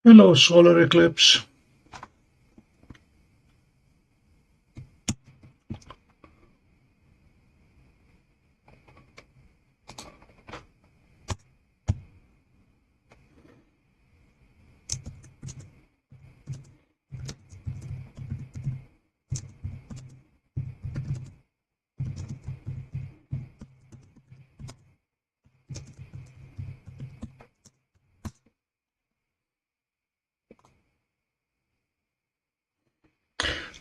Hello, solar eclipse.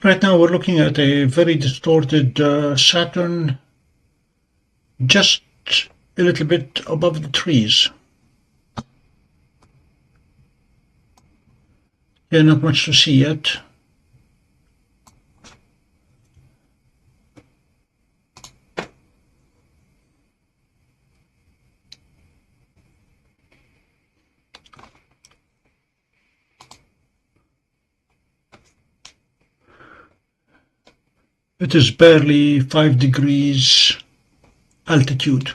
Right now we're looking at a very distorted Saturn just a little bit above the trees. Yeah, not much to see yet. It is barely 5 degrees altitude.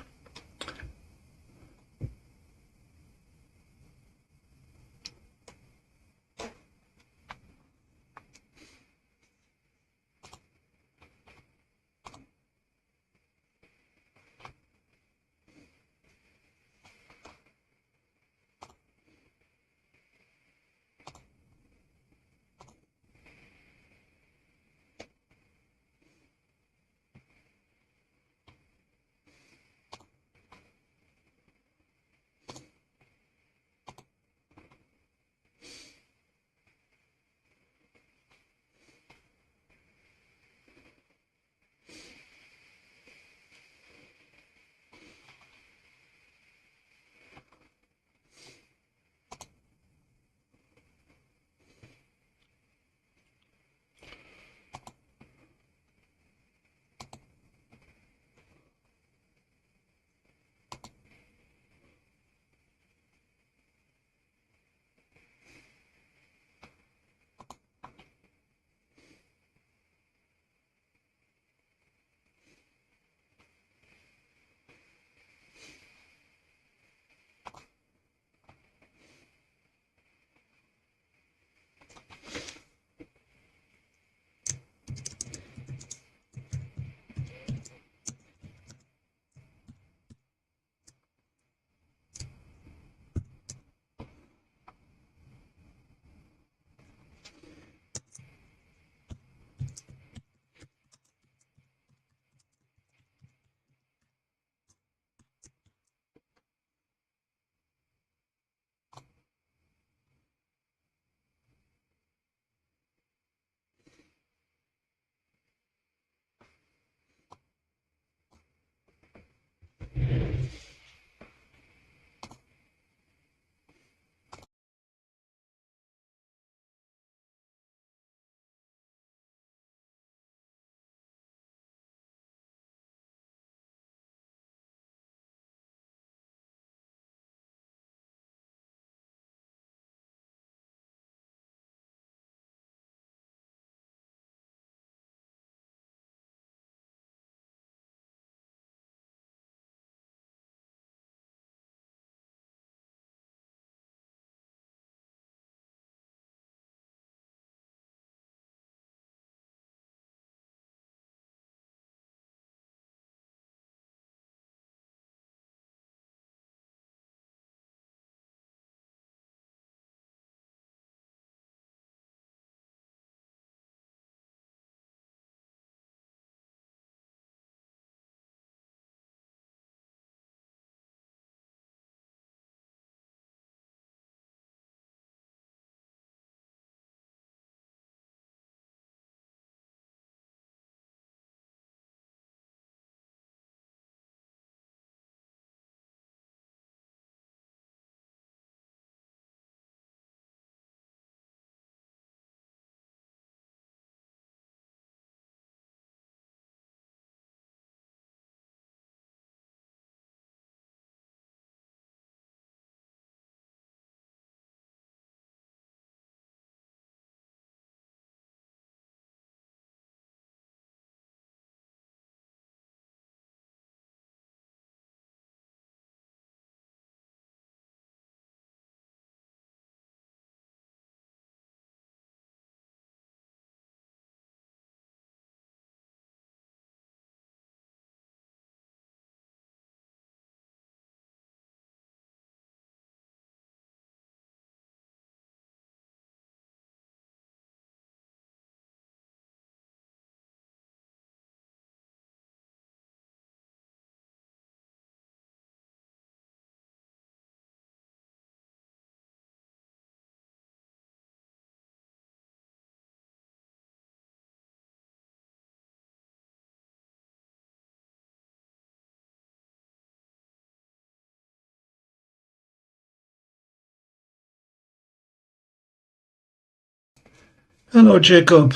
Hello, Jacob.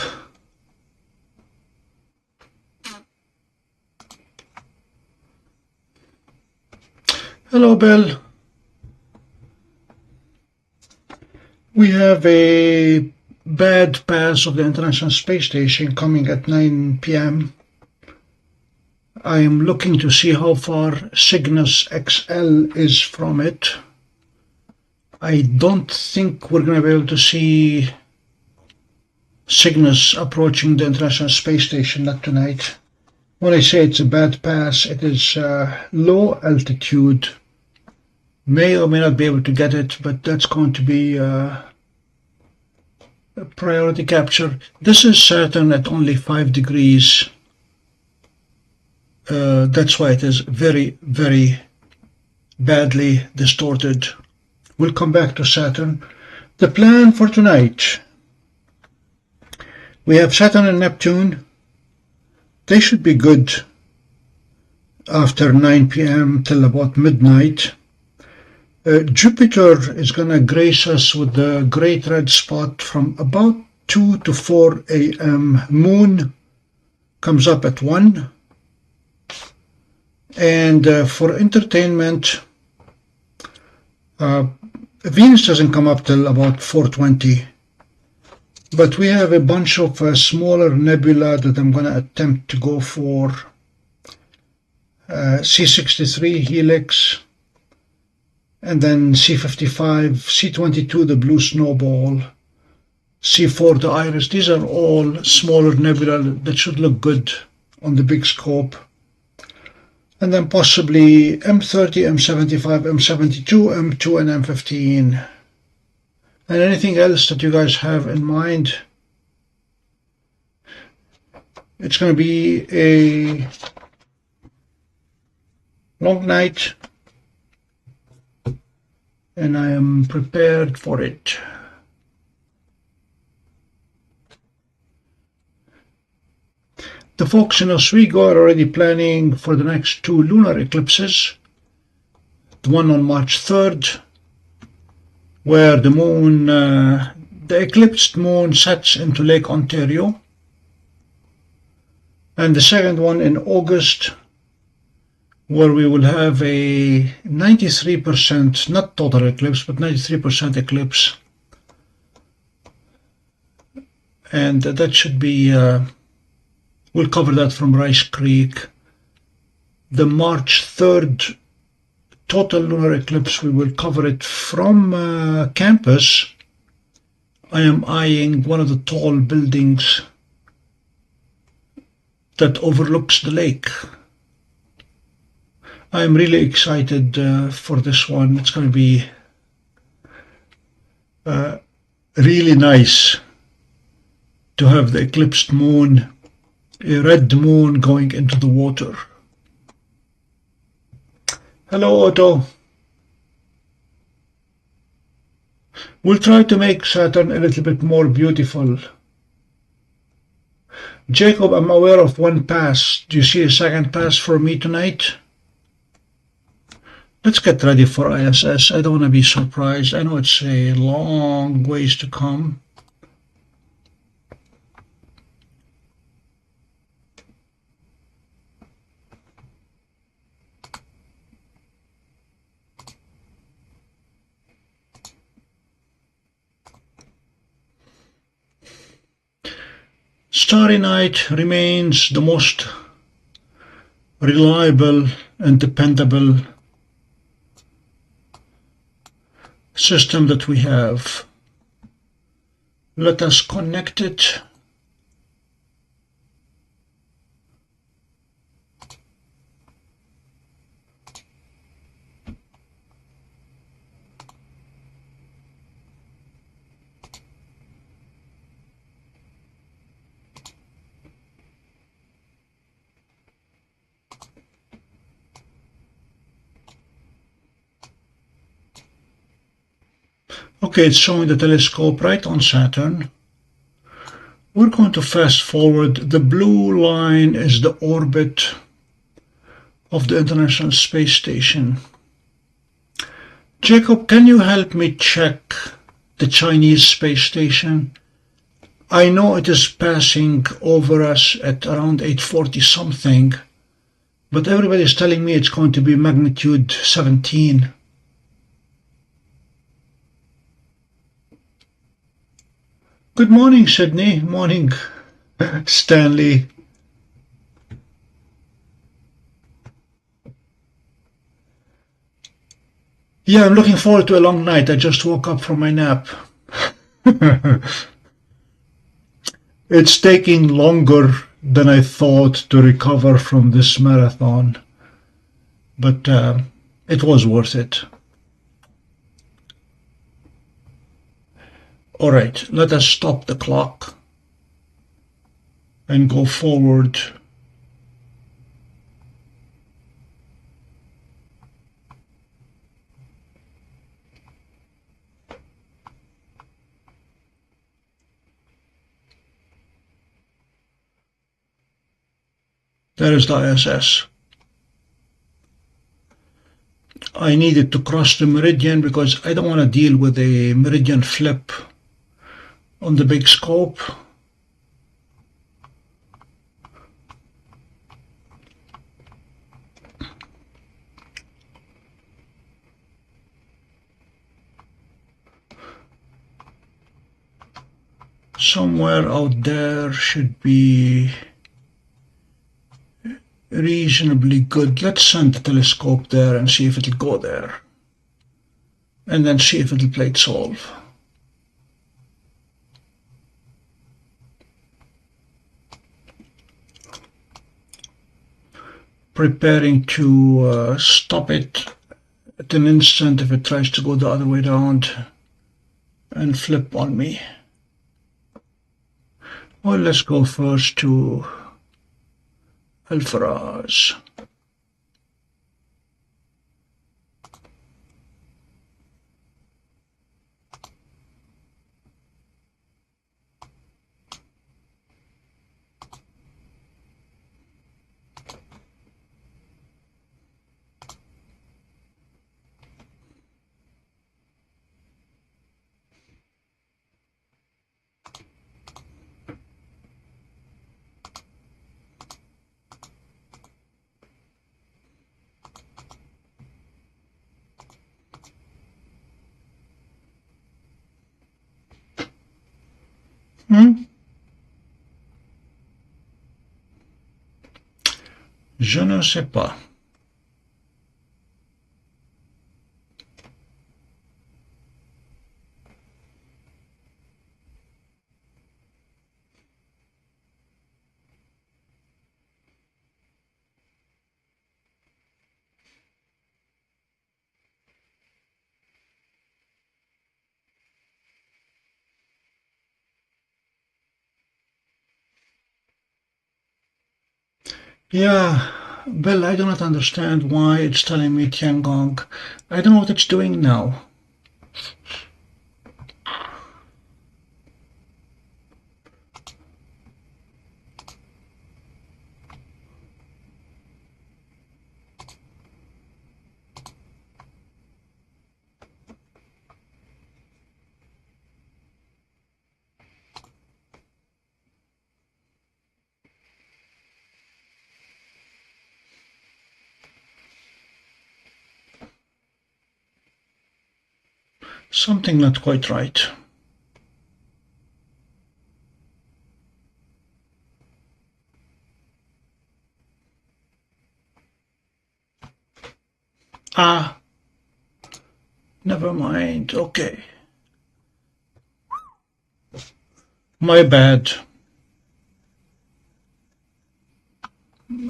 Hello, Bill. We have a bad pass of the International Space Station coming at 9 p.m. I am looking to see how far Cygnus XL is from it. I don't think we're going to be able to see Cygnus approaching the International Space Station, not tonight. When I say it's a bad pass, it is low altitude. May or may not be able to get it, but that's going to be a priority capture. This is Saturn at only 5 degrees. That's why it is very, very badly distorted. We'll come back to Saturn. The plan for tonight. We have Saturn and Neptune. They should be good after 9 p.m. till about midnight. Jupiter is going to grace us with the great red spot from about 2 to 4 a.m. Moon comes up at 1. And for entertainment, Venus doesn't come up till about 4:20. But we have a bunch of smaller nebula that I'm going to attempt to go for. C63 Helix, and then C55, C22 the blue snowball, C4 the Iris. These are all smaller nebula that should look good on the big scope. And then possibly M30, M75, M72, M2, and M15. And anything else that you guys have in mind. It's going to be a long night, and I am prepared for it. The folks in Oswego are already planning for the next 2 lunar eclipses. The one on March 3rd, where the moon, the eclipsed moon sets into Lake Ontario. And the second one in August, where we will have a 93%, not total eclipse, but 93% eclipse. And that should be, we'll cover that from Rice Creek. The March 3rd total lunar eclipse, we will cover it from campus. I am eyeing one of the tall buildings that overlooks the lake. I am really excited for this one. It's going to be really nice to have the eclipsed moon, a red moon going into the water. Hello, Otto. We'll try to make Saturn a little bit more beautiful. Jacob, I'm aware of one pass. Do you see a second pass for me tonight? Let's get ready for ISS. I don't want to be surprised. I know it's a long ways to come. Starry Night remains the most reliable and dependable system that we have. Let us connect it. Okay, it's showing the telescope right on Saturn. We're going to fast forward. The blue line is the orbit of the International Space Station. Jacob, can you help me check the Chinese space station? I know it is passing over us at around 840 something, but everybody is telling me it's going to be magnitude 17. Good morning, Sydney. Morning, Stanley. Yeah, I'm looking forward to a long night. I just woke up from my nap. It's taking longer than I thought to recover from this marathon, but it was worth it. All right, let us stop the clock and go forward. There is the ISS. I needed to cross the meridian because I don't want to deal with a meridian flip on the big scope. Somewhere out there should be reasonably good. Let's send the telescope there and see if it'll go there, and then see if it'll plate solve. Preparing to stop it at an instant if it tries to go the other way around and flip on me. Well, let's go first to Alpharaz. Je ne sais pas. Yeah, Bill, I do not understand why it's telling me Tiangong. I don't know what it's doing now. Something not quite right. Ah, never mind. Okay. My bad.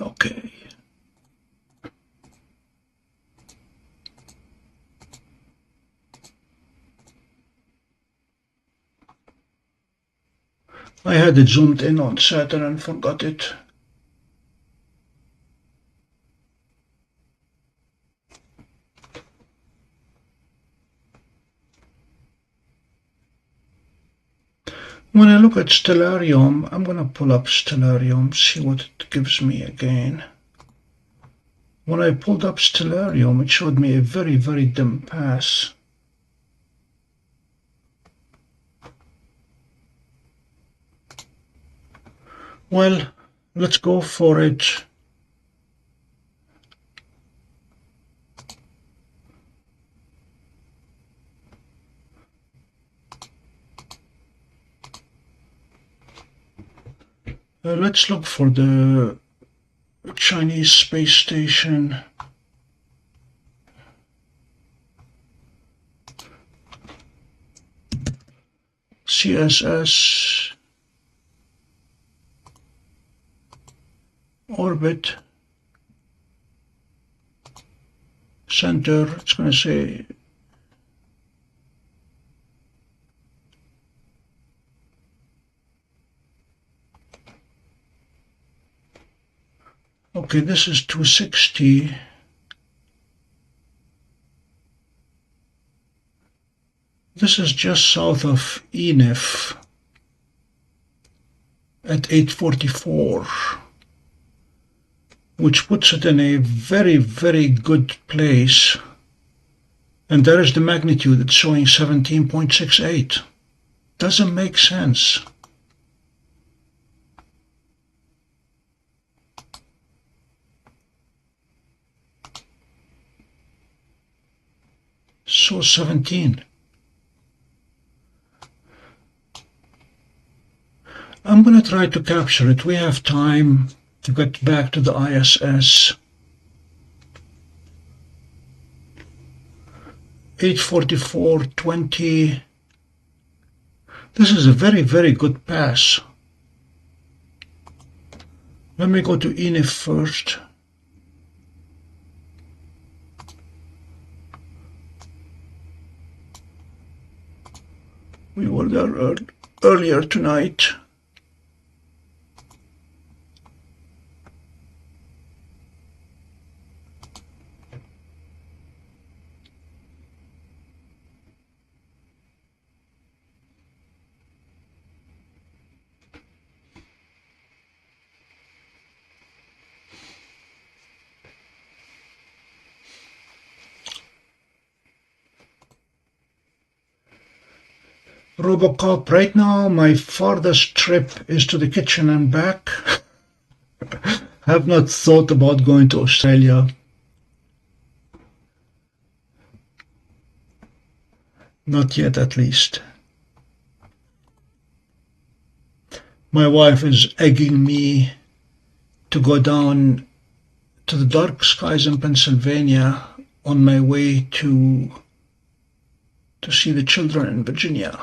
Okay. I had it zoomed in on Saturn and forgot it. When I look at Stellarium, I'm going to pull up Stellarium, see what it gives me again. When I pulled up Stellarium, it showed me a very, very dim pass. Well, let's go for it. Let's look for the Chinese space station. CSS orbit center. It's going to say okay, this is 260. This is just south of Enif at 844, which puts it in a very, very good place. And there is the magnitude. It's showing 17.68. Doesn't make sense. So 17. I'm going to try to capture it. We have time to get back to the ISS. 844.20. This is a very, very good pass. Let me go to Enif first. We were there earlier tonight. Robocop, right now my farthest trip is to the kitchen and back. Have not thought about going to Australia. Not yet, at least. My wife is egging me to go down to the dark skies in Pennsylvania on my way to see the children in Virginia.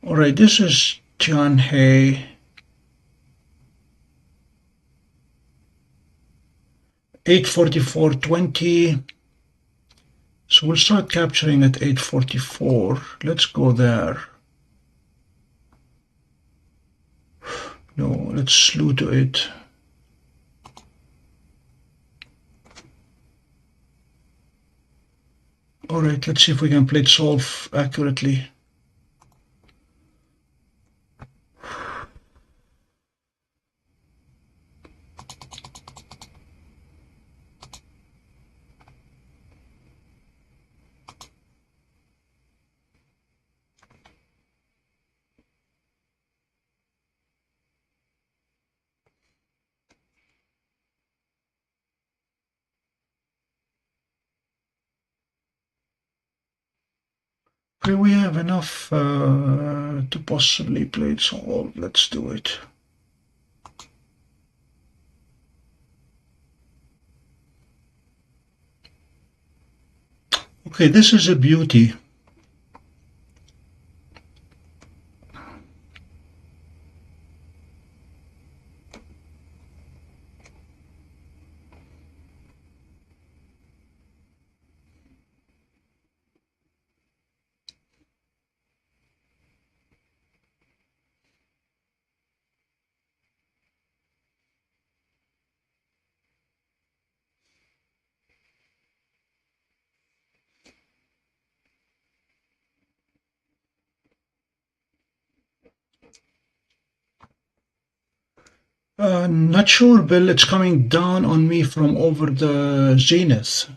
All right, this is Tianhe. 844.20. So we'll start capturing at 844. Let's go there. No, let's slew to it. All right, let's see if we can play it solve accurately. Okay, we have enough to possibly play it solved. Let's do it. Okay, this is a beauty. Not sure, Bill. It's coming down on me from over the zenith.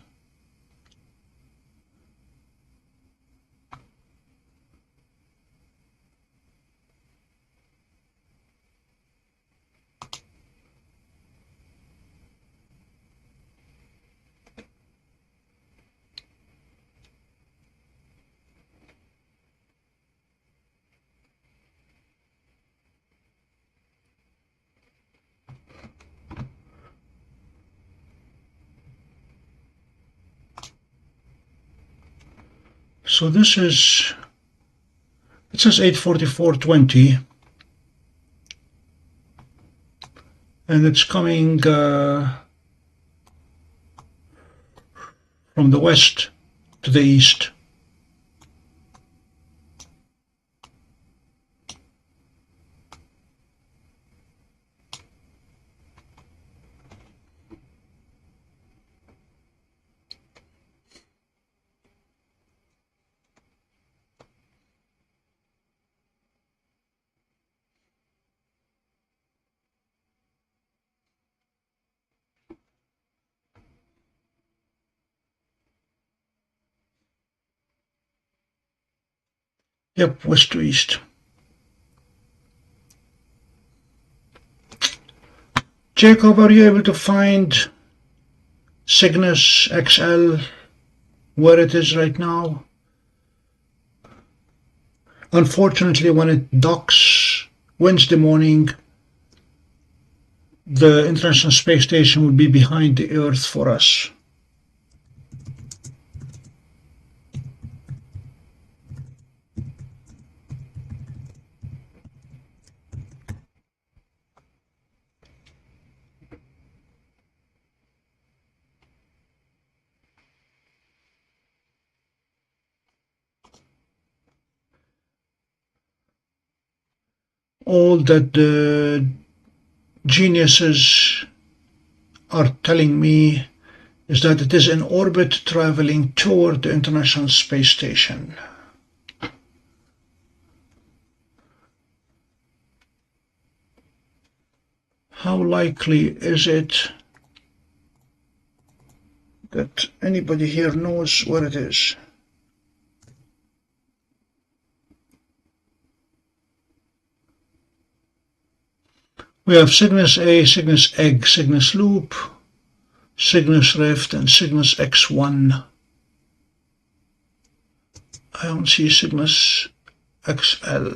So this is, it says 844.20, and it's coming from the west to the east. Yep, west to east. Jacob, are you able to find Cygnus XL where it is right now? Unfortunately, when it docks Wednesday morning, the International Space Station will be behind the Earth for us. All that the geniuses are telling me is that it is in orbit traveling toward the International Space Station. How likely is it that anybody here knows where it is? We have Cygnus A, Cygnus Egg, Cygnus Loop, Cygnus Rift, and Cygnus X1. I don't see Cygnus XL.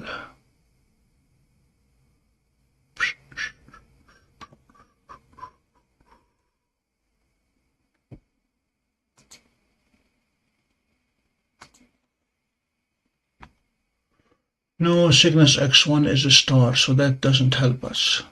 No, Cygnus X1 is a star, so that doesn't help us.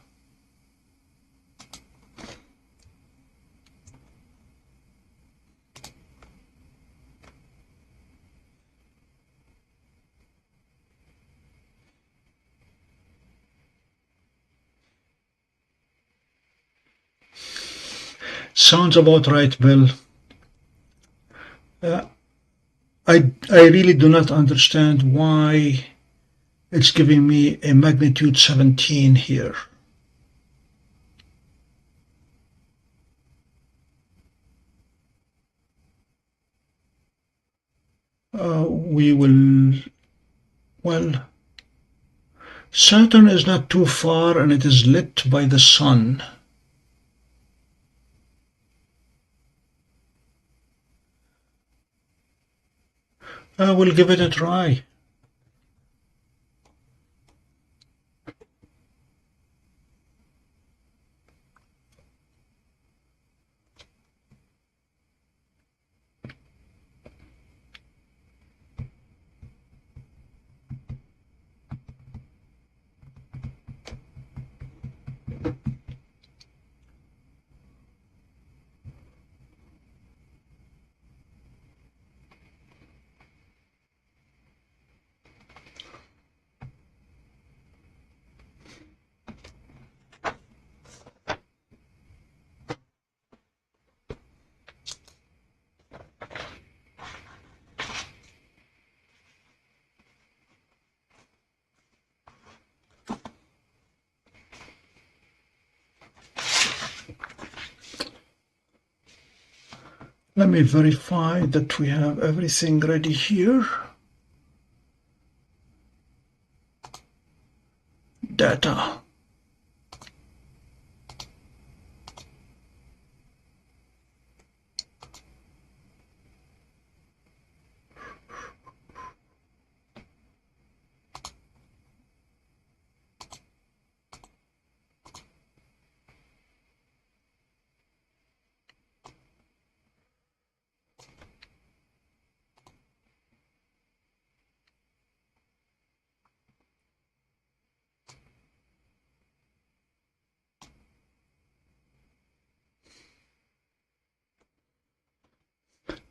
Sounds about right, Bill. I really do not understand why it's giving me a magnitude 17 here. Well, Saturn is not too far and it is lit by the sun. We'll give it a try. Let me verify that we have everything ready here. Data.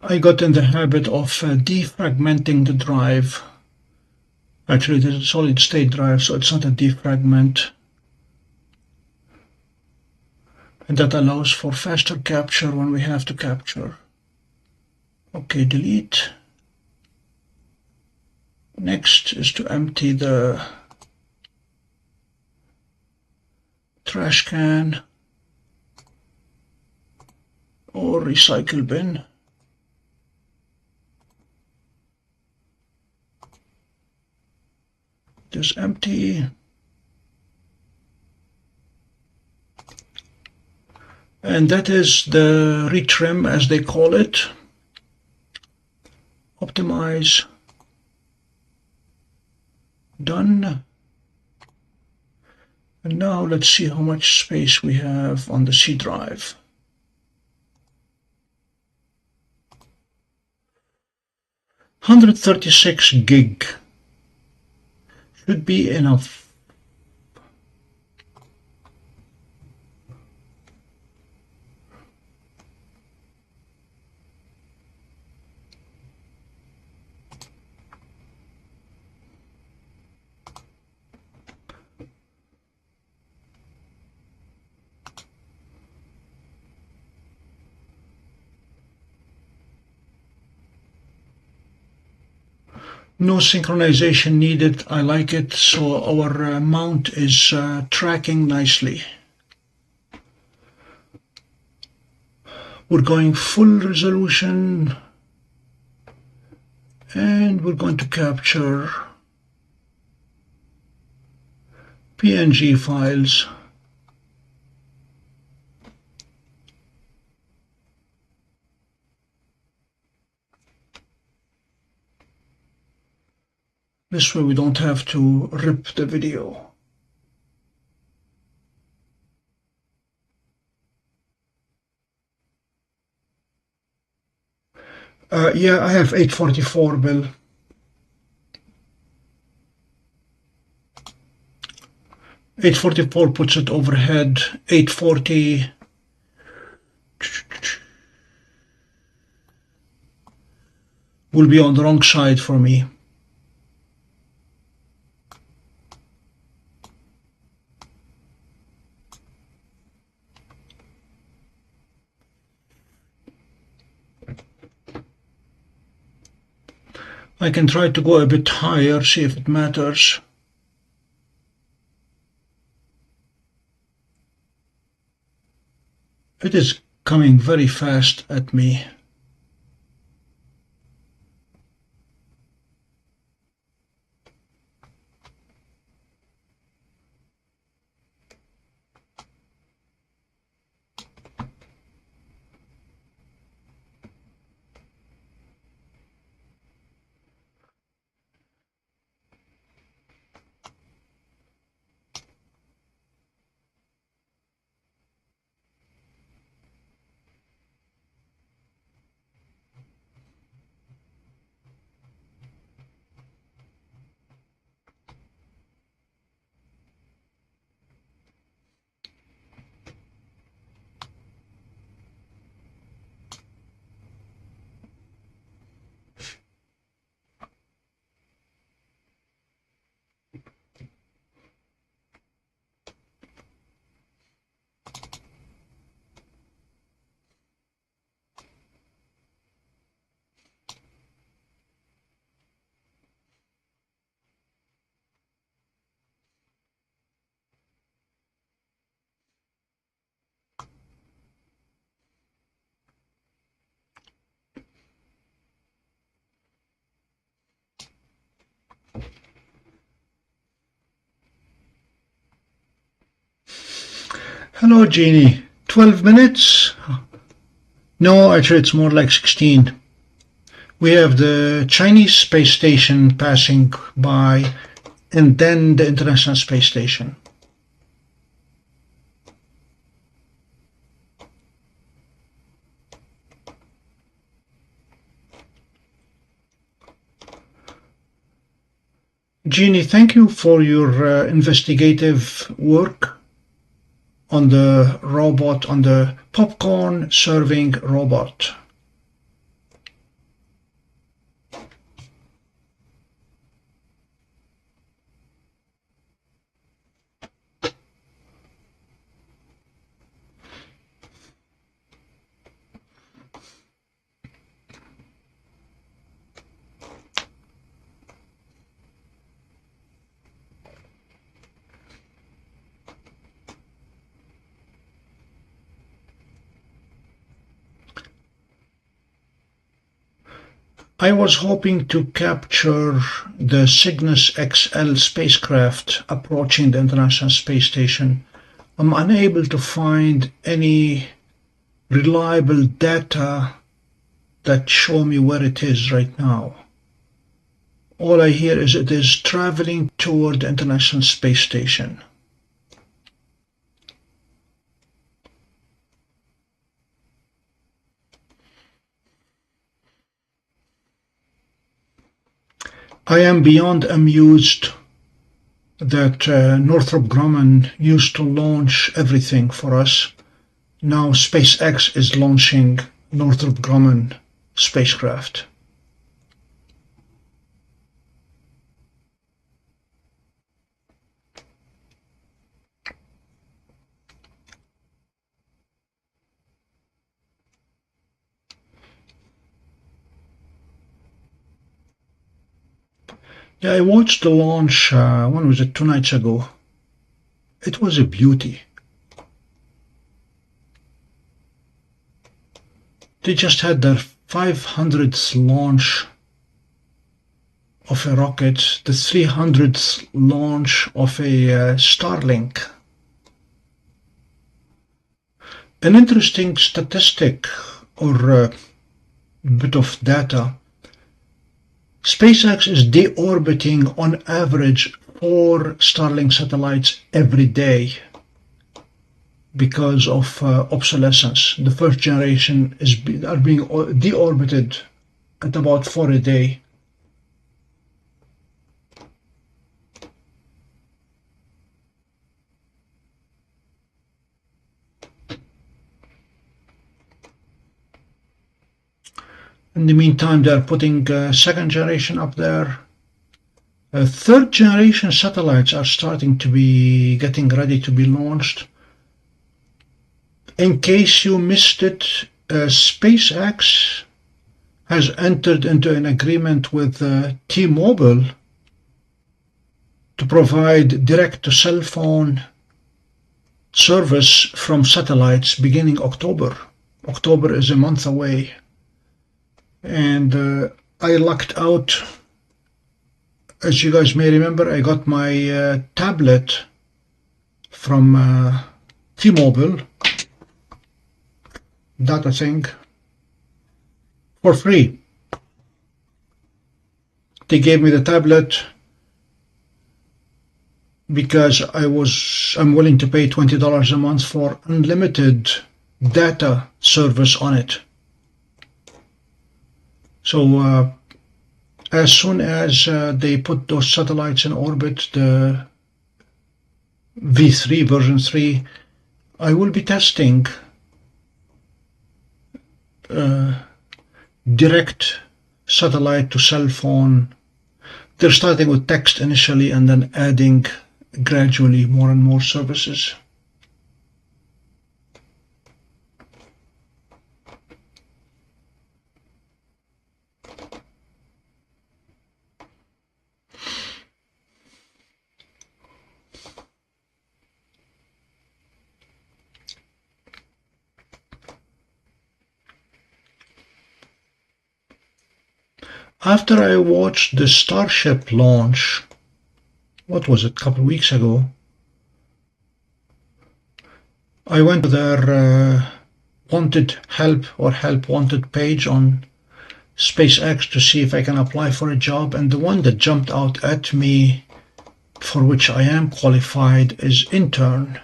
I got in the habit of defragmenting the drive. Actually, it is a solid state drive, so it's not a defragment. And that allows for faster capture when we have to capture. Okay, delete. Next is to empty the trash can or recycle bin. It is empty. And that is the retrim, as they call it. Optimize. Done. And now let's see how much space we have on the C drive. $136 gig should be enough. No synchronization needed. I like it, so our mount is tracking nicely. We're going full resolution, and we're going to capture PNG files. This way we don't have to rip the video. Yeah, I have 844, Bill. $844 puts it overhead. 840 will be on the wrong side for me. I can try to go a bit higher, see if it matters. It is coming very fast at me. Hello, Jeannie. 12 minutes? No, actually it's more like 16. We have the Chinese space station passing by, and then the International Space Station. Jeannie, thank you for your investigative work on the robot, on the popcorn serving robot. I was hoping to capture the Cygnus XL spacecraft approaching the International Space Station. I'm unable to find any reliable data that show me where it is right now. All I hear is it is traveling toward the International Space Station. I am beyond amused that Northrop Grumman used to launch everything for us. Now SpaceX is launching Northrop Grumman spacecraft. Yeah, I watched the launch, when was it, 2 nights ago. It was a beauty. They just had their 500th launch of a rocket, the 300th launch of a Starlink. An interesting statistic or bit of data. SpaceX is deorbiting on average 4 Starlink satellites every day because of obsolescence. The first generation are being deorbited at about 4 a day. In the meantime, they're putting second generation up there. Third generation satellites are starting to be getting ready to be launched. In case you missed it, SpaceX has entered into an agreement with T-Mobile to provide direct-to-cell phone service from satellites beginning October. October is a month away. And I lucked out. As you guys may remember, I got my tablet from T-Mobile, data thing, for free. They gave me the tablet because I'm willing to pay $20 a month for unlimited data service on it. So as soon as they put those satellites in orbit, the V3 version 3, I will be testing direct satellite to cell phone. They're starting with text initially and then adding gradually more and more services. After I watched the Starship launch, what was it, a couple of weeks ago, I went to their wanted help or help wanted page on SpaceX to see if I can apply for a job, and the one that jumped out at me, for which I am qualified, is intern.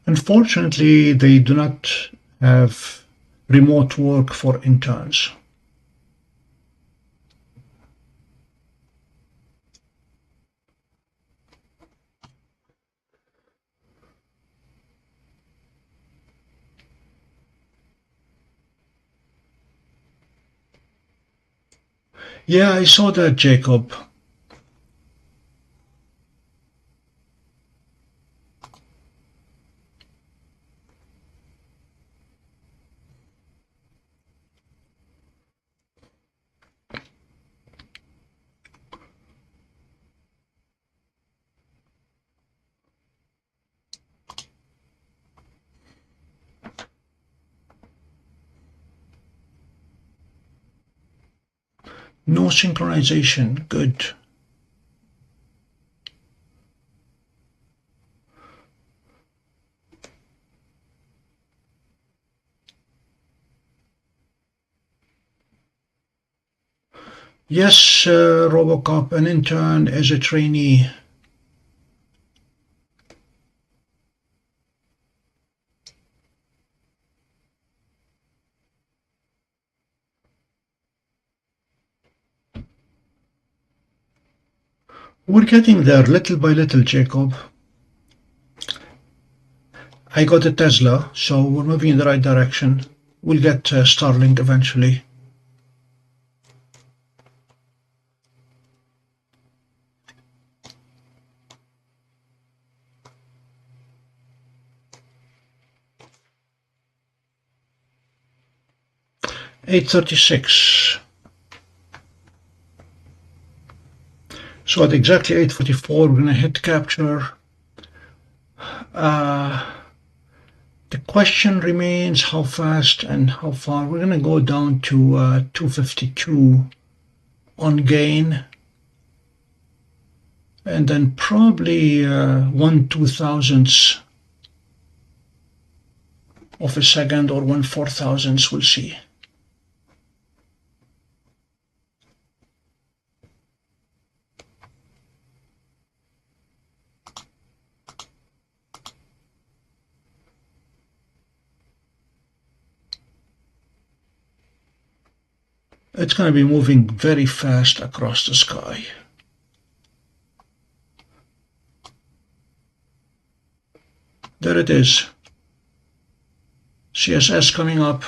Unfortunately, they do not have remote work for interns. Yeah, I saw that, Jacob. No synchronization. Good. Yes, Robocop, an intern as a trainee. We're getting there little by little, Jacob. I got a Tesla, so we're moving in the right direction. We'll get Starlink eventually. $8:36. So at exactly 8:44, we're going to hit capture. The question remains how fast and how far. We're going to go down to 252 on gain, and then probably 1/2000th of a second or 1/4000th, we'll see. It's going to be moving very fast across the sky. There it is. CSS coming up.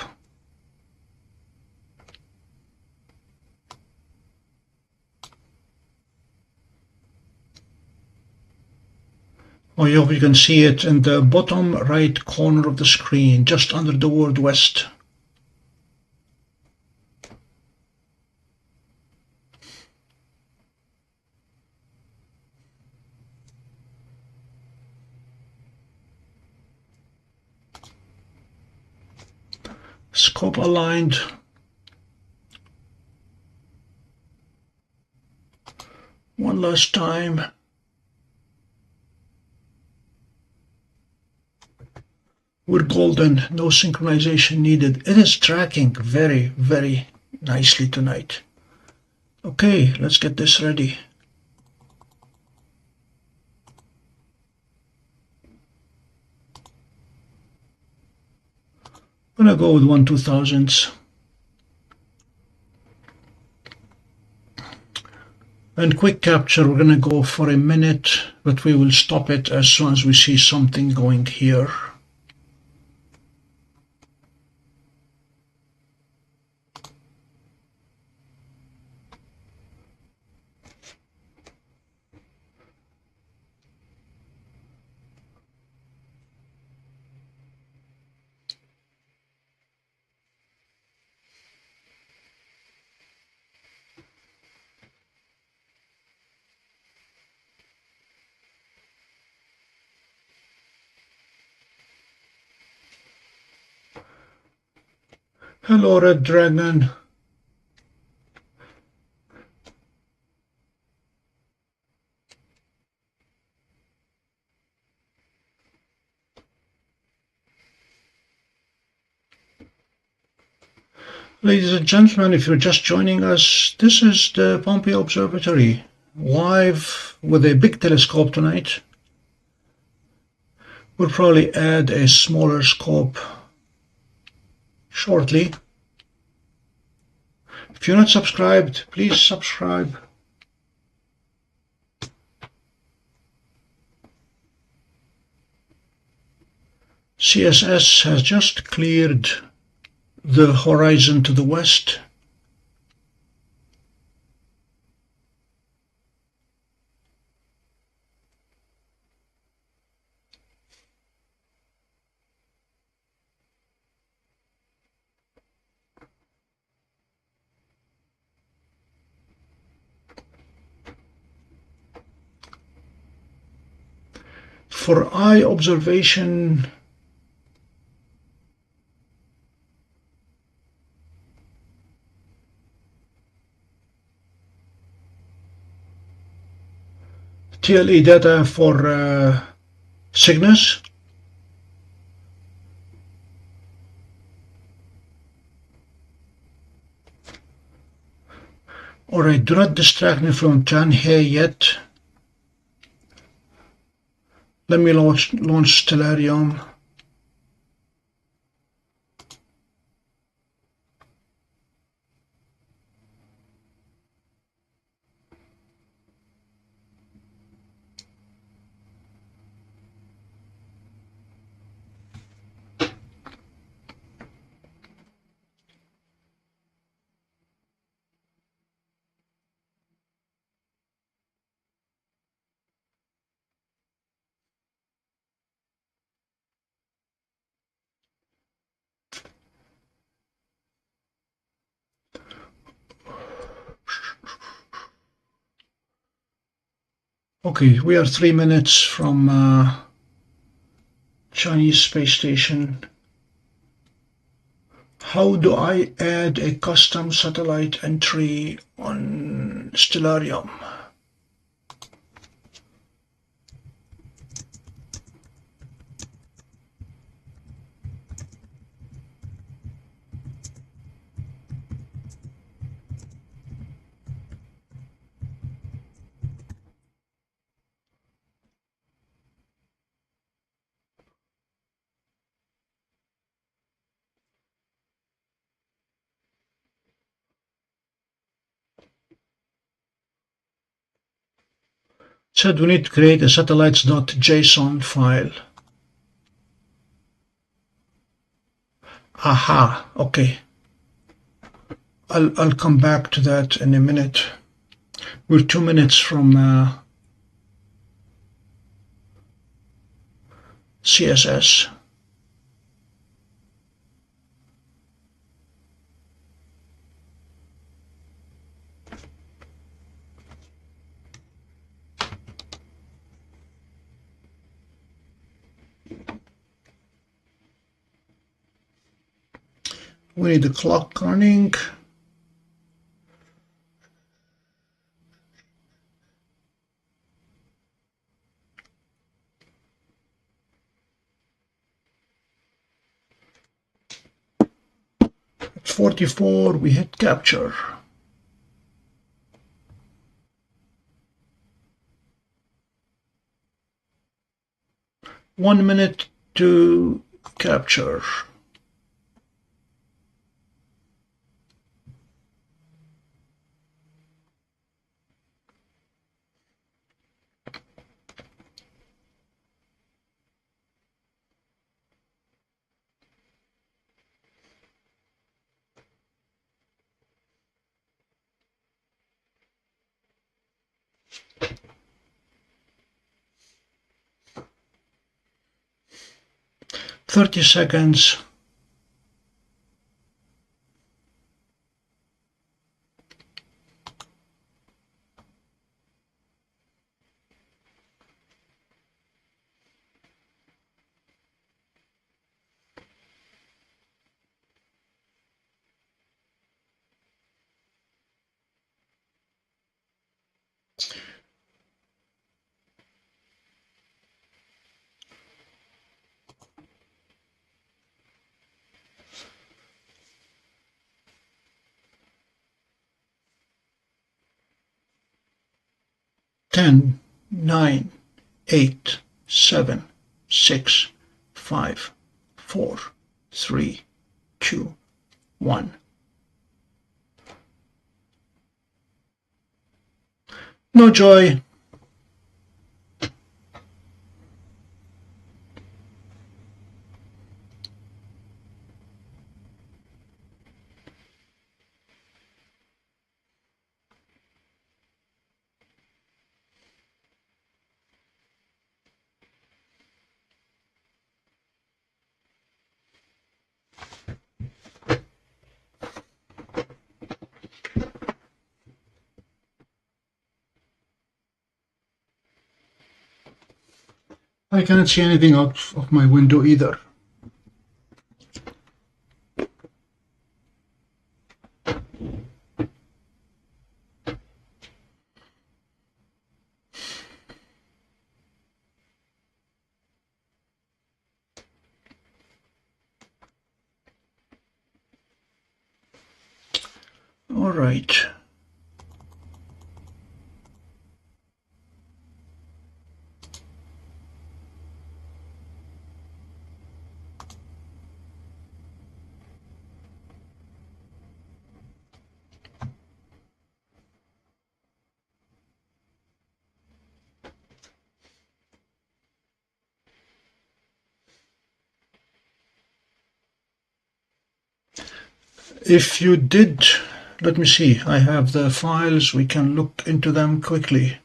Oh, I hope you can see it in the bottom right corner of the screen, just under the word West. Scope aligned. One last time. We're golden, no synchronization needed. It is tracking very, very nicely tonight. Okay, let's get this ready. I'm gonna go with 1/2000th. And quick capture, we're gonna go for a minute, but we will stop it as soon as we see something going here. Hello, Red Dragon. Ladies and gentlemen, if you're just joining us, this is the Pompey Observatory, live with a big telescope tonight. We'll probably add a smaller scope shortly. If you're not subscribed, please subscribe. CSS has just cleared the horizon to the west. For eye observation, TLE data for Cygnus. Alright, do not distract me from John here yet. Let me launch Stellarium. Okay, we are 3 minutes from Chinese space station. How do I add a custom satellite entry on Stellarium? Said we need to create a satellites.json file. Aha, okay. I'll come back to that in a minute. We're 2 minutes from CSS. We need the clock running. At 44, we hit capture. One minute to capture. Thirty seconds. Ten, 9, 8, 7, 6, 5, 4, 3, 2, 1. No joy. I cannot see anything out of my window either. All right. If you did, let me see, I have the files, we can look into them quickly.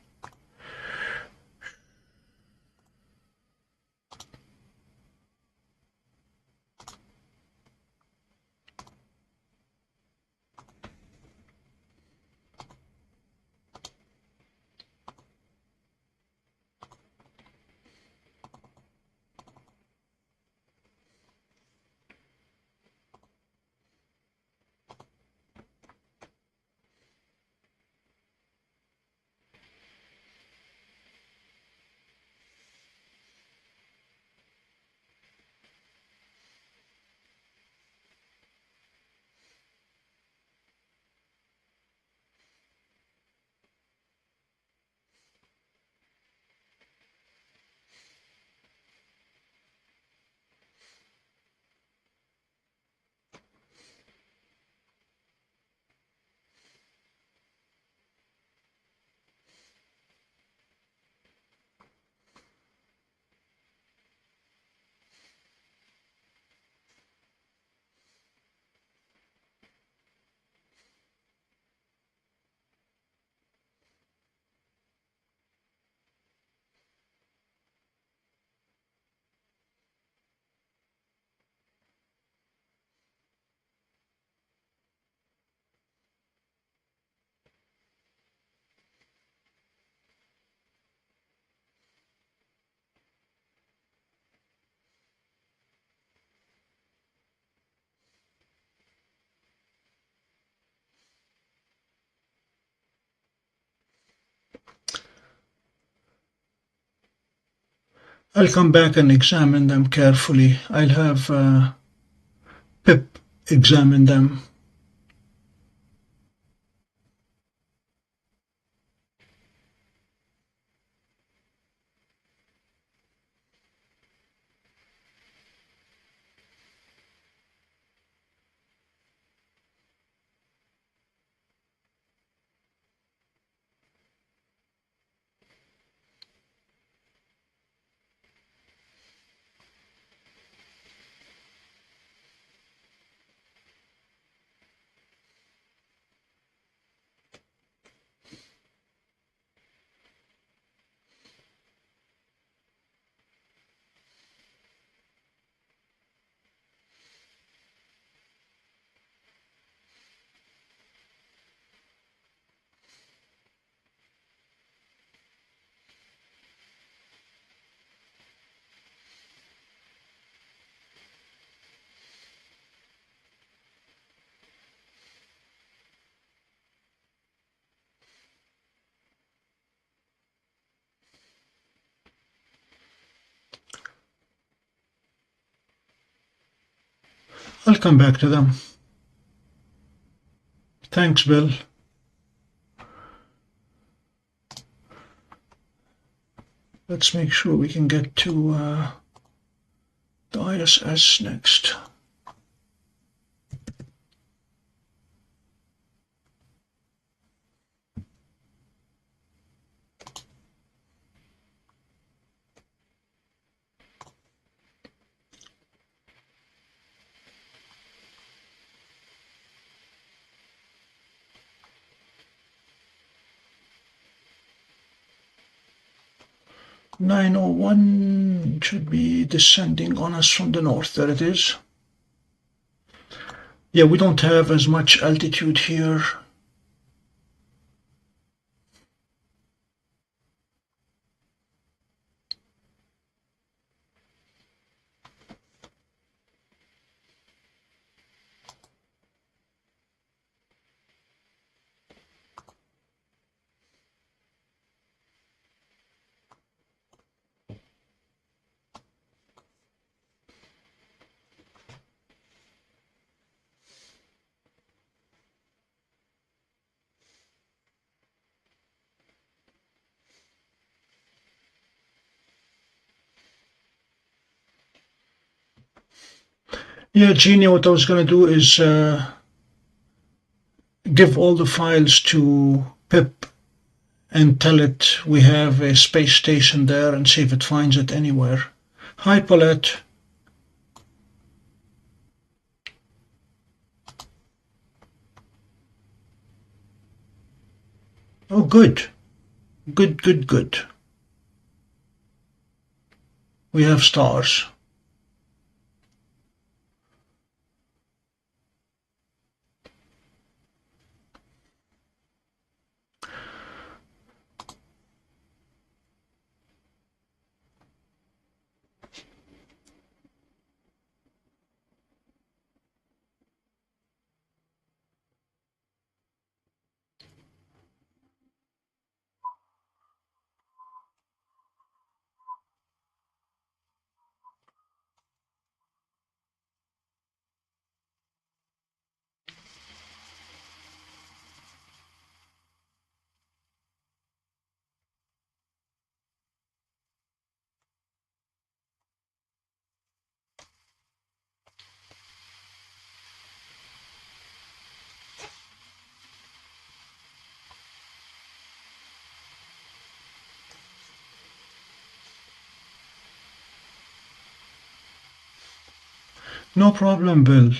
I'll come back and examine them carefully. I'll have Pip examine them. I'll come back to them. Thanks, Bill. Let's make sure we can get to the ISS next. (901) should be descending on us from the north. There it is. Yeah, we don't have as much altitude here. Yeah, Genie, what I was going to do is give all the files to Pip and tell it we have a space station there and see if it finds it anywhere. Hi, Paulette. Oh, good. Good, good, good. We have stars. No problem, Bill.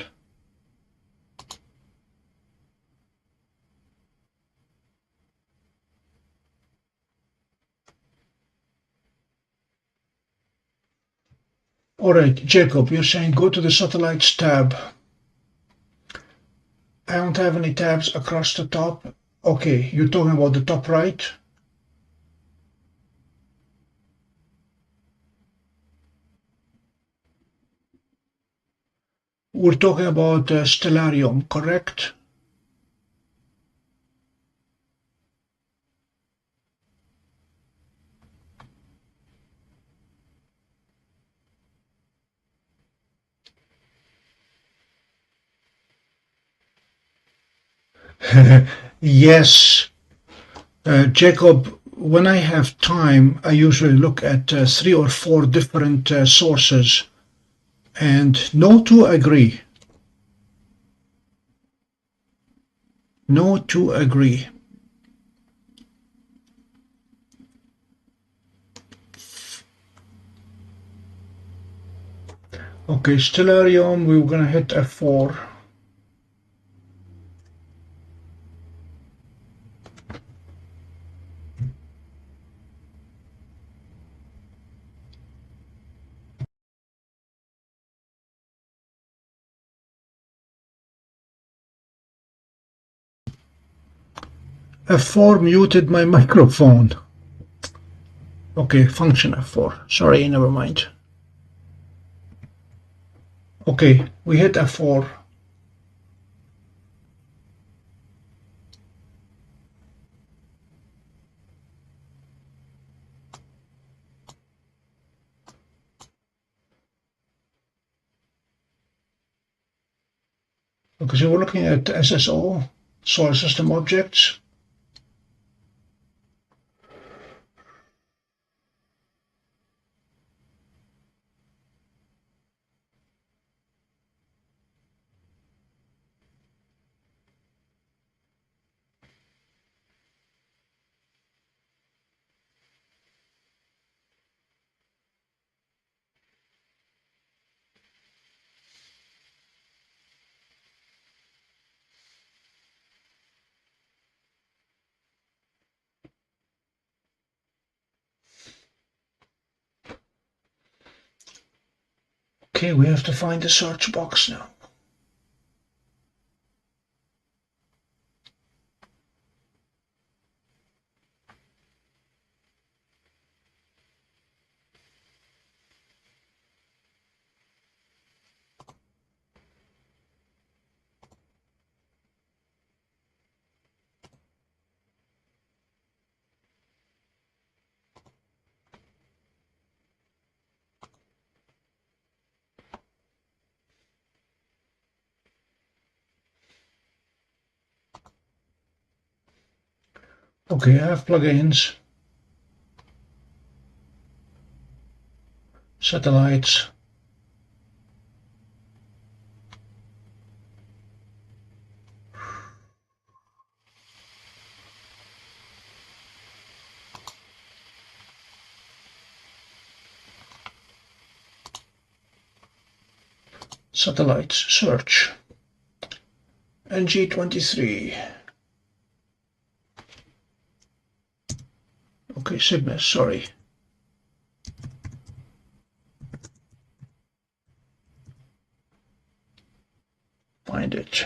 All right, Jacob, you're saying go to the satellites tab. I don't have any tabs across the top. Okay, you're talking about the top right? We're talking about Stellarium, correct? Yes, Jacob, when I have time, I usually look at 3 or 4 different sources, and no two agree. No two agree. Okay, Stellarium, we were going to hit F4. F4 muted my microphone. Okay, function F4. Sorry, never mind. Okay, we hit F4. Okay, so we're looking at SSO, Solar System Objects. Okay, we have to find the search box now. Okay, I have plugins, satellites. Satellites search. NG23. Okay, Cygnus, sorry. Find it.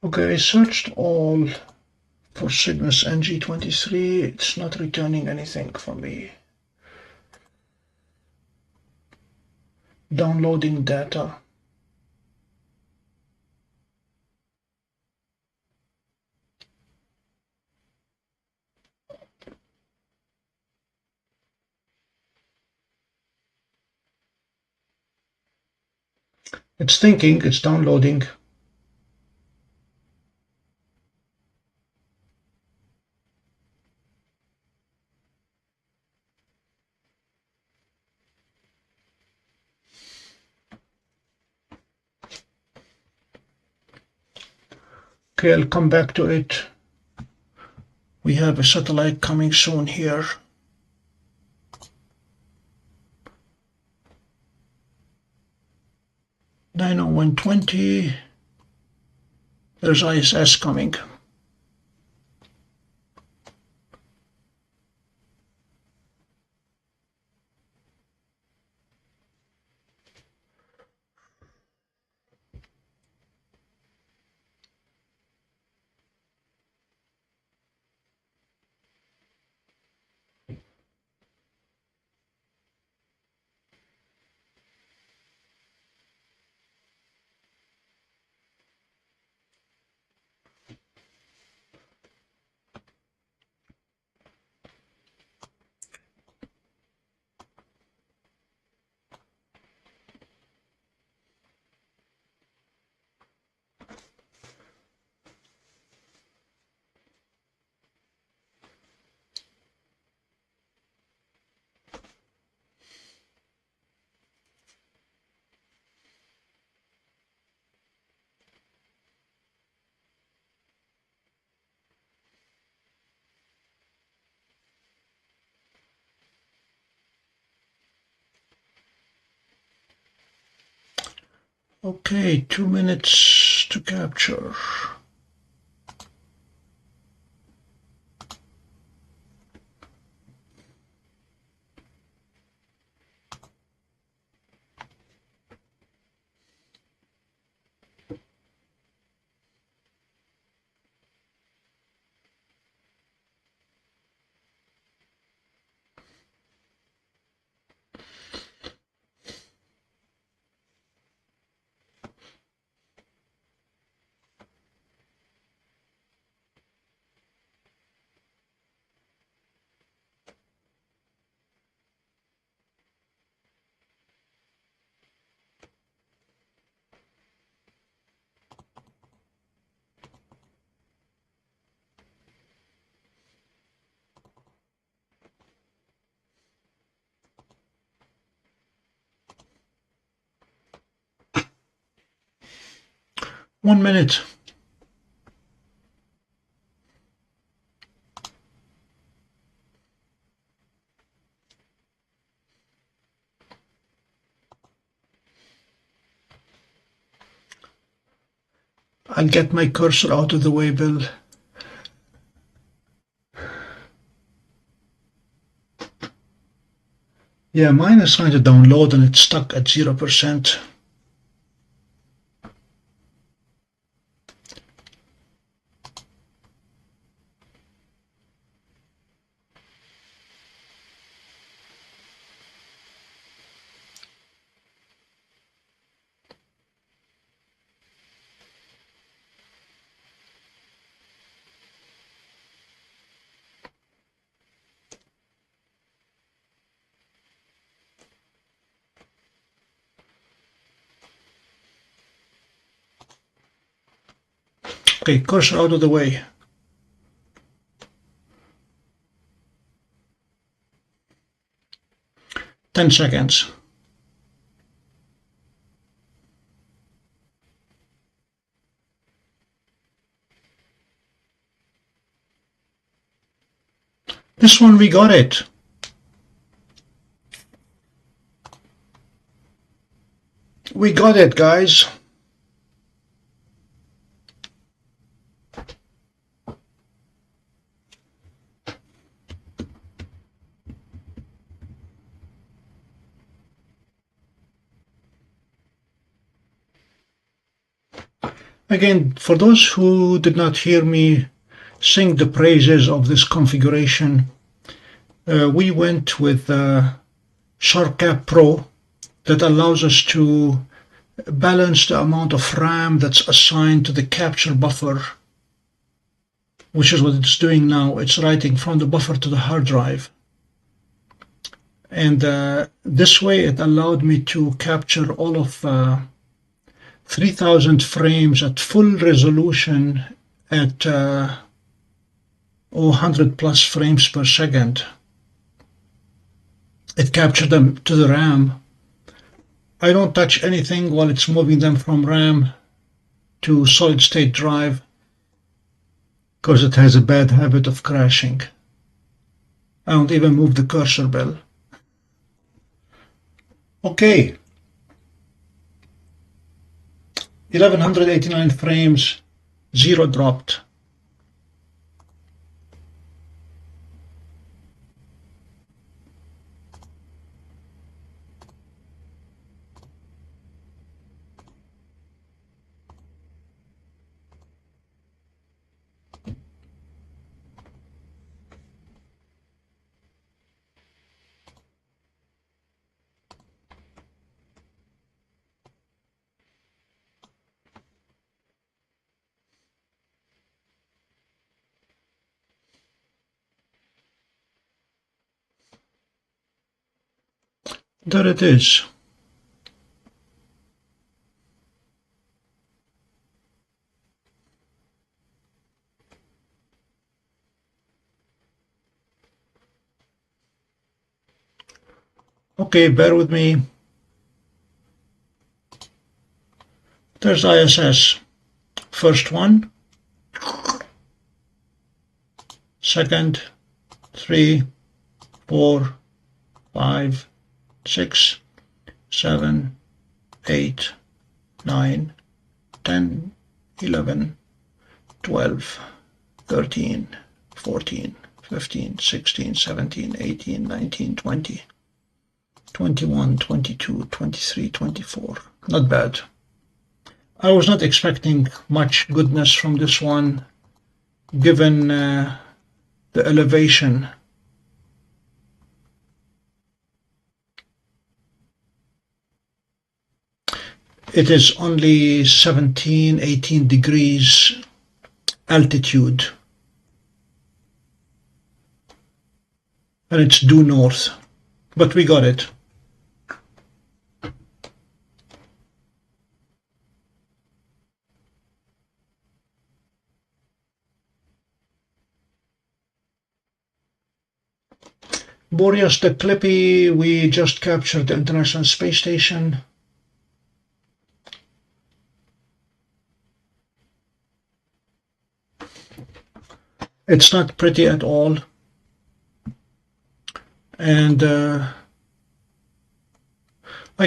Okay, I searched all for Cygnus NG23. It's not returning anything for me. Downloading data. It's thinking, it's downloading. Okay, I'll come back to it. We have a satellite coming soon here. (90120). There's ISS coming. Okay, 2 minutes to capture. One minute. I'll get my cursor out of the way, Bill. Yeah, mine is trying to download and it's stuck at 0%. Okay, cursor out of the way. Ten seconds. This one we got it. We got it, guys. Again, for those who did not hear me sing the praises of this configuration, we went with SharpCap Pro that allows us to balance the amount of RAM that's assigned to the capture buffer, which is what it's doing now. It's writing from the buffer to the hard drive. And this way it allowed me to capture all of 3000 frames at full resolution at 100 plus frames per second. It captured them to the RAM. I don't touch anything while it's moving them from RAM to solid state drive because it has a bad habit of crashing. I don't even move the cursor bell. Okay. 1189 frames, 0 dropped. There it is. Okay, bear with me. There's ISS. First one. Second. 3, 4, 5, 6, 7, 8, 9, 10, 11, 12, 13, 14, 15, 16, 17, 18, 19, 20, 21, 22, 23, 24. Not bad. I was not expecting much goodness from this one, given the elevation. It is only 17, 18 degrees altitude, and it's due north, but we got it. Boreas the Clippy, we just captured the International Space Station. It's not pretty at all, and I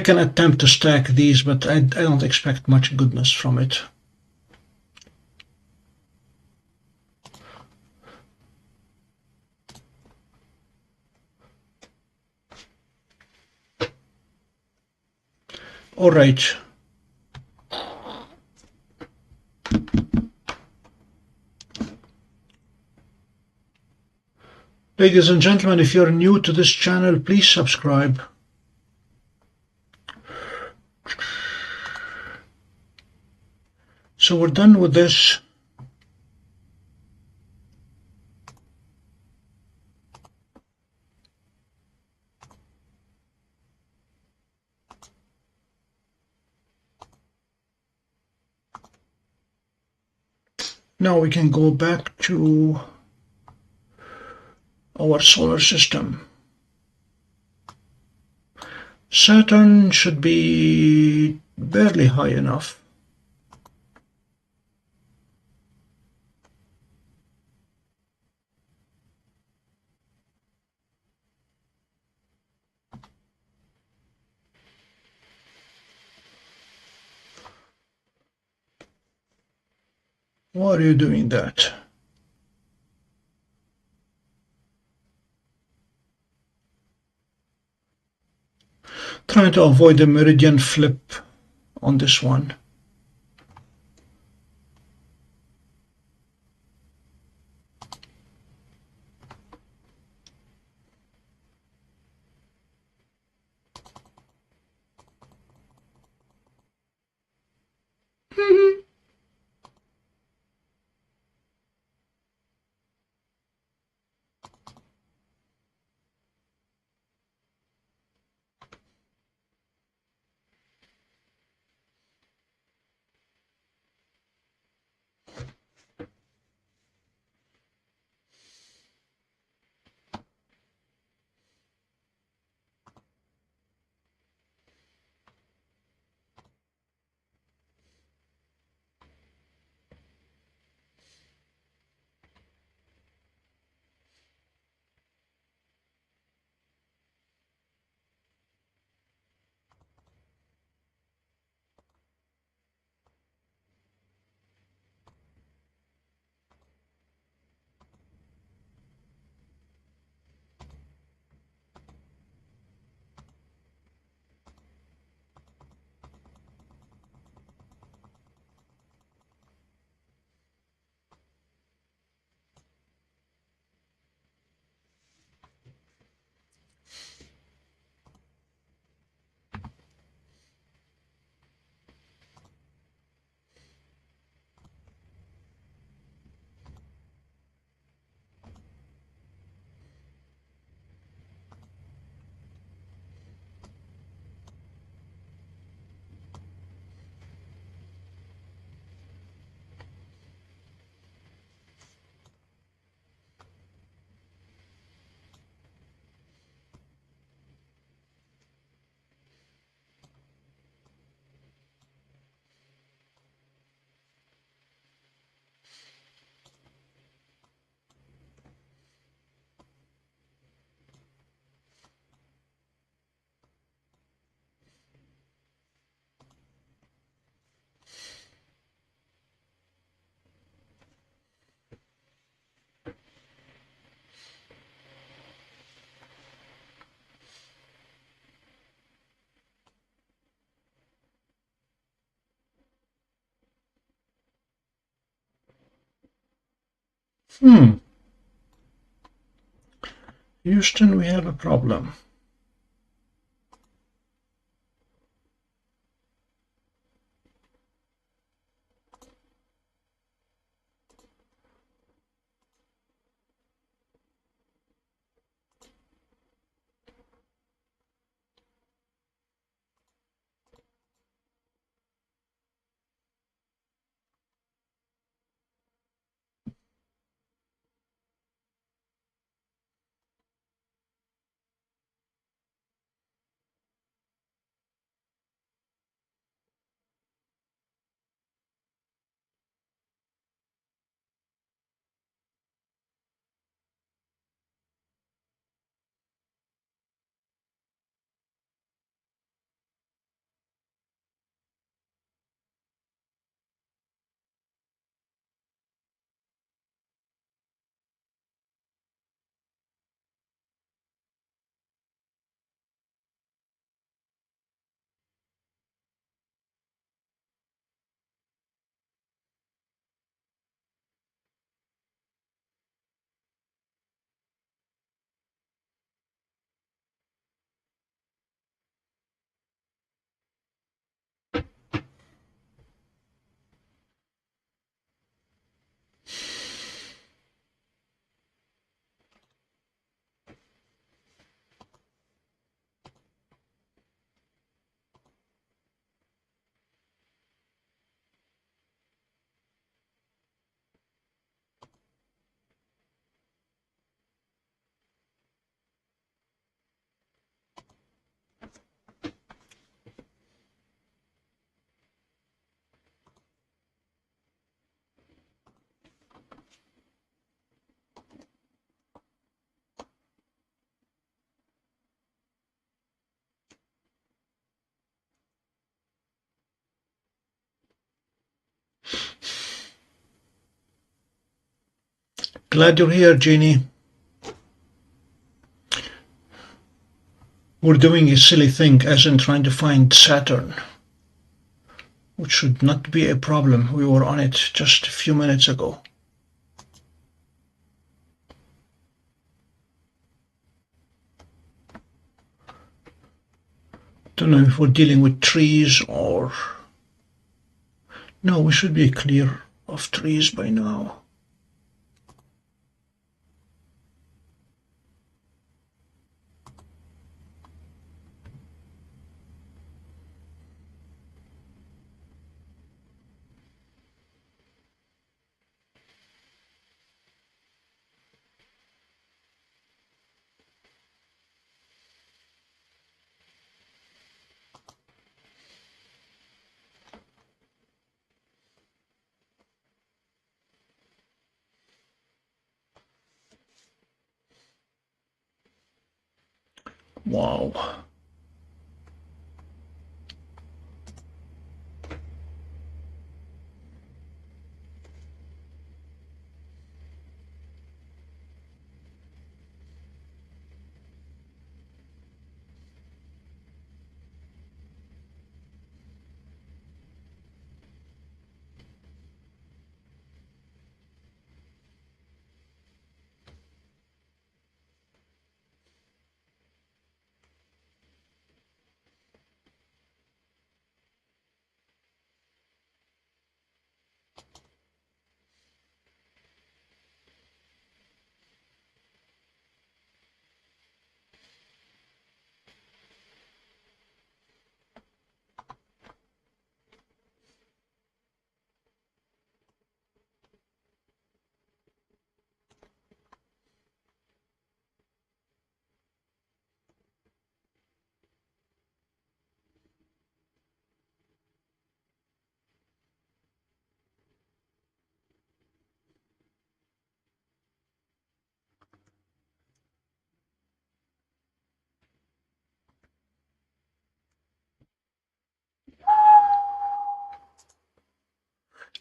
can attempt to stack these, but I don't expect much goodness from it. All right. Ladies and gentlemen, if you're new to this channel, please subscribe. So we're done with this. Now we can go back to our solar system. Saturn should be barely high enough. Why are you doing that? Trying to avoid the meridian flip on this one. Houston, we have a problem. Glad you're here, Jeannie. We're doing a silly thing, as in trying to find Saturn, which should not be a problem. We were on it just a few minutes ago. Don't know if we're dealing with trees or... No, we should be clear of trees by now. Wow.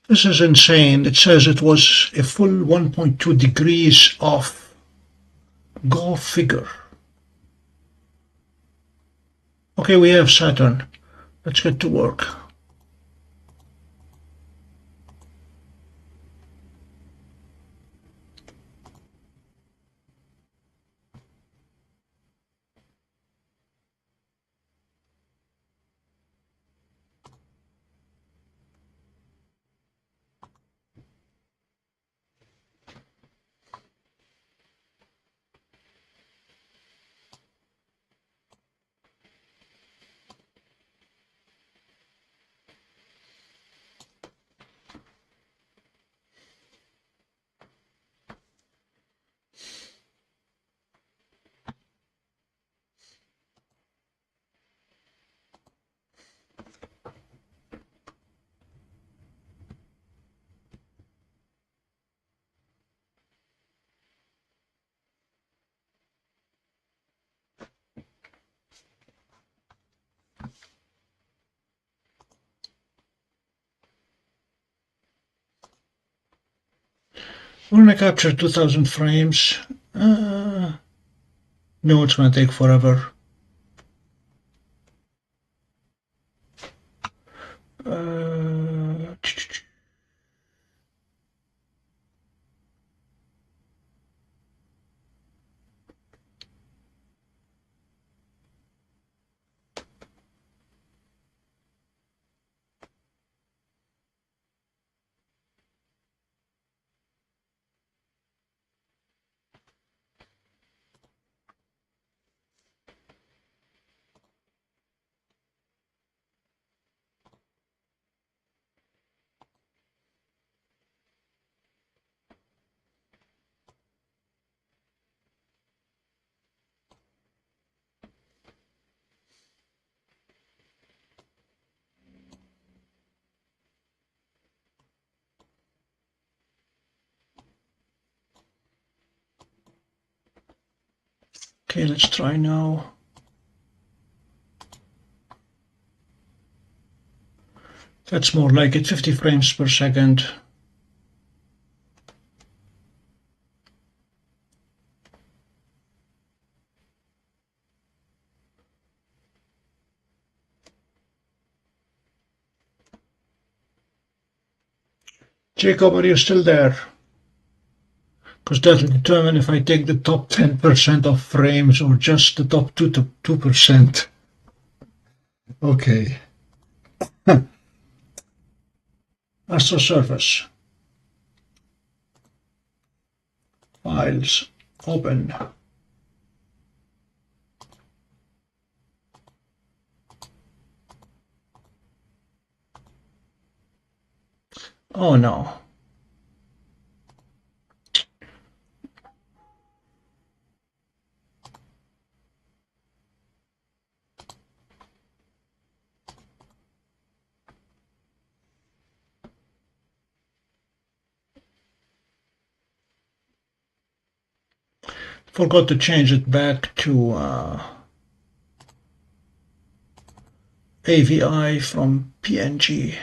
This is insane. It says it was a full 1.2 degrees off. Go figure. Okay, we have Saturn. Let's get to work. We're going to capture 2000 frames. No, it's going to take forever. Okay, let's try now. That's more like it, 50 frames per second. Jacob, are you still there? Because that will determine if I take the top 10% of frames or just the top 2%. Okay. Astrosurface. Files. Open. Oh no. Forgot to change it back to AVI from PNG.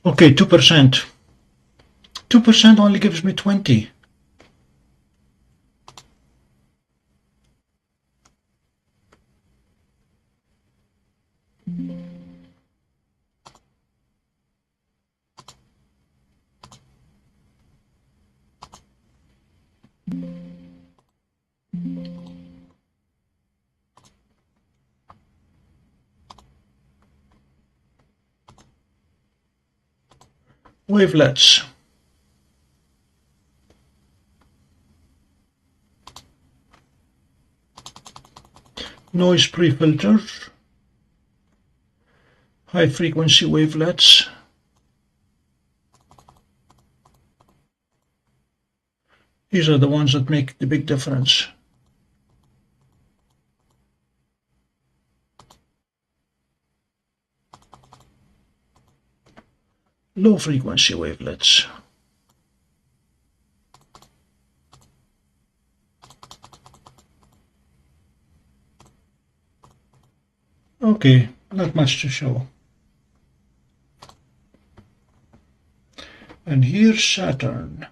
Okay, 2%. 2% only gives me 20. Wavelets. Noise pre-filters. High frequency wavelets. These are the ones that make the big difference. Low frequency wavelets. Okay, not much to show. And here's Saturn.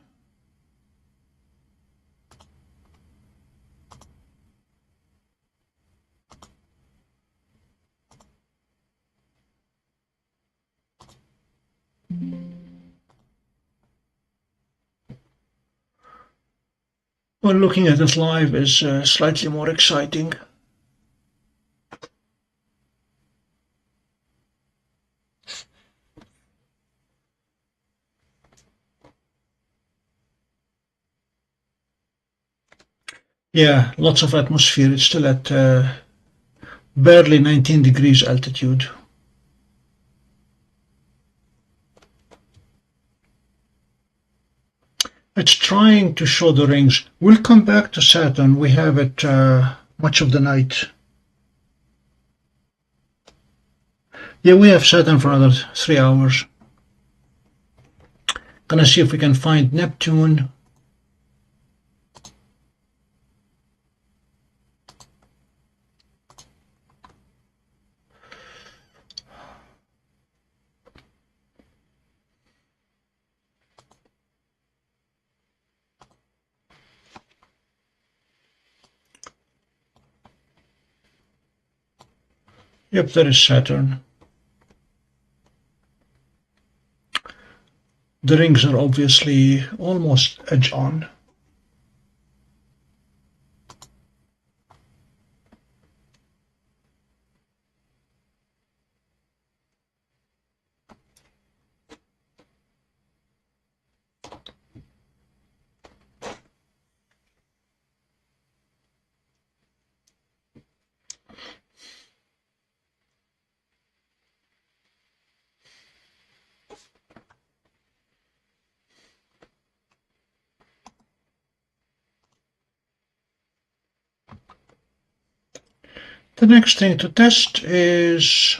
Well, looking at it live is slightly more exciting. Yeah, lots of atmosphere. It's still at barely 19 degrees altitude. It's trying to show the rings. We'll come back to Saturn. We have it much of the night. Yeah, we have Saturn for another 3 hours. Gonna see if we can find Neptune. Yep, there is Saturn. The rings are obviously almost edge on. The next thing to test is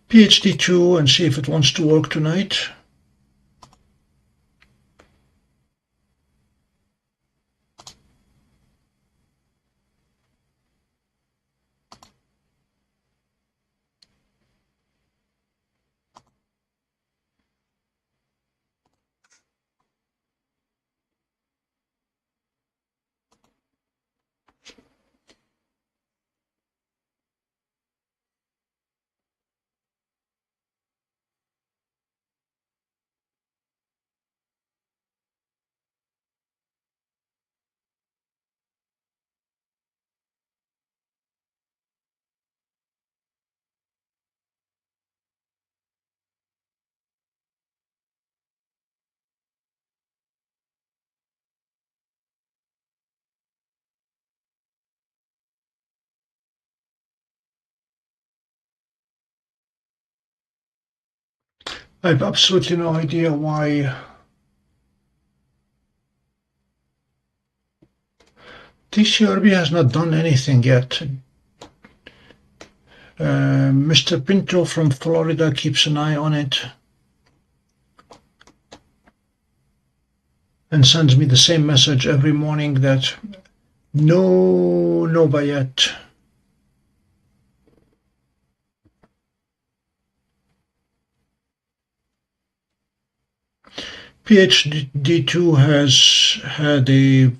PhD2 and see if it wants to work tonight. I have absolutely no idea why TCRB has not done anything yet. Mr. Pinto from Florida keeps an eye on it and sends me the same message every morning that no Nova yet. PhD2 has had a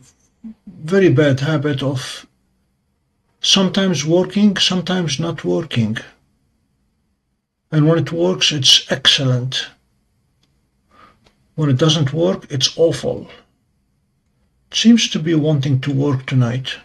very bad habit of sometimes working, sometimes not working. And when it works, it's excellent. When it doesn't work, it's awful. It seems to be wanting to work tonight.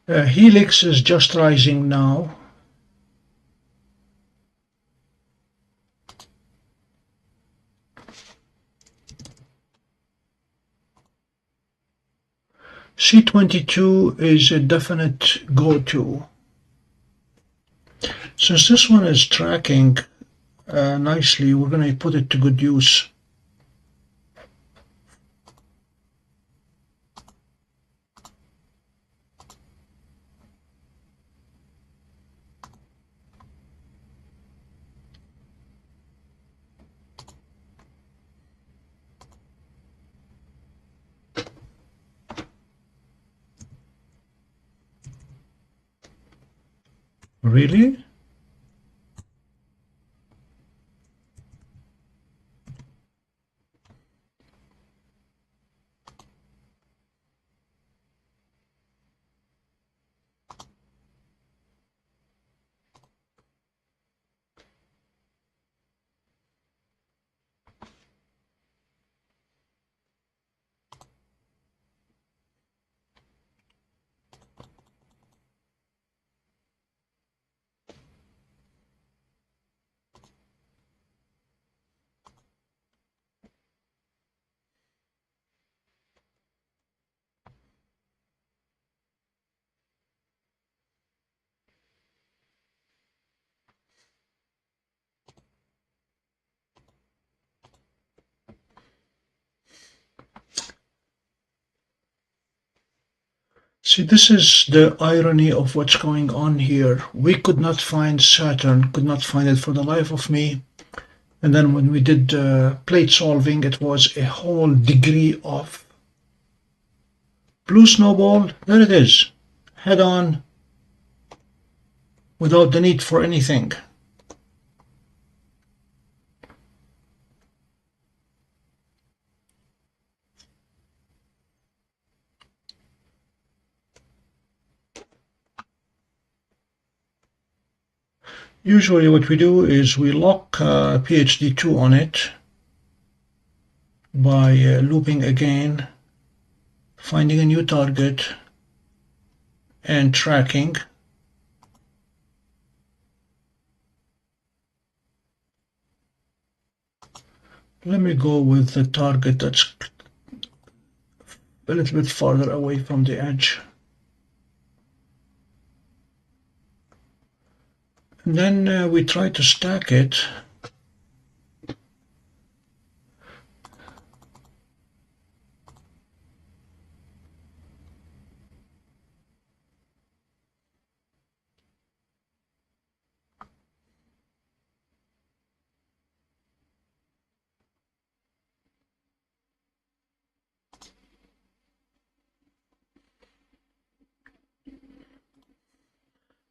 Helix is just rising now. C22 is a definite go-to. Since this one is tracking nicely, we're going to put it to good use. Really? See, this is the irony of what's going on here. We could not find Saturn, could not find it for the life of me. And then when we did plate solving, it was a whole degree off. Blue snowball, there it is, head on, without the need for anything. Usually what we do is we lock PhD2 on it by looping again, finding a new target, and tracking. Let me go with the target that's a little bit farther away from the edge. And then we try to stack it.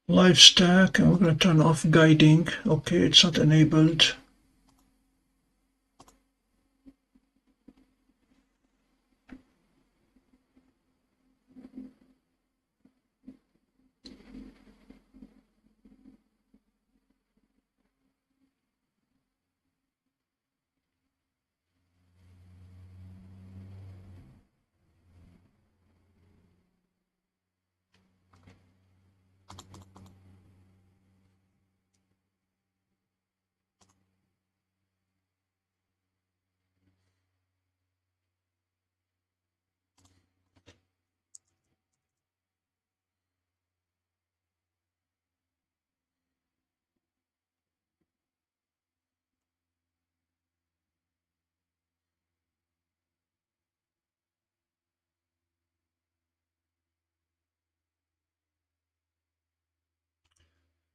Live stack, and we're going to turn off guiding. Okay, it's not enabled.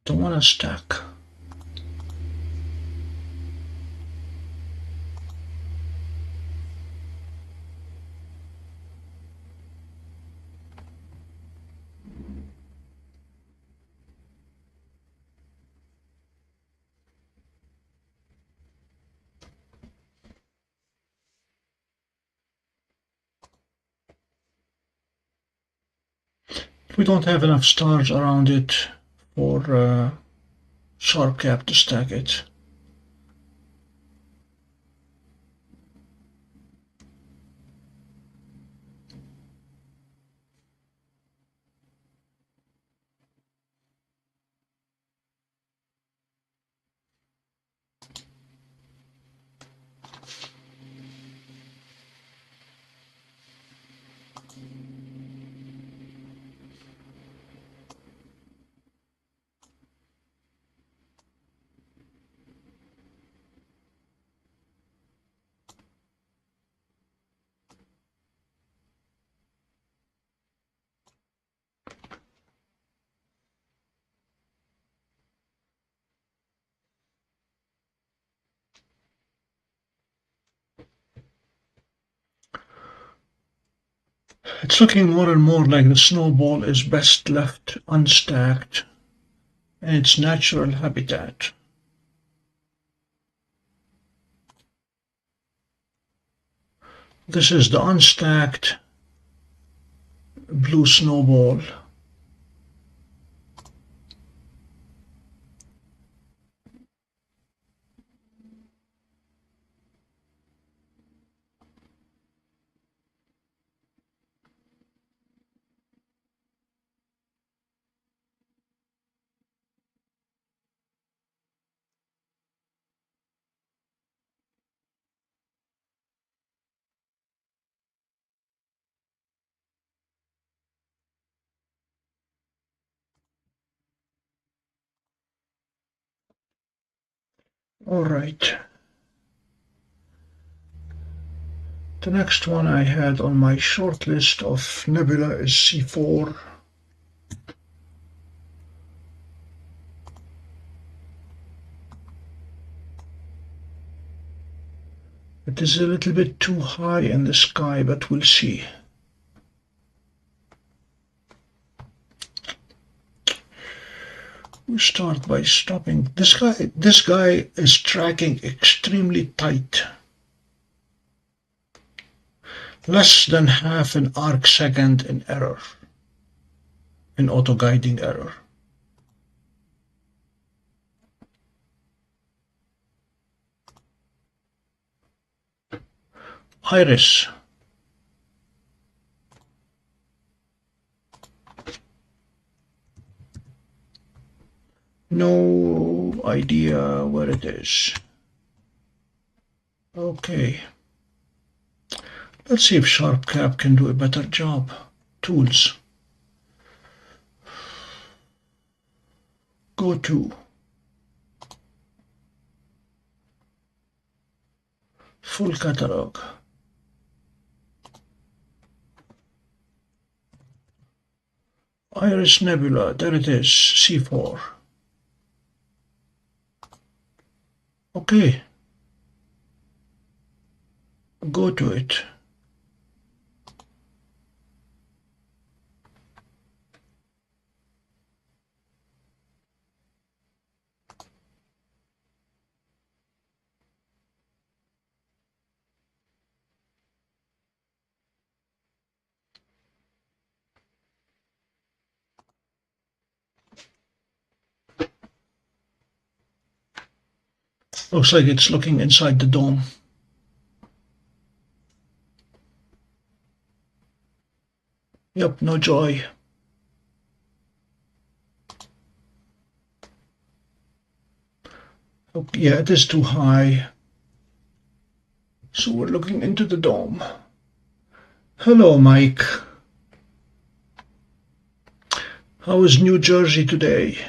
Don't want to stack. We don't have enough stars around it for sharp cap to stack it. It's looking more and more like the snowball is best left unstacked in its natural habitat. This is the unstacked blue snowball. All right. The next one I had on my short list of nebula is C4. It is a little bit too high in the sky, but we'll see. We start by stopping. This guy is tracking extremely tight. Less than half an arc second in error, in auto-guiding error. Iris. No idea where it is. Okay. Let's see if SharpCap can do a better job. Tools. Go to. Full catalog. Iris Nebula, there it is, C4. Okay. Go to it. Looks like it's looking inside the dome. Yep, no joy. Okay, yeah, it is too high. So we're looking into the dome. Hello, Mike. How is New Jersey today?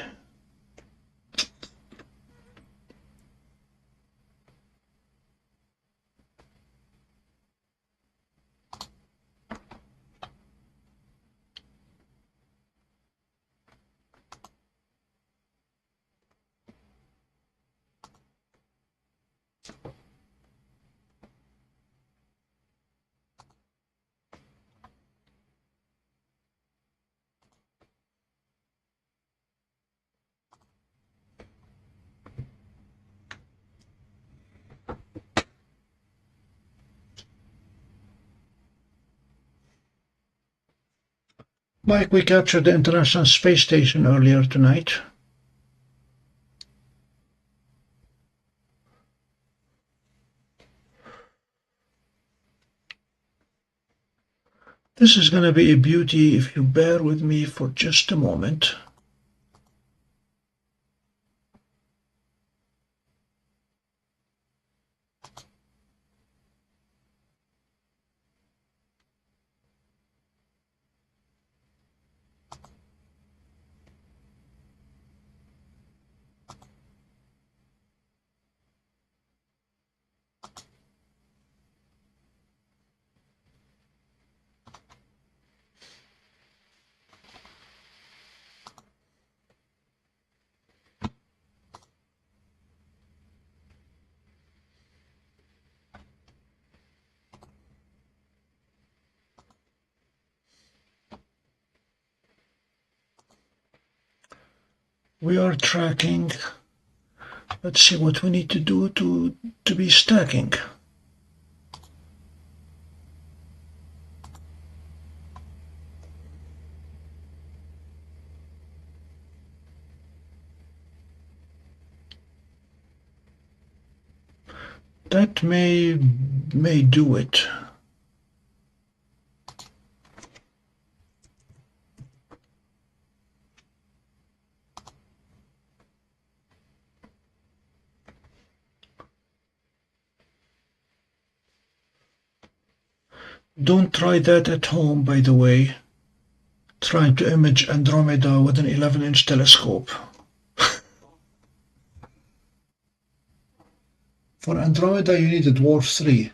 Mike, we captured the International Space Station earlier tonight. This is going to be a beauty if you bear with me for just a moment. We are tracking. Let's see what we need to do to be stacking. That may do it. Don't try that at home, by the way. Trying to image Andromeda with an 11-inch telescope. For Andromeda, you need a dwarf 3.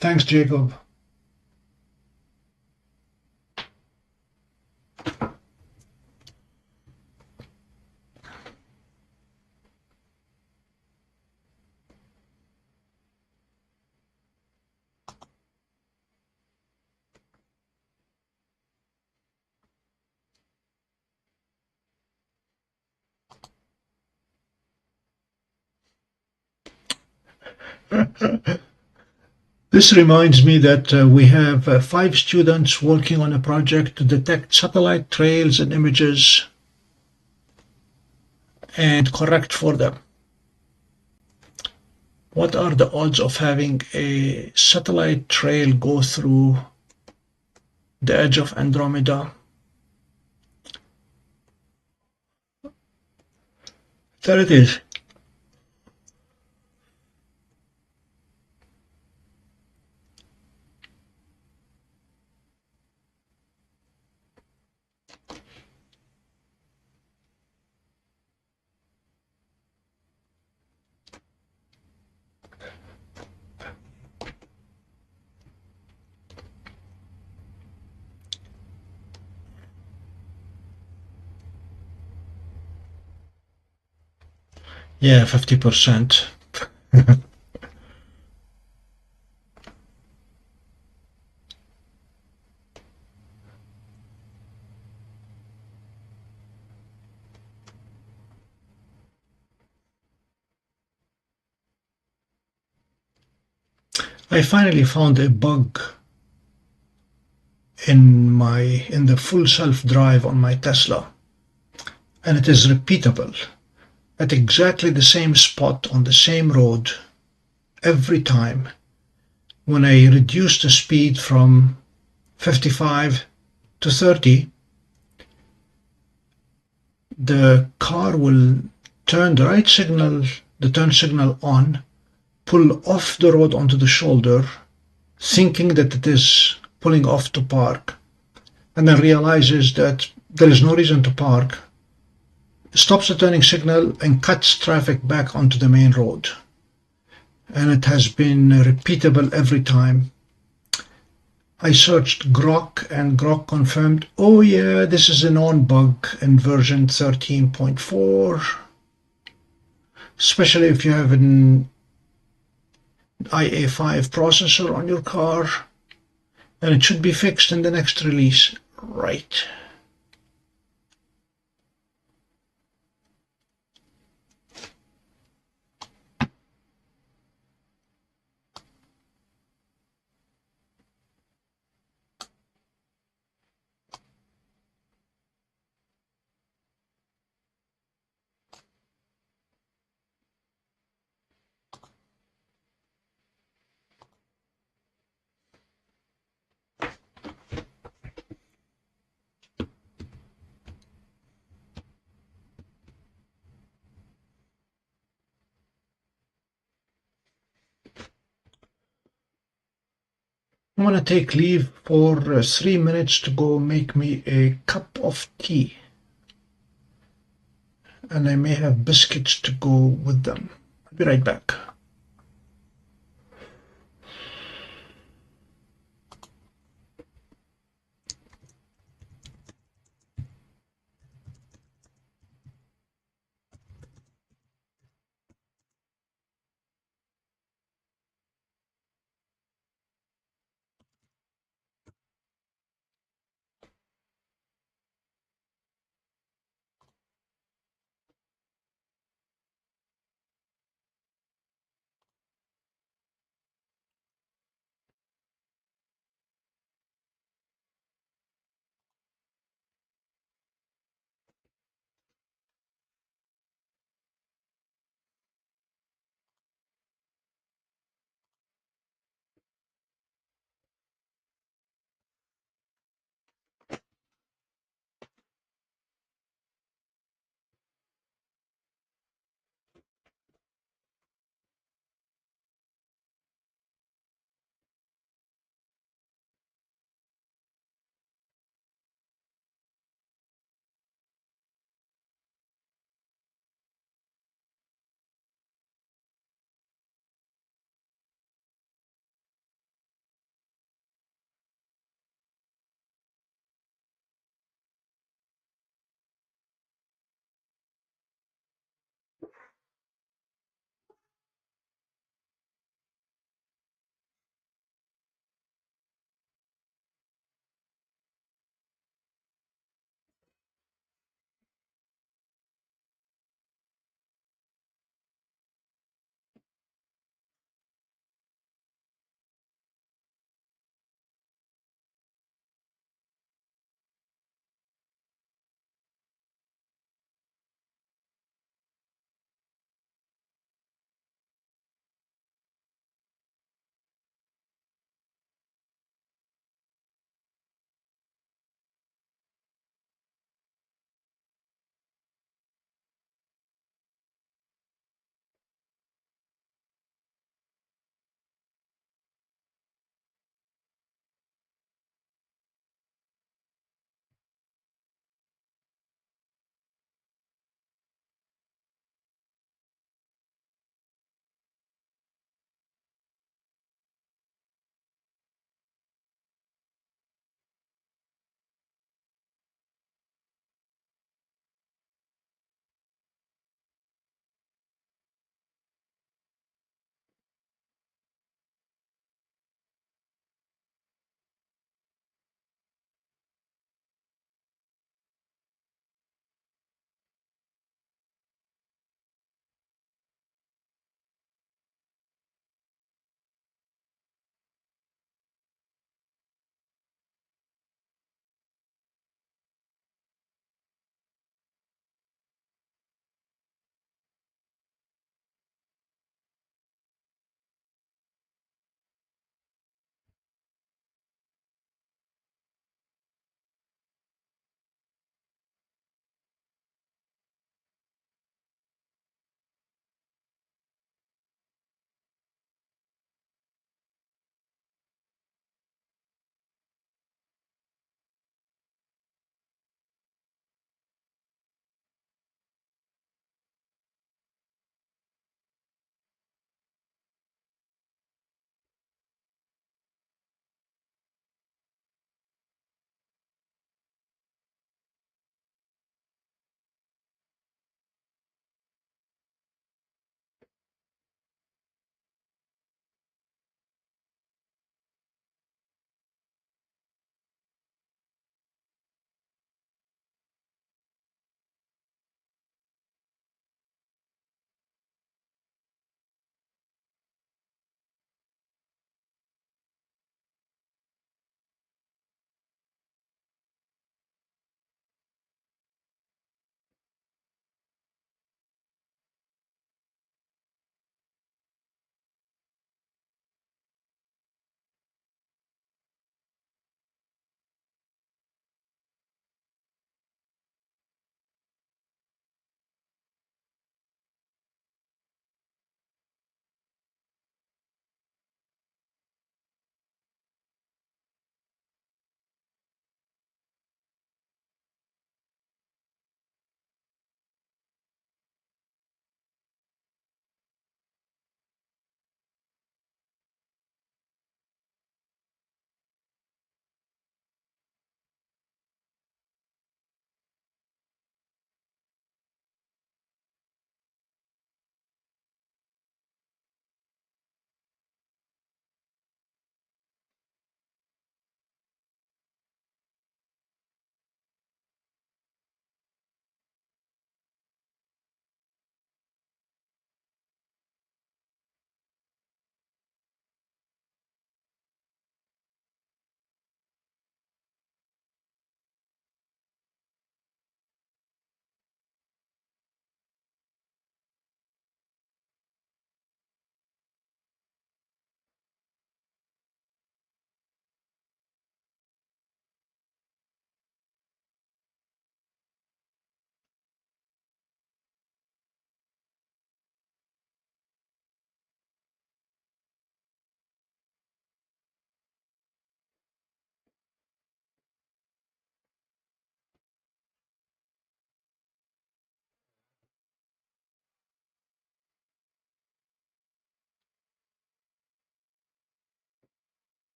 Thanks, Jacob. This reminds me that we have 5 students working on a project to detect satellite trails and images and correct for them. What are the odds of having a satellite trail go through the edge of Andromeda? There it is. Yeah, 50%. I finally found a bug in the full self drive on my Tesla, and it is repeatable at exactly the same spot on the same road every time. When I reduce the speed from 55 to 30, the car will turn the turn signal on, pull off the road onto the shoulder, thinking that it is pulling off to park, and then realizes that there is no reason to park, stops the turning signal and cuts traffic back onto the main road. And it has been repeatable every time. I searched Grok and Grok confirmed, oh yeah, this is a known bug in version 13.4, especially if you have an IA5 processor on your car, and it should be fixed in the next release. Right. I'm gonna take leave for 3 minutes to go make me a cup of tea. And I may have biscuits to go with them. I'll be right back.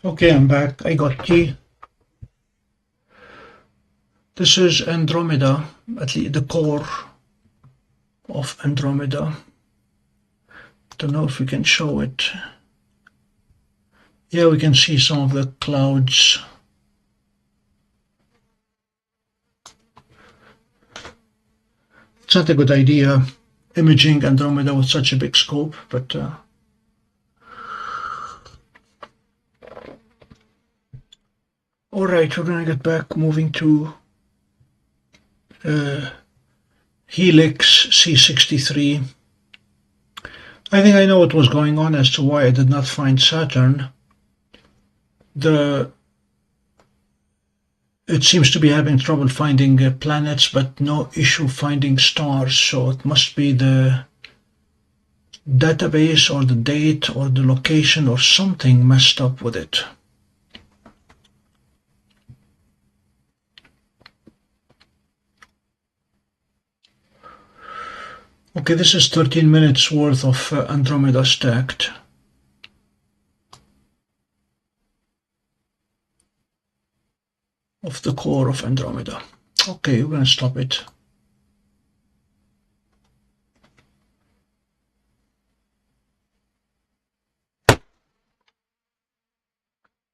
Okay, I'm back. I got key. This is Andromeda, at least the core of Andromeda. Don't know if we can show it. Yeah, we can see some of the clouds. It's not a good idea imaging Andromeda with such a big scope, but all right, we're gonna get back moving to Helix C63. I think I know what was going on as to why I did not find Saturn. It seems to be having trouble finding planets, but no issue finding stars, so it must be the database or the date or the location or something messed up with it. Okay, this is 13 minutes worth of Andromeda stacked. Of the core of Andromeda. Okay, we're going to stop it.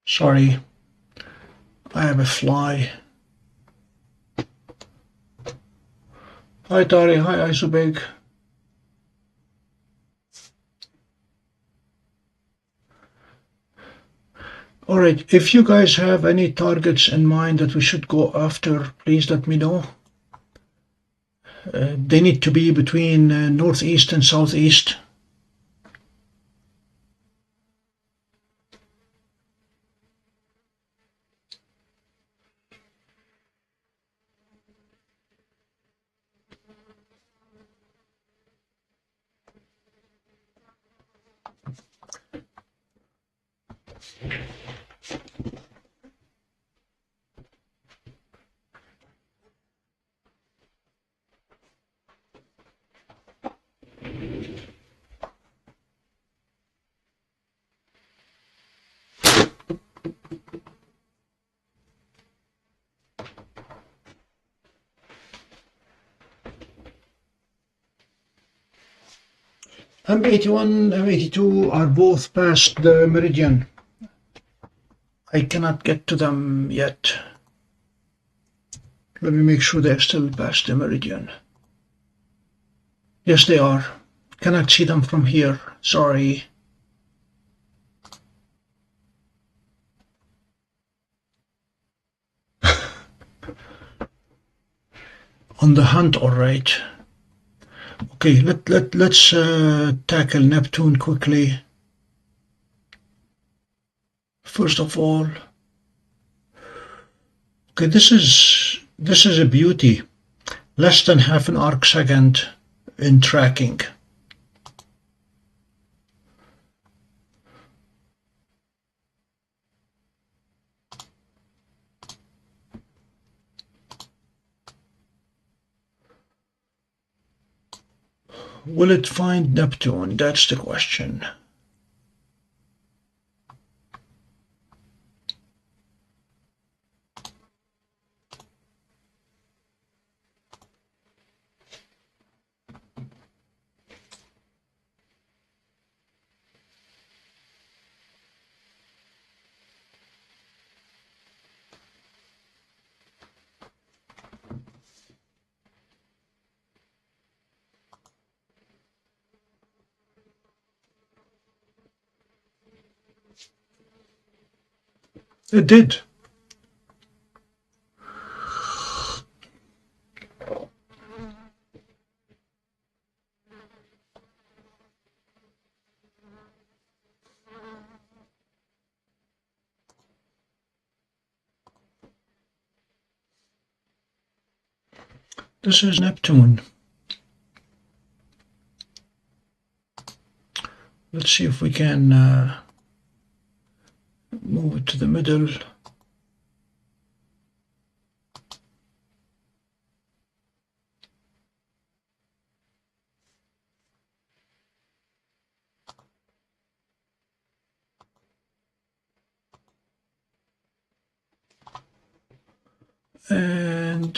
Sorry, I have a fly. Hi Tari, hi Isobeg. Alright, if you guys have any targets in mind that we should go after, please let me know. They need to be between northeast and southeast. M81, M82 are both past the meridian. I cannot get to them yet. Let me make sure they're still past the meridian. Yes, they are. Cannot see them from here. Sorry. On the hunt, all right. Okay, let's tackle Neptune quickly. First of all, okay, this is a beauty. Less than half an arc second in tracking. Will it find Neptune? That's the question. It did. This is Neptune. Let's see if we can move it to the middle. And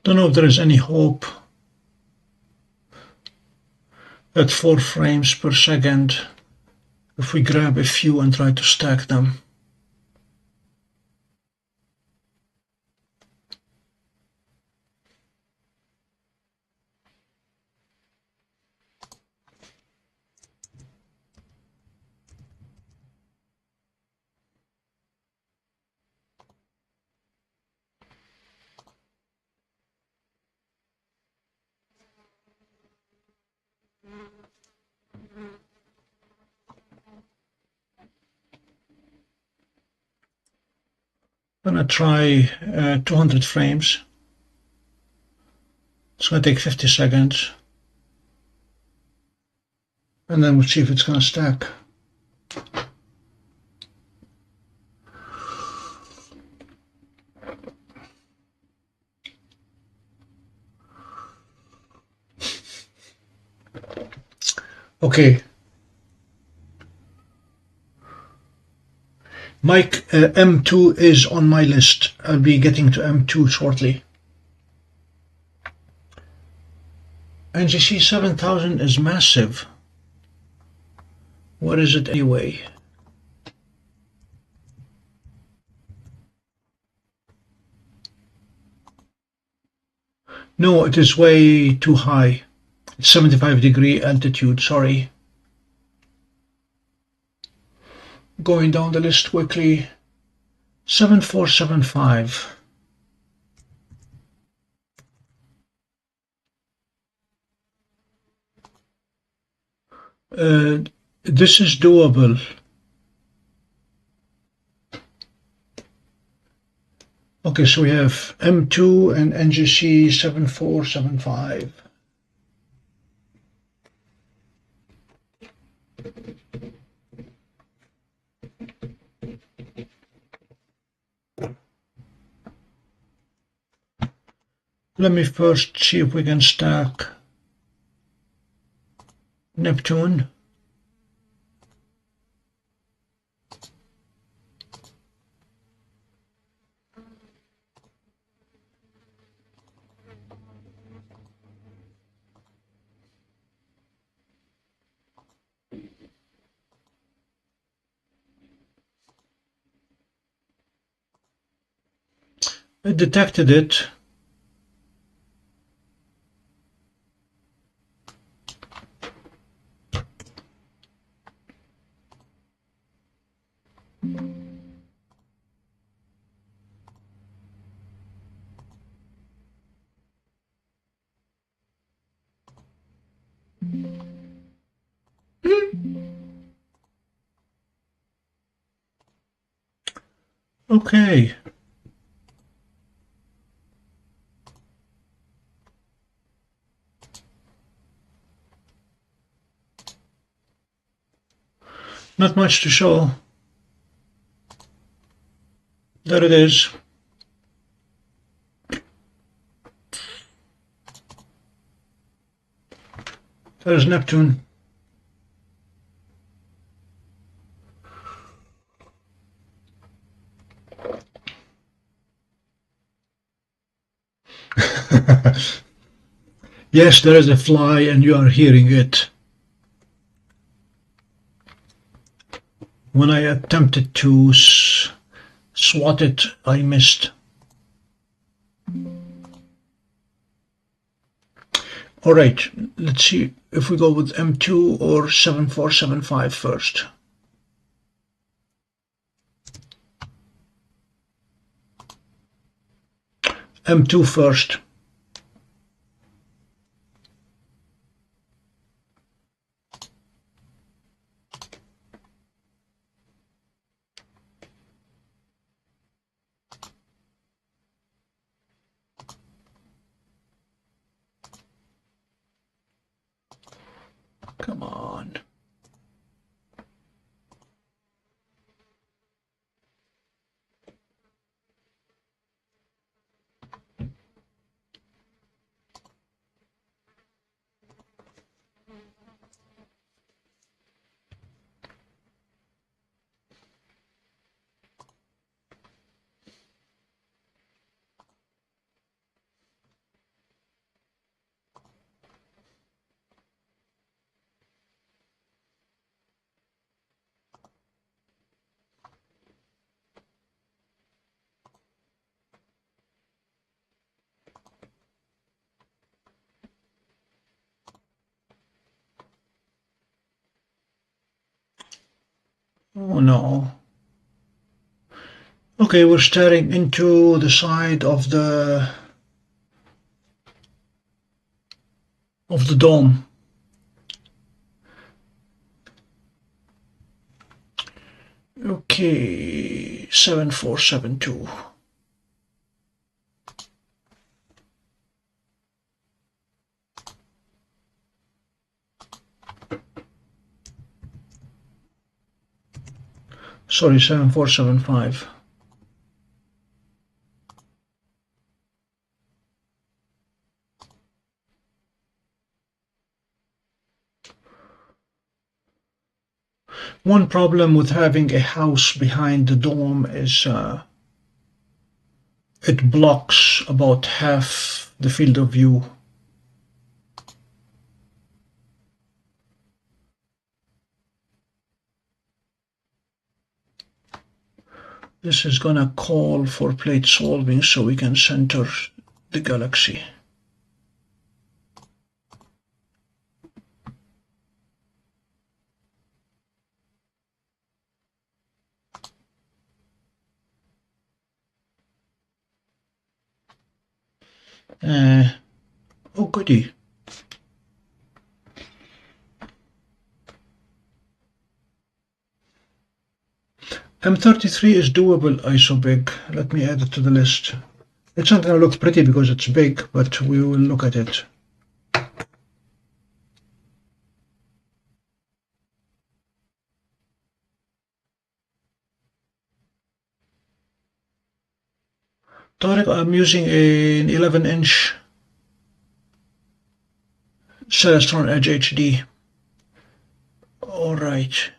don't know if there is any hope at 4 frames per second if we grab a few and try to stack them. I'm going to try 200 frames. It's going to take 50 seconds. And then we'll see if it's going to stack. Okay. Mike, M2 is on my list. I'll be getting to M2 shortly. NGC 7000 is massive. What is it anyway? No, it is way too high. It's 75-degree altitude, sorry. Going down the list quickly. 7475. This is doable. Okay, so we have M2 and NGC 7475. Let me first see if we can stack Neptune. I detected it. Okay. Not much to show. There it is. There's Neptune. Yes, there is a fly and you are hearing it. When I attempted to swat it, I missed. Alright, let's see if we go with M2 or 7475 first. M2 first. Come on. Oh no. Okay, we're staring into the side of the dome. Okay, 7472. Sorry, 7475. One problem with having a house behind the dome is it blocks about half the field of view. This is gonna call for plate solving so we can center the galaxy. Oh goody. M33 is doable ISO big. Let me add it to the list. It's not going to look pretty because it's big, but we will look at it. Tariq, I'm using an 11-inch Celestron Edge HD. Alright.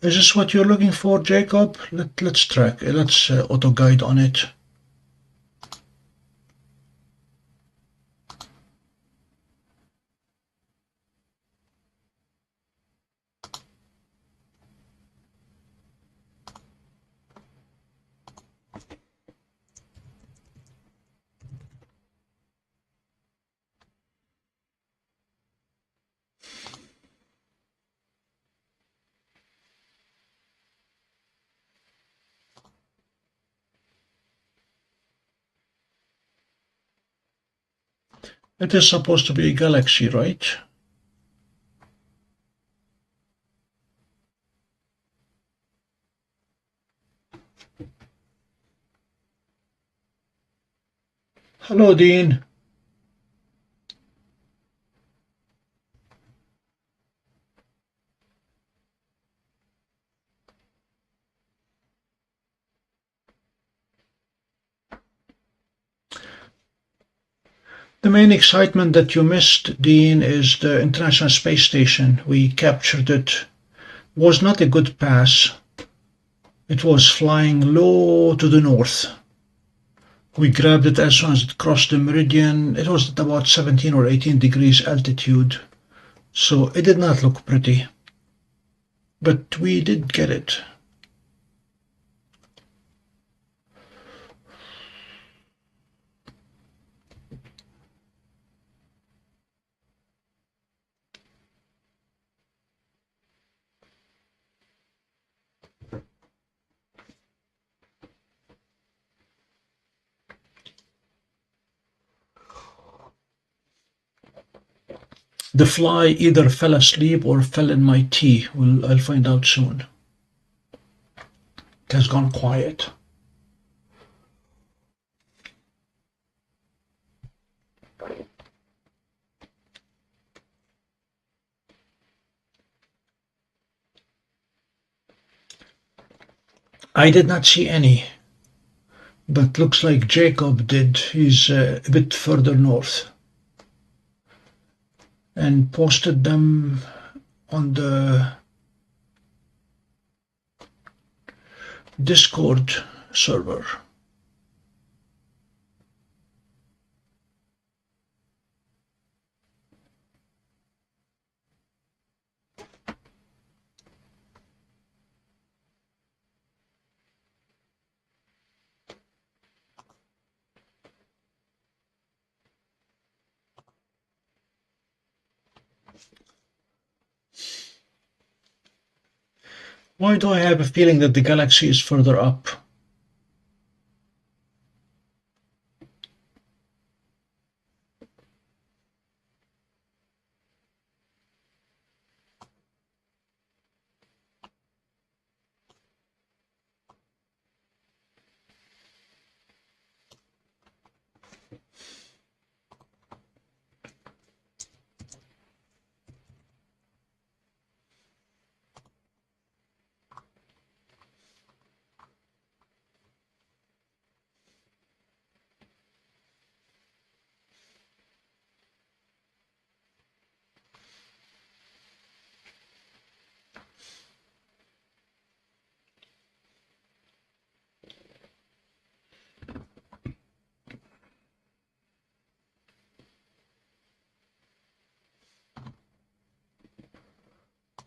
Is this what you're looking for, Jacob? Let's track. Let's auto guide on it. It is supposed to be a galaxy, right? Hello, Dean. The main excitement that you missed, Dean, is the International Space Station. We captured it. It was not a good pass. It was flying low to the north. We grabbed it as soon as it crossed the meridian. It was at about 17 or 18 degrees altitude, so it did not look pretty. But we did get it. The fly either fell asleep or fell in my tea. I'll find out soon. It has gone quiet. I did not see any, but looks like Jacob did. He's a bit further north, and posted them on the Discord server. Why do I have a feeling that the galaxy is further up?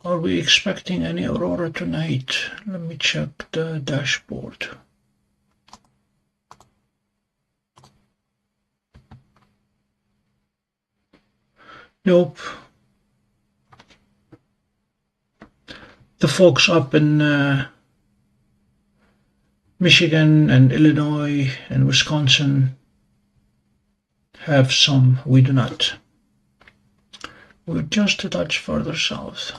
Are we expecting any aurora tonight? Let me check the dashboard. Nope. The folks up in Michigan and Illinois and Wisconsin have some. We do not. We're just a touch further south.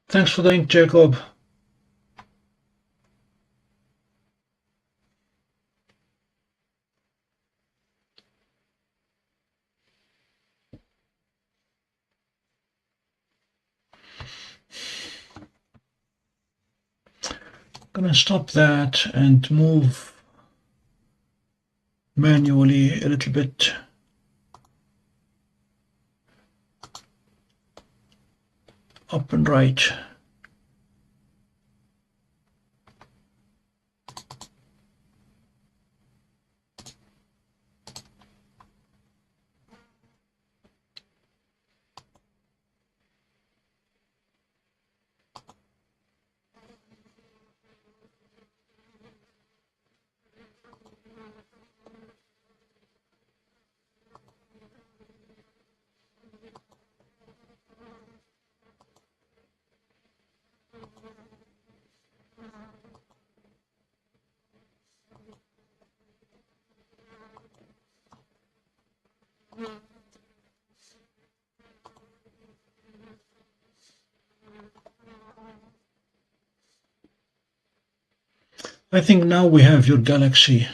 Thanks for the link, Jacob. Gonna stop that and move manually a little bit up and right. I think now we have your galaxy.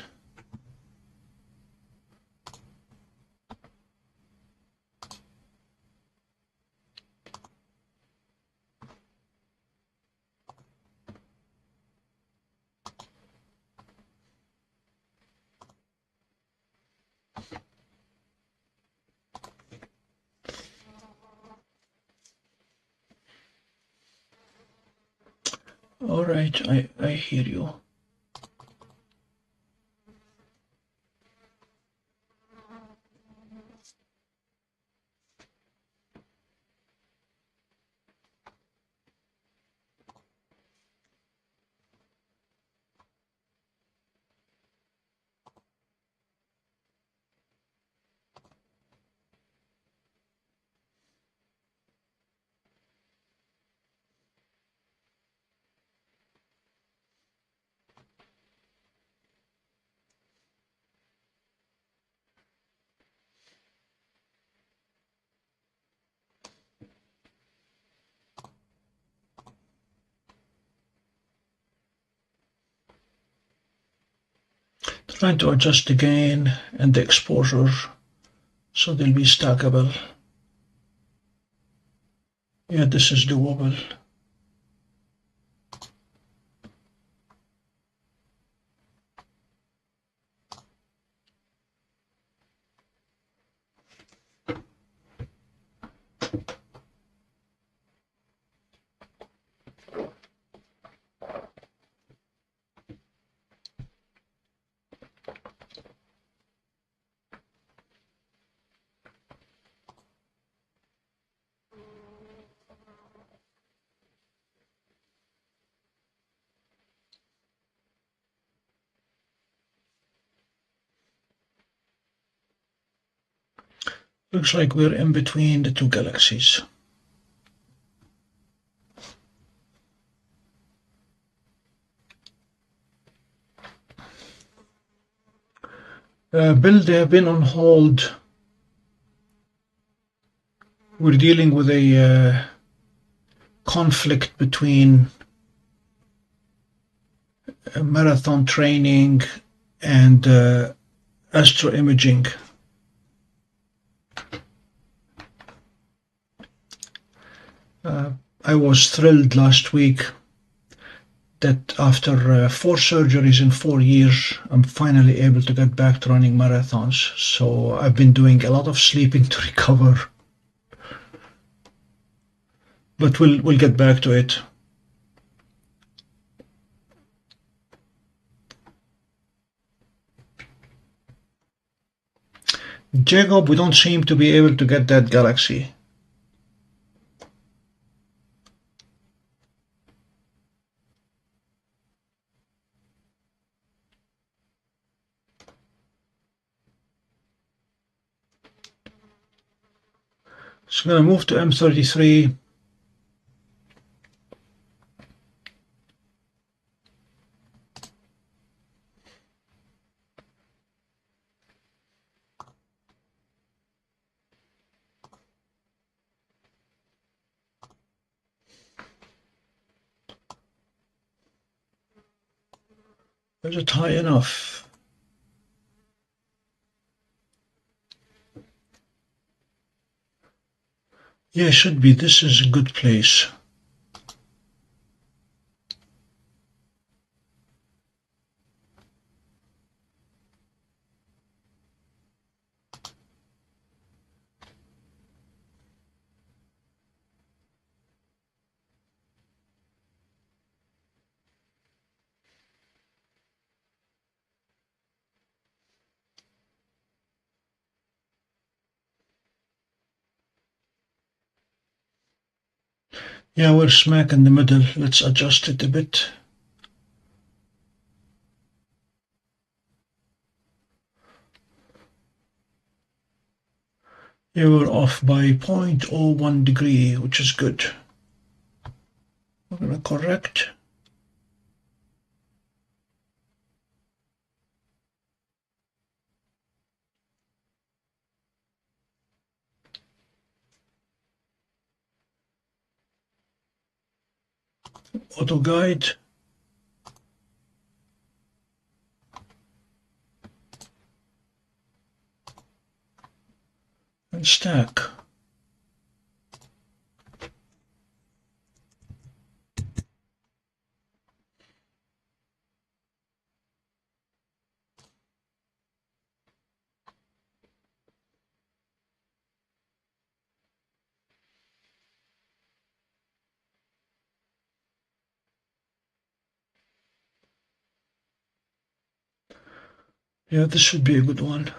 All right, I hear you. Trying to adjust the gain and the exposure so they'll be stackable. Yeah, this is doable. Looks like we're in between the two galaxies. Bill, they have been on hold. We're dealing with a conflict between marathon training and astro imaging. I was thrilled last week that after 4 surgeries in 4 years, I'm finally able to get back to running marathons. So I've been doing a lot of sleeping to recover. But we'll get back to it. Jacob, we don't seem to be able to get that galaxy. So I'm going to move to M33. Is it high enough? Yeah, it should be. This is a good place. Yeah, we're smack in the middle. Let's adjust it a bit. Yeah, we're off by 0.01 degree, which is good. We're going to correct. Auto guide. And stack. Yeah, this should be a good one.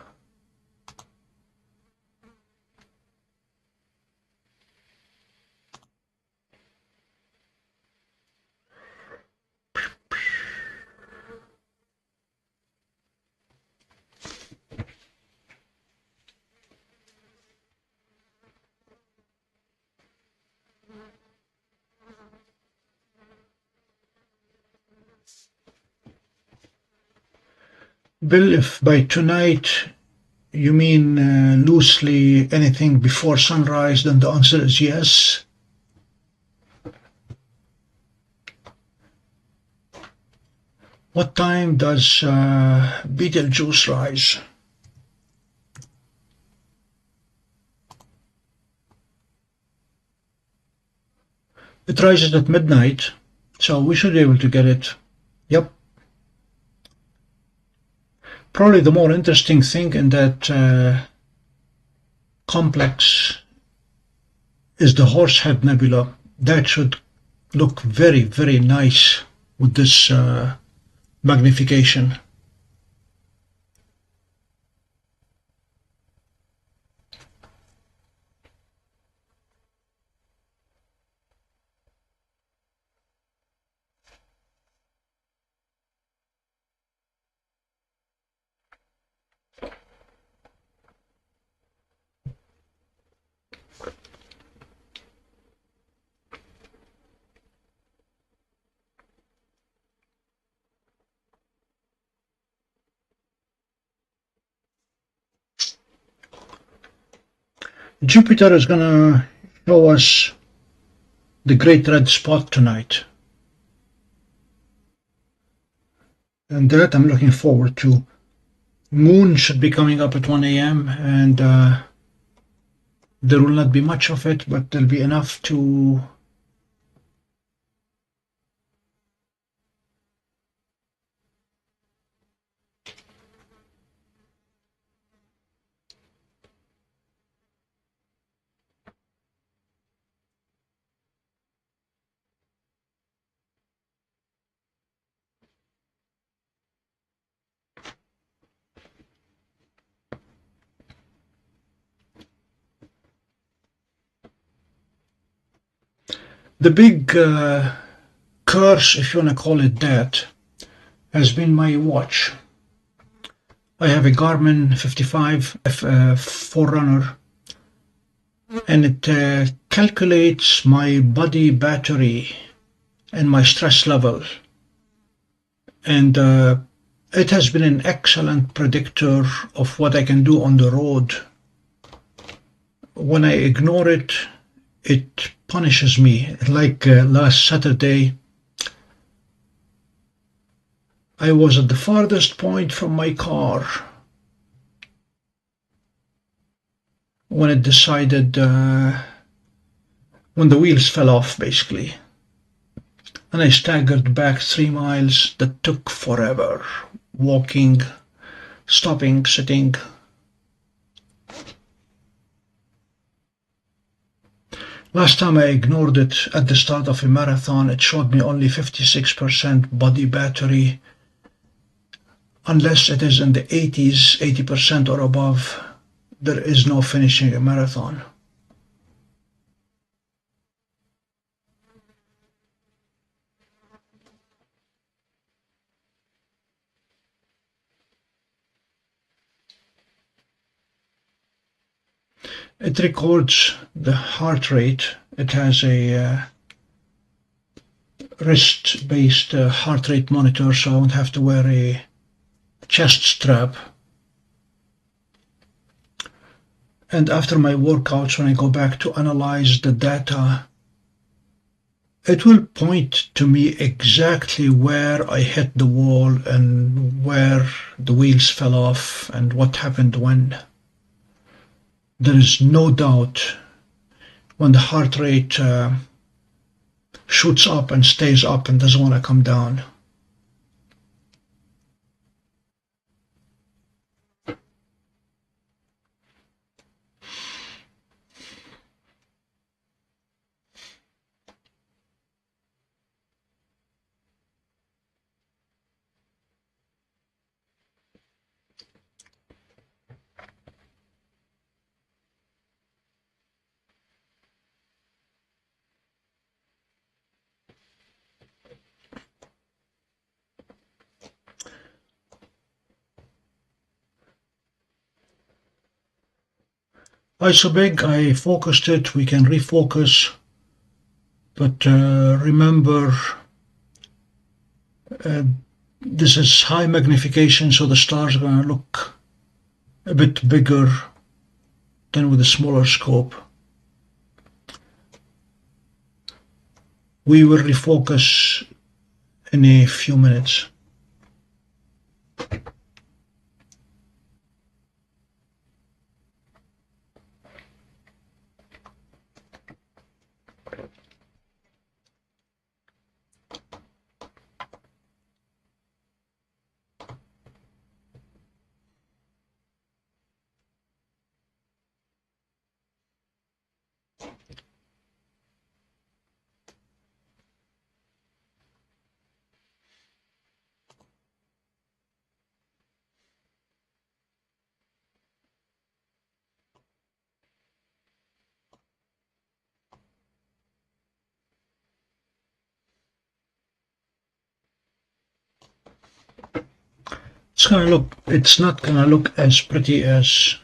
Bill, if by tonight you mean loosely anything before sunrise, then the answer is yes. What time does Betelgeuse rise? It rises at midnight, so we should be able to get it. Yep. Probably the more interesting thing in that complex is the Horsehead Nebula. That should look very, very nice with this magnification. Jupiter is going to show us the Great Red Spot tonight. And that I'm looking forward to. Moon should be coming up at 1 a.m. and there will not be much of it, but there'll be enough to the big curse, if you want to call it that, has been my watch. I have a Garmin 55 Forerunner, and it calculates my body battery and my stress level. And it has been an excellent predictor of what I can do on the road. When I ignore it, it punishes me. Like last Saturday, I was at the farthest point from my car when it decided, when the wheels fell off, basically. And I staggered back 3 miles. That took forever. Walking, stopping, sitting. Last time I ignored it at the start of a marathon, it showed me only 56% body battery. Unless it is in the 80s, 80% or above, there is no finishing a marathon. It records the heart rate. It has a wrist-based heart rate monitor, so I won't have to wear a chest strap. And after my workouts, when I go back to analyze the data, it will point to me exactly where I hit the wall and where the wheels fell off and what happened when. There is no doubt when the heart rate shoots up and stays up and doesn't want to come down. ISO big, I focused it, we can refocus, but remember this is high magnification, so the stars are going to look a bit bigger than with a smaller scope. We will refocus in a few minutes. It's not gonna look as pretty as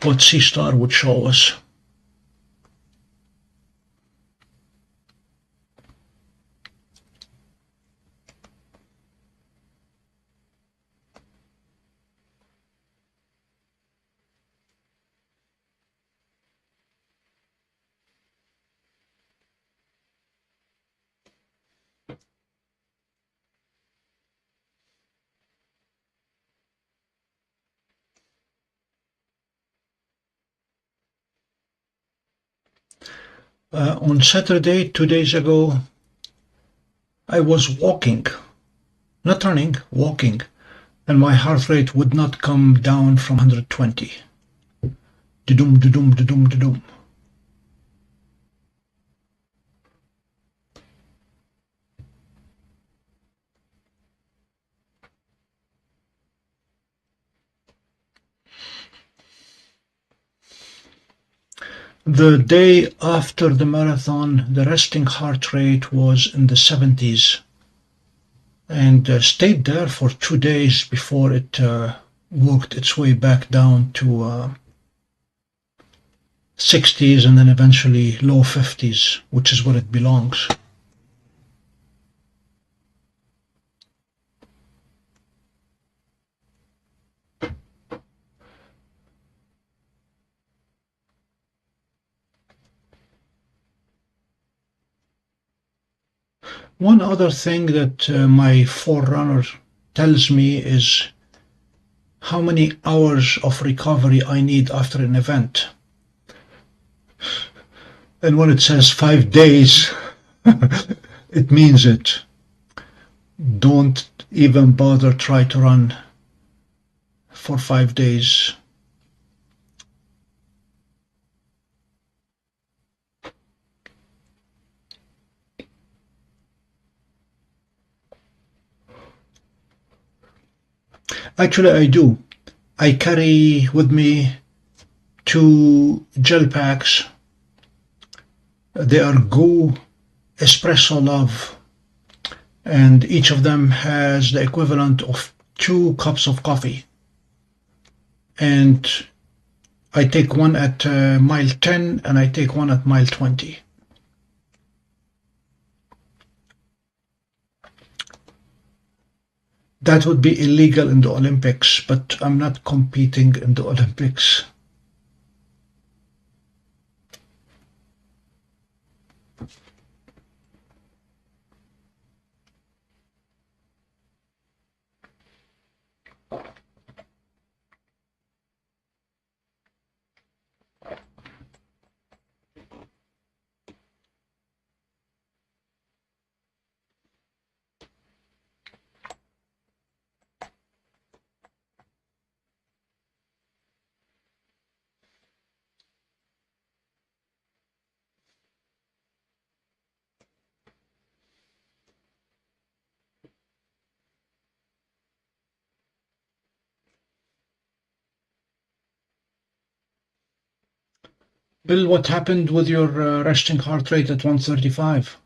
what Seestar would show us. On Saturday, 2 days ago, I was walking, not running, walking, and my heart rate would not come down from 120. Da-dum, da-dum, da-dum, da-dum. The day after the marathon, the resting heart rate was in the 70s and stayed there for 2 days before it worked its way back down to 60s and then eventually low 50s, which is where it belongs. One other thing that my forerunner tells me is how many hours of recovery I need after an event. And when it says 5 days, it means it. Don't even bother try to run for 5 days. Actually, I do. I carry with me 2 gel packs. They are Go Espresso Love, and each of them has the equivalent of 2 cups of coffee. And I take one at mile 10 and I take one at mile 20. That would be illegal in the Olympics, but I'm not competing in the Olympics. Bill, what happened with your resting heart rate at 135?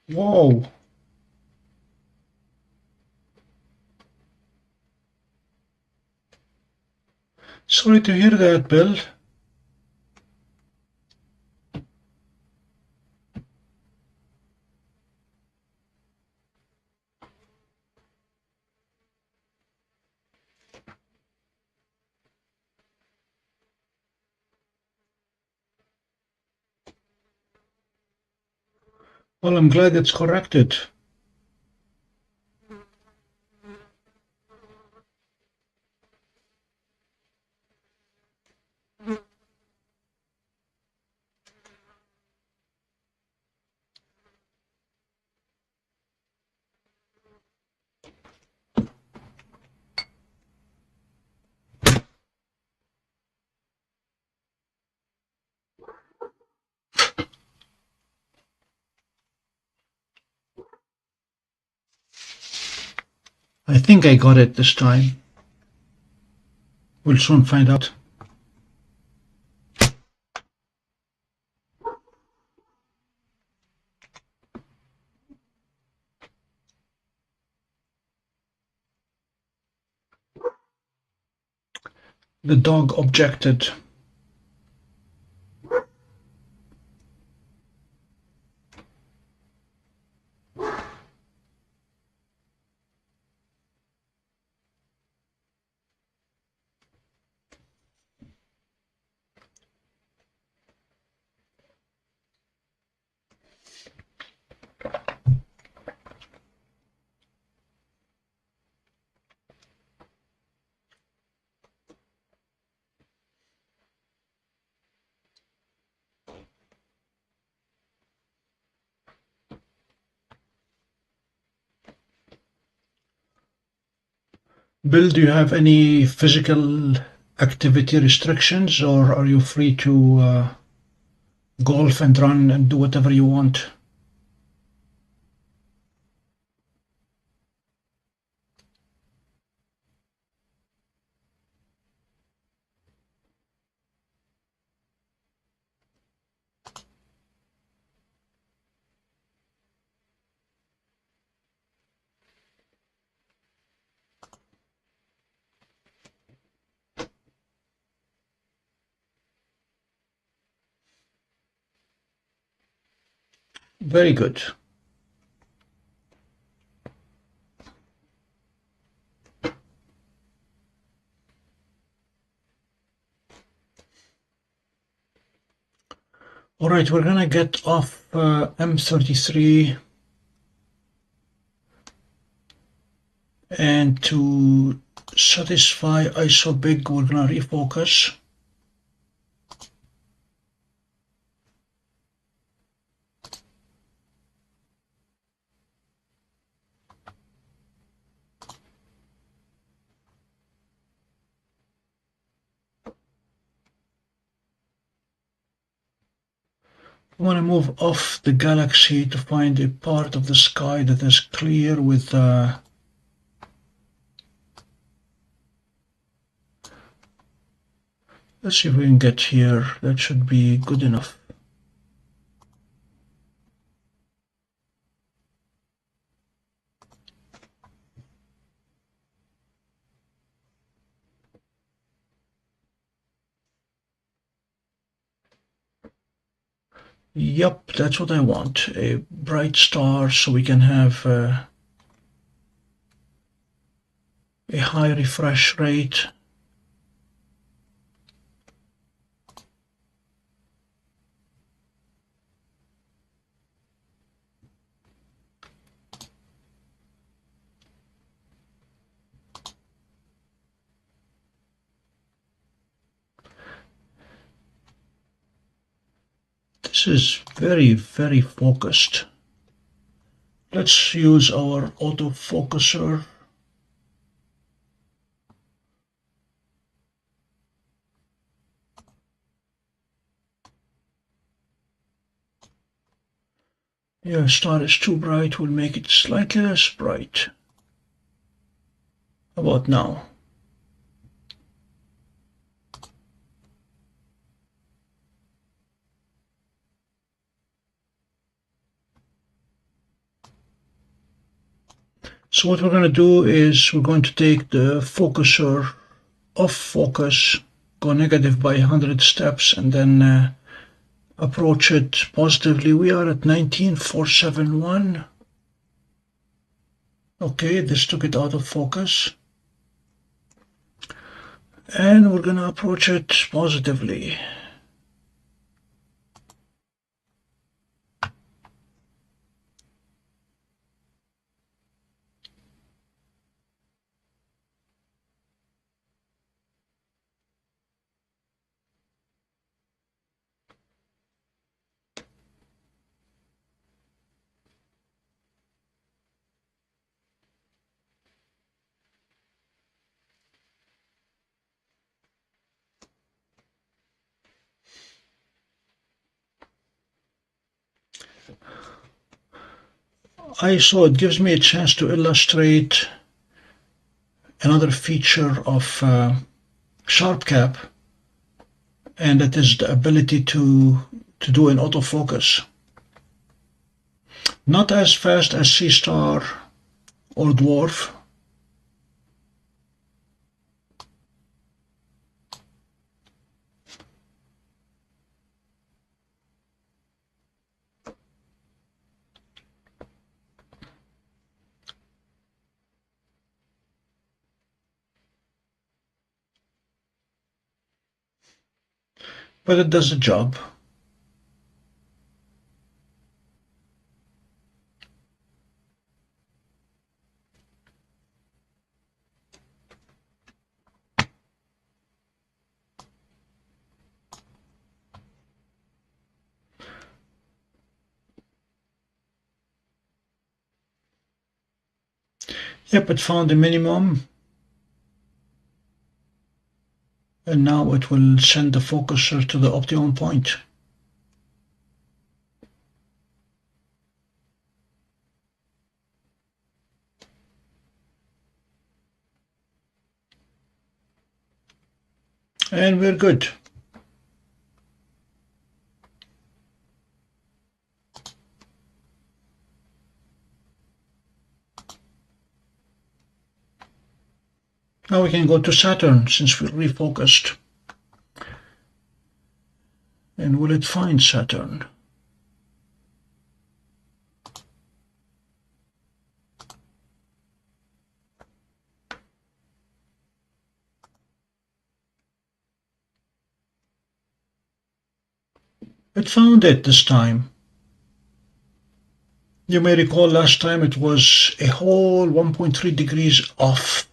Whoa. Sorry to hear that, Bill. Well, I'm glad it's corrected. I think I got it this time. We'll soon find out. The dog objected. Bill, do you have any physical activity restrictions, or are you free to golf and run and do whatever you want? Very good. All right, we're gonna get off M33, and to satisfy ISO big, we're gonna refocus. I want to move off the galaxy to find a part of the sky that is clear with let's see if we can get here. That should be good enough. Yep, that's what I want. A bright star so we can have a high refresh rate. This is very, very focused. Let's use our autofocuser. Yeah, star is too bright. We'll make it slightly less bright. How about now? So what we're going to do is we're going to take the focuser off focus, go negative by 100 steps, and then approach it positively. We are at 19,471. Okay, this took it out of focus. And we're going to approach it positively. ISO, it gives me a chance to illustrate another feature of Sharp Cap, and that is the ability to do an autofocus. Not as fast as Seestar or DWARF, but it does the job. Yep, it found the minimum. And now it will send the focuser to the optimum point. And we're good. Now we can go to Saturn since we're refocused. And will it find Saturn? It found it this time. You may recall last time it was a whole 1.3 degrees off.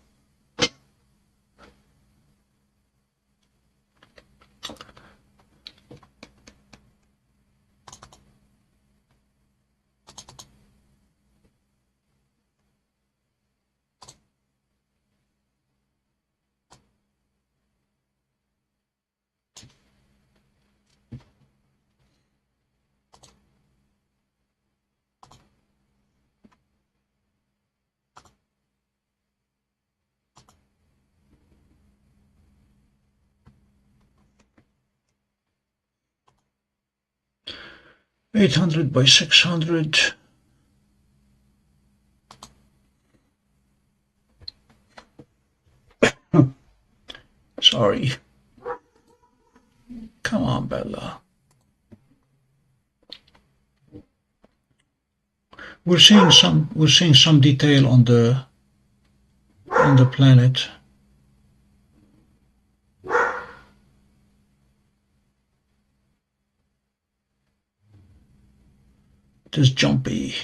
(800 by 600). Sorry. Come on, Bella. We're seeing some detail on the planet. It is jumpy.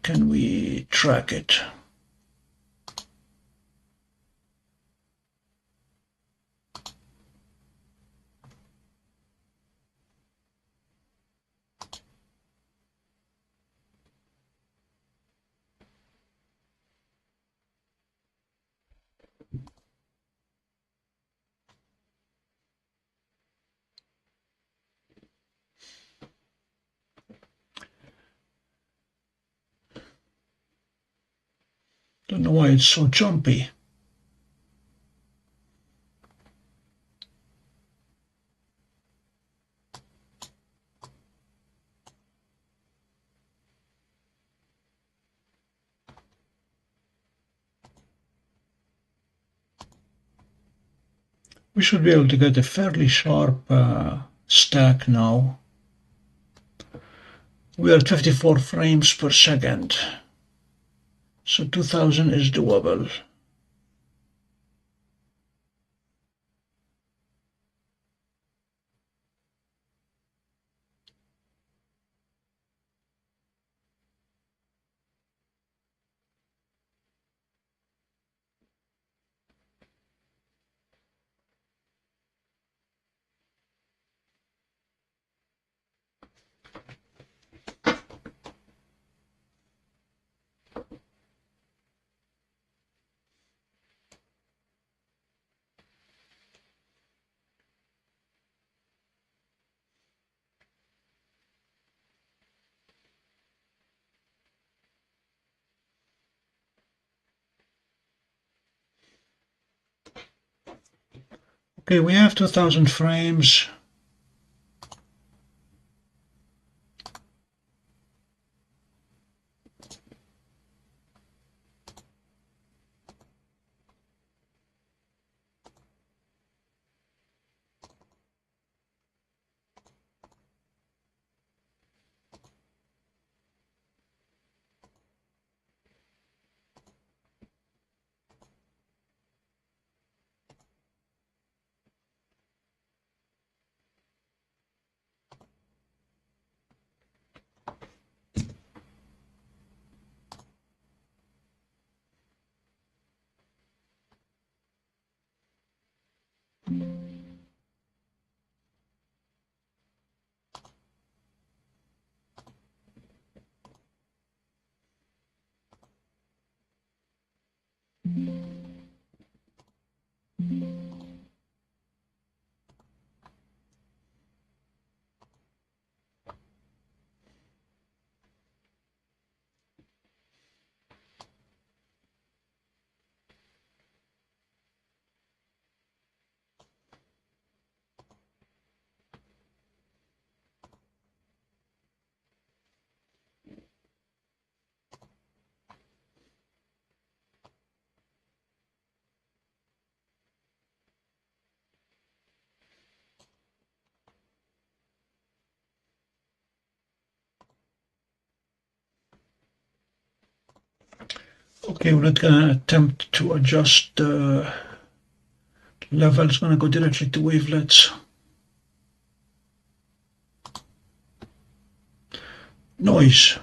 Can we track it? Don't know why it's so jumpy. We should be able to get a fairly sharp stack now. We are at 54 frames per second, so 2000 is doable. Okay, we have 2000 frames. Okay, we're not going to attempt to adjust the level. It's going to go directly to wavelets. Noise.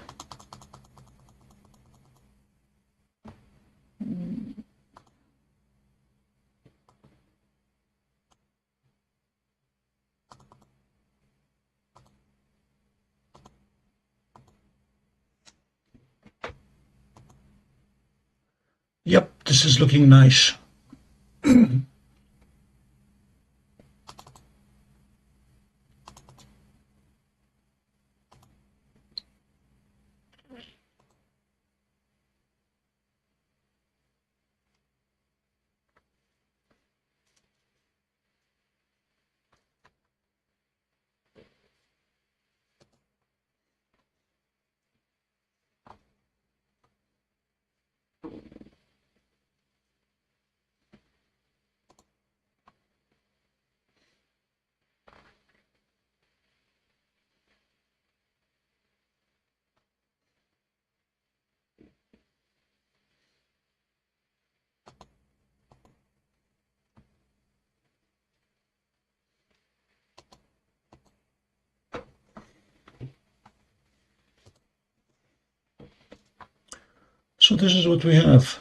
Yep, this is looking nice. So this is what we have.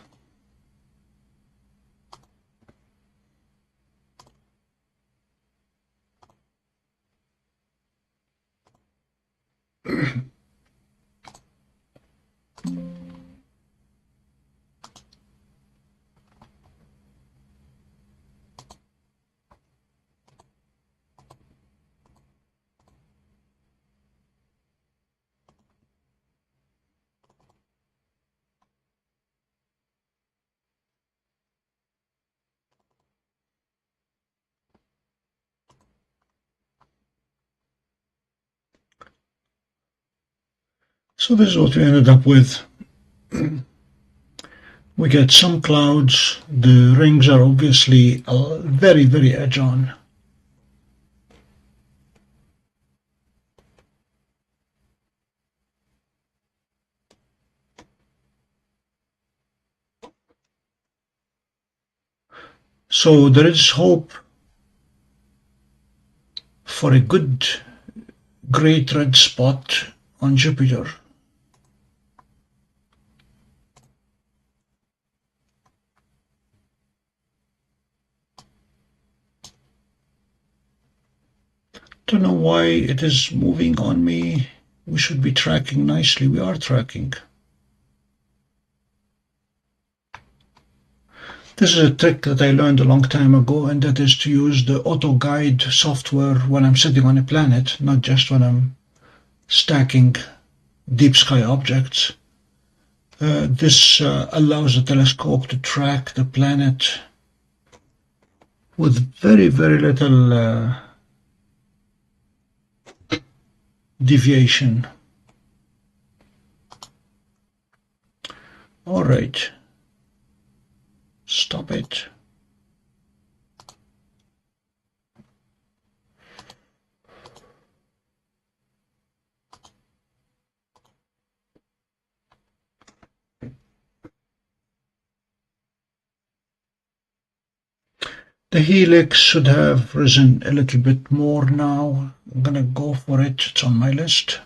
So this is what we ended up with. We get some clouds. The rings are obviously very, very edge on. So there is hope for a good great red spot on Jupiter. Don't know why it is moving on me. We should be tracking nicely. We are tracking. This is a trick that I learned a long time ago, and that is to use the auto guide software when I'm sitting on a planet, not just when I'm stacking deep sky objects. This allows the telescope to track the planet with very, very little deviation. All right. Stop it. The helix should have risen a little bit more now. I'm gonna go for it. It's on my list.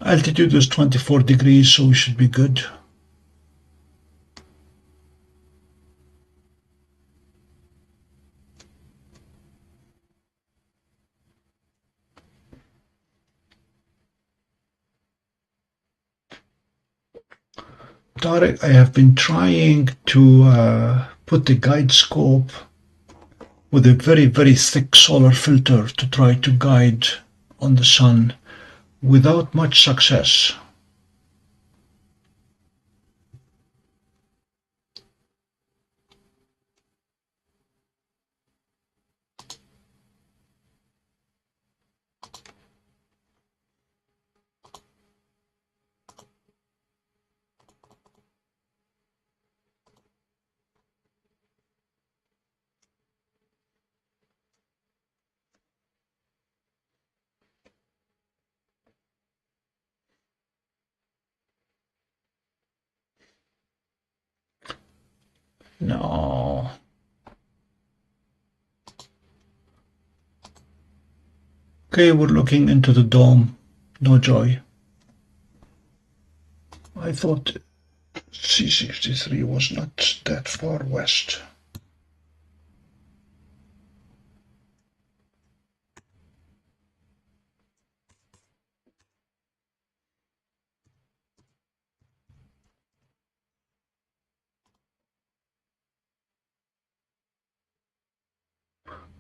Altitude is 24 degrees, so we should be good. Tarek, I have been trying to put the guide scope with a very, very thick solar filter to try to guide on the sun without much success. No. Okay, we're looking into the dome. No joy. I thought C63 was not that far west.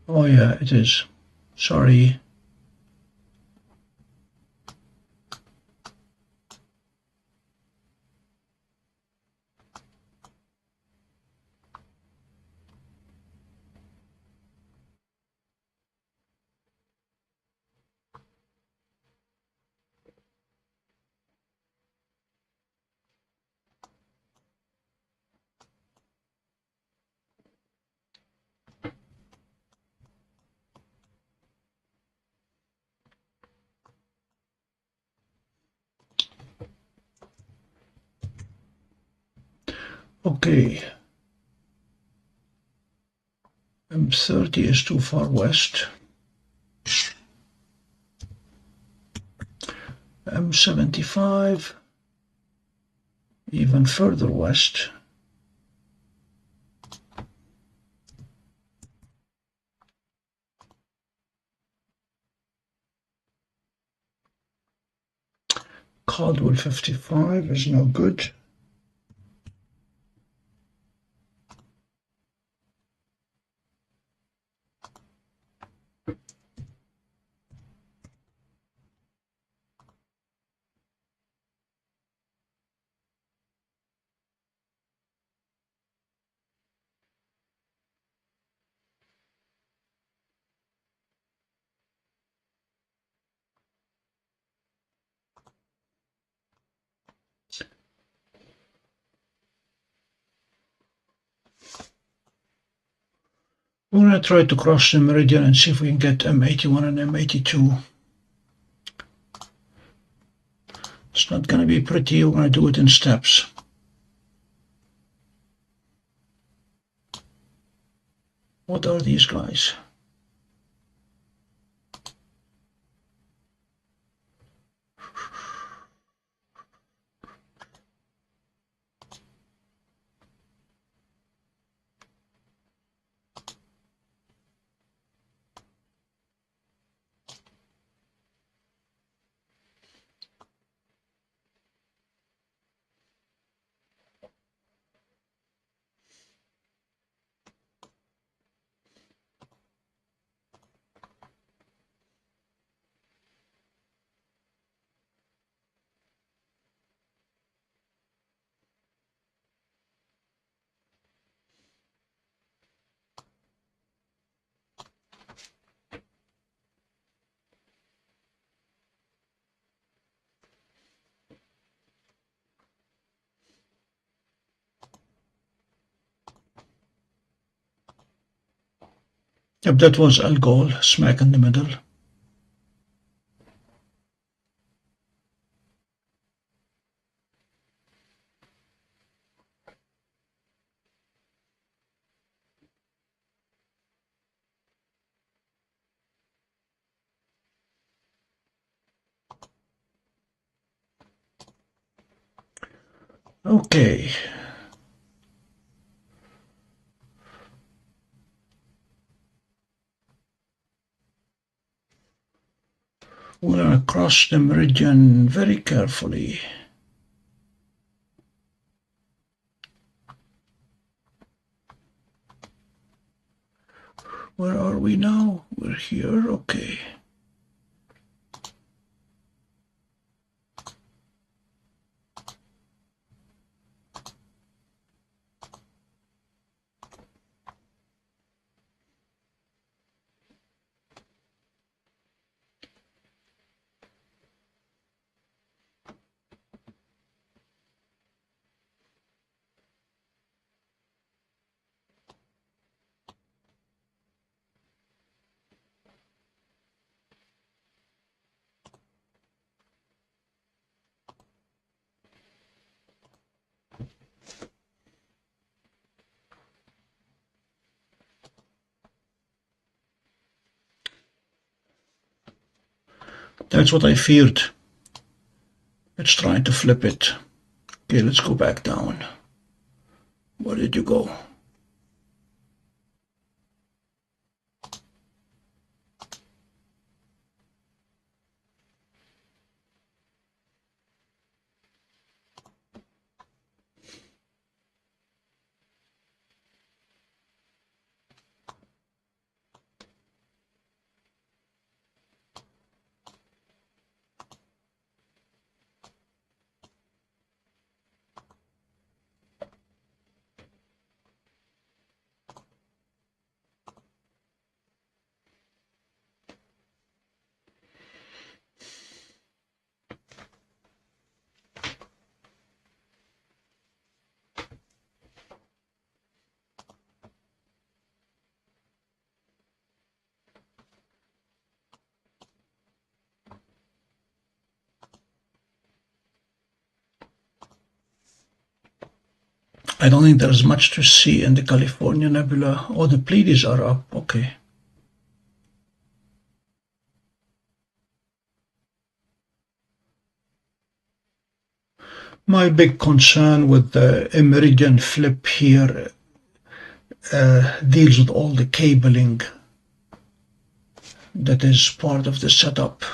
Oh yeah, it is. Sorry. Okay. M30 is too far west. M75 even further west. Caldwell 55 is no good. We're going to try to cross the meridian and see if we can get M81 and M82. It's not going to be pretty. We're going to do it in steps. What are these guys? Yep, that was Algol, smack in the middle. Okay. We're going to cross the meridian very carefully. Where are we now? We're here, okay. That's what I feared. It's trying to flip it. Okay, let's go back down. Where did you go? I don't think there's much to see in the California Nebula. Oh, the Pleiades are up, okay. My big concern with the meridian flip here deals with all the cabling that is part of the setup.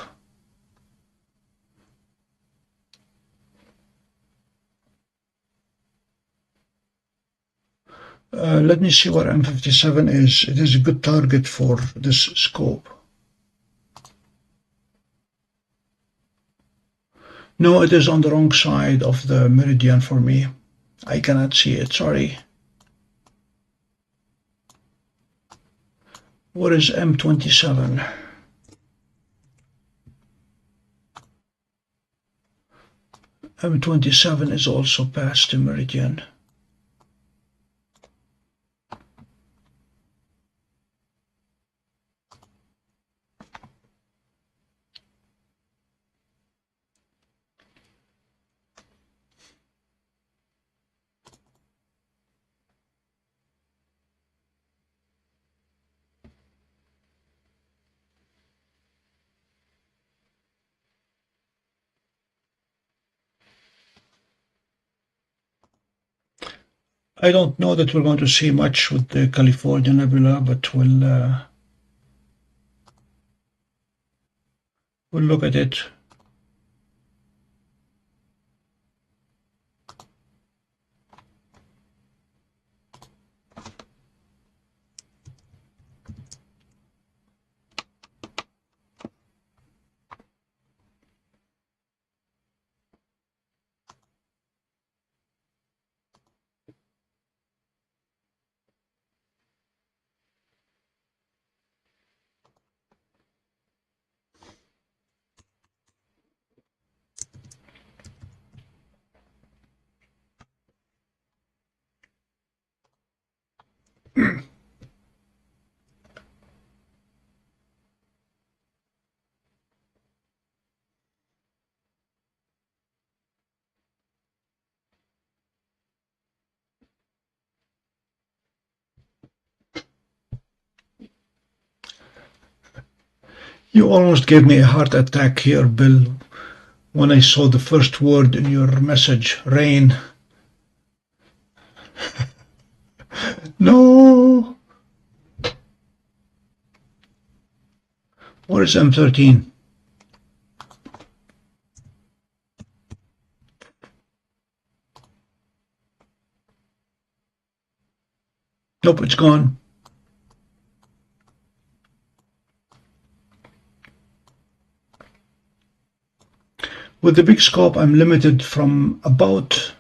Let me see what M57 is. It is a good target for this scope. No, it is on the wrong side of the meridian for me. I cannot see it, sorry. What is M27? M27 is also past the meridian. I don't know that we're going to see much with the California Nebula, but we'll look at it. You almost gave me a heart attack here, Bill, when I saw the first word in your message, rain. No! What is M13? Nope, it's gone. With the big scope, I'm limited from about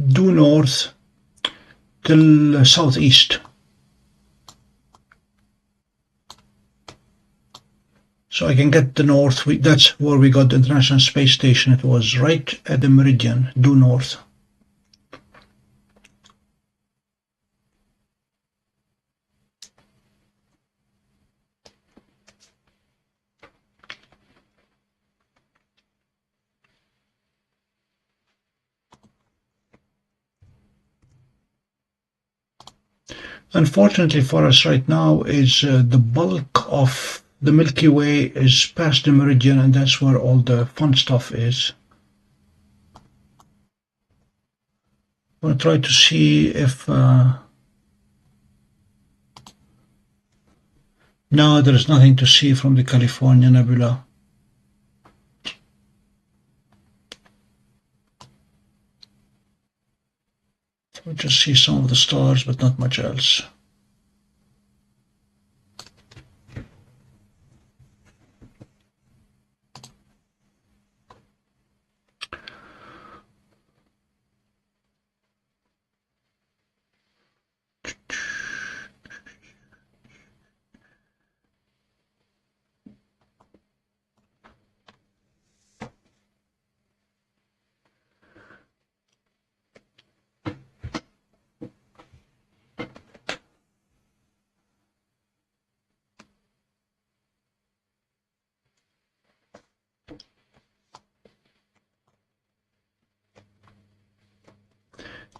due north till southeast. So I can get the north. That's where we got the International Space Station. It was right at the meridian, due north. Unfortunately for us right now is the bulk of the Milky Way is past the meridian, and that's where all the fun stuff is. I'm going to try to see if no, there's nothing to see from the California Nebula. We just see some of the stars, but not much else.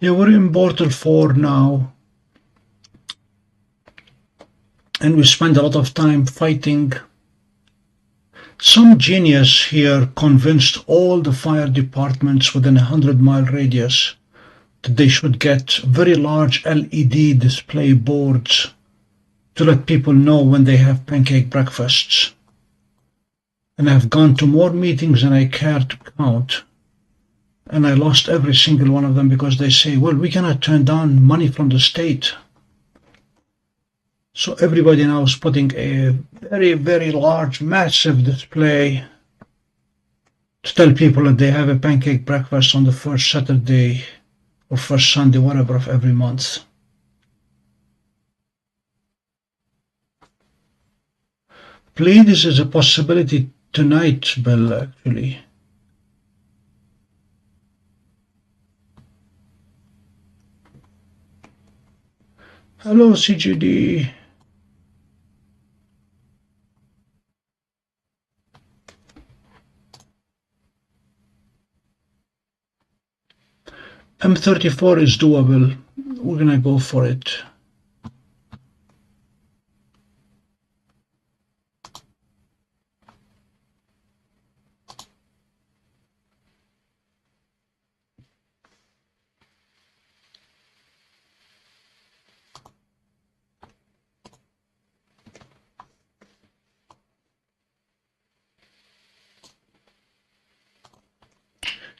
Yeah, we're in Bortle 4 now, and we spend a lot of time fighting. Some genius here convinced all the fire departments within a 100-mile radius that they should get very large LED display boards to let people know when they have pancake breakfasts. And I've gone to more meetings than I care to count. and I lost every single one of them because they say, well, we cannot turn down money from the state. So everybody now is putting a very, very large, massive display to tell people that they have a pancake breakfast on the first Saturday or first Sunday, whatever, of every month. Pleiades is a possibility tonight, Bill, actually. Hello, CGD. M34 is doable. We're gonna go for it.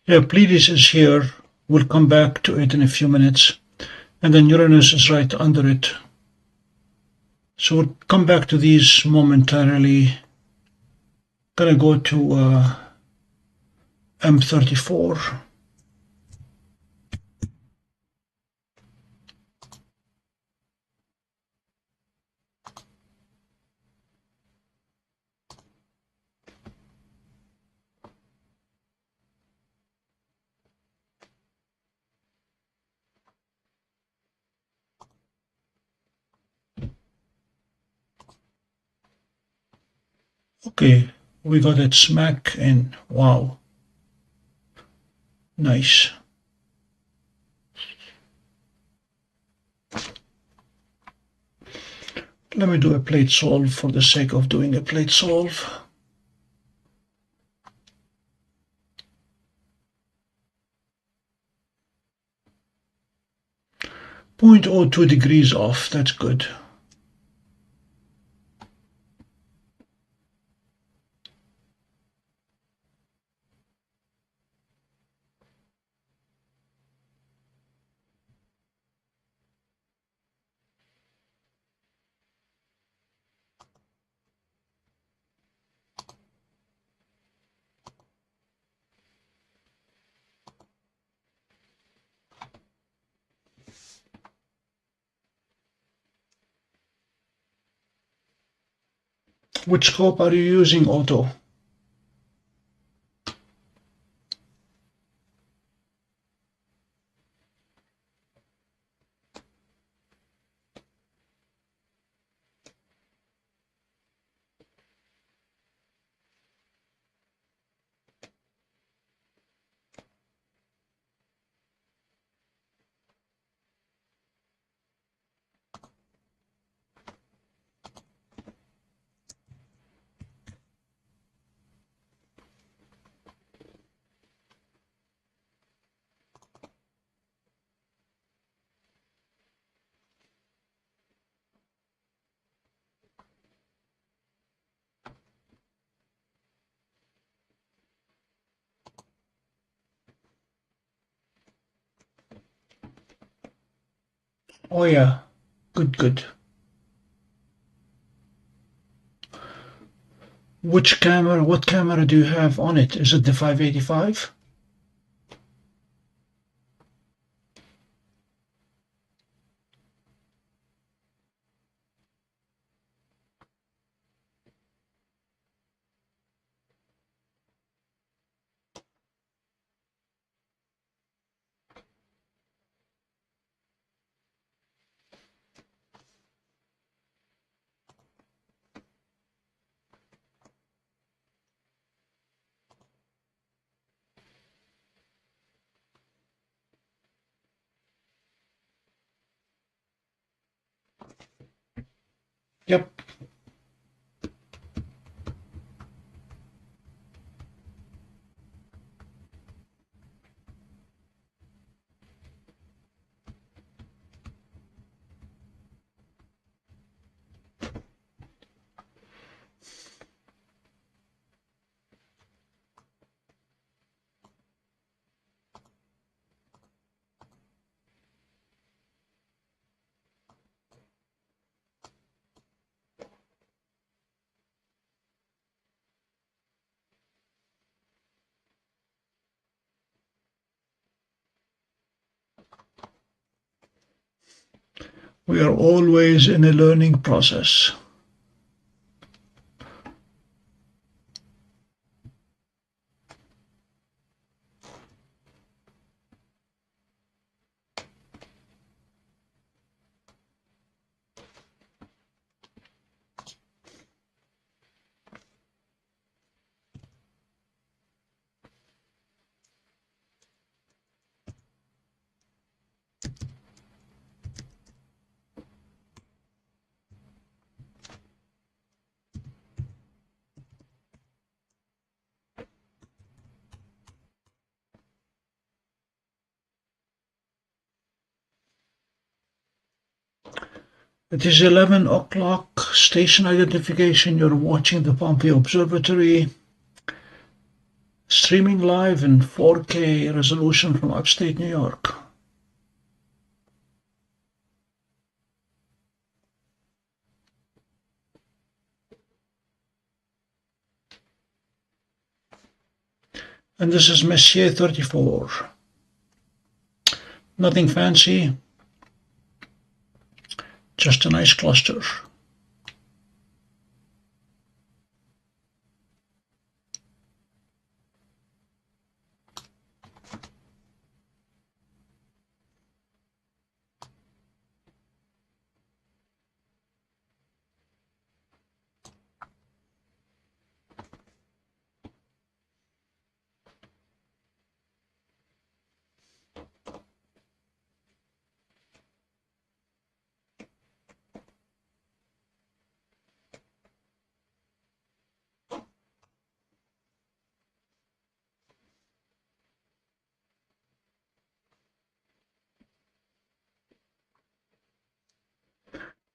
Yeah, Pleiades is here. We'll come back to it in a few minutes. And then Uranus is right under it. So we'll come back to these momentarily. Gonna go to M34. Okay, we got it smack in. Wow. Nice. Let me do a plate solve for the sake of doing a plate solve. .02 degrees off, that's good. Which scope are you using, Otto? Oh yeah, good. Which camera, what camera do you have on it? Is it the 585? Yep. We are always in a learning process. It is 11 o'clock, station identification. You're watching the Pompey Observatory, streaming live in 4K resolution from upstate New York. And this is Messier 34. Nothing fancy, just a nice cluster.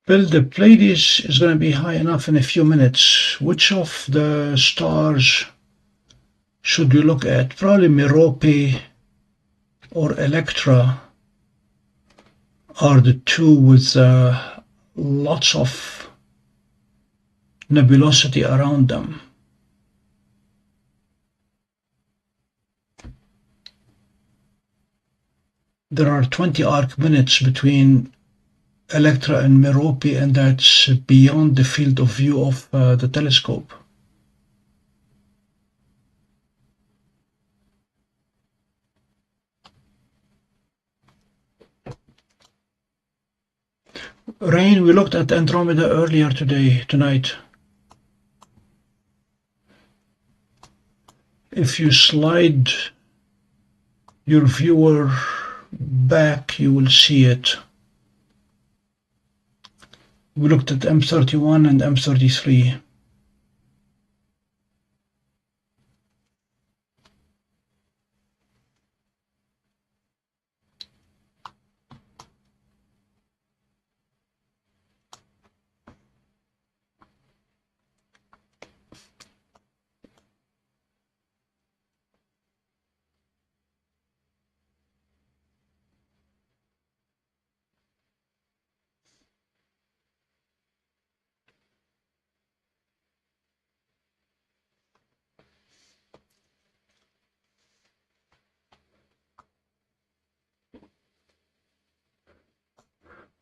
Well, the Pleiades is going to be high enough in a few minutes. Which of the stars should you look at? Probably Merope or Electra are the two with lots of nebulosity around them. There are 20 arc minutes between Electra and Merope, and that's beyond the field of view of the telescope. Rain, we looked at Andromeda earlier tonight. If you slide your viewer back, you will see it. We looked at M31 and M33.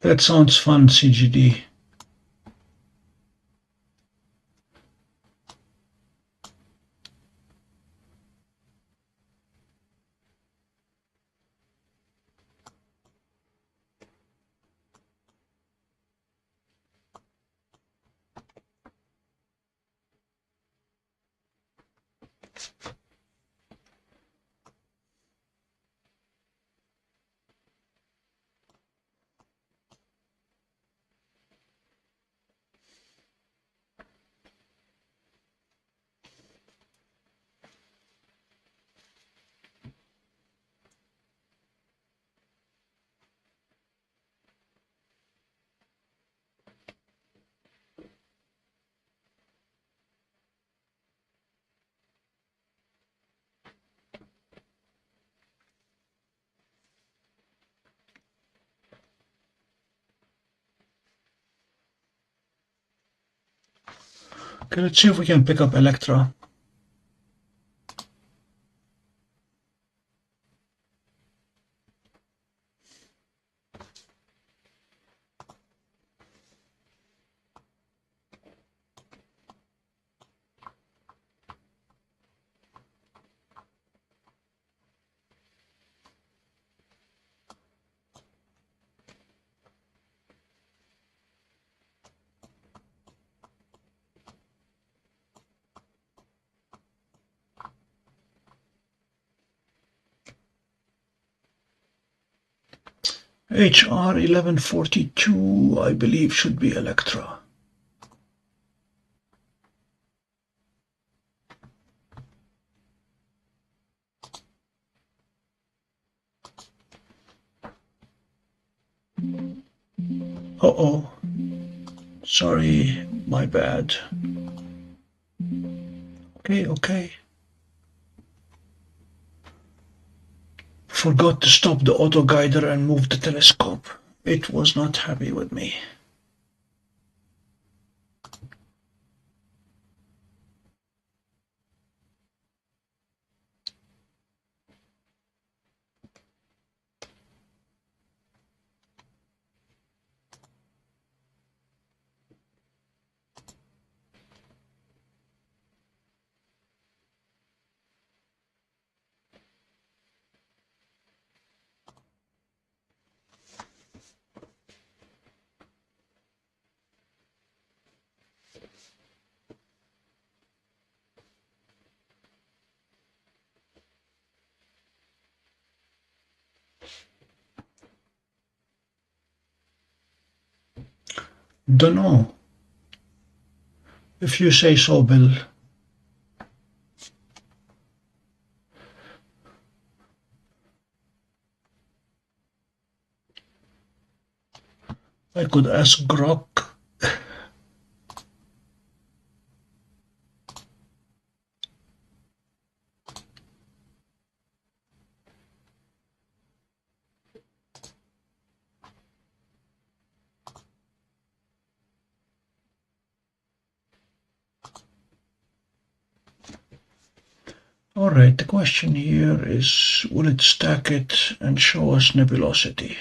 That sounds fun, CGD. Okay, let's see if we can pick up Electra. HR 1142, I believe, should be Electra. Uh-oh. Sorry, my bad. Okay. Forgot to stop the auto-guider and move the telescope. It was not happy with me. Dunno. If you say so, Bill. I could ask Grok. Alright, the question here is, will it stack it and show us nebulosity?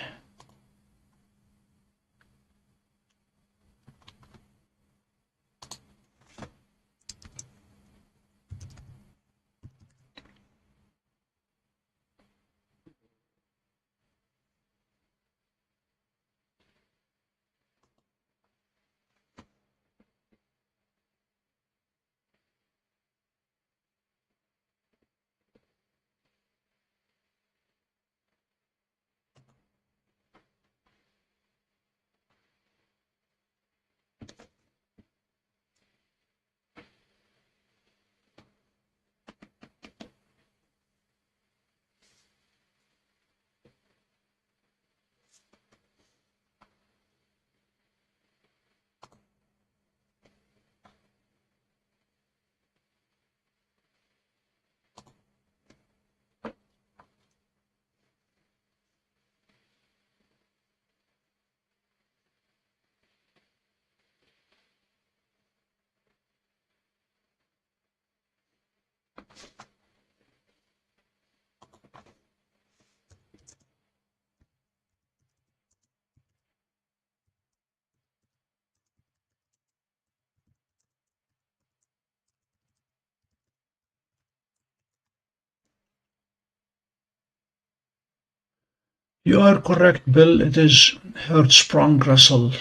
You are correct, Bill. It is Hertzsprung Russell,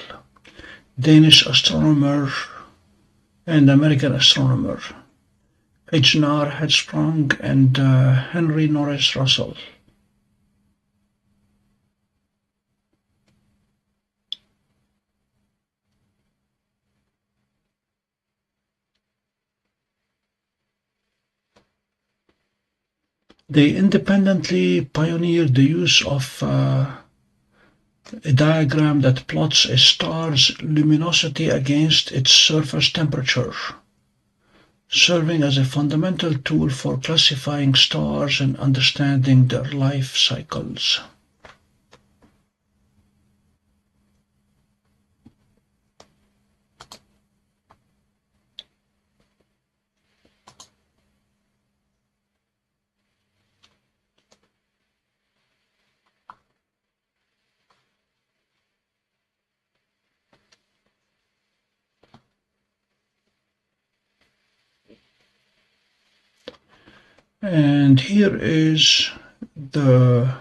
Danish astronomer and American astronomer. Ejnar Hertzsprung and Henry Norris Russell. They independently pioneered the use of a diagram that plots a star's luminosity against its surface temperature, serving as a fundamental tool for classifying stars and understanding their life cycles. And here is the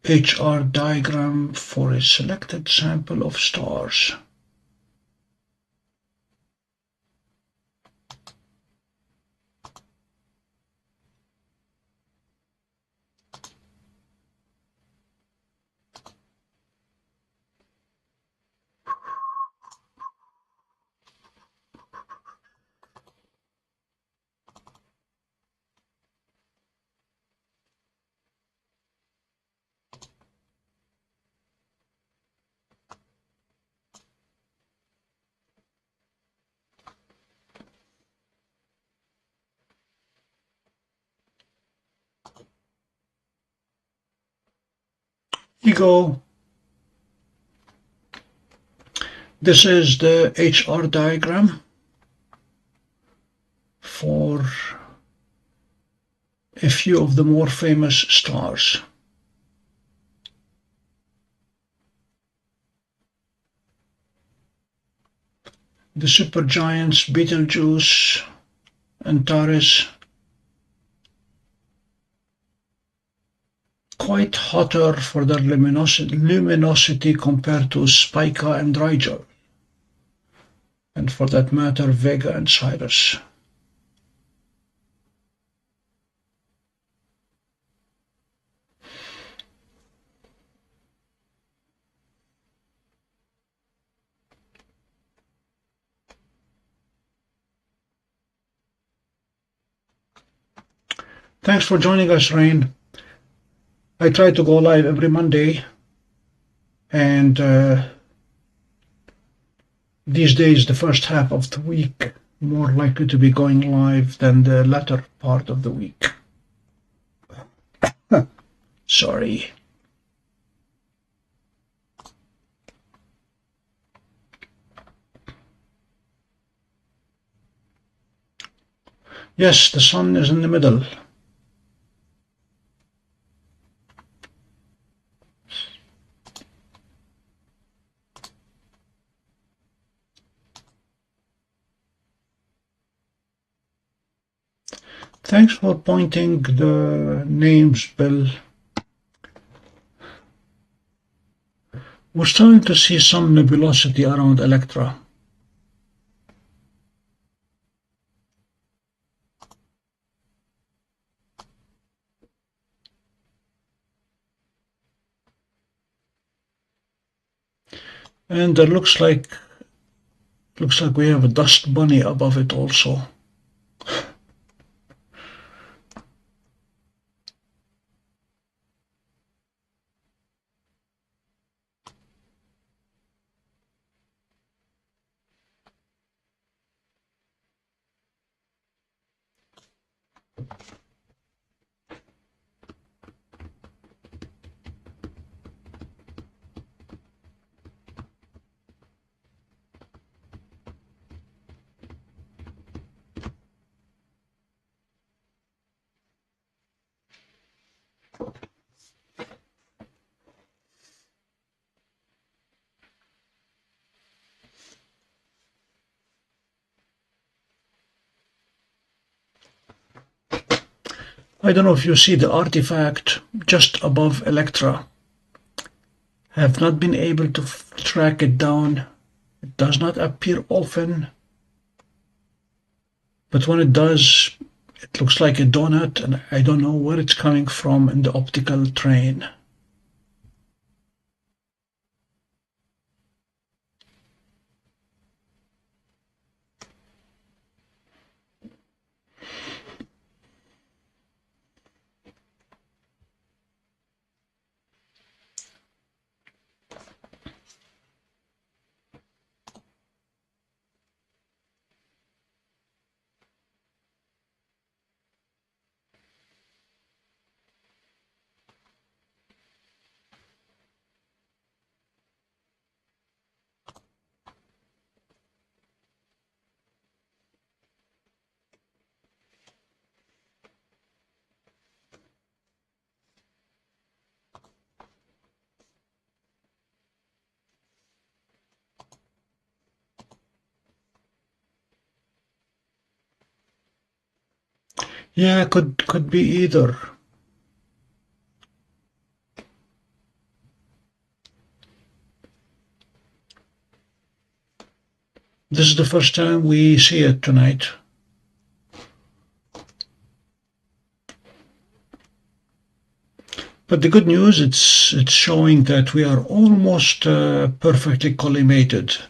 HR diagram for a selected sample of stars. you go. This is the HR diagram for a few of the more famous stars. The supergiants Betelgeuse and Taurus, quite hotter for their luminosity compared to Spica and Rigel, and for that matter Vega and Sirius. Thanks for joining us, Rain. I try to go live every Monday, and these days the first half of the week more likely to be going live than the latter part of the week. Sorry. Yes, the sun is in the middle. Thanks for pointing the names, Bill. We're starting to see some nebulosity around Electra. And it looks like we have a dust bunny above it also. I don't know if you see the artifact just above Electra. Have not been able to track it down. It does not appear often, but when it does, it looks like a donut, and I don't know where it's coming from in the optical train. Yeah, could be either. This is the first time we see it tonight. But the good news, it's showing that we are almost perfectly collimated.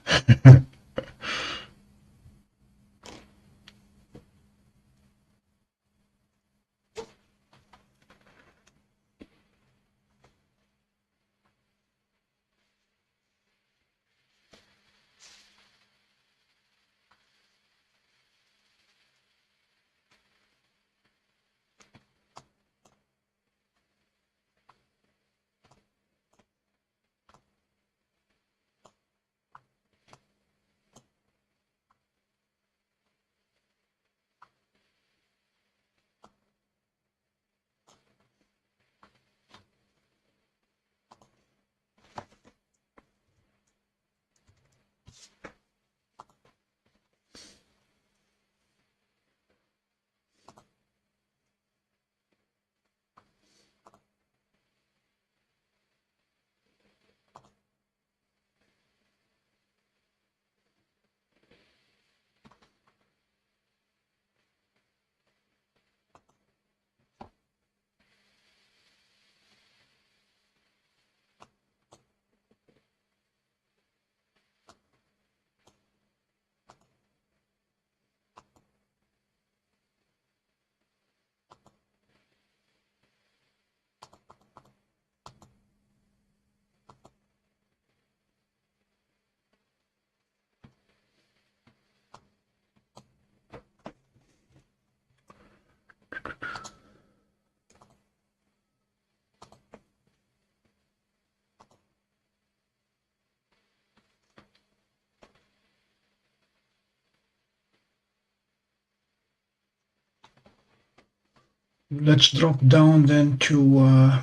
Let's drop down then to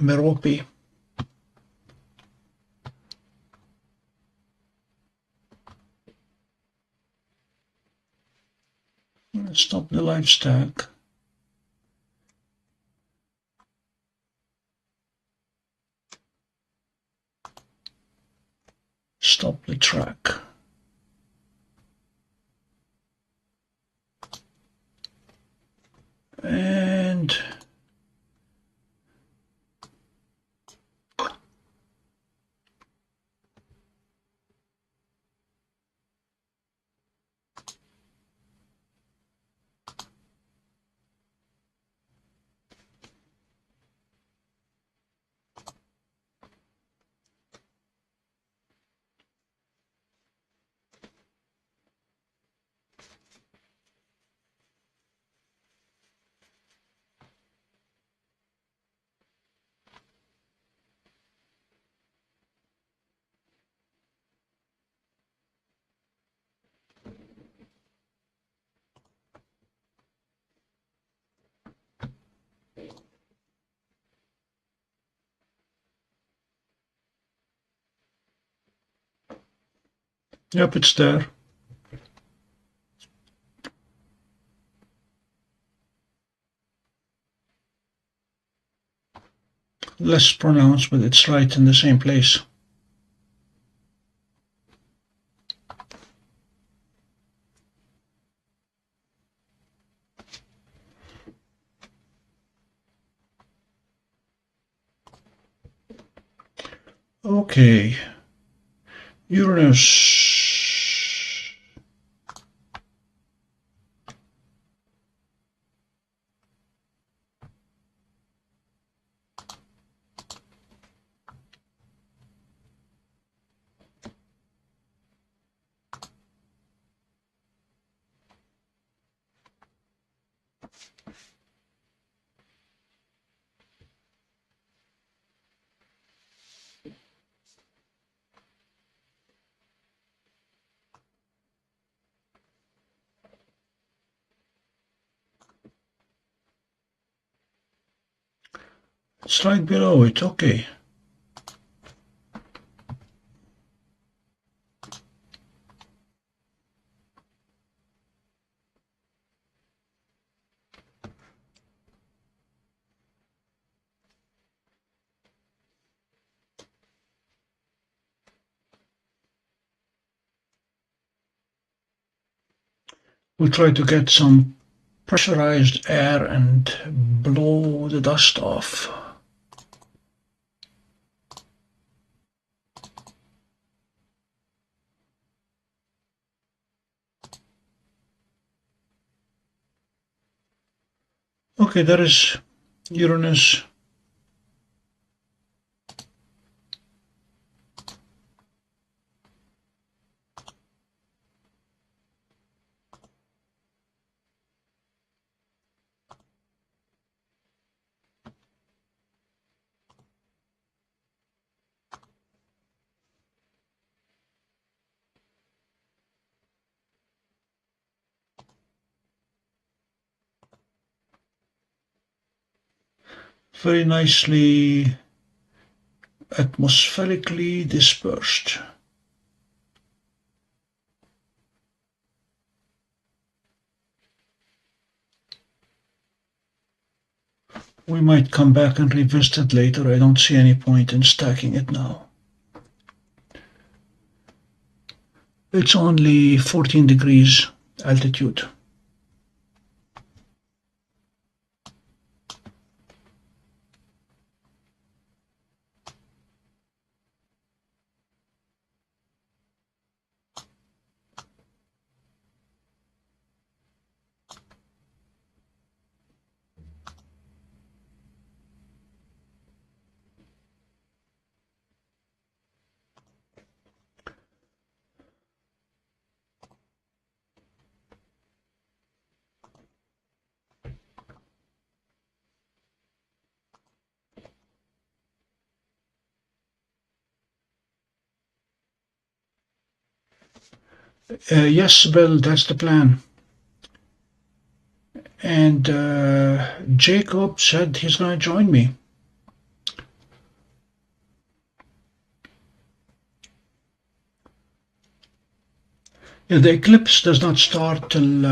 Merope. Let's stop the live stack. Stop the track. And yep, it's there. Less pronounced, but it's right in the same place. Okay, Uranus. It's right below it, okay. We'll try to get some pressurized air and blow the dust off. Okay, there is Uranus. Very nicely atmospherically dispersed. We might come back and revisit it later. I don't see any point in stacking it now. It's only 14 degrees altitude. Yes, Bill, that's the plan. and Jacob said he's going to join me. Yeah, the eclipse does not start till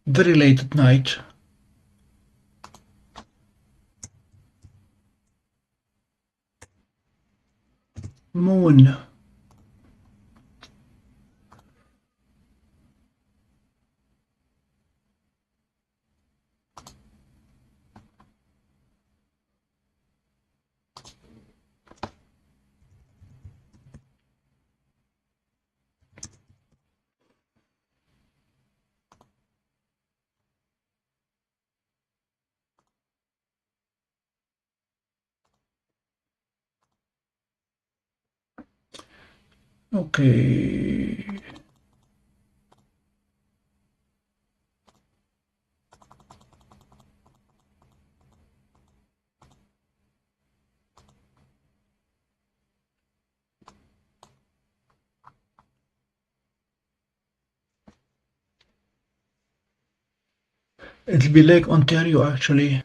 very late at night. Moon. Okay. It'll be Lake Ontario, actually.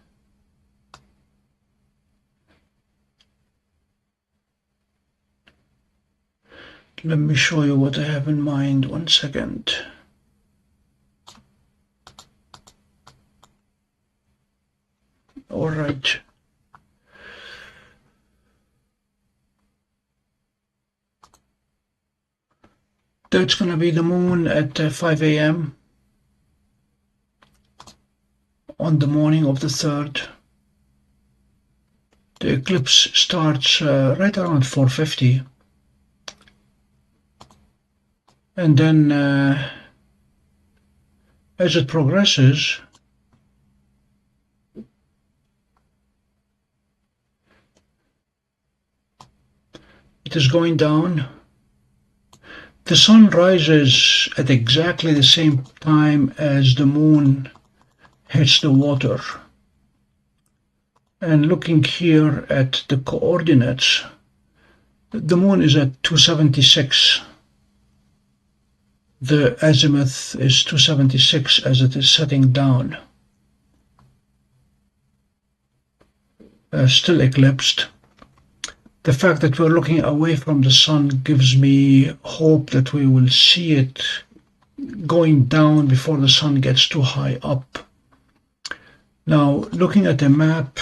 Let me show you what I have in mind. 1 second. All right. That's going to be the moon at 5 a.m. on the morning of the 3rd. The eclipse starts right around 4:50. And then as it progresses, it is going down. The sun rises at exactly the same time as the moon hits the water. And looking here at the coordinates, the moon is at 276. The azimuth is 276 as it is setting down. Still eclipsed. The fact that we're looking away from the sun gives me hope that we will see it going down before the sun gets too high up. Now, looking at the map,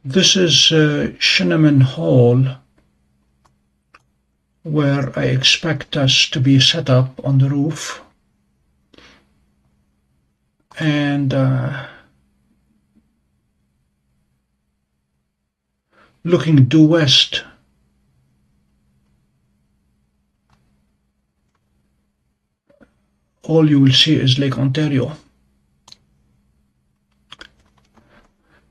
this is Shinneman Hall, where I expect us to be set up on the roof. And looking due west, all you will see is Lake Ontario.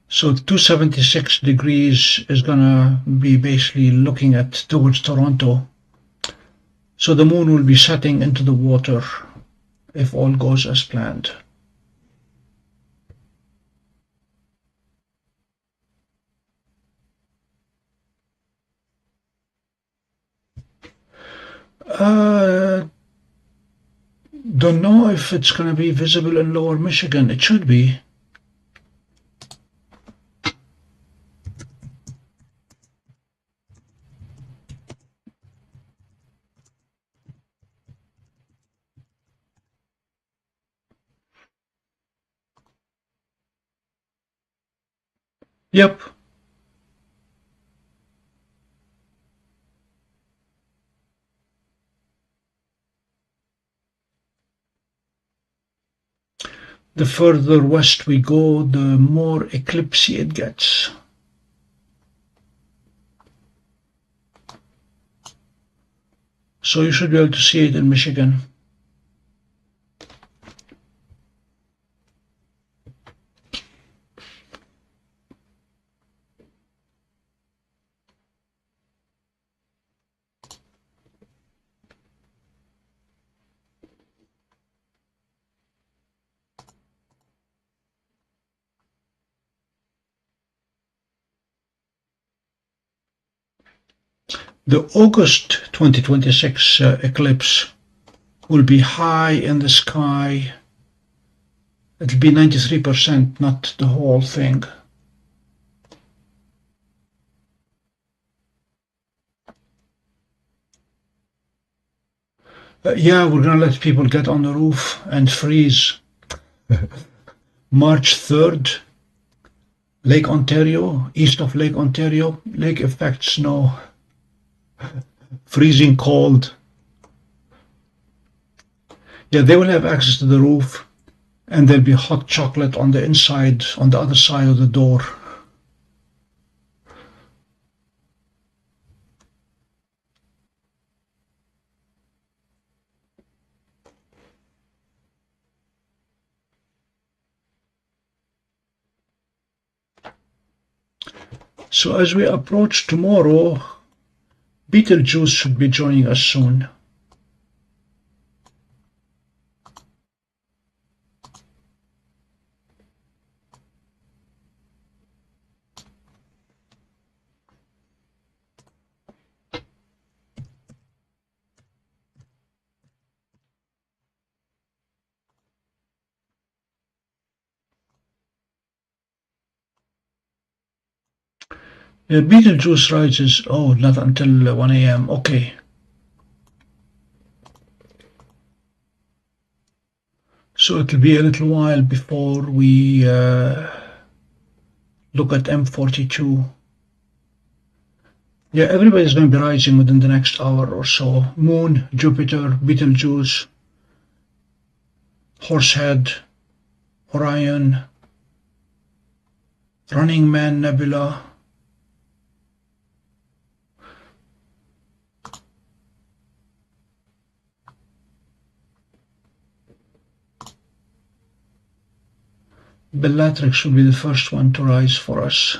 So 276 degrees is gonna be basically looking at towards Toronto. So the moon will be setting into the water if all goes as planned. Don't know if it's going to be visible in Lower Michigan. It should be. Yep. The further west we go, the more eclipsy it gets. So you should be able to see it in Michigan. The August 2026 eclipse will be high in the sky. It'll be 93%, not the whole thing. Yeah, we're going to let people get on the roof and freeze. March 3rd, Lake Ontario, east of Lake Ontario, lake effect snow, freezing cold. Yeah, they will have access to the roof, and there'll be hot chocolate on the inside, on the other side of the door. So as we approach tomorrow, Betelgeuse should be joining us soon. Yeah, Betelgeuse rises, oh, not until 1 a.m. Okay. So it'll be a little while before we look at M42. Yeah, everybody's going to be rising within the next hour or so. Moon, Jupiter, Betelgeuse, Horsehead, Orion, Running Man Nebula, Bellatrix will be the first one to rise for us.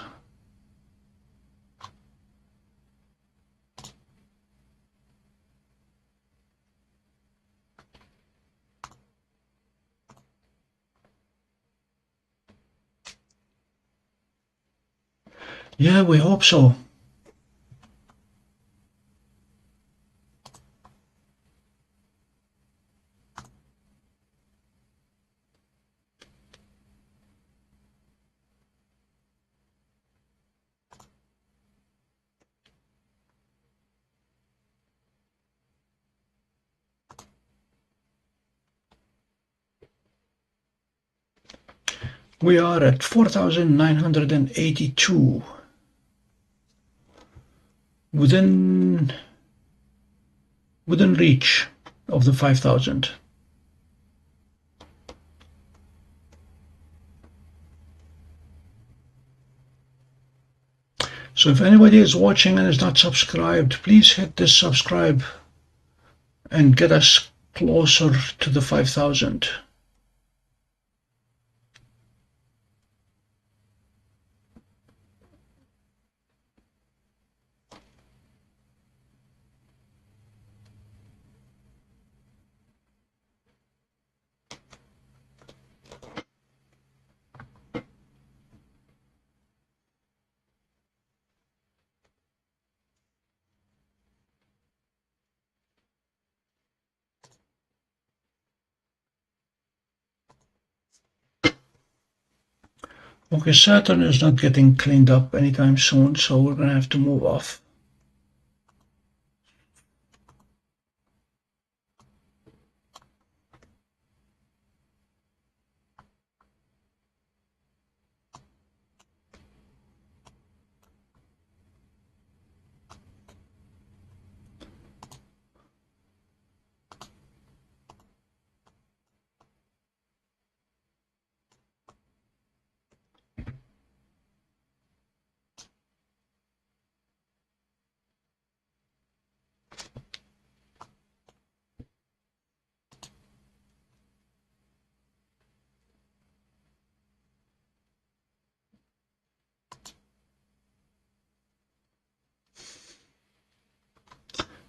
Yeah, we hope so. We are at 4,982. Within reach of the 5,000. So if anybody is watching and is not subscribed, please hit this subscribe and get us closer to the 5,000. Okay, Saturn is not getting cleaned up anytime soon, so we're going to have to move off.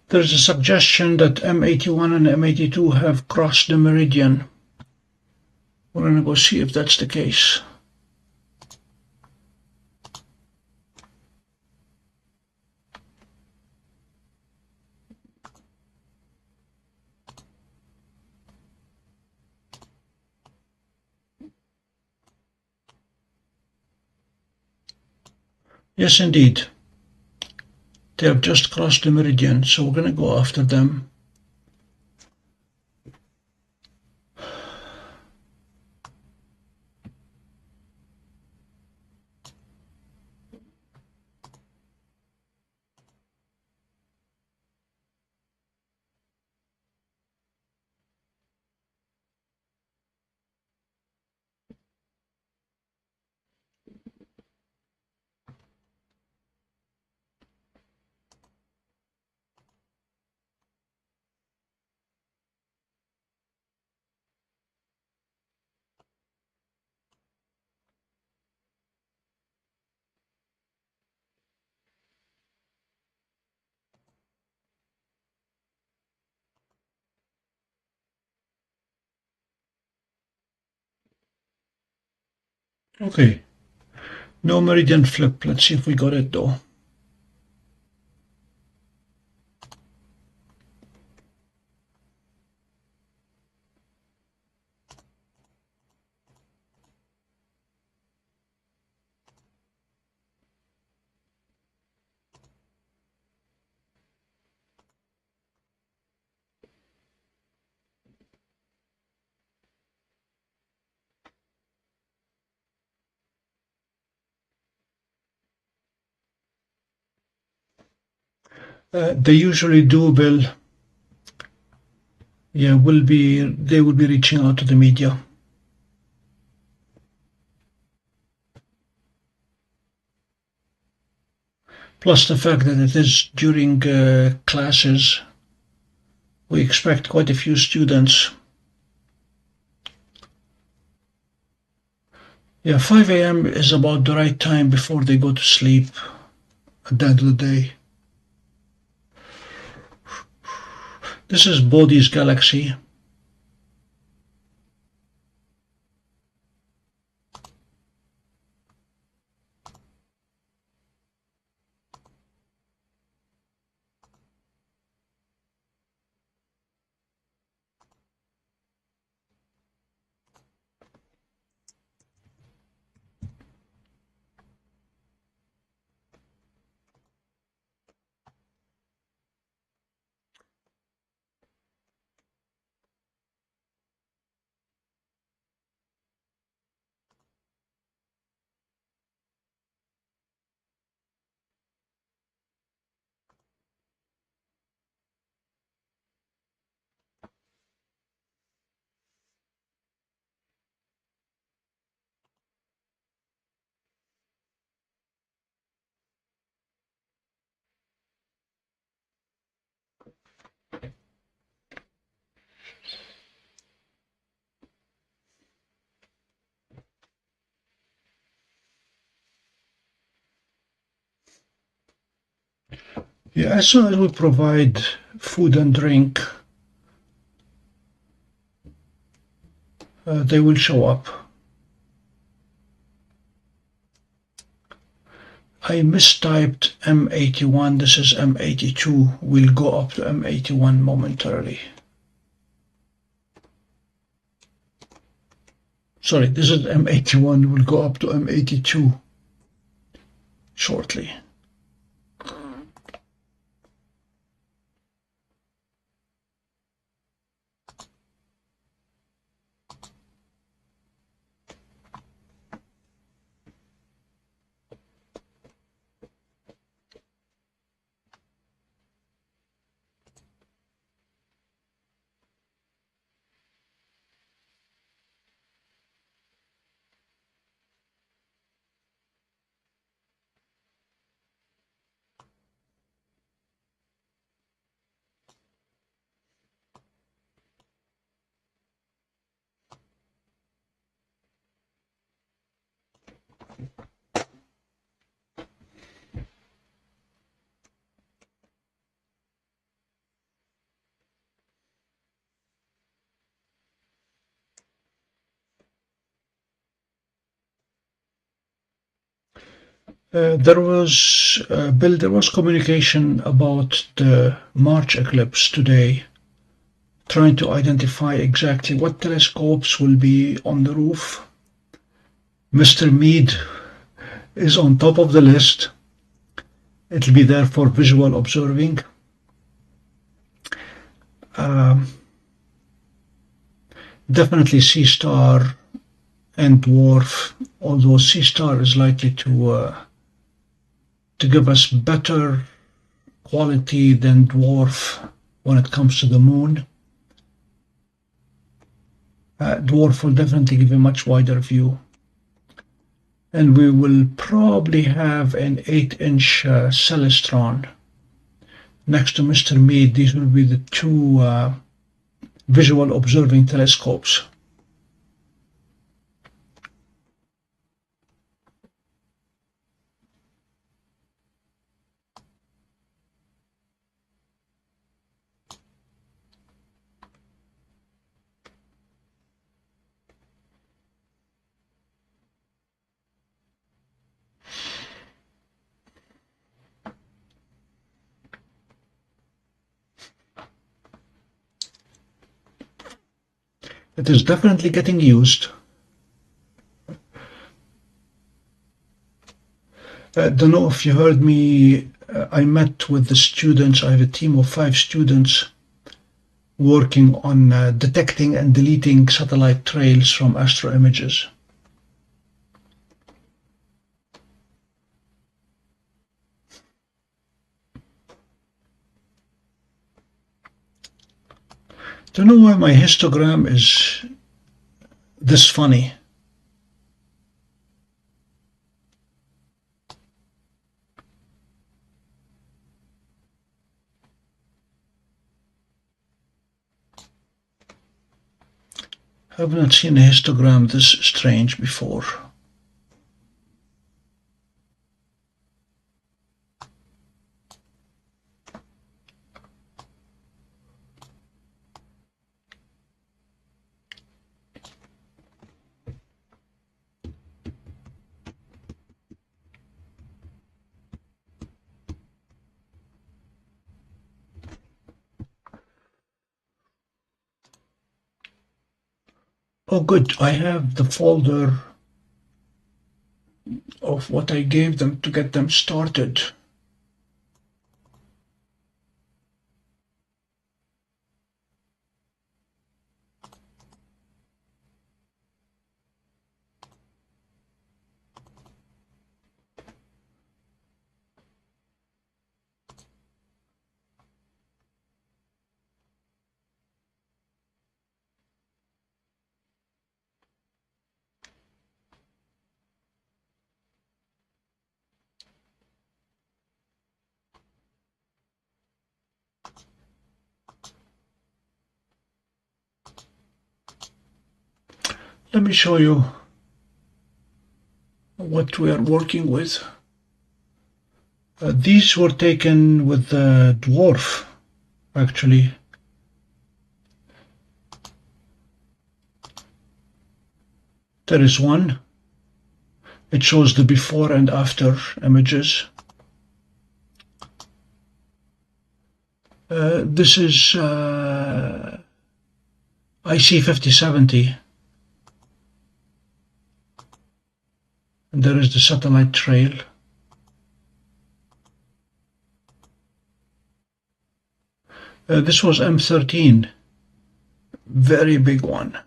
There's a suggestion that M81 and M82 have crossed the meridian. We're going to go see if that's the case. Yes, indeed. They have just crossed the meridian, so we're going to go after them. Okay, no meridian flip. Let's see if we got it though. They usually do, Bill. Yeah, they will be reaching out to the media. Plus the fact that it is during classes, we expect quite a few students. Yeah, 5 a.m. is about the right time before they go to sleep at the end of the day. This is Bode's galaxy. Yeah, as soon as we provide food and drink, they will show up. I mistyped M81. This is M82. We'll go up to M81 momentarily. Sorry, this is M81. We'll go up to M82 shortly. There was, Bill, there was communication about the March eclipse today, trying to identify exactly what telescopes will be on the roof. Mr. Mead is on top of the list. It'll be there for visual observing. Definitely Seestar and DWARF, although Seestar is likely to give us better quality than DWARF when it comes to the moon. DWARF will definitely give a much wider view. And we will probably have an 8-inch Celestron next to Mr. Meade. These will be the two visual observing telescopes. It is definitely getting used. Don't know if you heard me. I met with the students. I have a team of 5 students working on detecting and deleting satellite trails from astro images. Don't know why my histogram is this funny. I have not seen a histogram this strange before. Oh good, I have the folder of what I gave them to get them started. Let me show you what we are working with. These were taken with the DWARF, actually. There is one. It shows the before and after images. This is IC5070. And there is the satellite trail. This was M13, very big one.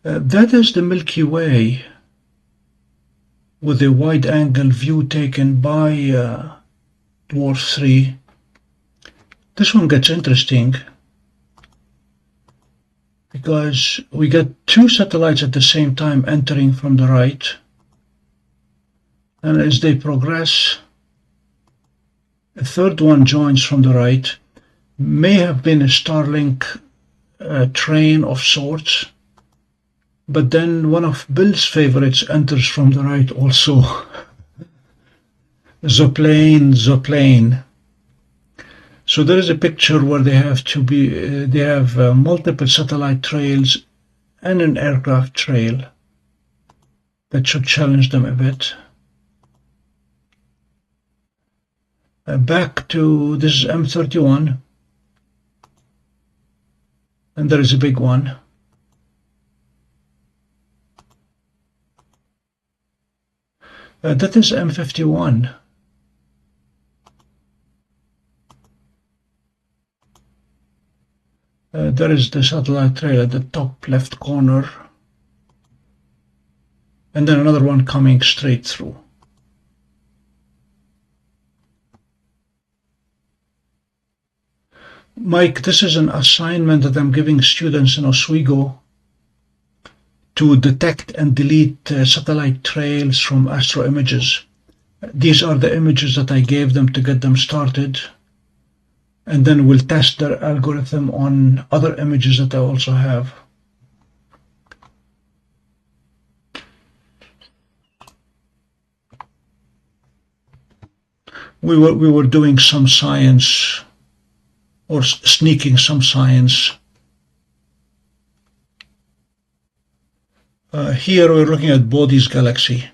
That is the Milky Way with a wide-angle view taken by DWARF 3. This one gets interesting because we get 2 satellites at the same time entering from the right, and as they progress, a third one joins from the right. May have been a Starlink train of sorts, but then one of Bill's favorites enters from the right also. Zoplane. So there is a picture where they have multiple satellite trails and an aircraft trail. That should challenge them a bit. Back to this is M31, and there is a big one. That is M51. There is the satellite trail at the top left corner, and then another one coming straight through. Mike, this is an assignment that I'm giving students in Oswego to detect and delete satellite trails from astro images. These are the images that I gave them to get them started, and then we'll test their algorithm on other images that I also have. We were doing some science, or sneaking some science. Here we're looking at Bode's galaxy.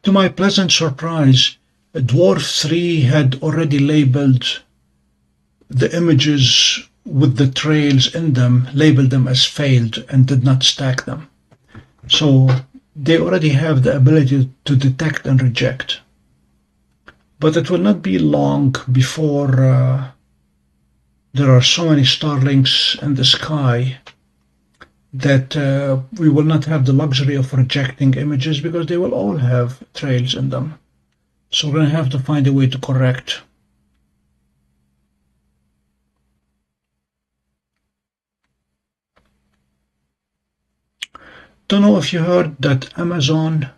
To my pleasant surprise, DWARF 3 had already labeled the images with the trails in them, labeled them as failed, and did not stack them. So they already have the ability to detect and reject. But it will not be long before there are so many starlinks in the sky that we will not have the luxury of rejecting images, because they will all have trails in them. So we're going to have to find a way to correct. Don't know if you heard that Amazon,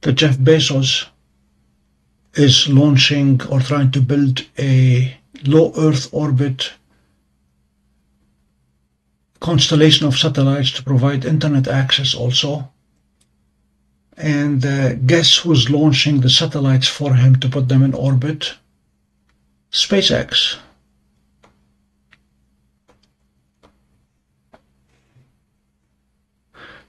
that Jeff Bezos is launching or trying to build a low Earth orbit constellation of satellites to provide internet access also. And guess who's launching the satellites for him to put them in orbit? SpaceX.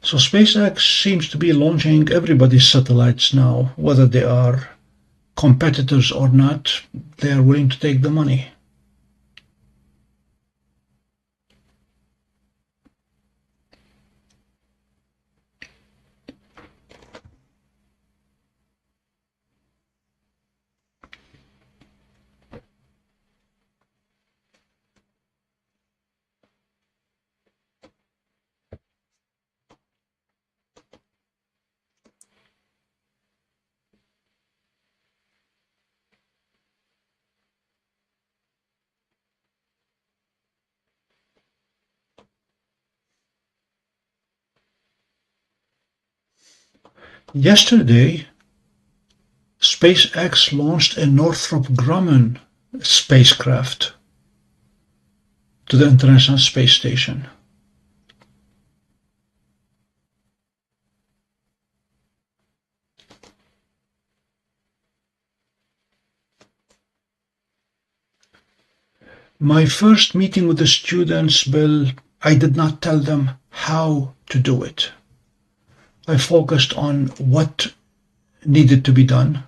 So SpaceX seems to be launching everybody's satellites now, whether they are competitors or not. They are willing to take the money. Yesterday, SpaceX launched a Northrop Grumman spacecraft to the International Space Station. My first meeting with the students, Bill, I did not tell them how to do it. I focused on what needed to be done,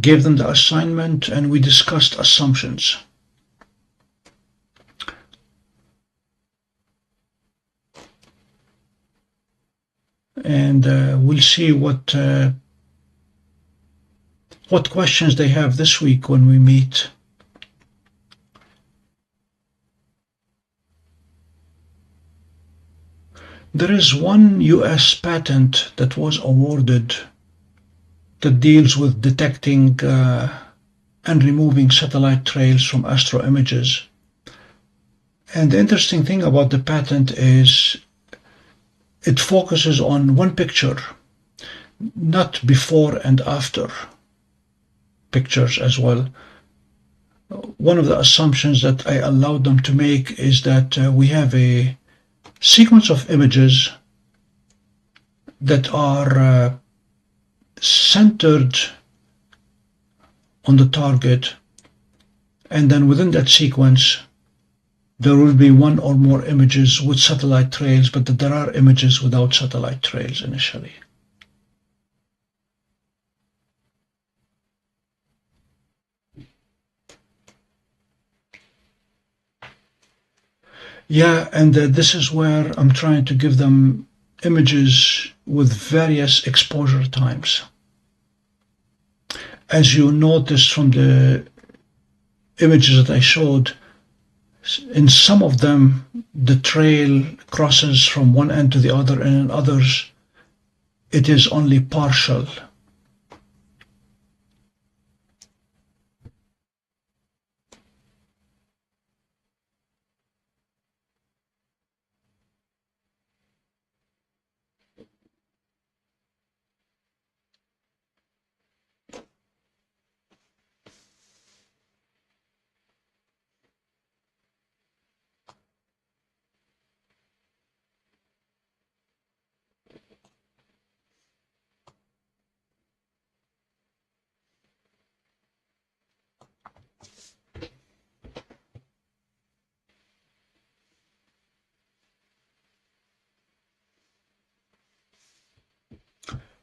gave them the assignment, and we discussed assumptions. And we'll see what questions they have this week when we meet. There is one US patent that was awarded that deals with detecting and removing satellite trails from astro images. And the interesting thing about the patent is it focuses on one picture, not before and after pictures as well. One of the assumptions that I allowed them to make is that we have a sequence of images that are centered on the target, and then within that sequence there will be one or more images with satellite trails, but there are images without satellite trails initially. Yeah, and this is where I'm trying to give them images with various exposure times. As you noticed from the images that I showed, in some of them the trail crosses from one end to the other, and in others it is only partial.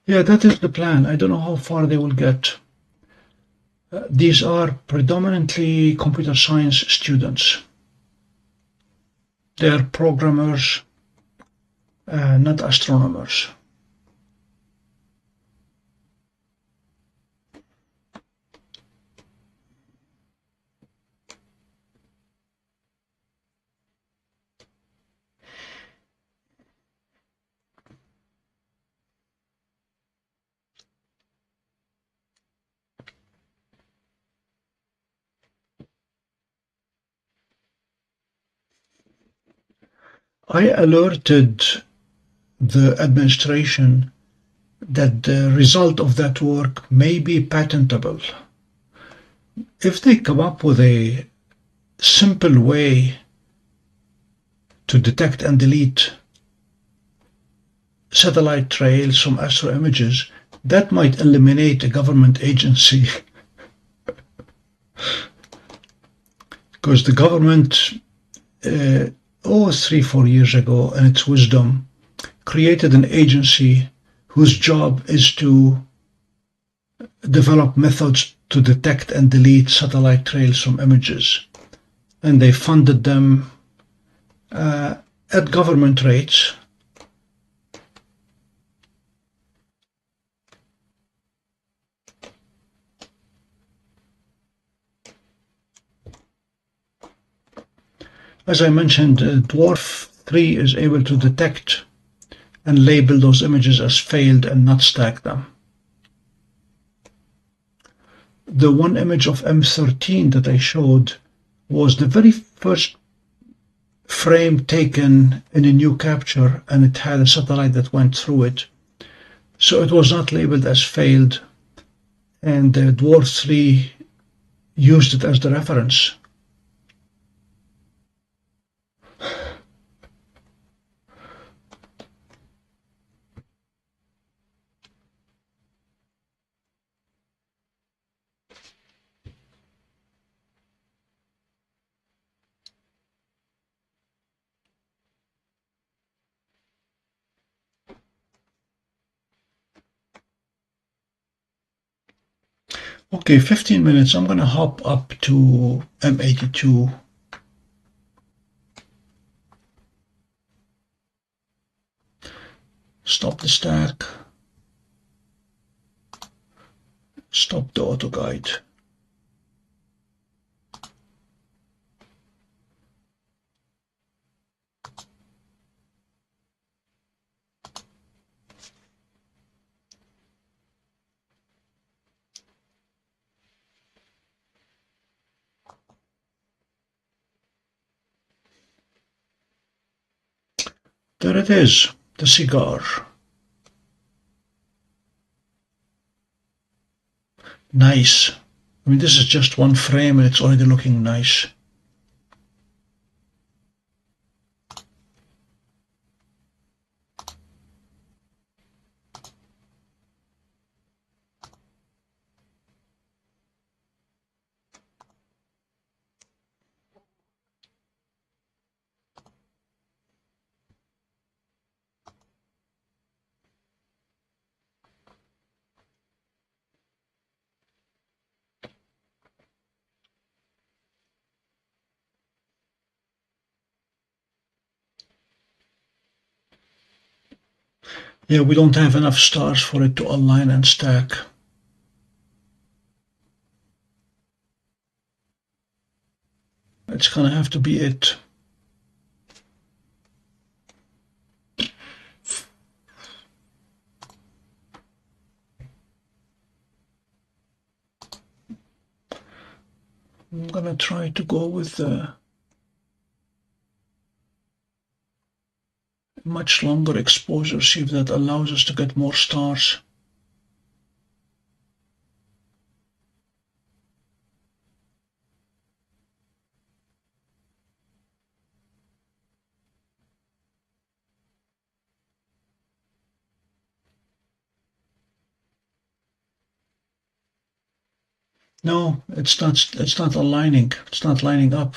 Yeah, that is the plan. I don't know how far they will get. These are predominantly computer science students. They are programmers, not astronomers. I alerted the administration that the result of that work may be patentable. If they come up with a simple way to detect and delete satellite trails from astro images, that might eliminate a government agency. Because the government, 3-4 years ago, in its wisdom, created an agency whose job is to develop methods to detect and delete satellite trails from images. And they funded them at government rates. As I mentioned, DWARF 3 is able to detect and label those images as failed and not stack them. The one image of M13 that I showed was the very first frame taken in a new capture, and it had a satellite that went through it. So it was not labeled as failed, and DWARF 3 used it as the reference. Okay, 15 minutes. I'm going to hop up to M82. Stop the stack. Stop the auto guide. There it is, the cigar. Nice. I mean, this is just one frame and it's already looking nice. Yeah, we don't have enough stars for it to align and stack. It's gonna have to be it. I'm gonna try to go with the much longer exposure, see if that allows us to get more stars. No, it's not aligning. It's not lining up.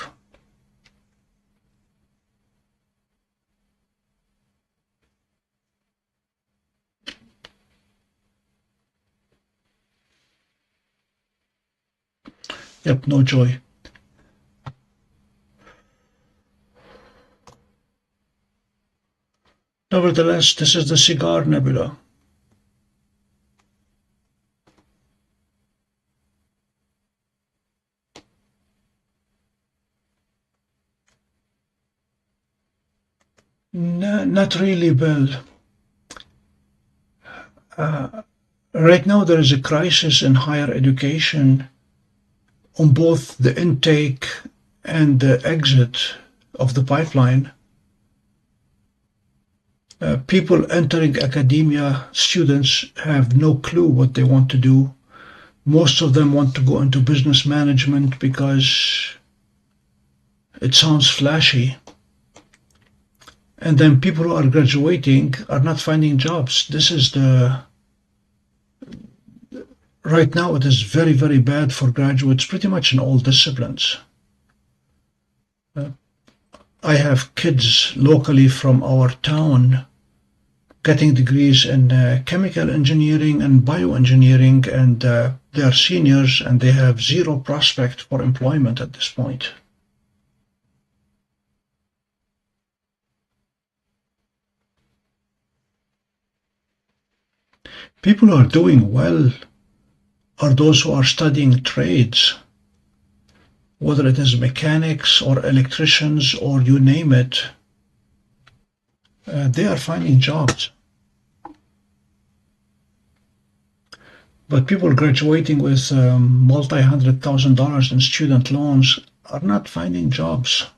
Yep, no joy. Nevertheless, this is the Cigar Nebula. No, not really, Bill. Right now there is a crisis in higher education on both the intake and the exit of the pipeline. People entering academia, students, have no clue what they want to do. Most of them want to go into business management because it sounds flashy. And then people who are graduating are not finding jobs. This is right now it is very, very bad for graduates pretty much in all disciplines. I have kids locally from our town getting degrees in chemical engineering and bioengineering, and they are seniors and they have zero prospect for employment at this point. People who are doing well are those who are studying trades, whether it is mechanics or electricians or you name it. They are finding jobs. But people graduating with multi-$100,000 in student loans are not finding jobs.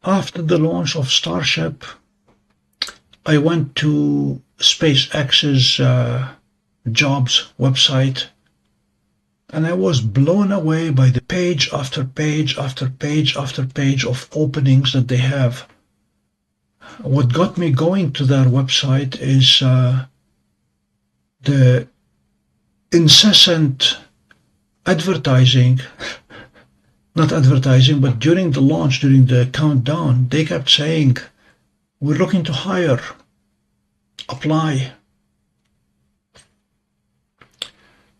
After the launch of Starship, I went to SpaceX's jobs website, and I was blown away by the page after page after page after page of openings that they have. What got me going to their website is the incessant advertising. Not advertising, but during the launch, during the countdown, they kept saying, "We're looking to hire, apply."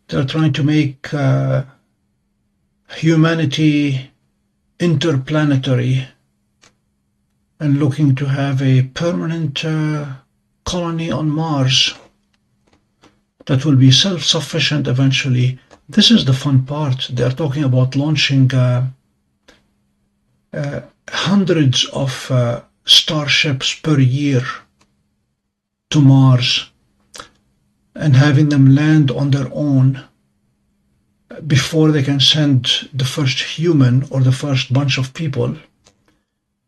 They're trying to make humanity interplanetary and looking to have a permanent colony on Mars that will be self-sufficient eventually. This is the fun part. They're talking about launching hundreds of starships per year to Mars and having them land on their own before they can send the first human or the first bunch of people.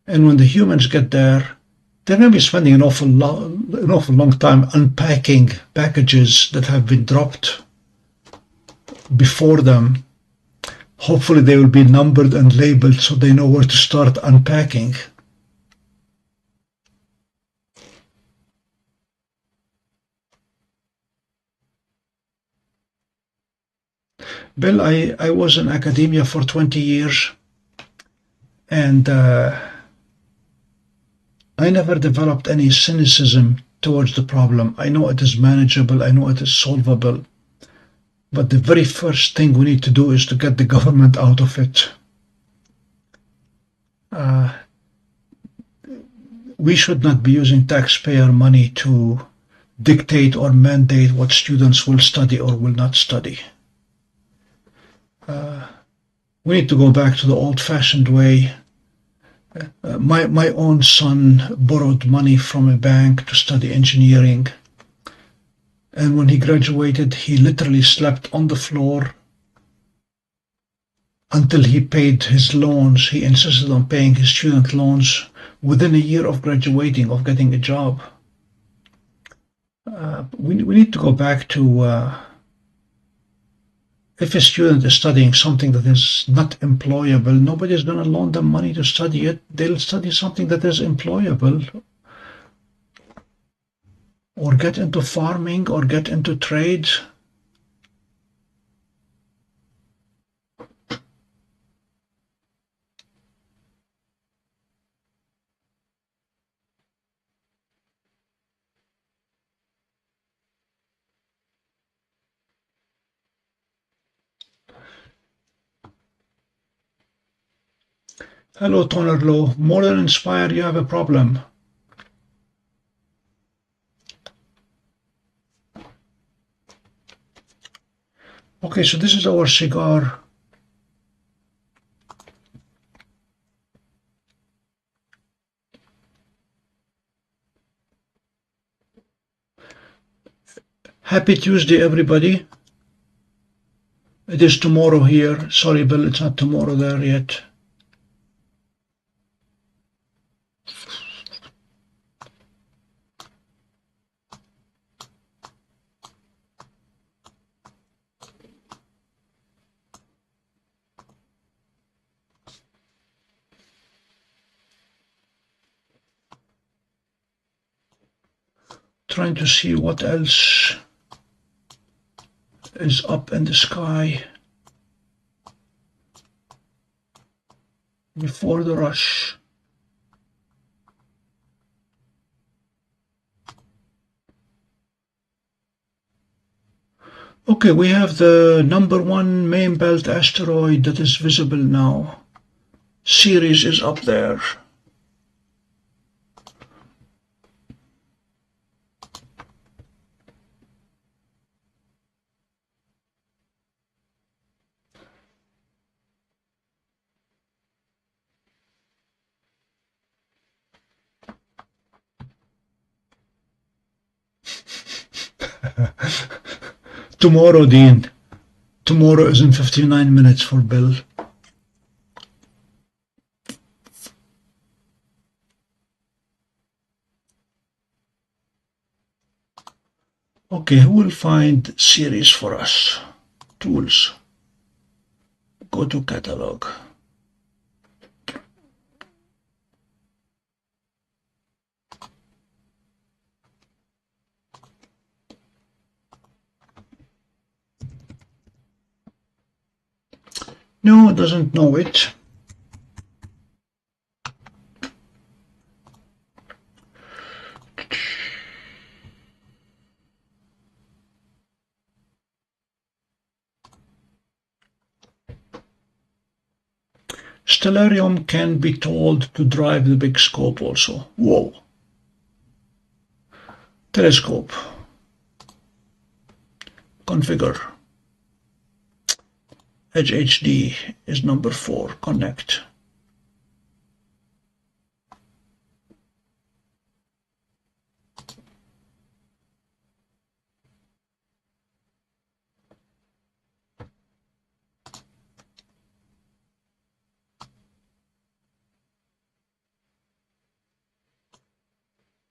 And when the humans get there, they're going to be spending an awful long time unpacking packages that have been dropped before them. Hopefully they will be numbered and labeled so they know where to start unpacking. Bill, I was in academia for 20 years, and I never developed any cynicism towards the problem. I know it is manageable, I know it is solvable, but the very first thing we need to do is to get the government out of it. We should not be using taxpayer money to dictate or mandate what students will study or will not study. We need to go back to the old-fashioned way. My own son borrowed money from a bank to study engineering, and when he graduated, he literally slept on the floor until he paid his loans. He insisted on paying his student loans within a year of graduating, of getting a job. We need to go back to if a student is studying something that is not employable, nobody is going to loan them money to study it. They'll study something that is employable, or get into farming, or get into trade. Hello, Toner Low. More than inspired, you have a problem. Okay, so this is our cigar. Happy Tuesday, everybody. It is tomorrow here. Sorry, Bill, it's not tomorrow there yet. Trying to see what else is up in the sky before the rush. Okay, we have the #1 main belt asteroid that is visible now. Ceres is up there. Tomorrow, Dean. Tomorrow is in 59 minutes for Bill. Okay, who will find Ceres for us? Tools. Go to catalog. No, it doesn't know it. Stellarium can be told to drive the big scope also. Whoa. Telescope. Configure. Edge HD is #4. Connect.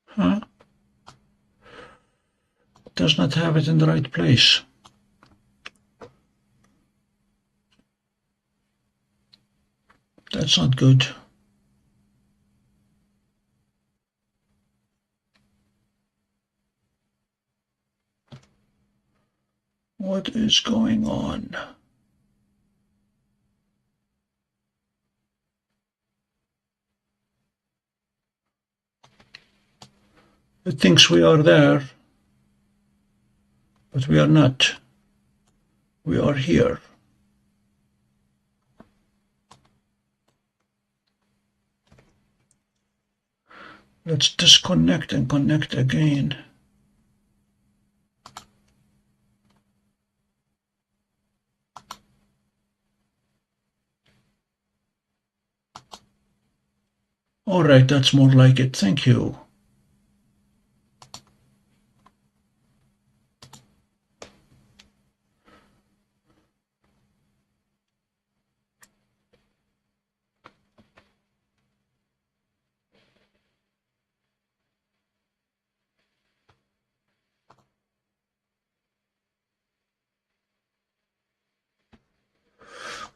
Huh? Does not have it in the right place. That's not good. What is going on? It thinks we are there, but we are not. We are here. Let's disconnect and connect again. All right, that's more like it. Thank you.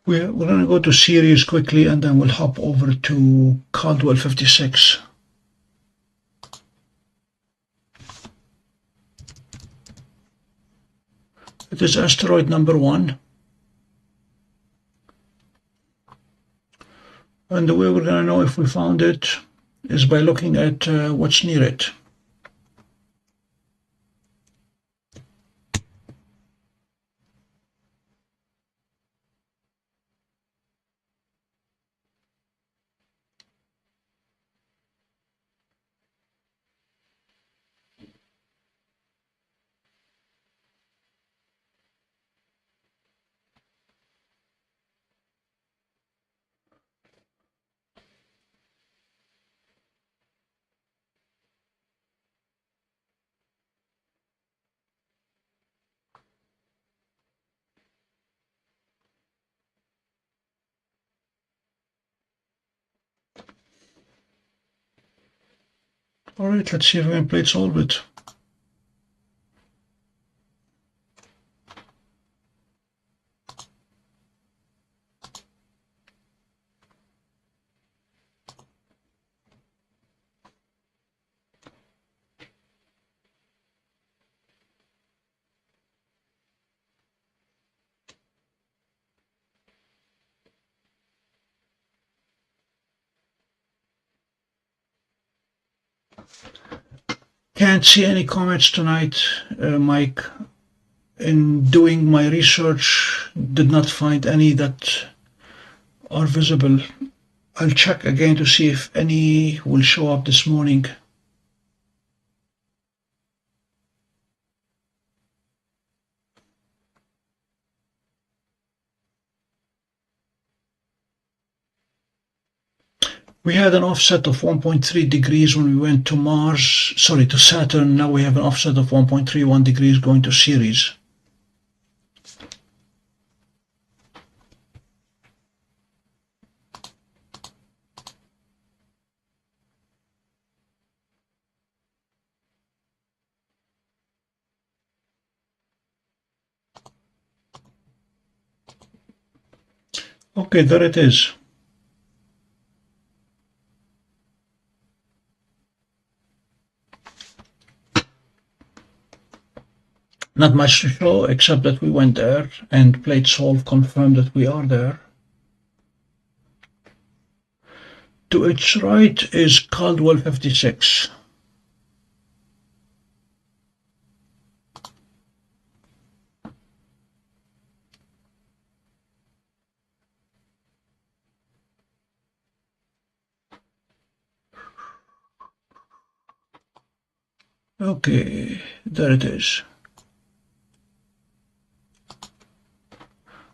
We're going to go to Ceres quickly, and then we'll hop over to Caldwell 56. It is asteroid number 1. And the way we're going to know if we found it is by looking at what's near it. All right, let's see if we can play solve it. Can't see any comets tonight, Mike. In doing my research, did not find any that are visible. I'll check again to see if any will show up this morning. We had an offset of 1.3 degrees when we went to Saturn. Now we have an offset of 1.31 degrees going to Ceres. Okay, there it is. Not much to show, except that we went there and played solve, confirmed that we are there. To its right is Caldwell 56. Okay, there it is.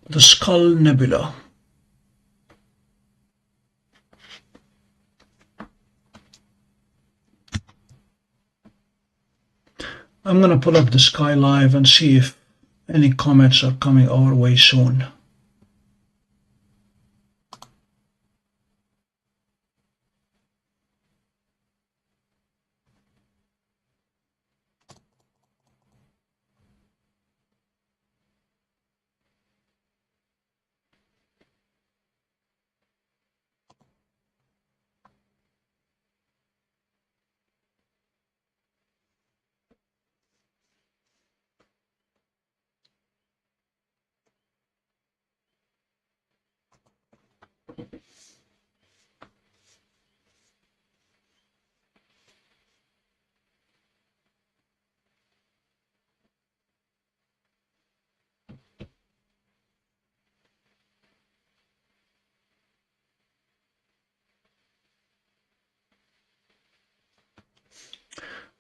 The Skull Nebula. I'm going to pull up the sky live and see if any comets are coming our way soon.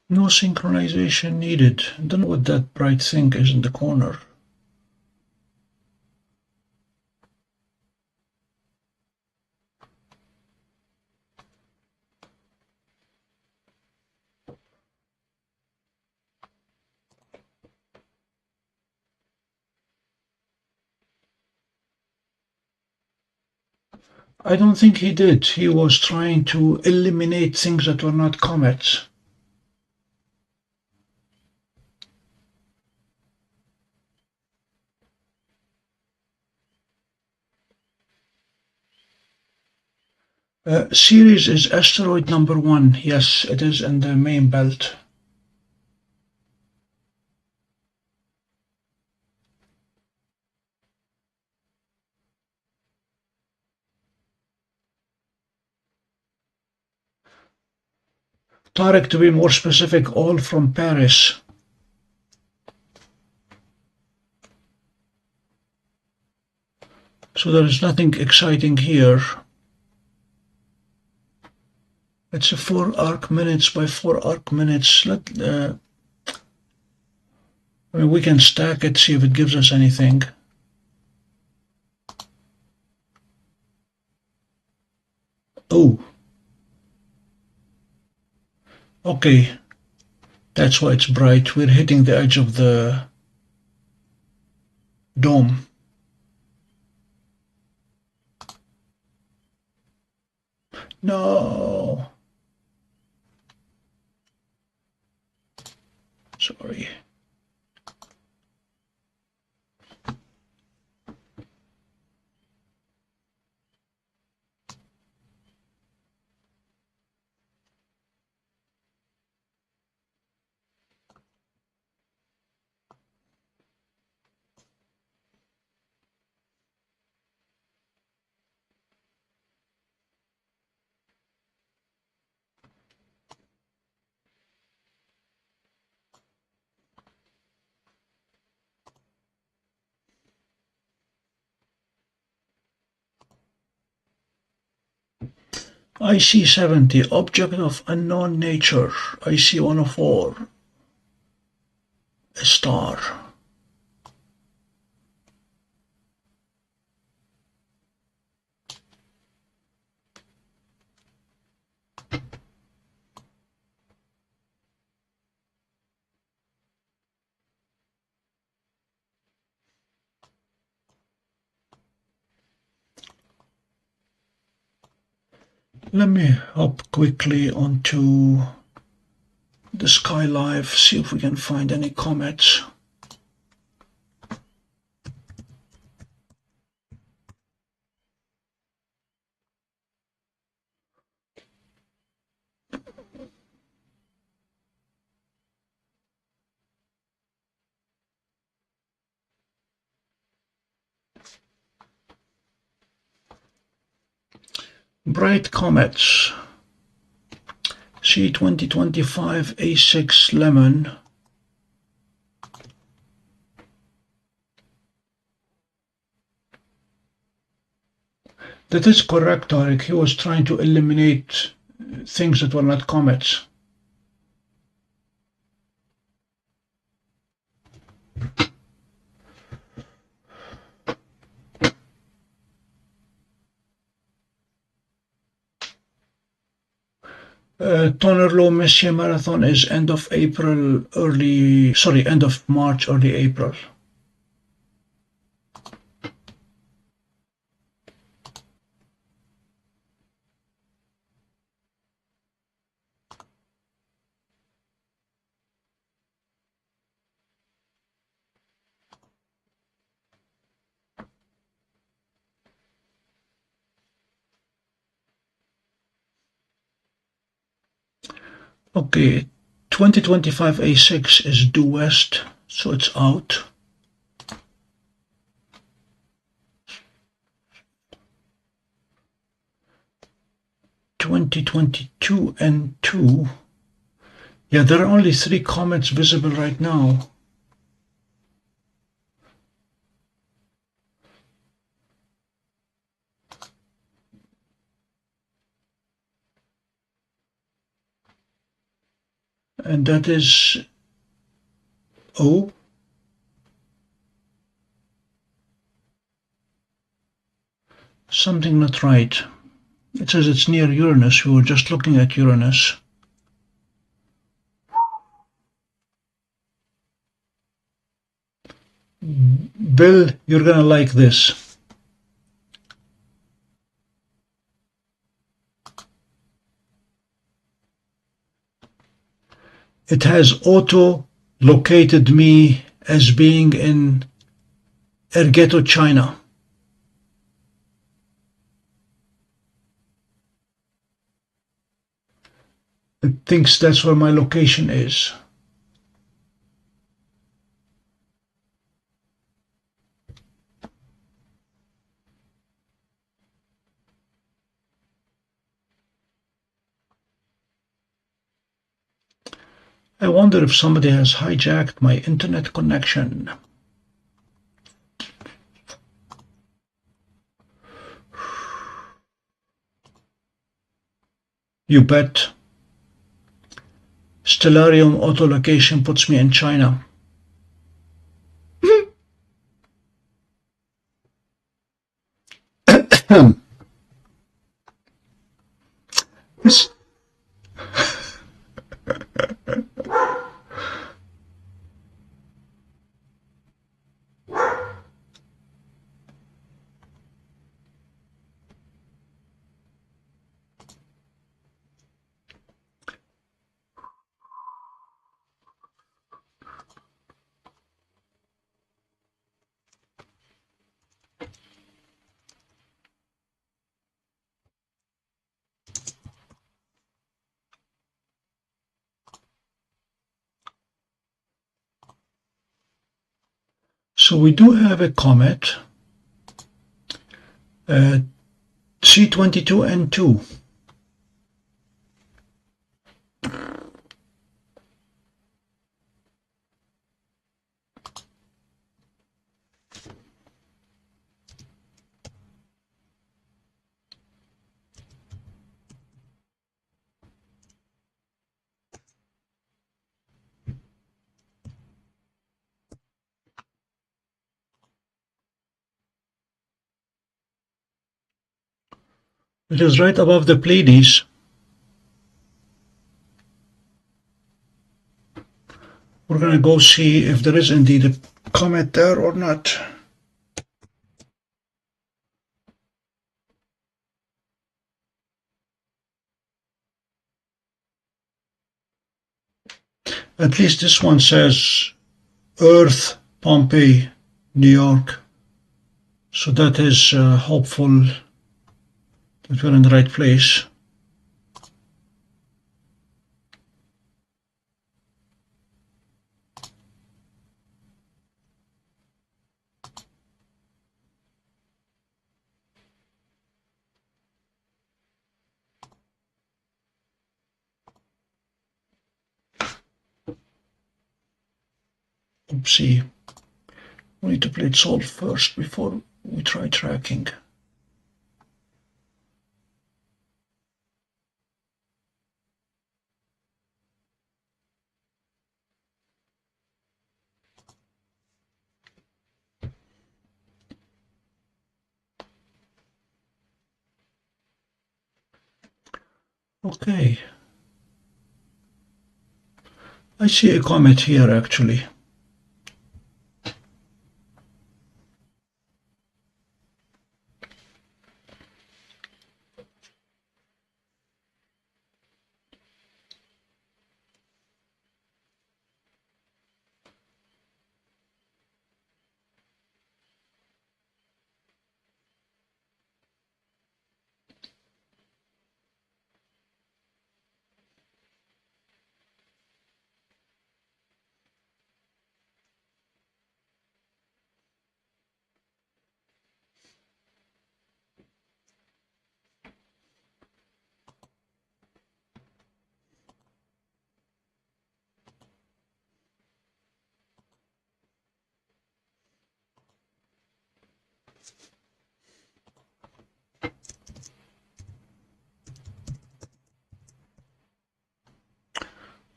No synchronization needed. I don't know what that bright thing is in the corner. I don't think he did. He was trying to eliminate things that were not comets. Ceres is asteroid number 1. Yes, it is in the main belt. Tarek, to be more specific, all from Paris. So there is nothing exciting here. It's a 4 arc minutes by 4 arc minutes. I mean, we can stack it, see if it gives us anything. Oh. Okay. That's why it's bright. We're hitting the edge of the dome. No. Sorry. IC70, object of unknown nature. IC104, a star. Let me hop quickly onto the Sky Live, see if we can find any comets. Bright comets. C2025 A6 Lemon. That is correct, Tarek. He was trying to eliminate things that were not comets. Tonerlo Messier Marathon is end of March, early April. Okay, 2025 A6 is due west, so it's out. (2022 N2). Yeah, there are only 3 comets visible right now. and that is O. Something not right. It says it's near Uranus. We were just looking at Uranus. Bill, you're gonna like this. It has auto-located me as being in Ergeto, China. It thinks that's where my location is. I wonder if somebody has hijacked my internet connection. You bet. Stellarium autolocation puts me in China. This So we do have a comet, C22N2. It is right above the Pleiades. We're going to go see if there is indeed a comet there or not. At least this one says Earth, Pompey, New York. So that is hopeful that we're in the right place. Oopsie. We need to play it solved first before we try tracking. Okay. I see a comet here actually.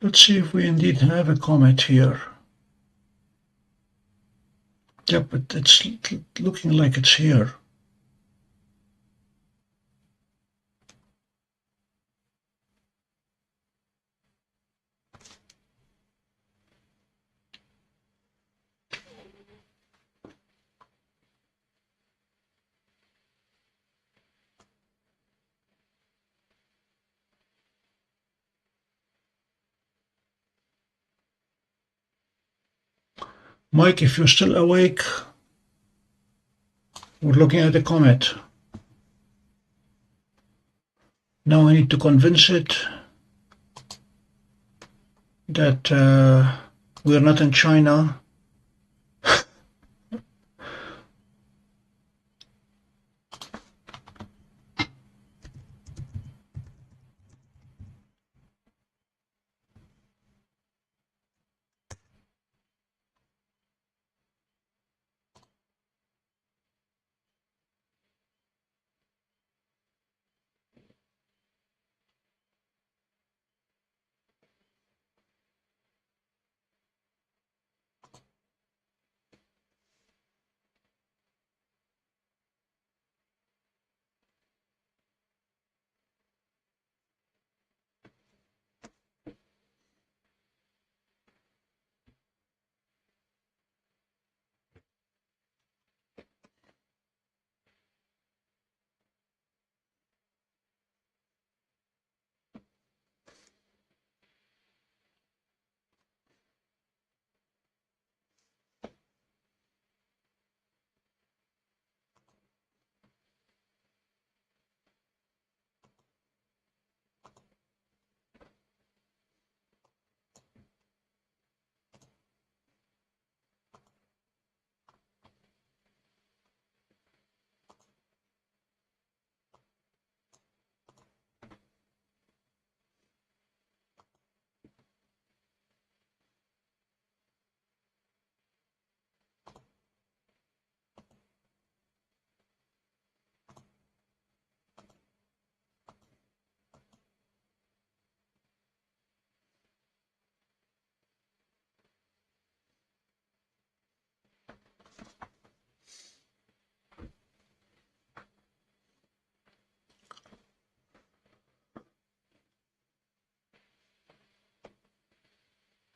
Let's see if we indeed have a comet here. Yep, but it's looking like it's here. Mike, if you're still awake, we're looking at a comet. Now I need to convince it that we're not in China.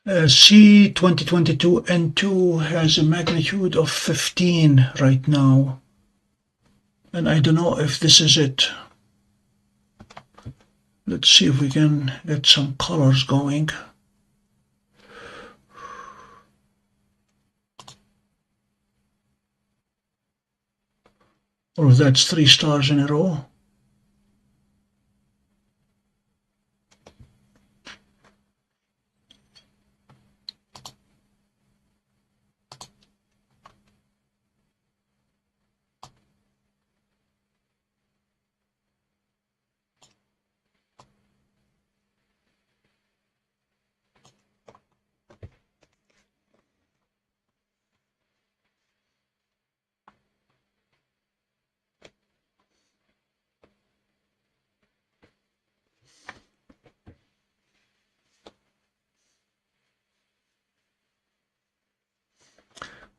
C2022N2 has a magnitude of 15 right now, and I don't know if this is it. Let's see if we can get some colors going. Or if that's 3 stars in a row.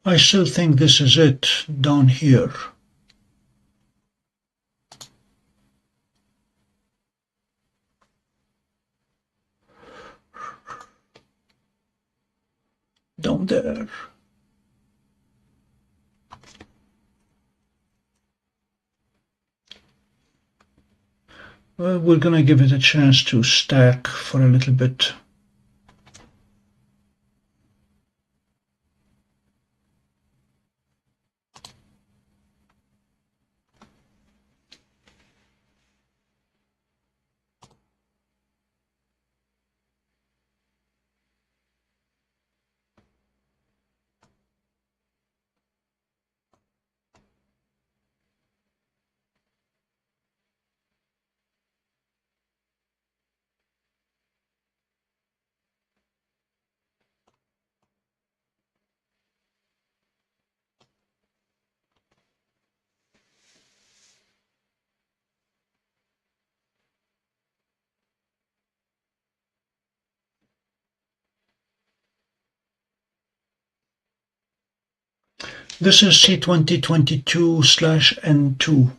I still think this is it down here. Down there. Well, we're gonna give it a chance to stack for a little bit. This is C2022/N2.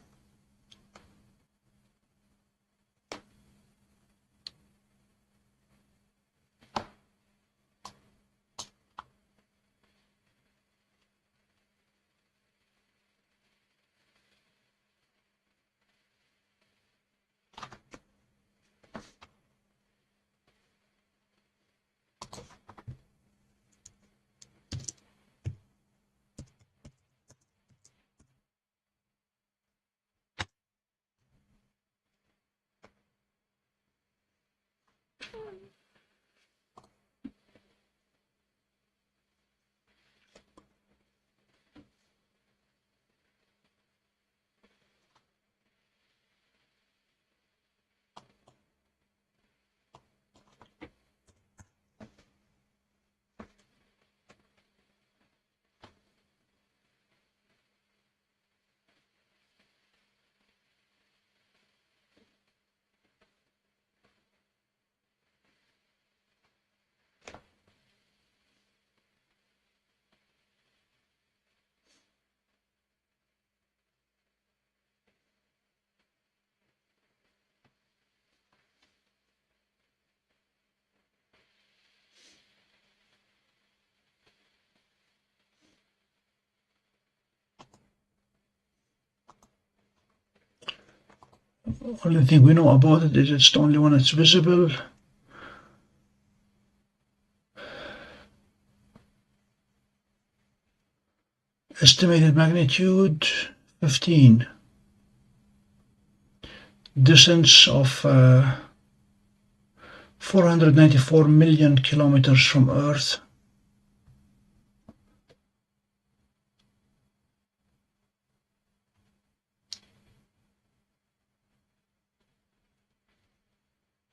Only thing we know about it is it's the only one that's visible. Estimated magnitude 15. Distance of 494 million kilometers from Earth.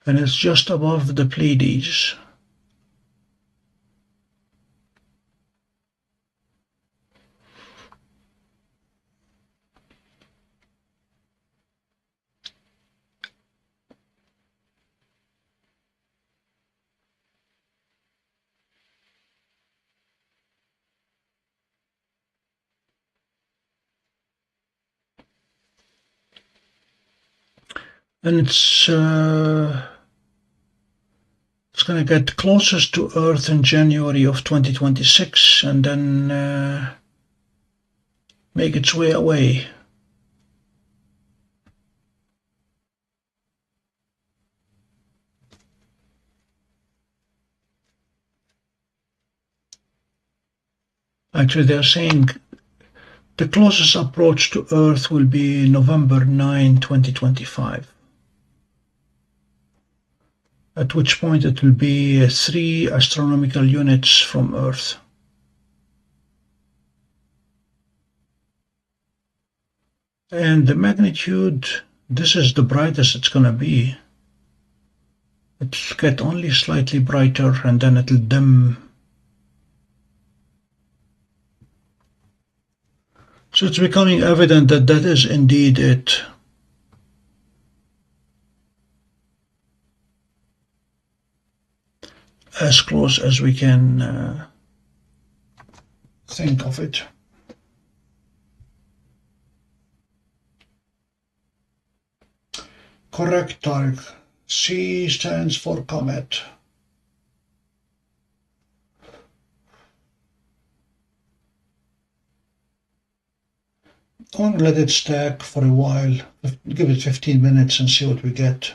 And it's just above the Pleiades. And it's going to get closest to Earth in January of 2026 and then make its way away. Actually, they're saying the closest approach to Earth will be November 9, 2025. At which point it will be 3 astronomical units from Earth. And the magnitude, this is the brightest it's going to be. It'll get only slightly brighter and then it'll dim. So it's becoming evident that that is indeed it. As close as we can think of it. Correct, Tarek. C stands for comet. I'm going to let it stack for a while. Give it 15 minutes and see what we get.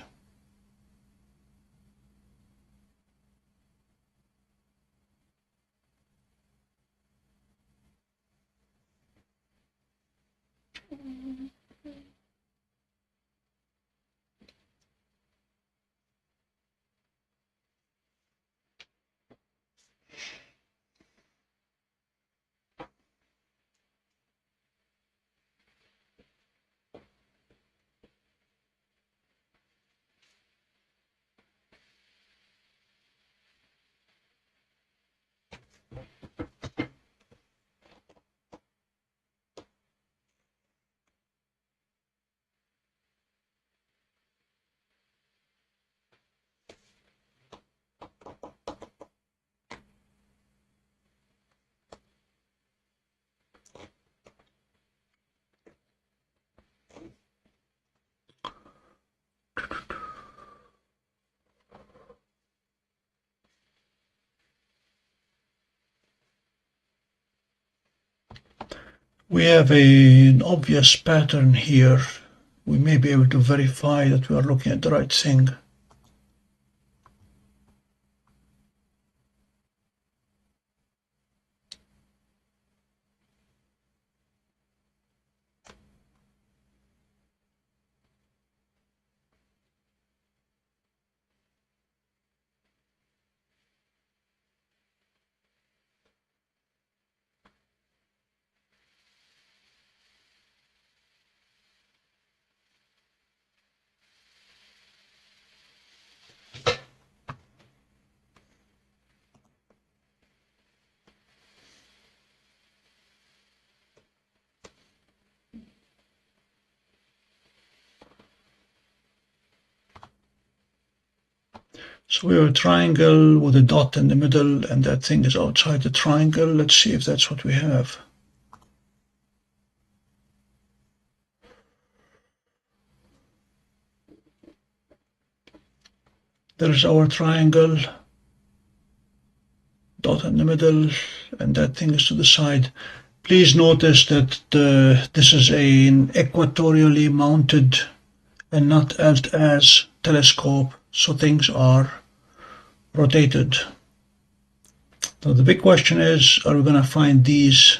We have an obvious pattern here. We may be able to verify that we are looking at the right thing. So we have a triangle with a dot in the middle, and that thing is outside the triangle. Let's see if that's what we have. There's our triangle, dot in the middle, and that thing is to the side. Please notice that this is an equatorially mounted and not alt-as telescope, so things are rotated. So the big question is, are we going to find these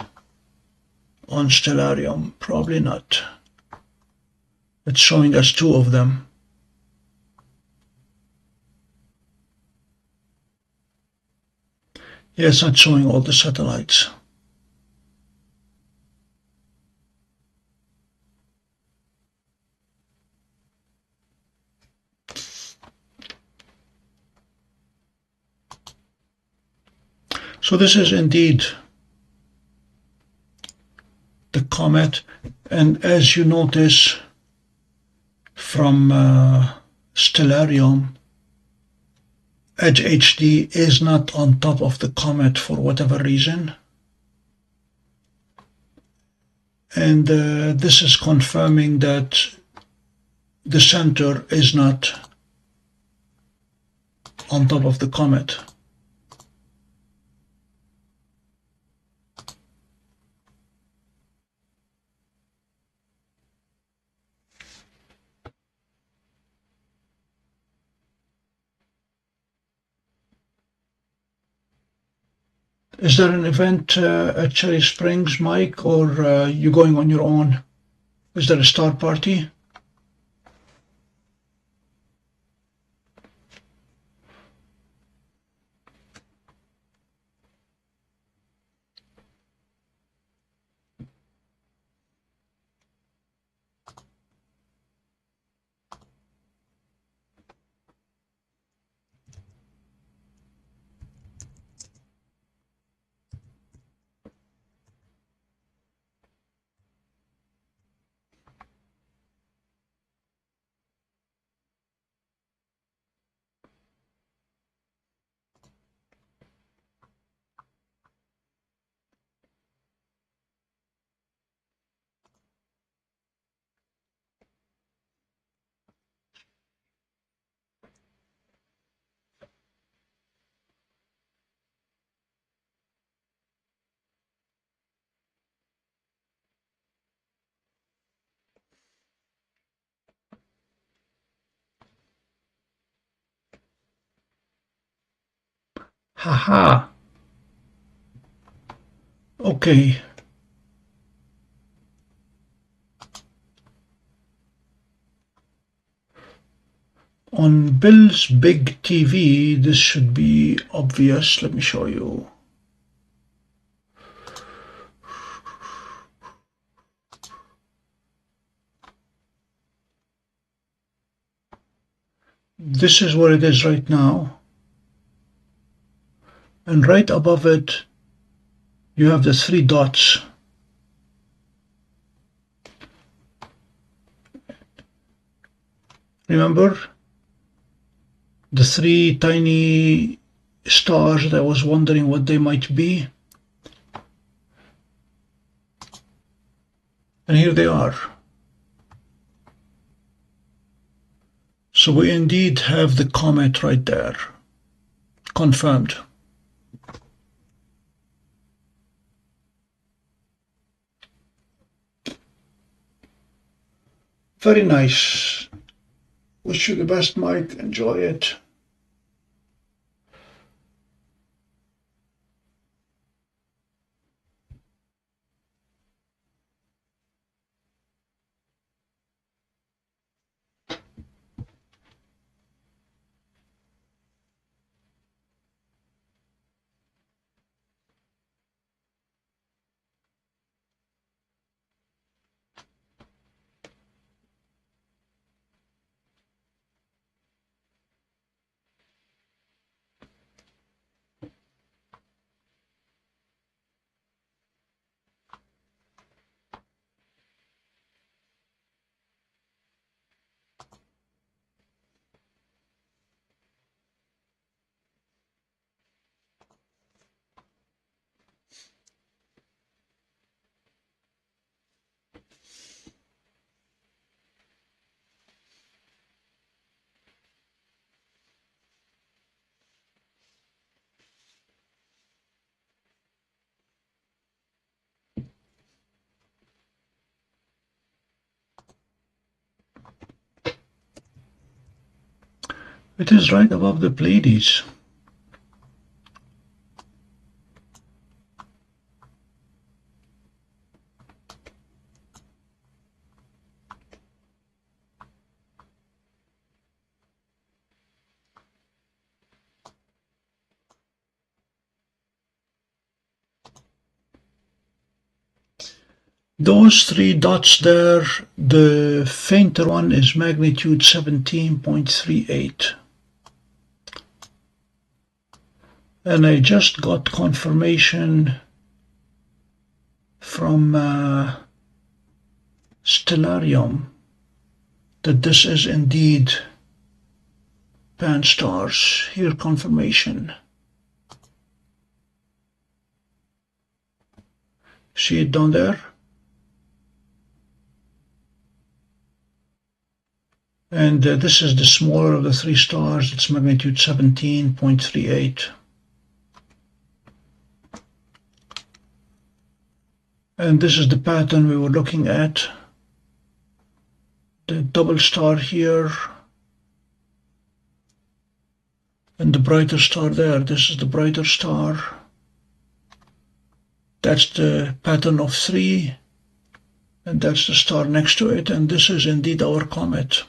on Stellarium? Probably not. It's showing us two of them. Yeah, it's not showing all the satellites. So this is indeed the comet, and as you notice from Stellarium, Edge HD is not on top of the comet for whatever reason. And this is confirming that the center is not on top of the comet. Is there an event at Cherry Springs, Mike, or you going on your own? Is there a star party? Haha. Okay. On Bill's big TV, this should be obvious. Let me show you. This is where it is right now. And right above it, you have the three dots. Remember? The three tiny stars that I was wondering what they might be. And here they are. So we indeed have the comet right there. Confirmed. Very nice. Wish you the best, Mike. Enjoy it. It is right above the Pleiades. Those three dots there, the fainter one is magnitude 17.38. And I just got confirmation from Stellarium that this is indeed Pan stars. Here, confirmation. See it down there? And this is the smaller of the three stars. It's magnitude 17.38. And this is the pattern we were looking at. The double star here. And the brighter star there. This is the brighter star. That's the pattern of three. And that's the star next to it. And this is indeed our comet.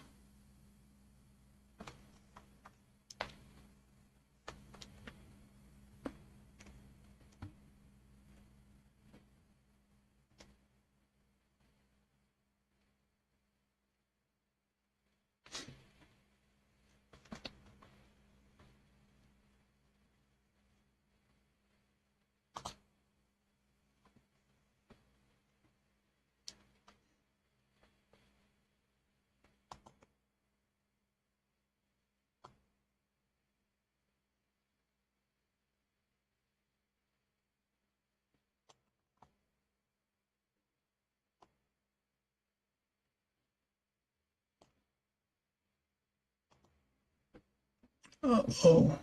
Uh-oh.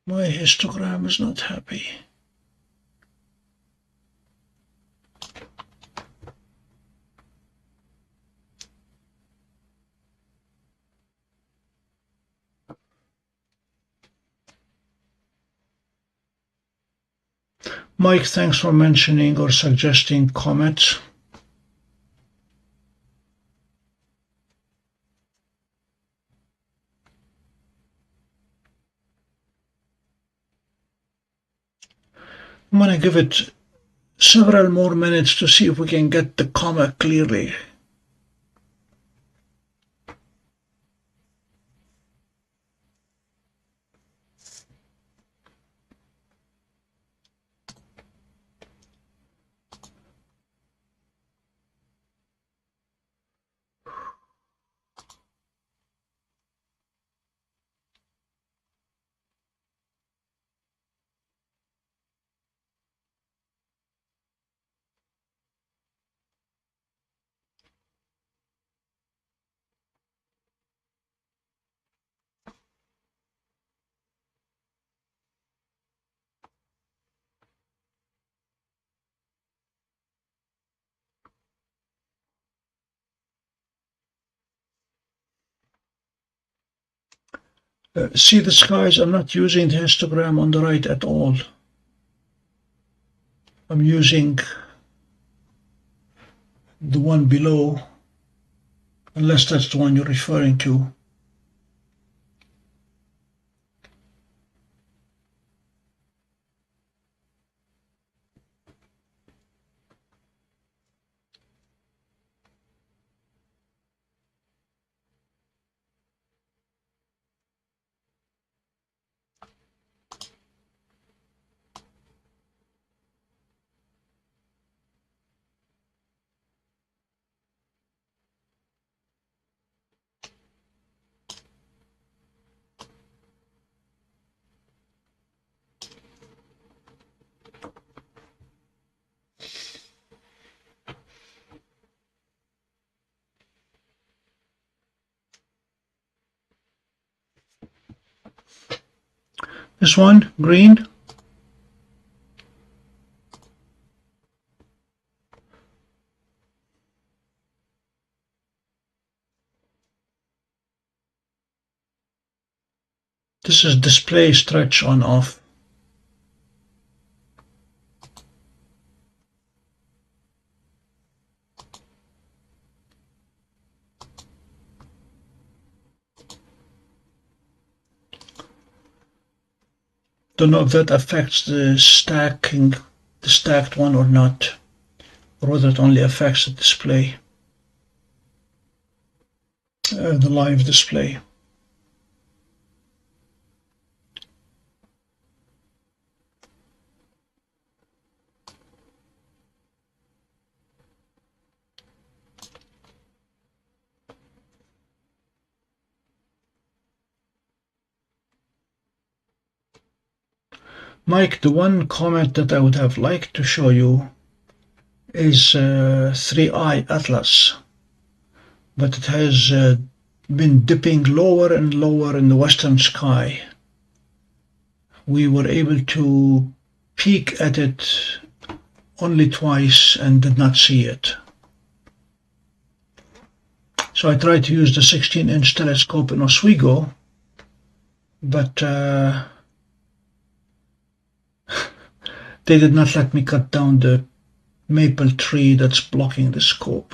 My histogram is not happy. Mike, thanks for mentioning or suggesting comets. I'm going to give it several more minutes to see if we can get the comet clearly. See the skies? I'm not using the histogram on the right at all. I'm using the one below, unless that's the one you're referring to. This one, green. This is display stretch on off. Don't know if that affects the stacking, the stacked one or not, or whether it only affects the display, the live display. Mike, the one comet that I would have liked to show you is 3I Atlas, but it has been dipping lower and lower in the western sky. We were able to peek at it only twice and did not see it. So I tried to use the 16-inch telescope in Oswego, but they did not let me cut down the maple tree that's blocking the scope.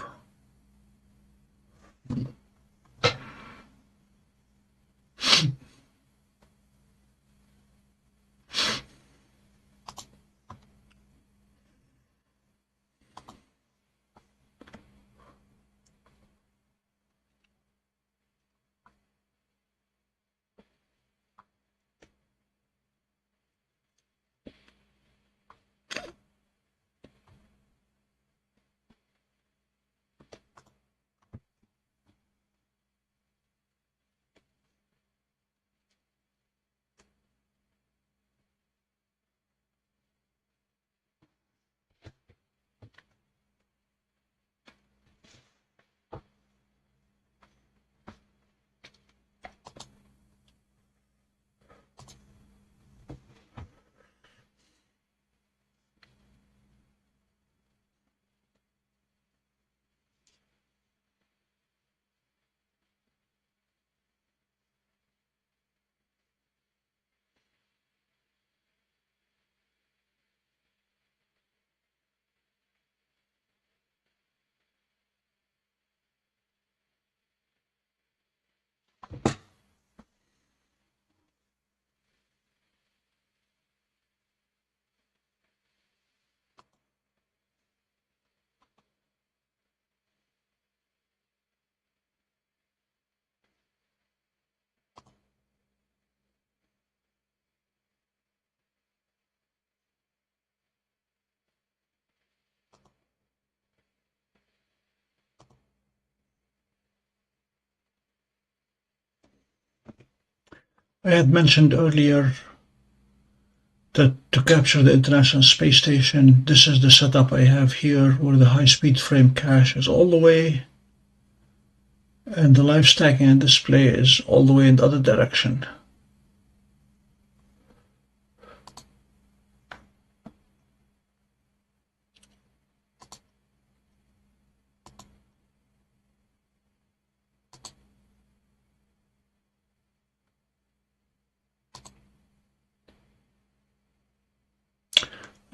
I had mentioned earlier that to capture the International Space Station, this is the setup I have here, where the high-speed frame cache is all the way, and the live stacking and display is all the way in the other direction.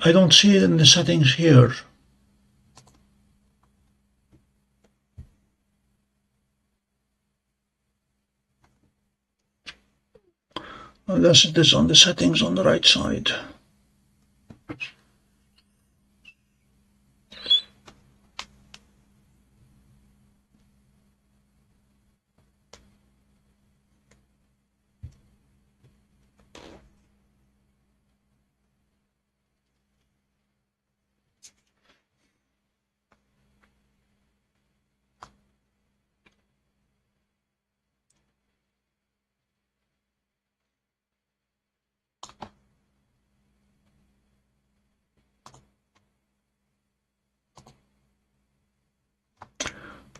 I don't see it in the settings here. Unless it is on the settings on the right side.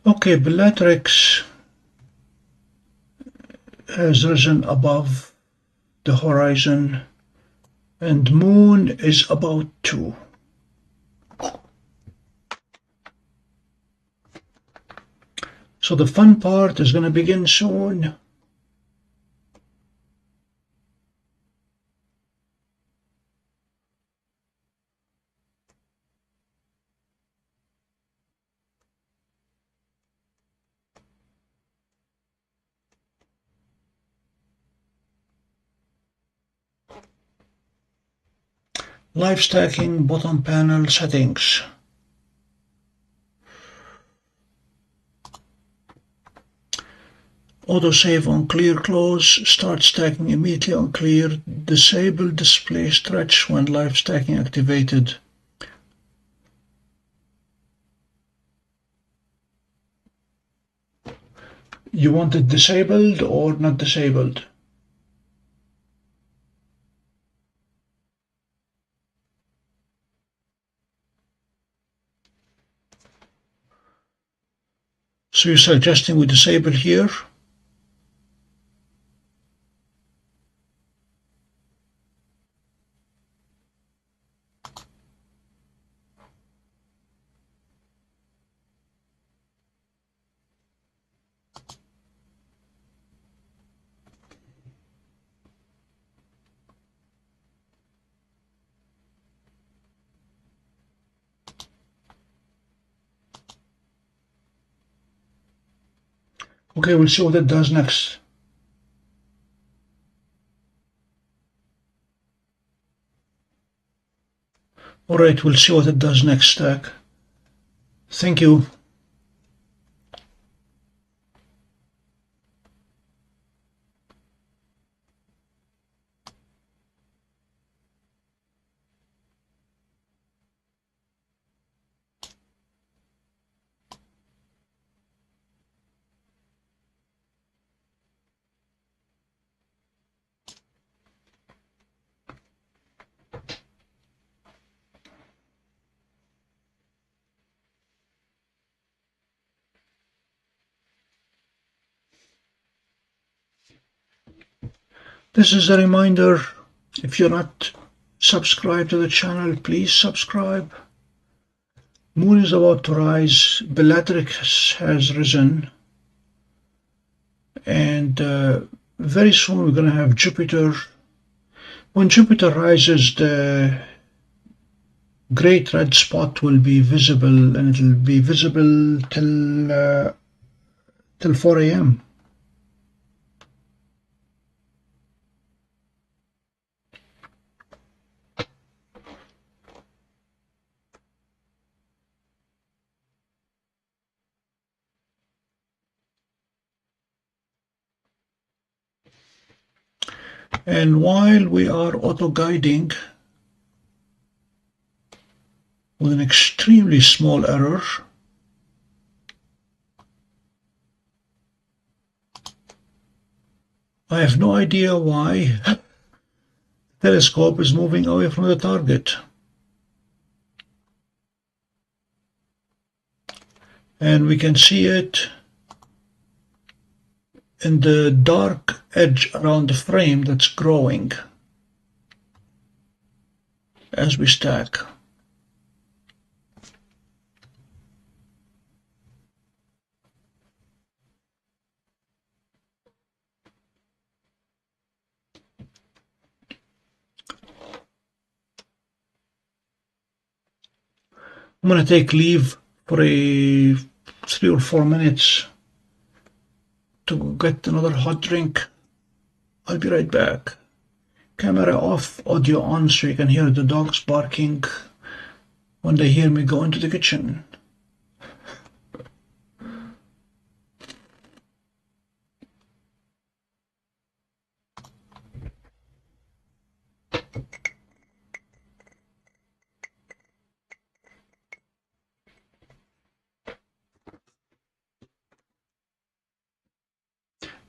Okay, Bellatrix has risen above the horizon and Moon is about to. So the fun part is going to begin soon. Live stacking bottom panel settings. Autosave on clear close, start stacking immediately on clear, disable display stretch when live stacking activated. You want it disabled or not disabled? So you're suggesting we disable here? Okay, we'll see what it does next. Alright, we'll see what it does next, stack. Thank you. This is a reminder, if you're not subscribed to the channel, please subscribe. Moon is about to rise, Bellatrix has risen, and very soon we're going to have Jupiter. When Jupiter rises, the great red spot will be visible, and it will be visible till 4 a.m. And while we are auto-guiding with an extremely small error, I have no idea why the telescope is moving away from the target. And we can see it in the dark edge around the frame that's growing as we stack. I'm gonna take leave for a 3 or 4 minutes to get another hot drink. I'll be right back. Camera off, audio on, so you can hear the dogs barking when they hear me go into the kitchen.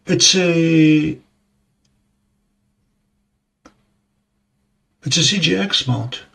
It's a CGX mount.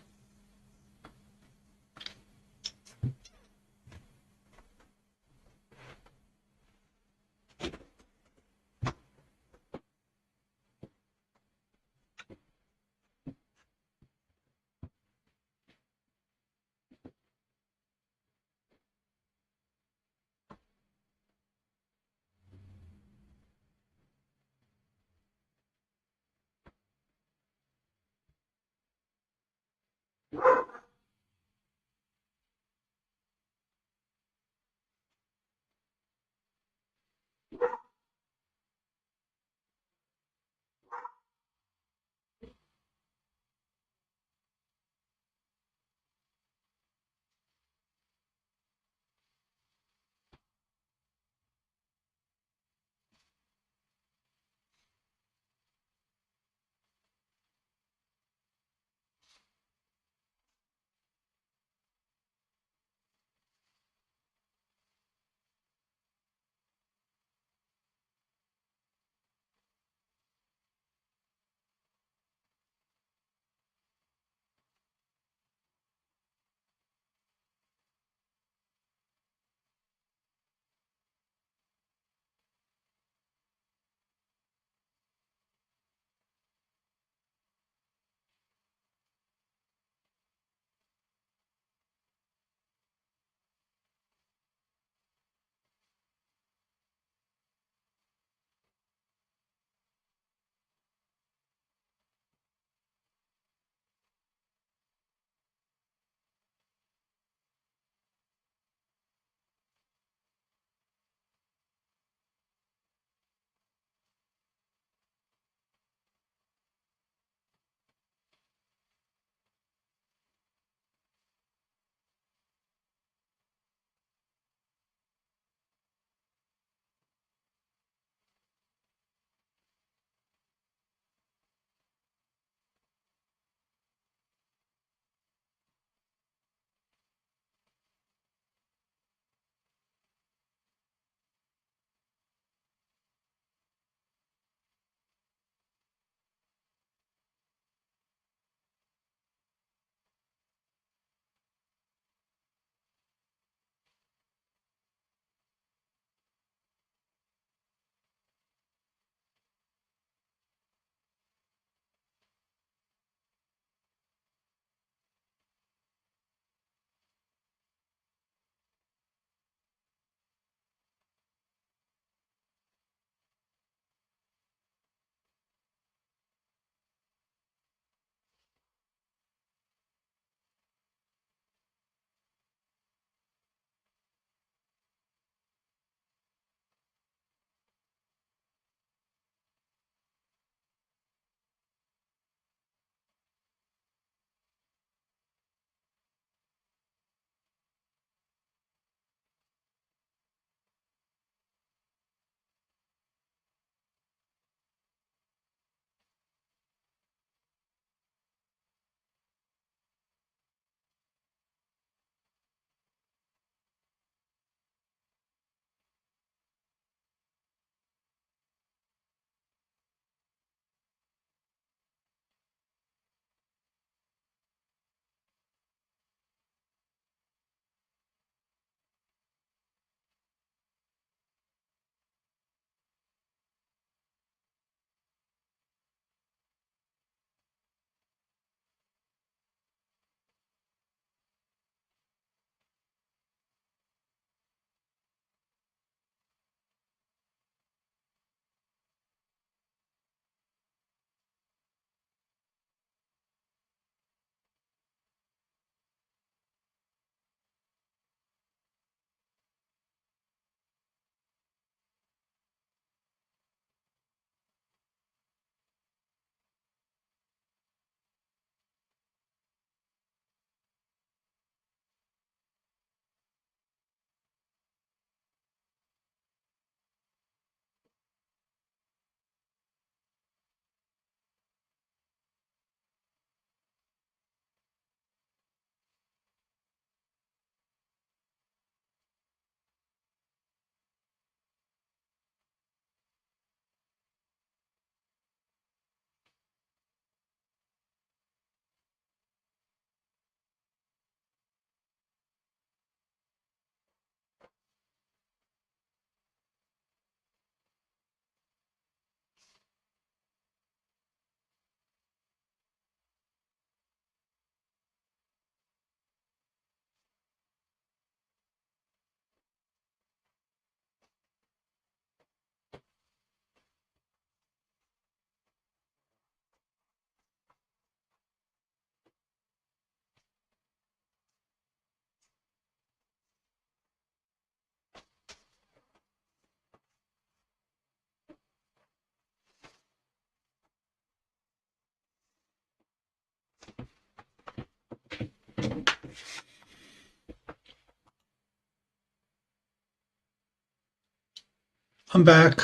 I'm back.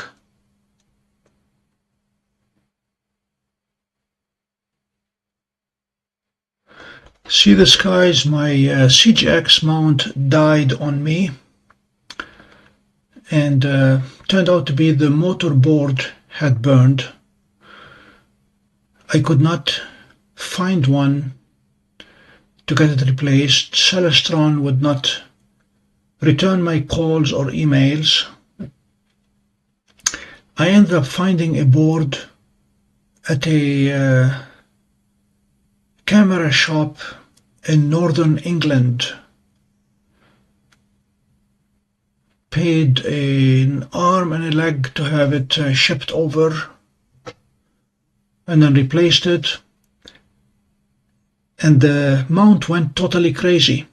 See the skies, my CGX mount died on me, and turned out to be the motor board had burned. I could not find one to get it replaced. Celestron would not return my calls or emails. I ended up finding a board at a camera shop in northern England. Paid an arm and a leg to have it shipped over, and then replaced it, and the mount went totally crazy.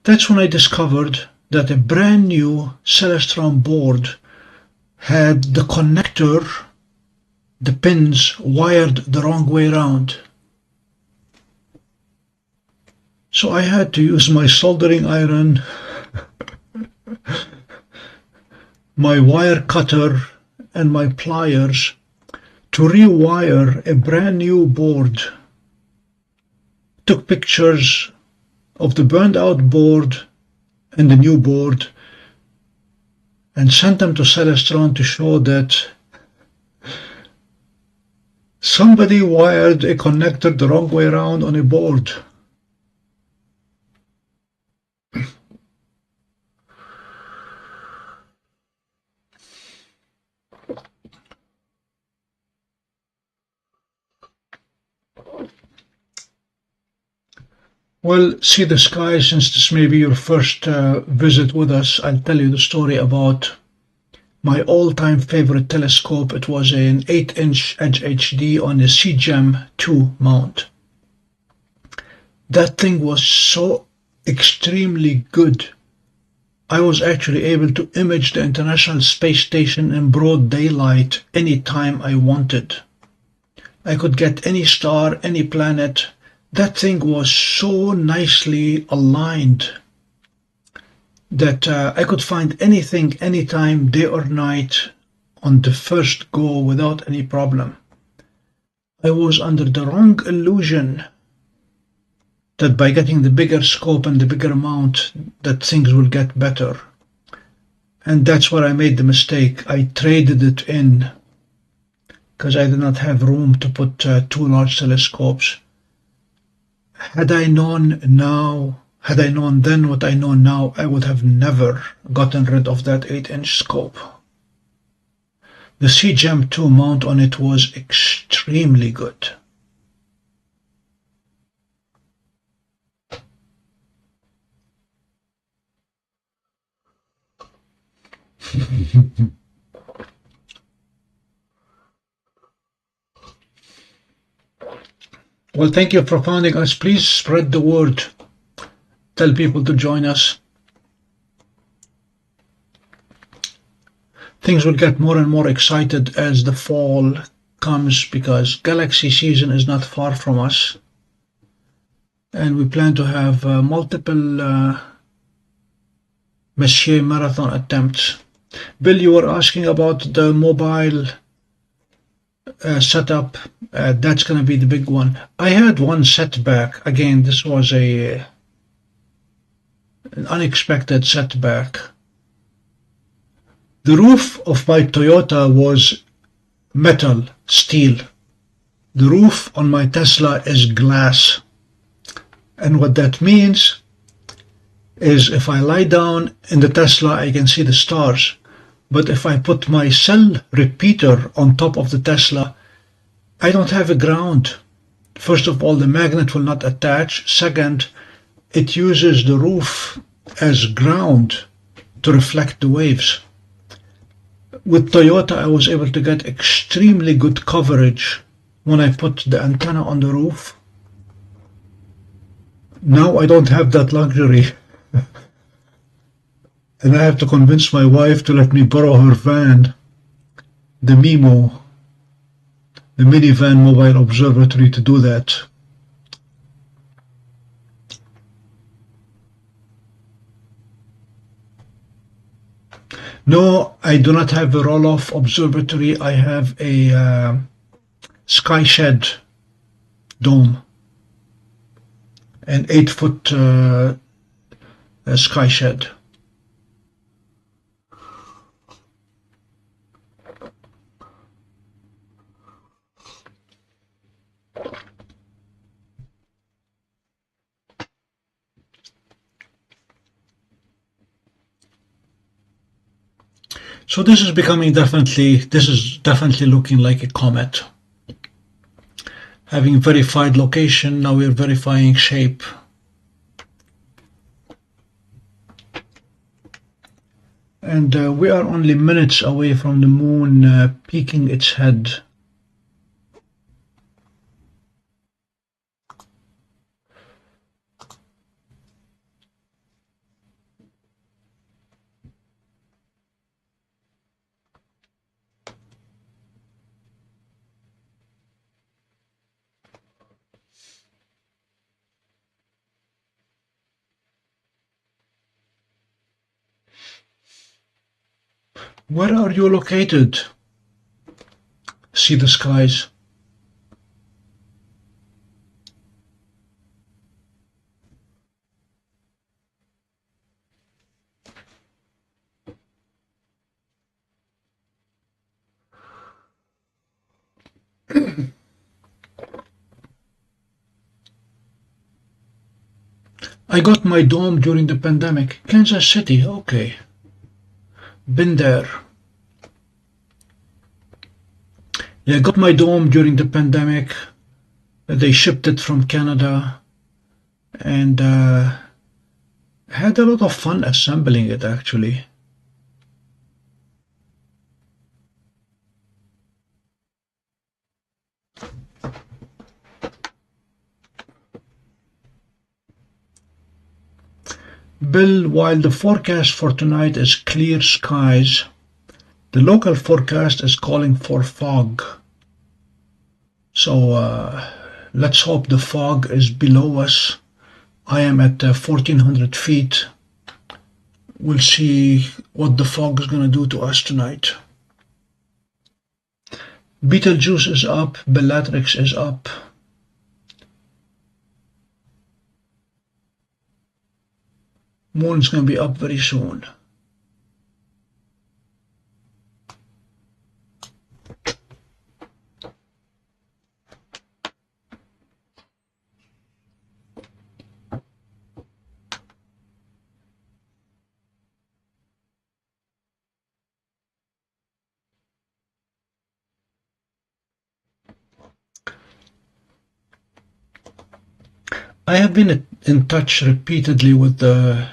That's when I discovered that a brand new Celestron board had the connector, the pins, wired the wrong way around. So I had to use my soldering iron, my wire cutter, and my pliers to rewire a brand new board. Took pictures of the burned out board and the new board and sent them to Celestron to show that somebody wired a connector the wrong way around on a board. Well, see the sky, since this may be your first visit with us, I'll tell you the story about my all-time favorite telescope. It was an 8-inch Edge HD on a CGEM 2 mount. That thing was so extremely good. I was actually able to image the International Space Station in broad daylight anytime I wanted. I could get any star, any planet. That thing was so nicely aligned that I could find anything, anytime, day or night, on the first go without any problem. I was under the wrong illusion that by getting the bigger scope and the bigger mount, that things will get better. And that's where I made the mistake. I traded it in because I did not have room to put two large telescopes. Had I known then what I know now, I would have never gotten rid of that 8-inch scope. The CGEM 2 mount on it was extremely good. Well, thank you for finding us. Please spread the word. Tell people to join us. Things will get more and more excited as the fall comes, because galaxy season is not far from us. And we plan to have multiple Messier marathon attempts. Bill, you were asking about the mobile setup. That's going to be the big one. I had one setback. Again, this was an unexpected setback. The roof of my Toyota was metal, steel. The roof on my Tesla is glass. And what that means is if I lie down in the Tesla, I can see the stars. But if I put my cell repeater on top of the Tesla, I don't have a ground. First of all, the magnet will not attach. Second, it uses the roof as ground to reflect the waves. With Toyota, I was able to get extremely good coverage when I put the antenna on the roof. Now I don't have that luxury. And I have to convince my wife to let me borrow her van, the MIMO, the minivan mobile observatory, to do that. No, I do not have a roll-off observatory. I have a sky shed dome, an 8-foot sky shed. So this is definitely looking like a comet. Having verified location, now we're verifying shape. And we are only minutes away from the moon peeking its head. Where are you located? See the skies. I got my dome during the pandemic. Kansas City, okay. Been there. Yeah, I got my dome during the pandemic. They shipped it from Canada, and had a lot of fun assembling it actually. Bill, while the forecast for tonight is clear skies, the local forecast is calling for fog. So let's hope the fog is below us. I am at 1400 feet. We'll see what the fog is going to do to us tonight. Betelgeuse is up, Bellatrix is up. Moon's going to be up very soon. I have been in touch repeatedly with the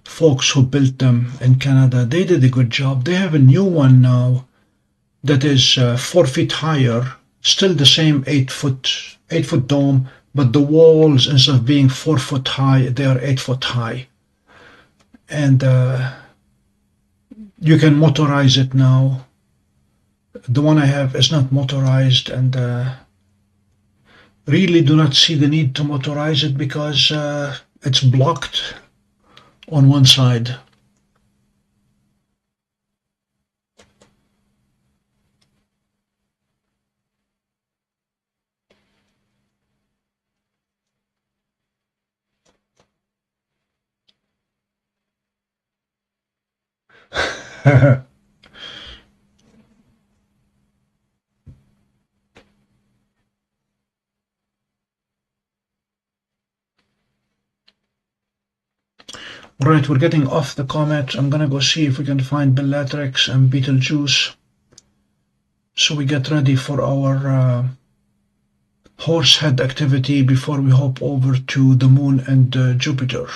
folks who built them in Canada. They did a good job. They have a new one now that is 4 feet higher, still the same 8-foot dome, but the walls, instead of being 4 foot high, they are 8 foot high. And you can motorize it now. The one I have is not motorized, and really do not see the need to motorize it because it's blocked on one side. Right, we're getting off the comet. I'm gonna go see if we can find Bellatrix and Betelgeuse, so we get ready for our horsehead activity before we hop over to the moon and Jupiter.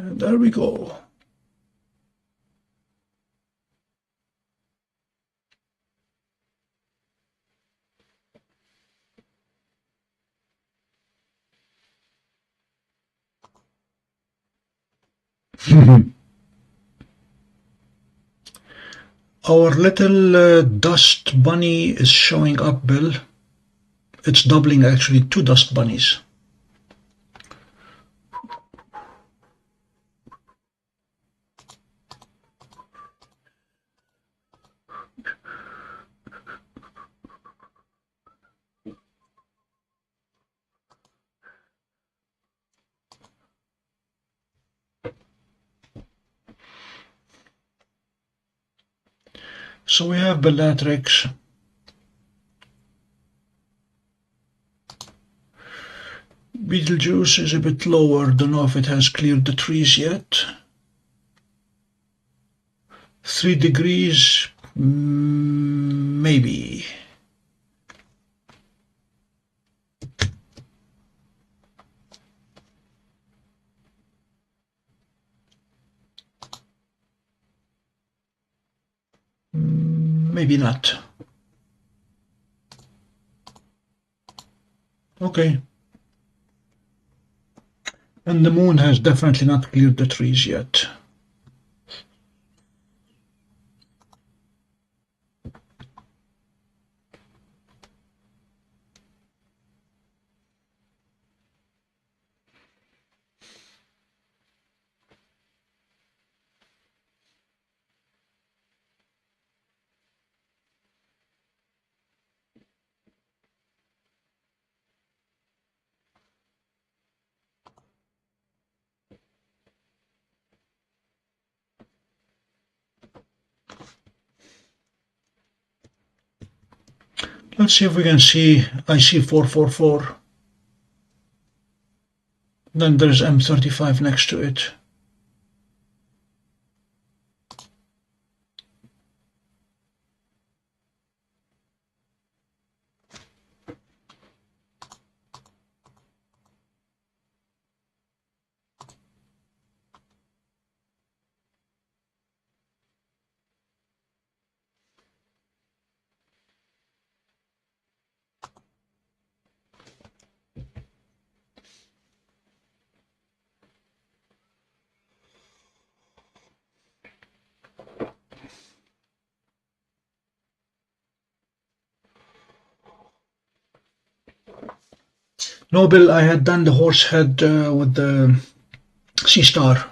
And there we go. Our little dust bunny is showing up, Bill. It's doubling actually, 2 dust bunnies. So we have Bellatrix. Betelgeuse is a bit lower, don't know if it has cleared the trees yet. 3 degrees, maybe. Maybe not. Okay. And the moon has definitely not cleared the trees yet. Let's see if we can see IC444. Then there's M35 next to it. No, Bill, I had done the horse head with the Seestar.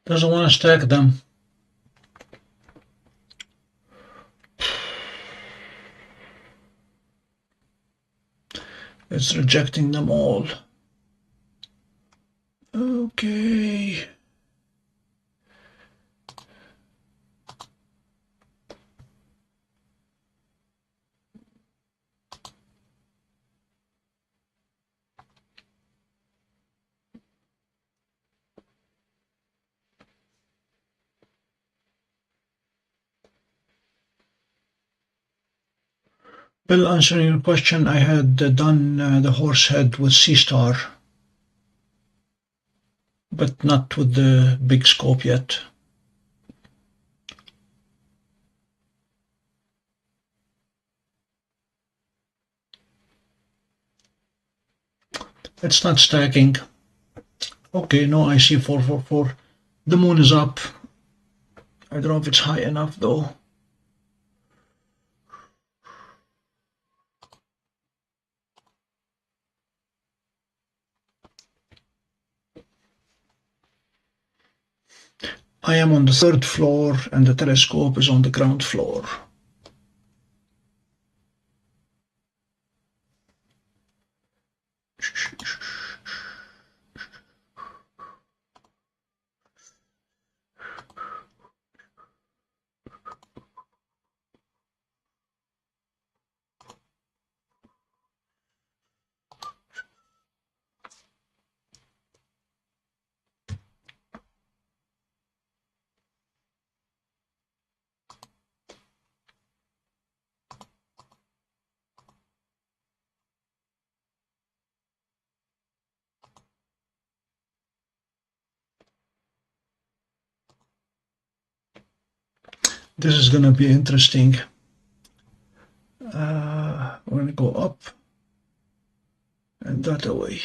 Doesn't want to stack them. It's rejecting them all. Okay. Bill, answering your question, I had done the horse head with Seestar. but not with the big scope yet. It's not stacking. Okay, no IC444. The moon is up. I don't know if it's high enough though. I am on the 3rd floor and the telescope is on the ground floor. This is going to be interesting. We're going to go up and that away.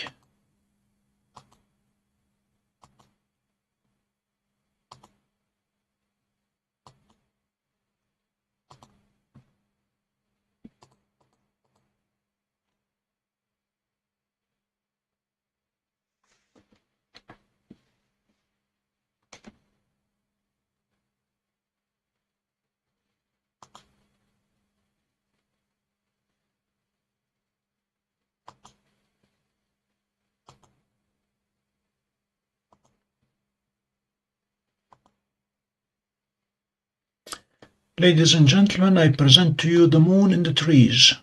Ladies and gentlemen, I present to you the moon in the trees.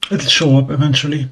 It'll show up eventually.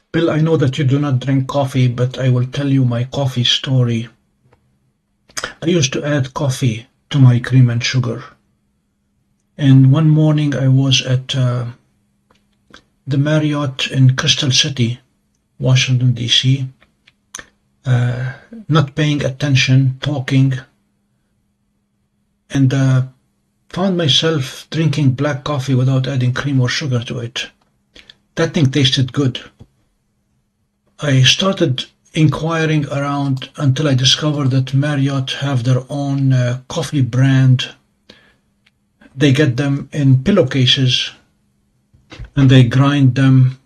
Bill, I know that you do not drink coffee, but I will tell you my coffee story. I used to add coffee to my cream and sugar. And one morning I was at the Marriott in Crystal City, Washington, D.C., not paying attention, talking, and found myself drinking black coffee without adding cream or sugar to it. That thing tasted good. I started inquiring around until I discovered that Marriott have their own coffee brand. They get them in pillowcases and they grind them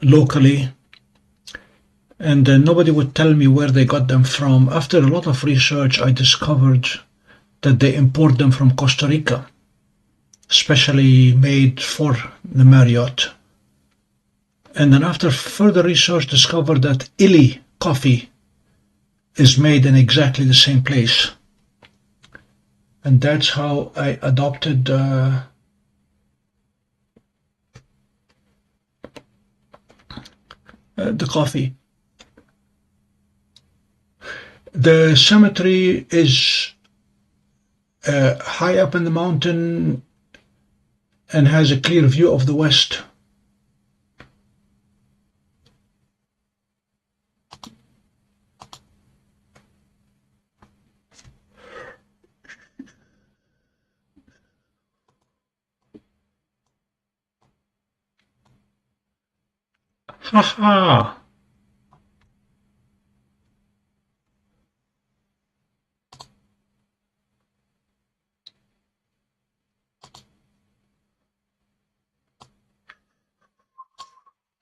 locally, and nobody would tell me where they got them from. After a lot of research, I discovered that they import them from Costa Rica, specially made for the Marriott. And then after further research, discovered that Illy coffee is made in exactly the same place. And that's how I adopted the coffee. The cemetery is high up in the mountain and has a clear view of the west. Ha ha!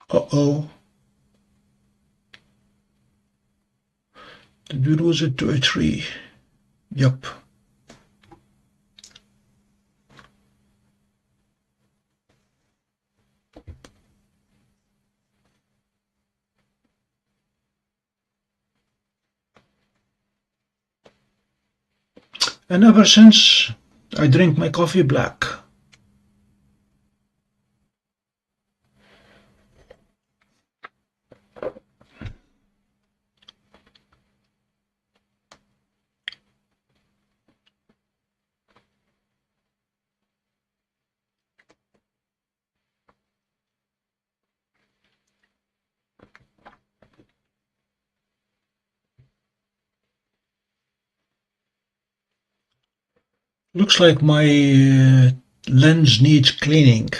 Uh-oh. Did we lose it to a tree? Yup. And ever since, I drink my coffee black. Looks like my lens needs cleaning.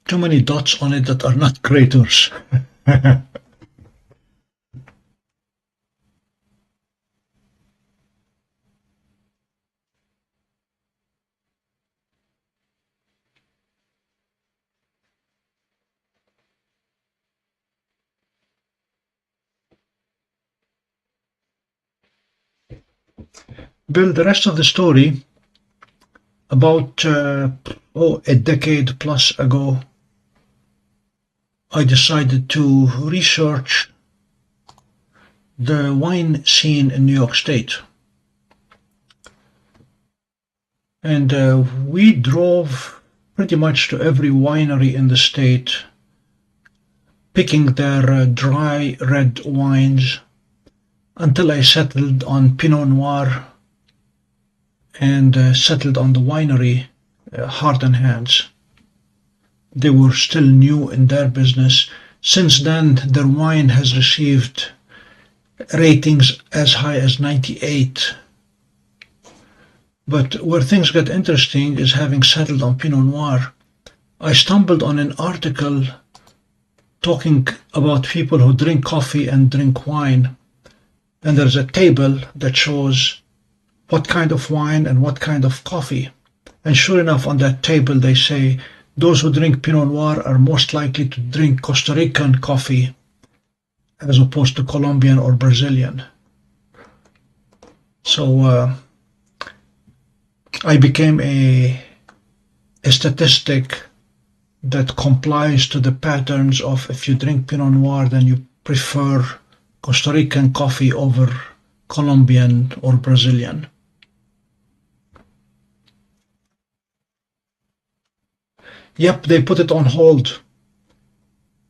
Too many dots on it that are not craters. Bill, the rest of the story, about a decade plus ago, I decided to research the wine scene in New York State. And we drove pretty much to every winery in the state, picking their dry red wines, until I settled on Pinot Noir and settled on the winery Heart and Hands. They were still new in their business. Since then, their wine has received ratings as high as 98. But where things get interesting is, having settled on Pinot Noir, I stumbled on an article talking about people who drink coffee and drink wine. And there's a table that shows what kind of wine and what kind of coffee. And sure enough, on that table they say those who drink Pinot Noir are most likely to drink Costa Rican coffee as opposed to Colombian or Brazilian. So I became a statistic that complies to the patterns of, if you drink Pinot Noir, then you prefer Costa Rican coffee over Colombian or Brazilian. Yep, they put it on hold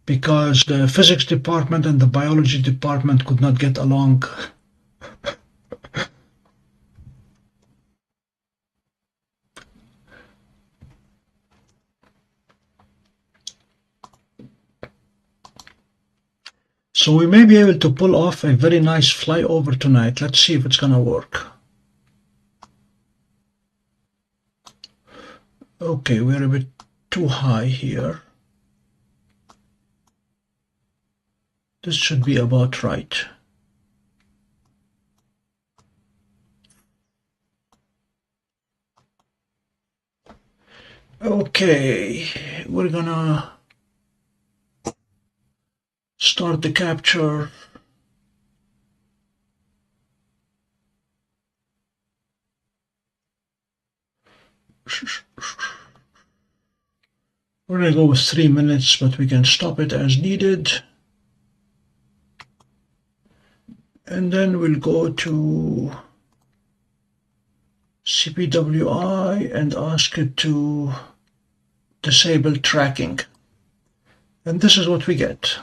because the physics department and the biology department could not get along. So we may be able to pull off a very nice flyover tonight. Let's see if it's gonna work. Okay, we're a bit too high here. This should be about right. Okay, we're gonna start the capture. We're gonna go with 3 minutes, but we can stop it as needed. And then we'll go to CPWI and ask it to disable tracking. And this is what we get.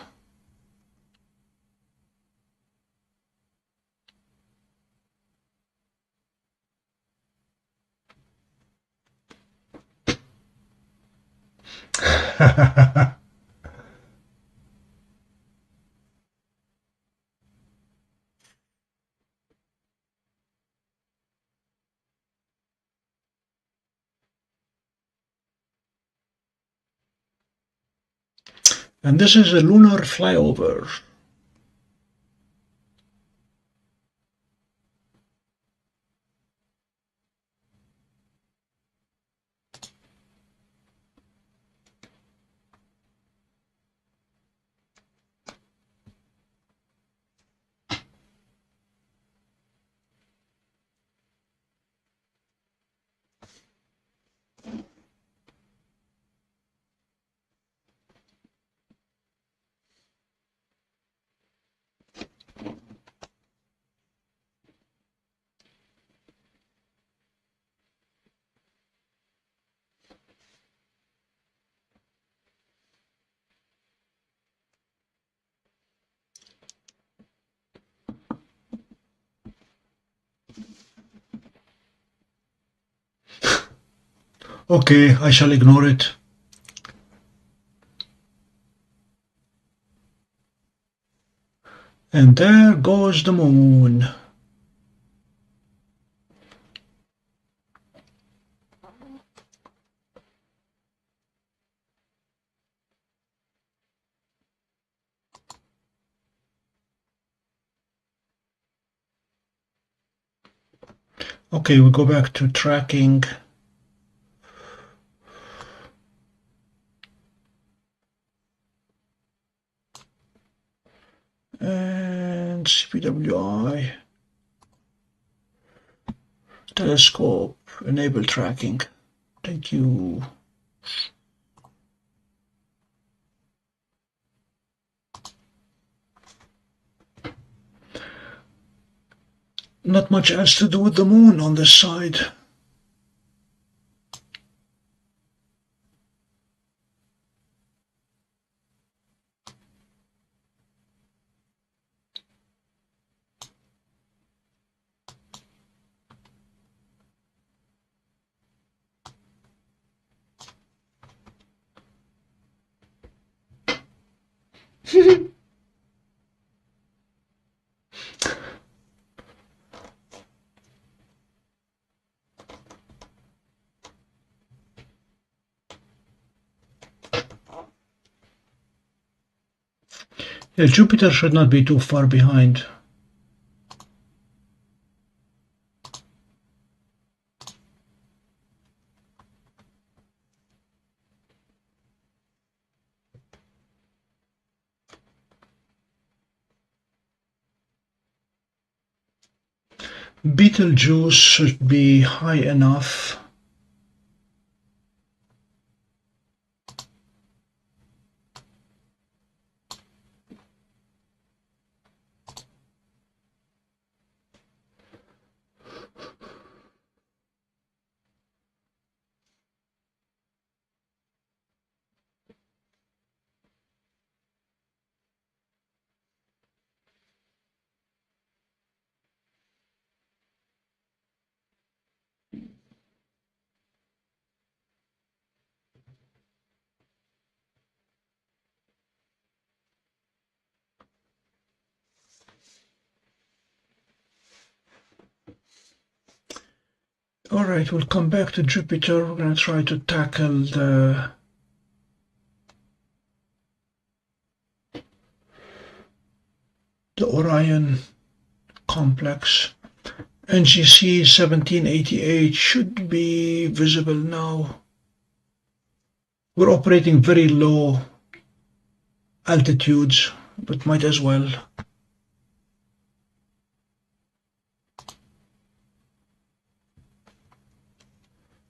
And this is a lunar flyover. Okay, I shall ignore it. And there goes the moon. Okay, we go back to tracking. And CPWI. Telescope, enable tracking. Thank you. Not much else to do with the moon on this side. Yeah, Jupiter should not be too far behind. Betelgeuse should be high enough. Alright, we'll come back to Jupiter. We're going to try to tackle the Orion complex. NGC 1788 should be visible now. We're operating very low altitudes, but might as well.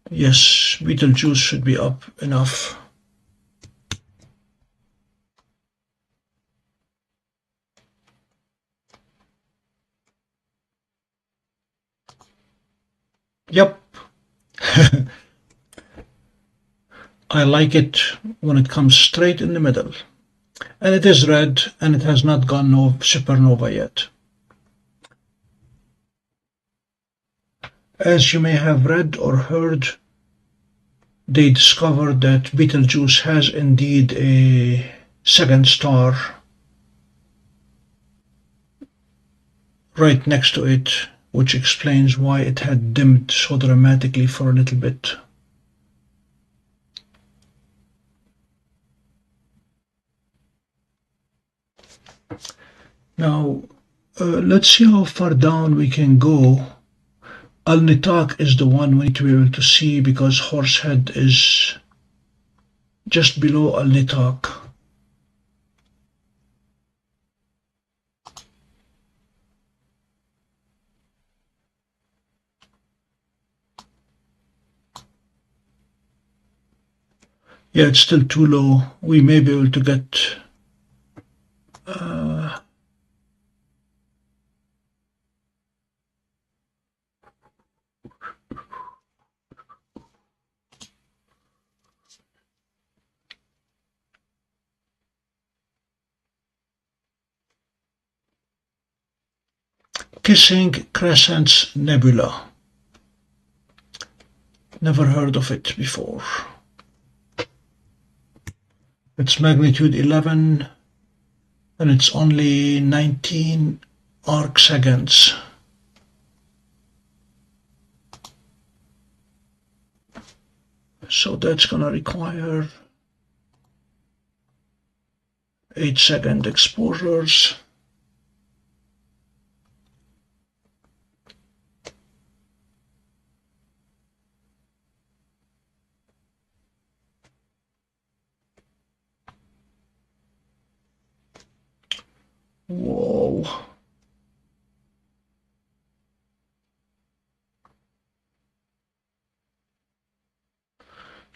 Yes, Betelgeuse should be up enough. Yep. I like it when it comes straight in the middle. And it is red, and it has not gone supernova yet. As you may have read or heard, they discovered that Betelgeuse has indeed a second star right next to it, which explains why it had dimmed so dramatically for a little bit. Now, let's see how far down we can go. Al-Nitak is the one we need to be able to see because Horsehead is just below Al-Nitak. Yeah, it's still too low. We may be able to get Kissing Crescent's Nebula. Never heard of it before. It's magnitude 11 and it's only 19 arc seconds. So that's gonna require 8-second exposures. Whoa.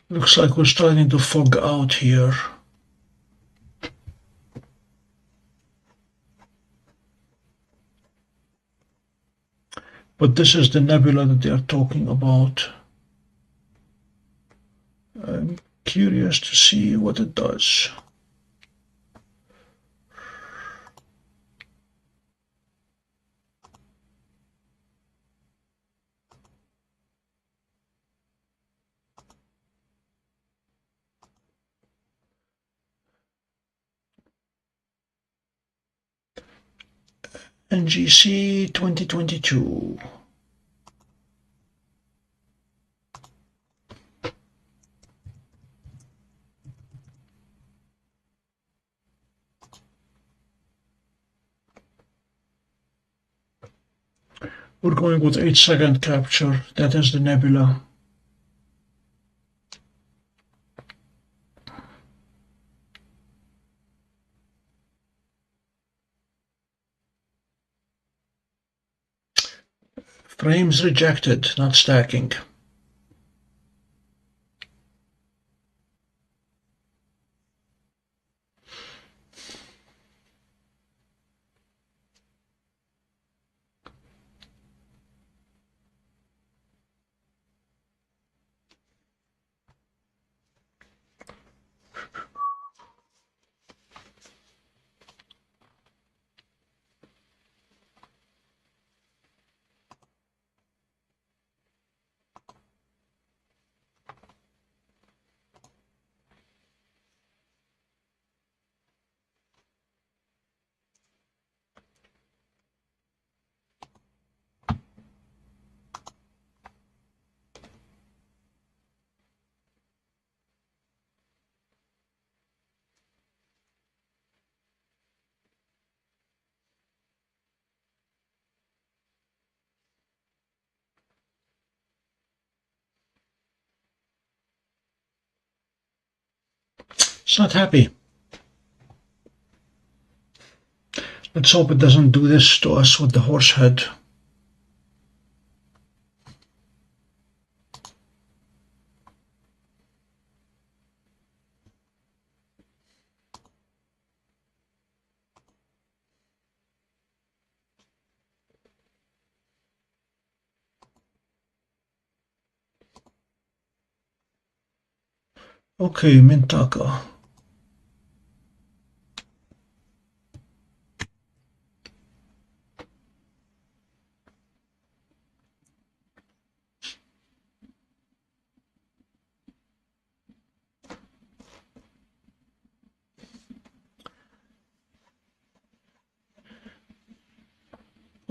Looks like we're starting to fog out here. But this is the nebula that they are talking about. I'm curious to see what it does. NGC 2022. We're going with 8-second capture. That is the nebula. Frames rejected, not stacking. It's not happy. Let's hope it doesn't do this to us with the horse head. Okay, Mintaka.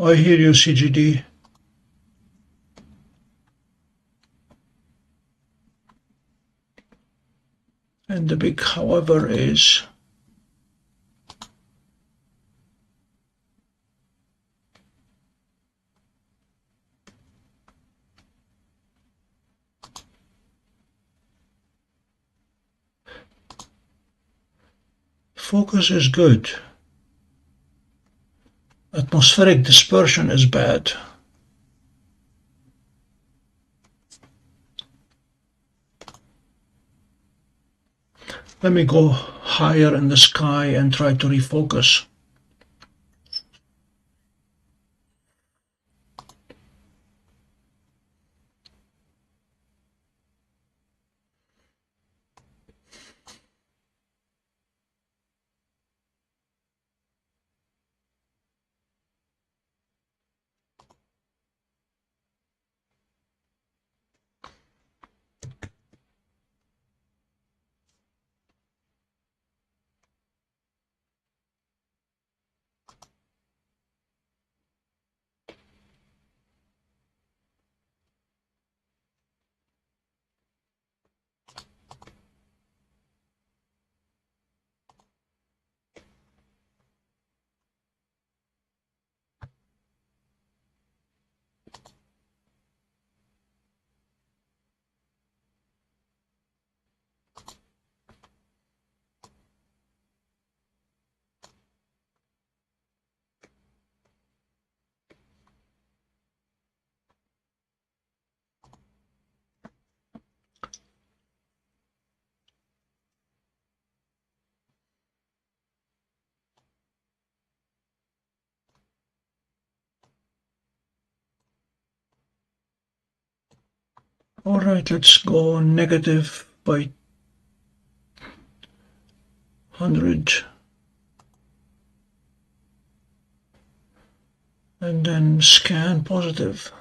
I hear you, CGD. And the big however is focus is good. Atmospheric dispersion is bad. Let me go higher in the sky and try to refocus. All right, let's go negative by 100. And then scan positive.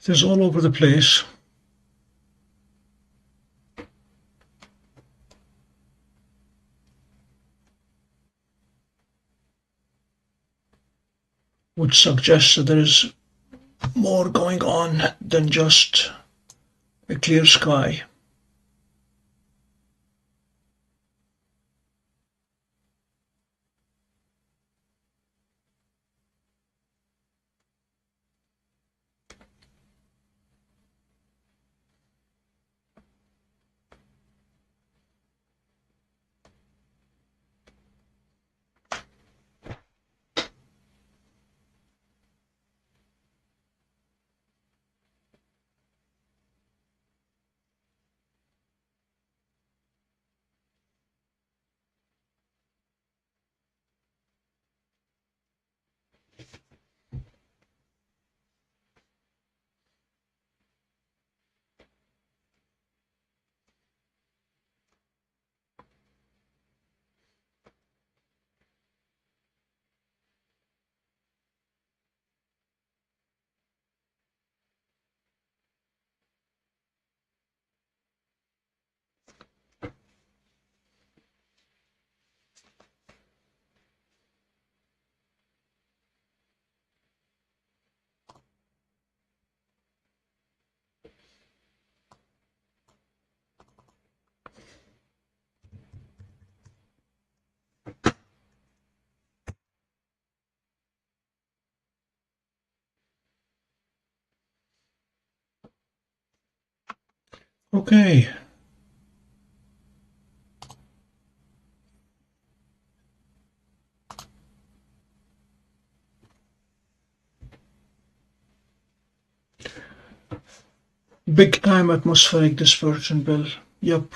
It is all over the place. Which suggests that there is more going on than just a clear sky. Okay. Big time atmospheric dispersion, Bill. Yep.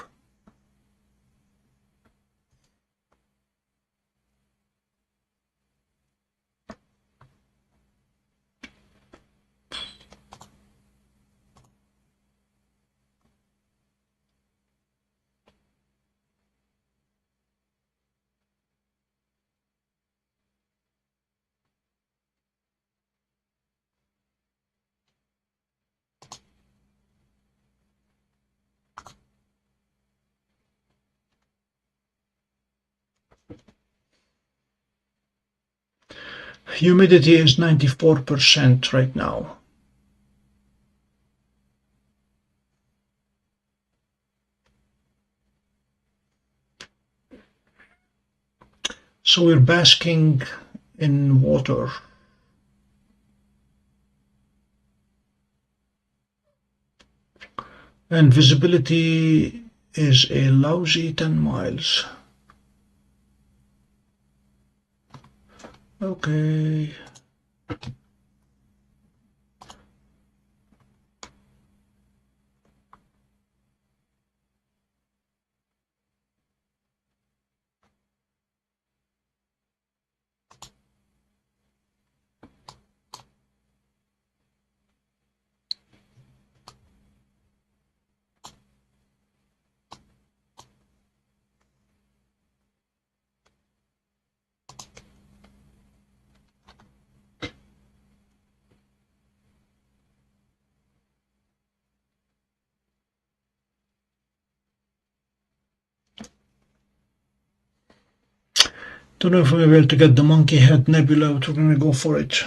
Humidity is 94% right now. So we're basking in water. And visibility is a lousy 10 miles. Okay. Don't know if we'll be able to get the Monkey Head Nebula, but we're going to go for it.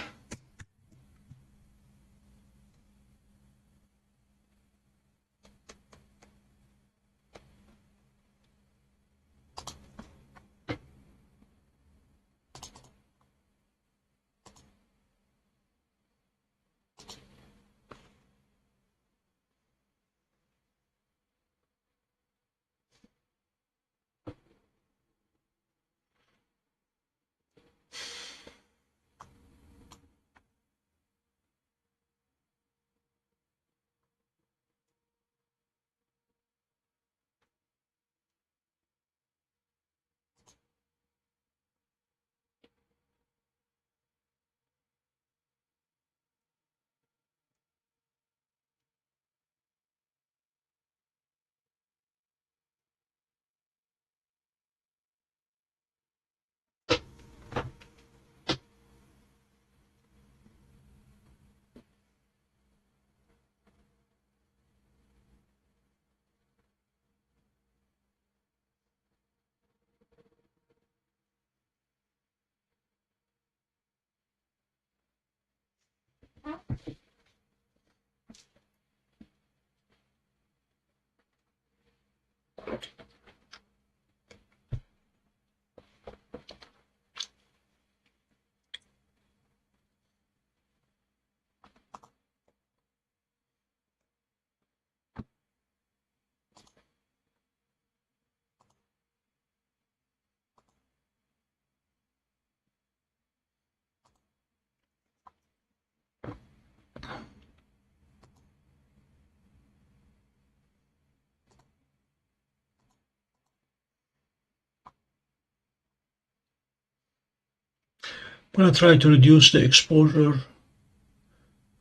I'm going to try to reduce the exposure,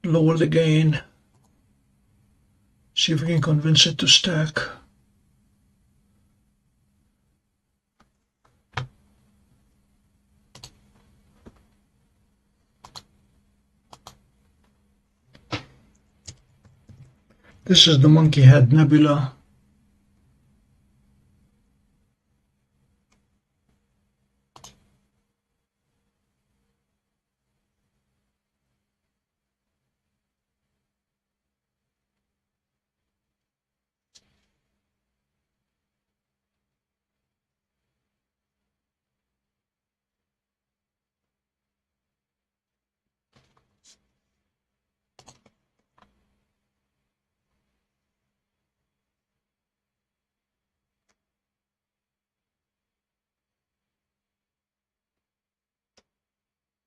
lower the gain, see if we can convince it to stack. This is the Monkey Head Nebula.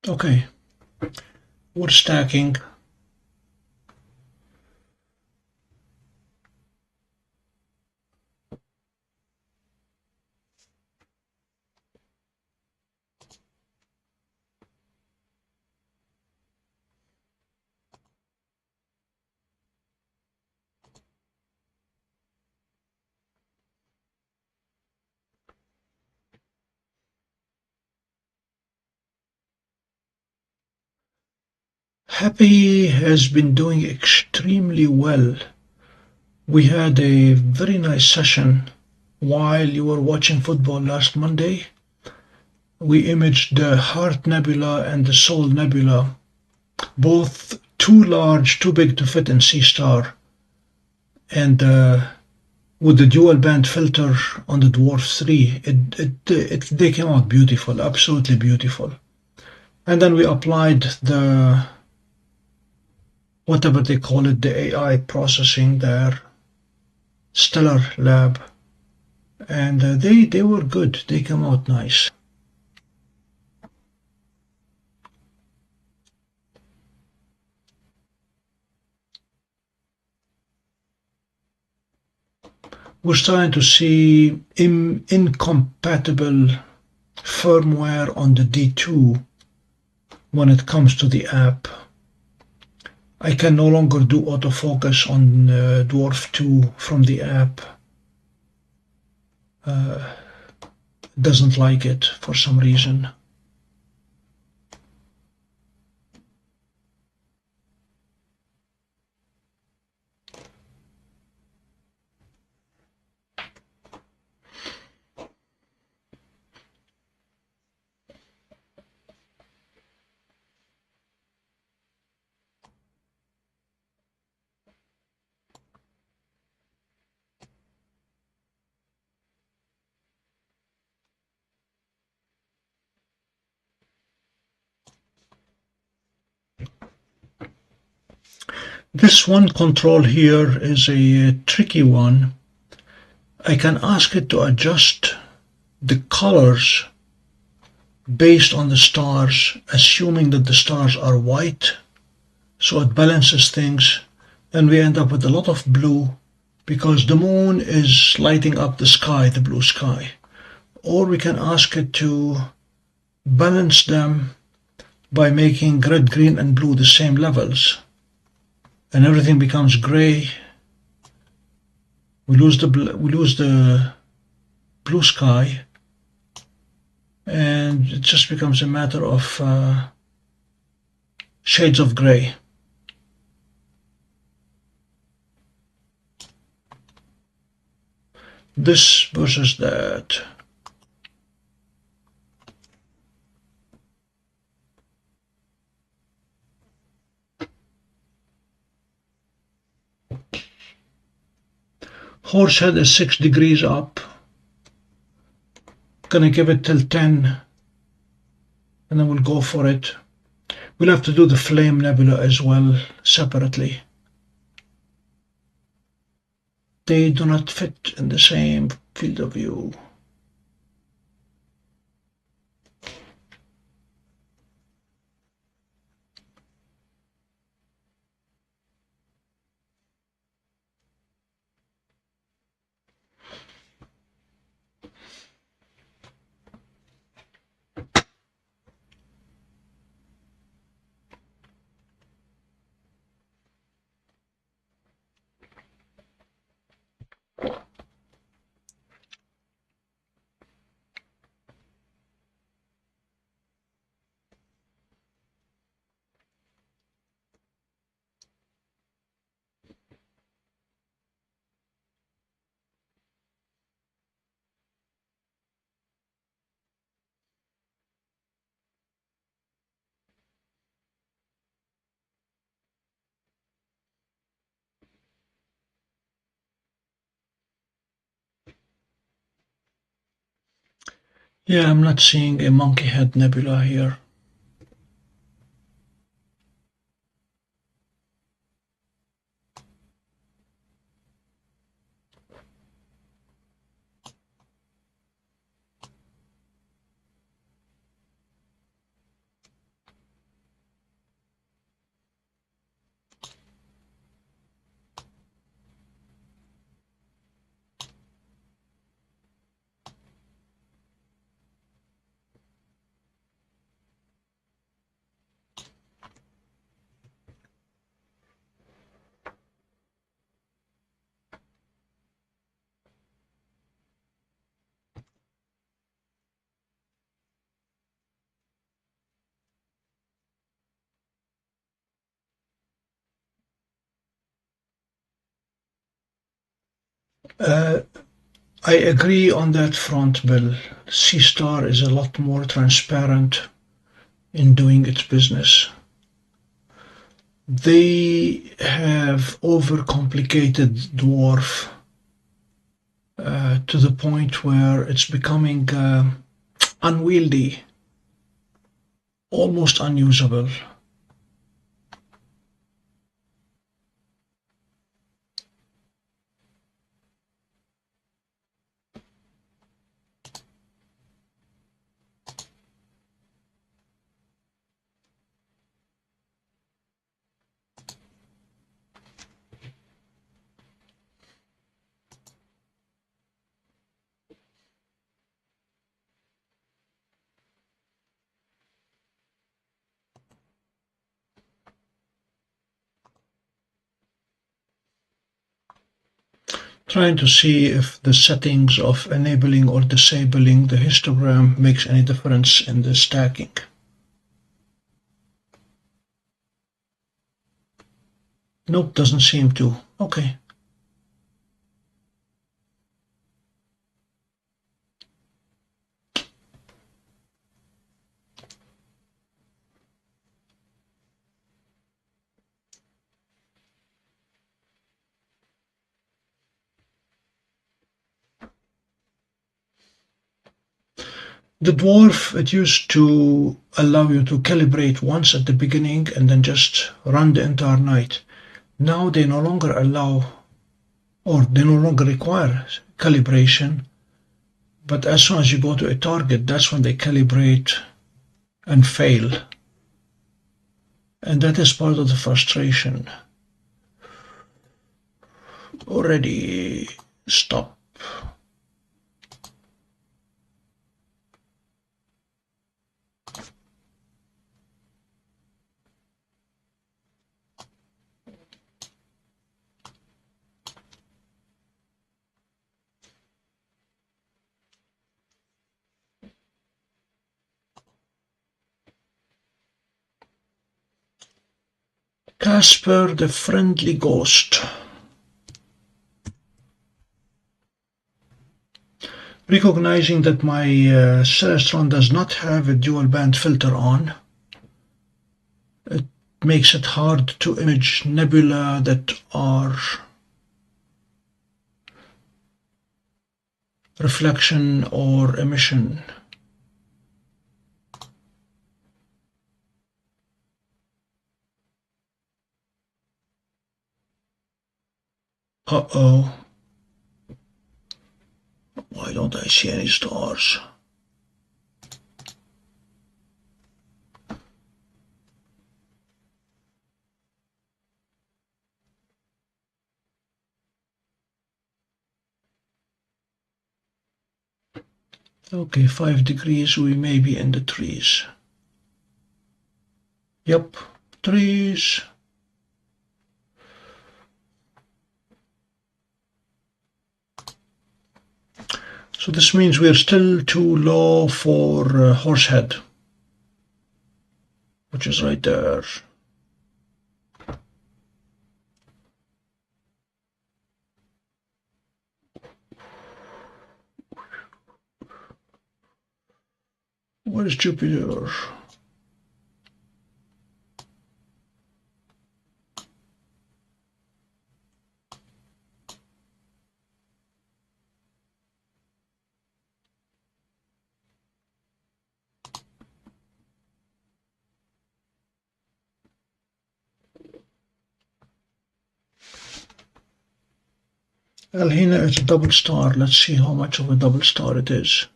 Okay, we're stacking. Happy has been doing extremely well. We had a very nice session while you were watching football last Monday. We imaged the Heart Nebula and the Soul Nebula, both too large, too big to fit in Seestar, and with the dual band filter on the DWARF 3, they came out beautiful, absolutely beautiful. And then we applied the whatever they call it, the AI processing there, Stellar Lab, and they were good. They came out nice. We're starting to see incompatible firmware on the D2 when it comes to the app. I can no longer do autofocus on Dwarf 2 from the app. Doesn't like it for some reason. This one control here is a tricky one. I can ask it to adjust the colors based on the stars, assuming that the stars are white, so it balances things, and we end up with a lot of blue because the moon is lighting up the sky, the blue sky. Or we can ask it to balance them by making red, green, and blue the same levels, and everything becomes gray. We lose the blue sky, and it just becomes a matter of shades of gray. This versus that. Horsehead is 6 degrees up. Gonna give it till 10, and then we'll go for it. We'll have to do the Flame Nebula as well, separately. They do not fit in the same field of view. Yeah, I'm not seeing a monkey head nebula here. I agree on that front, Bill. Seestar is a lot more transparent in doing its business. They have overcomplicated DWARF to the point where it's becoming unwieldy, almost unusable. Trying to see if the settings of enabling or disabling the histogram makes any difference in the stacking. Nope, doesn't seem to. Okay. The DWARF, it used to allow you to calibrate once at the beginning and then just run the entire night. Now they no longer allow, or they no longer require calibration, but as soon as you go to a target, that's when they calibrate and fail. And that is part of the frustration. Already stop. Casper the Friendly Ghost. Recognizing that my Celestron does not have a dual band filter on, it makes it hard to image nebula that are reflection or emission. Uh-oh. Why don't I see any stars? Okay, 5 degrees, we may be in the trees. Yep, trees. So this means we're still too low for Horsehead, which is right there. Where is Jupiter? Alhina is a double star. Let's see how much of a double star it is.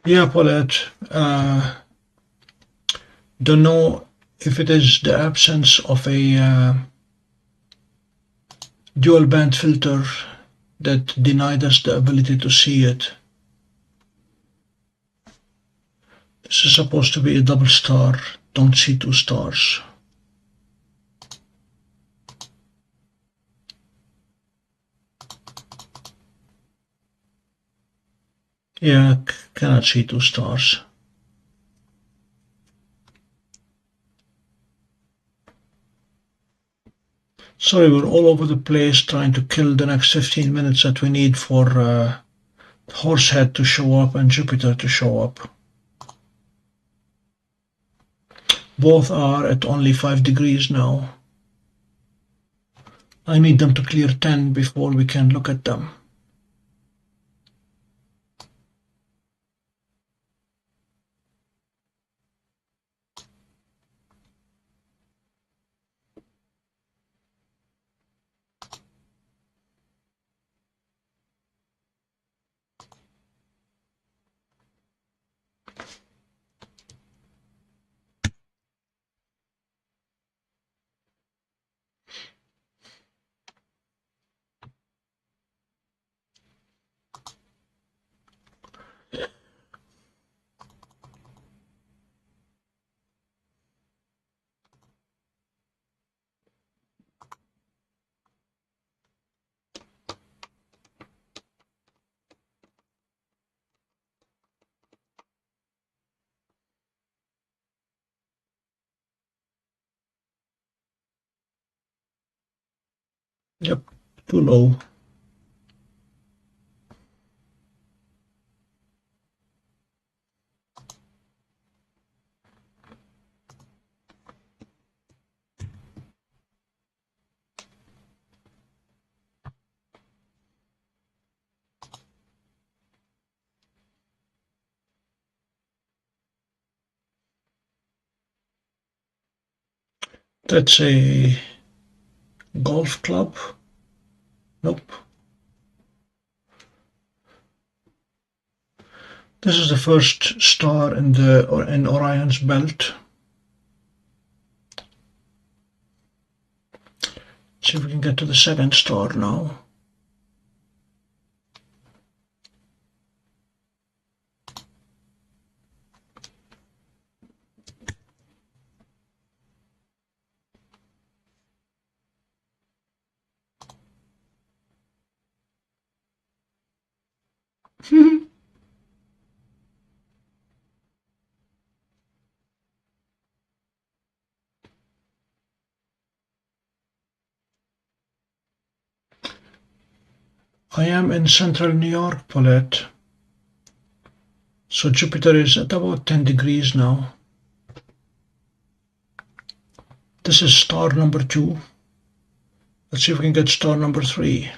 Yeah, Paulette. Don't know if it is the absence of a dual band filter that denied us the ability to see it. This is supposed to be a double star. Don't see two stars. Yeah, cannot see two stars. Sorry, we're all over the place trying to kill the next 15 minutes that we need for Horsehead to show up and Jupiter to show up. Both are at only 5 degrees now. I need them to clear 10 before we can look at them. Yep, too low. That's a golf club. Nope. This is the first star in Orion's belt. See if we can get to the second star now. I am in central New York, Paulette. So Jupiter is at about 10 degrees now. This is star number 2. Let's see if we can get star number 3.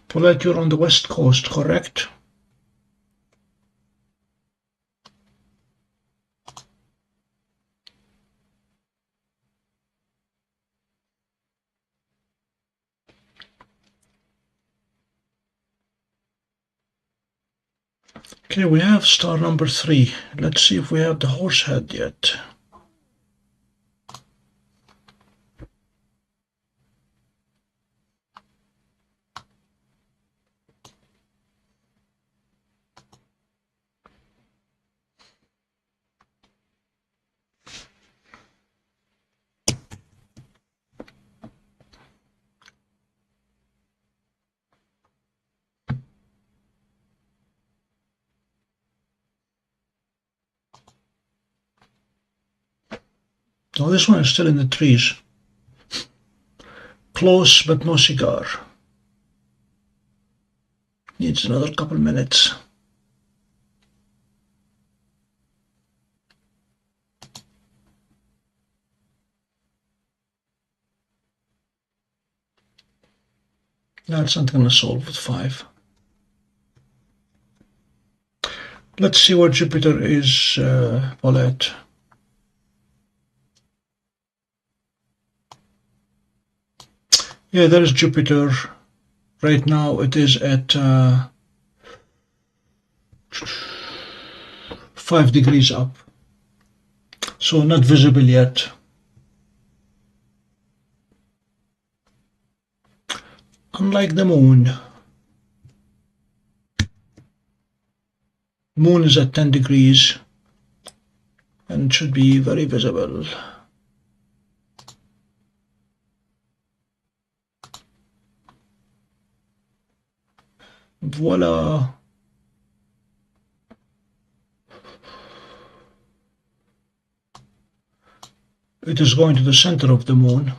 Paulette, you're on the west coast, correct? Okay, we have star number 3. Let's see if we have the Horsehead yet. Oh, this one is still in the trees. Close, but no cigar. Needs another couple minutes. That's not going to solve with 5. Let's see where Jupiter is, Paulette. Yeah, there is Jupiter. Right now it is at 5 degrees up. So not visible yet. Unlike the moon. Moon is at 10 degrees. and should be very visible. Voila! It is going to the center of the moon.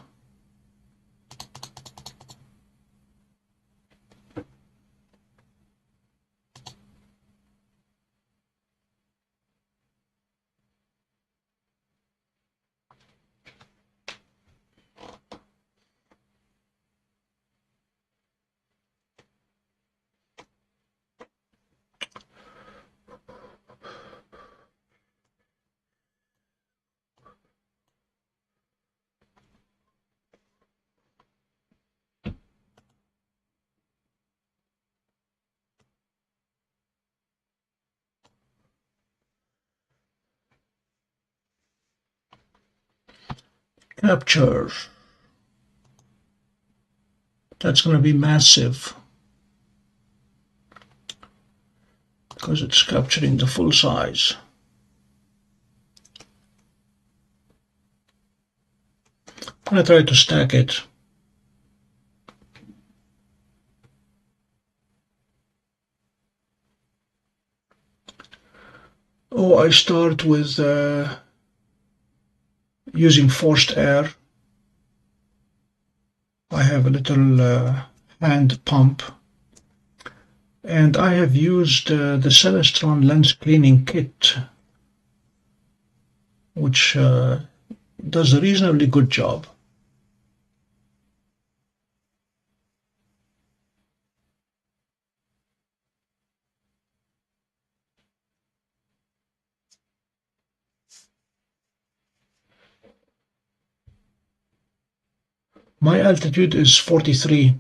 Capture. That's going to be massive because it's capturing the full size. I'm going to try to stack it. Oh, I start with using forced air. I have a little hand pump, and I have used the Celestron lens cleaning kit, which does a reasonably good job. My altitude is 43.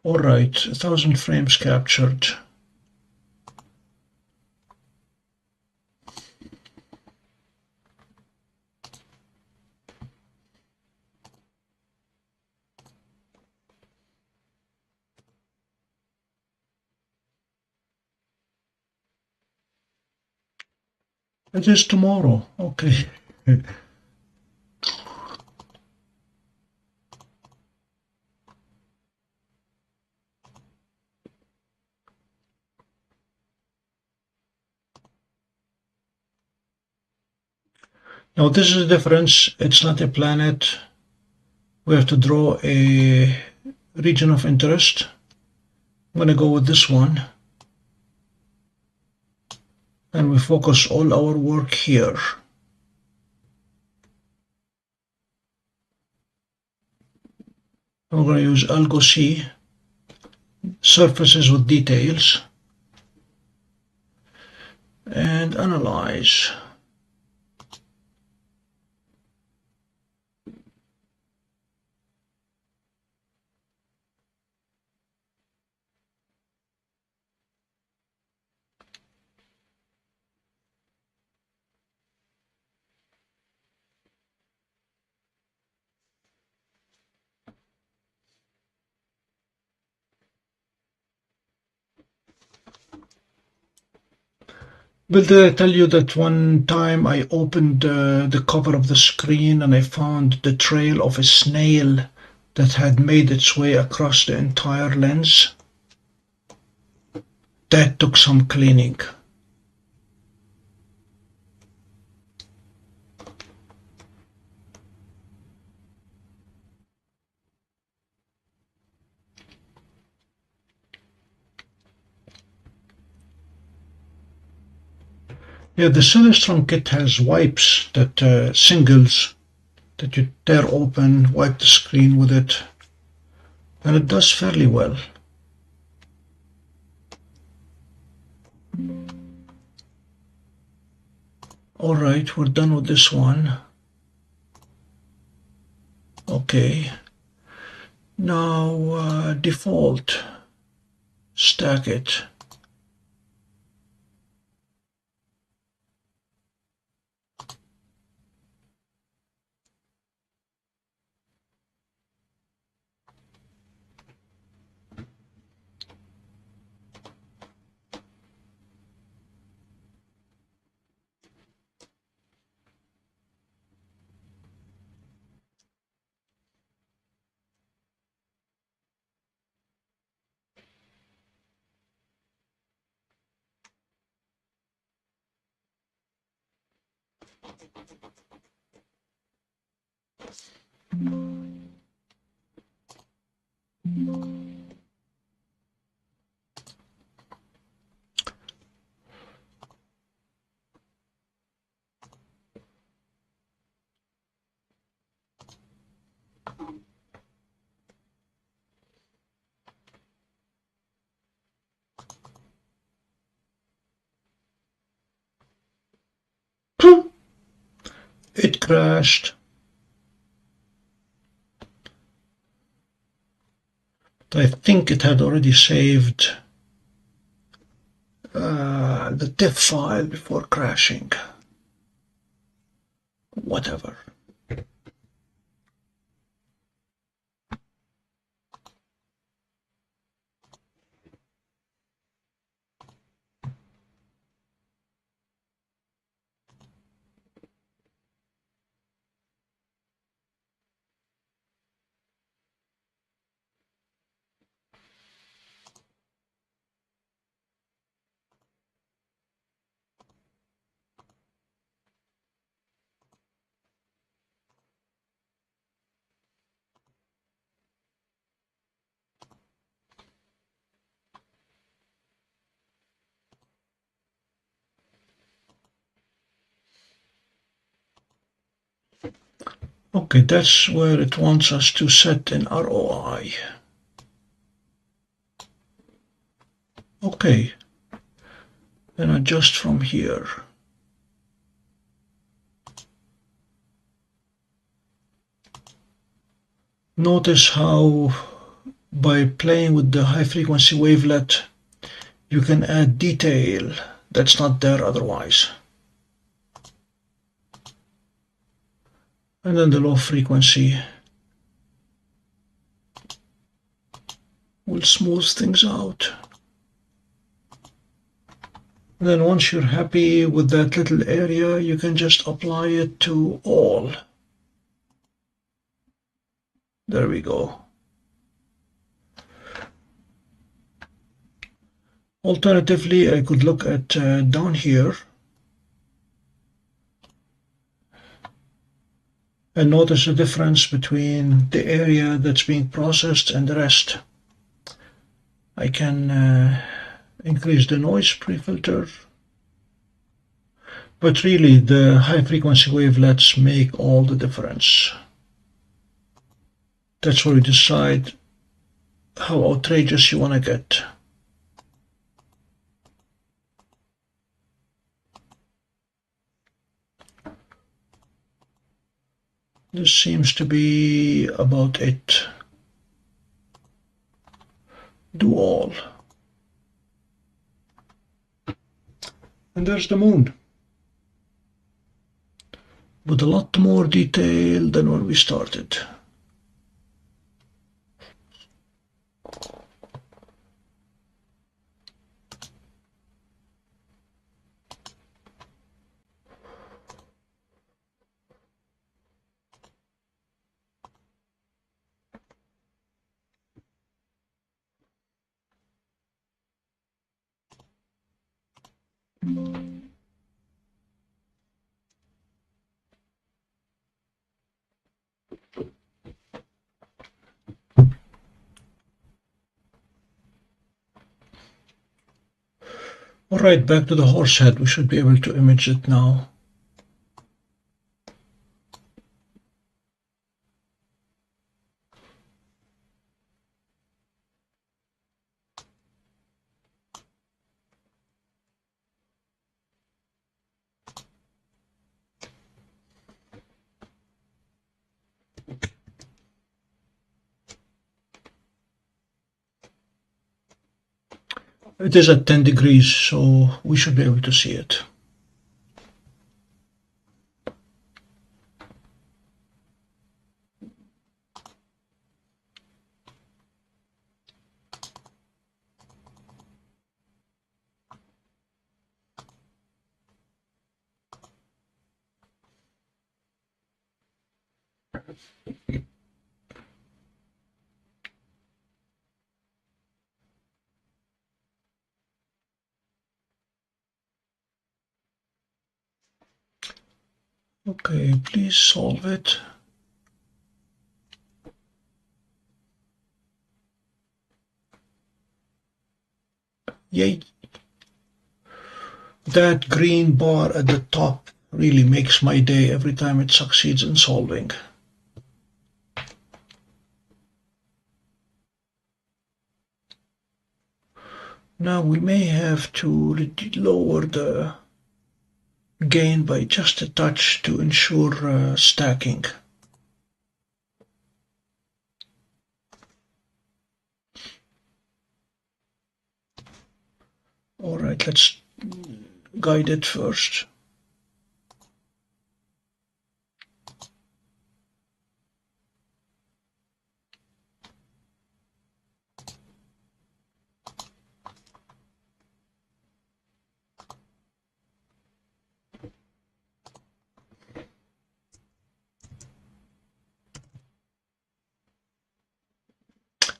All right, 1,000 frames captured. It is tomorrow. Okay. Now this is the difference. It's not a planet. We have to draw a region of interest. I'm going to go with this one. And we focus all our work here. I'm going to use Algo C, surfaces with details, and analyze. Well, did I tell you that one time I opened the cover of the screen and I found the trail of a snail that had made its way across the entire lens? That took some cleaning. Yeah, the Celestron kit has wipes that singles that you tear open, wipe the screen with it, and it does fairly well. All right, we're done with this one. Okay. Now default, stack it. It crashed. I think it had already saved the TIFF file before crashing. Whatever. Okay, that's where it wants us to set in ROI. Okay, then adjust from here. Notice how by playing with the high frequency wavelet you can add detail that's not there otherwise. And then the low frequency will smooth things out. And then once you're happy with that little area, you can just apply it to all. There we go. Alternatively, I could look at down here and notice the difference between the area that's being processed and the rest. I can increase the noise pre-filter, but really the high frequency wavelets make all the difference. That's where you decide how outrageous you want to get. This seems to be about it. Do all. And there's the moon, with a lot more detail than when we started. Alright, back to the horse head. We should be able to image it now. It is at 10 degrees, so we should be able to see it. Okay, please solve it. Yay! That green bar at the top really makes my day every time it succeeds in solving. Now we may have to lower the gain by just a touch to ensure stacking. All right, let's guide it first.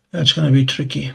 That's going to be tricky.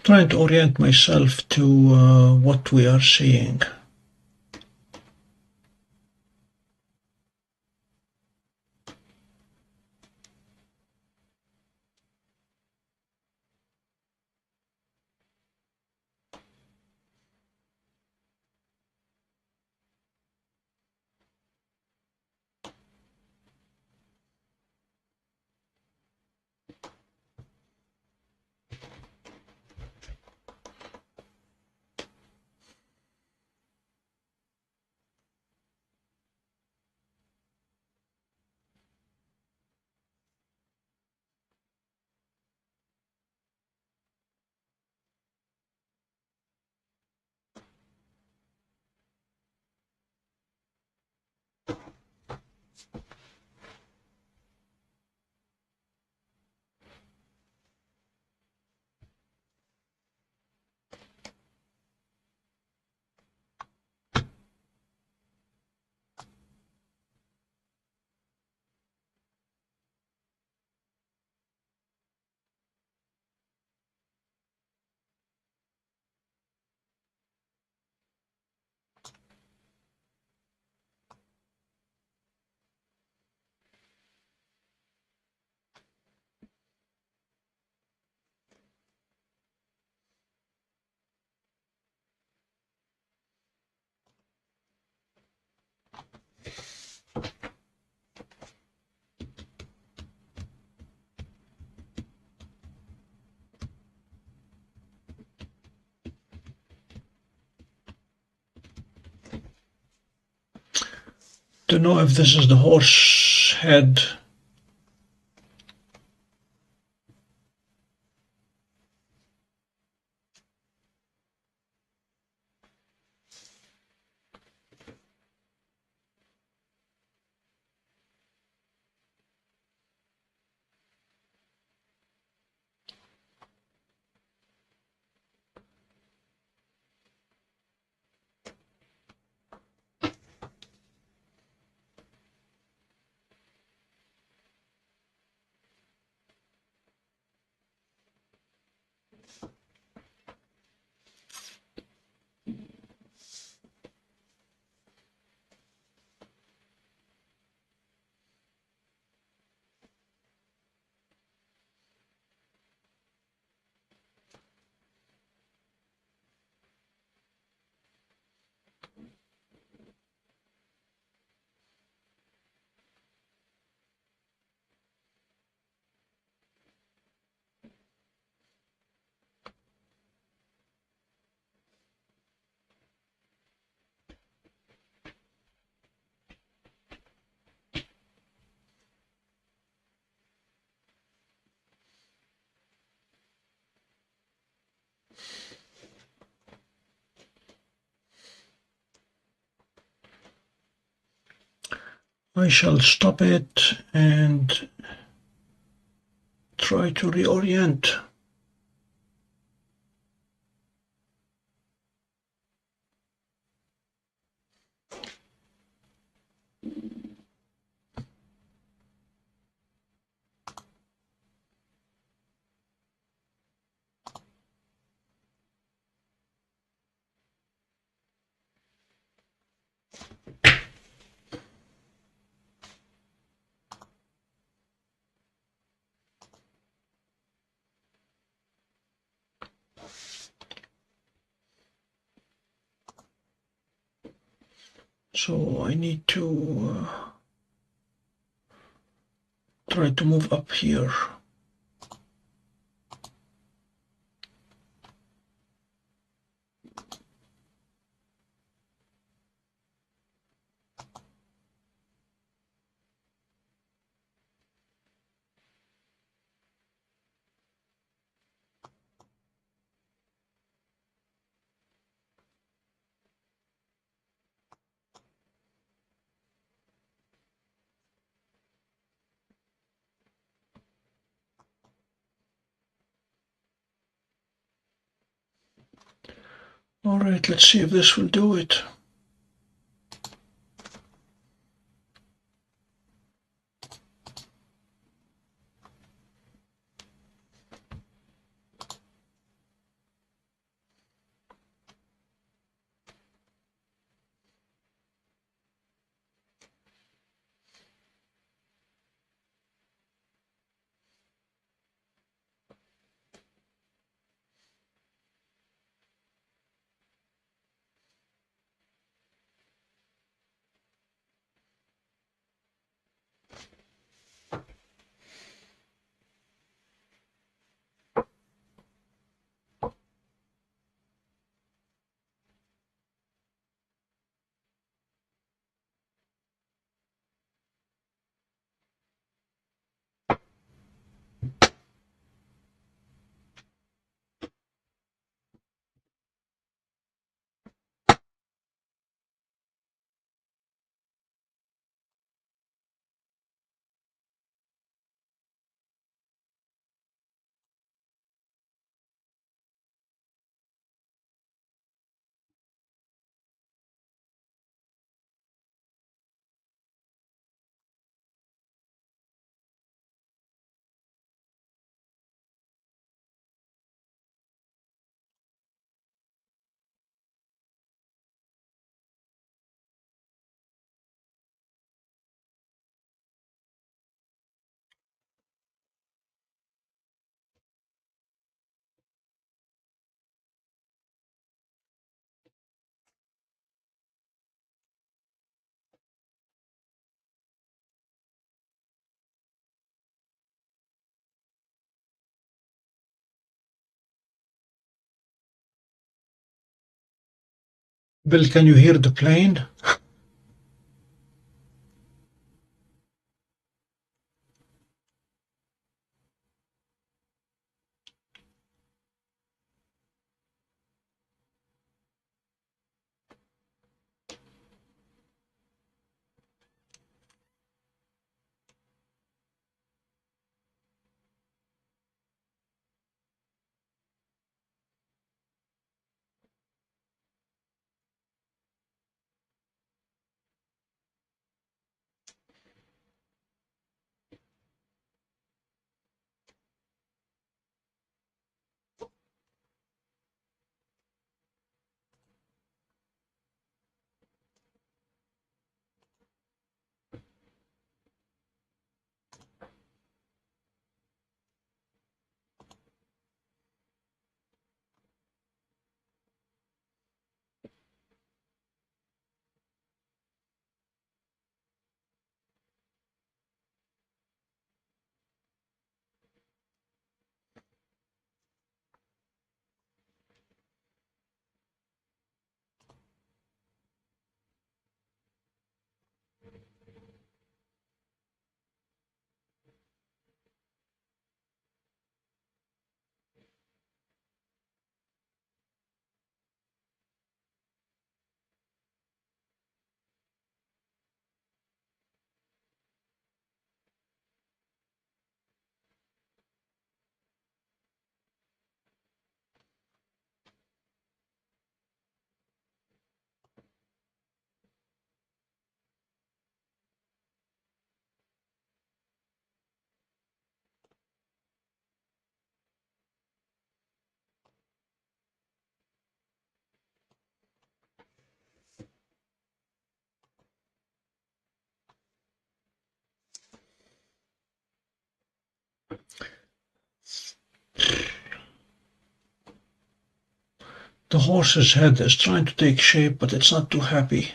Trying to orient myself to what we are seeing. Don't know if this is the horse head. I shall stop it and try to reorient. So I need to try to move up here. All right, let's see if this will do it. Bill, can you hear the plane? The horse's head is trying to take shape, but it's not too happy.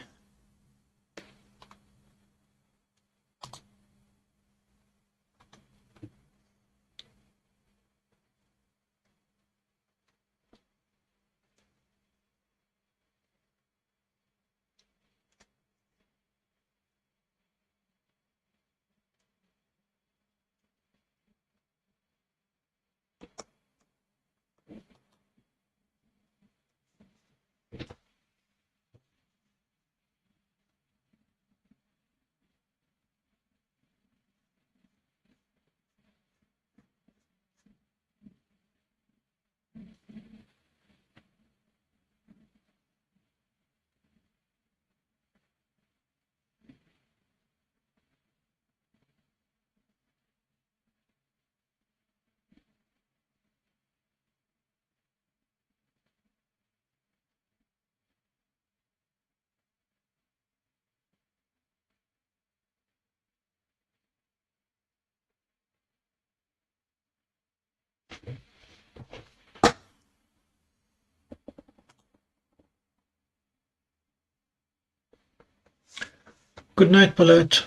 Good night, Paulette.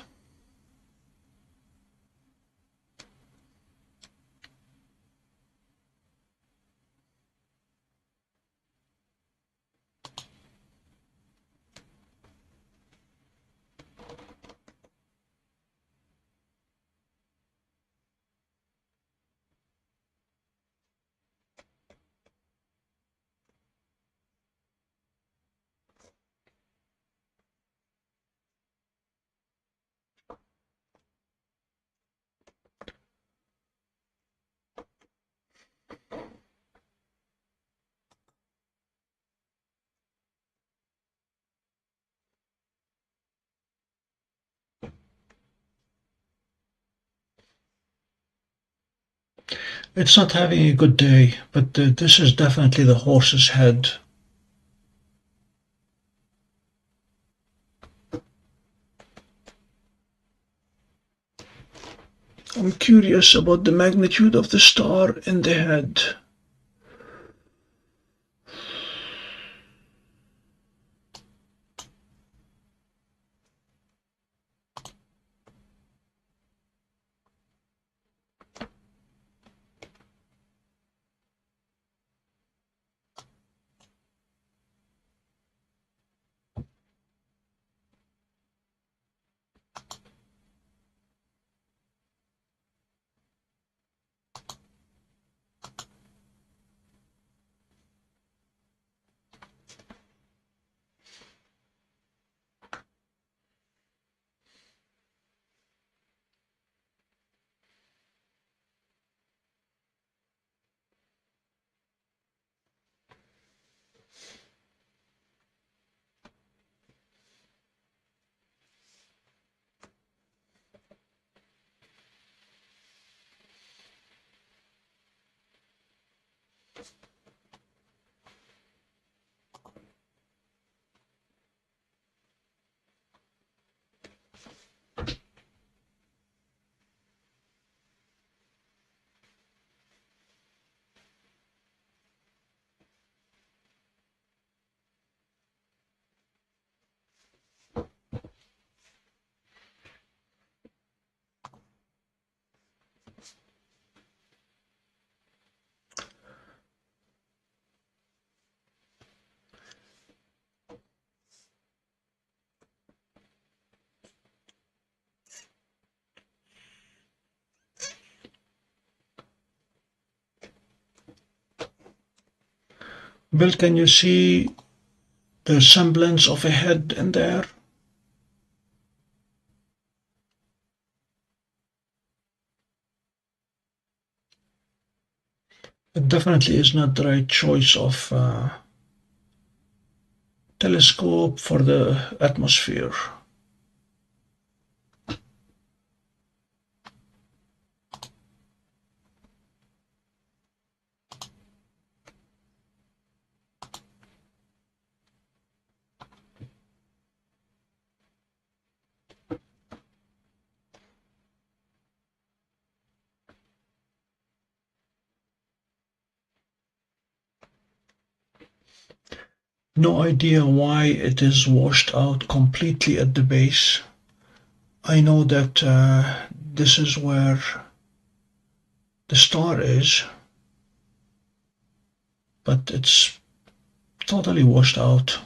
It's not having a good day, but this is definitely the horse's head. I'm curious about the magnitude of the star in the head. Bill, can you see the semblance of a head in there? It definitely is not the right choice of telescope for the atmosphere. No idea why it is washed out completely at the base. I know that this is where the star is, but it's totally washed out.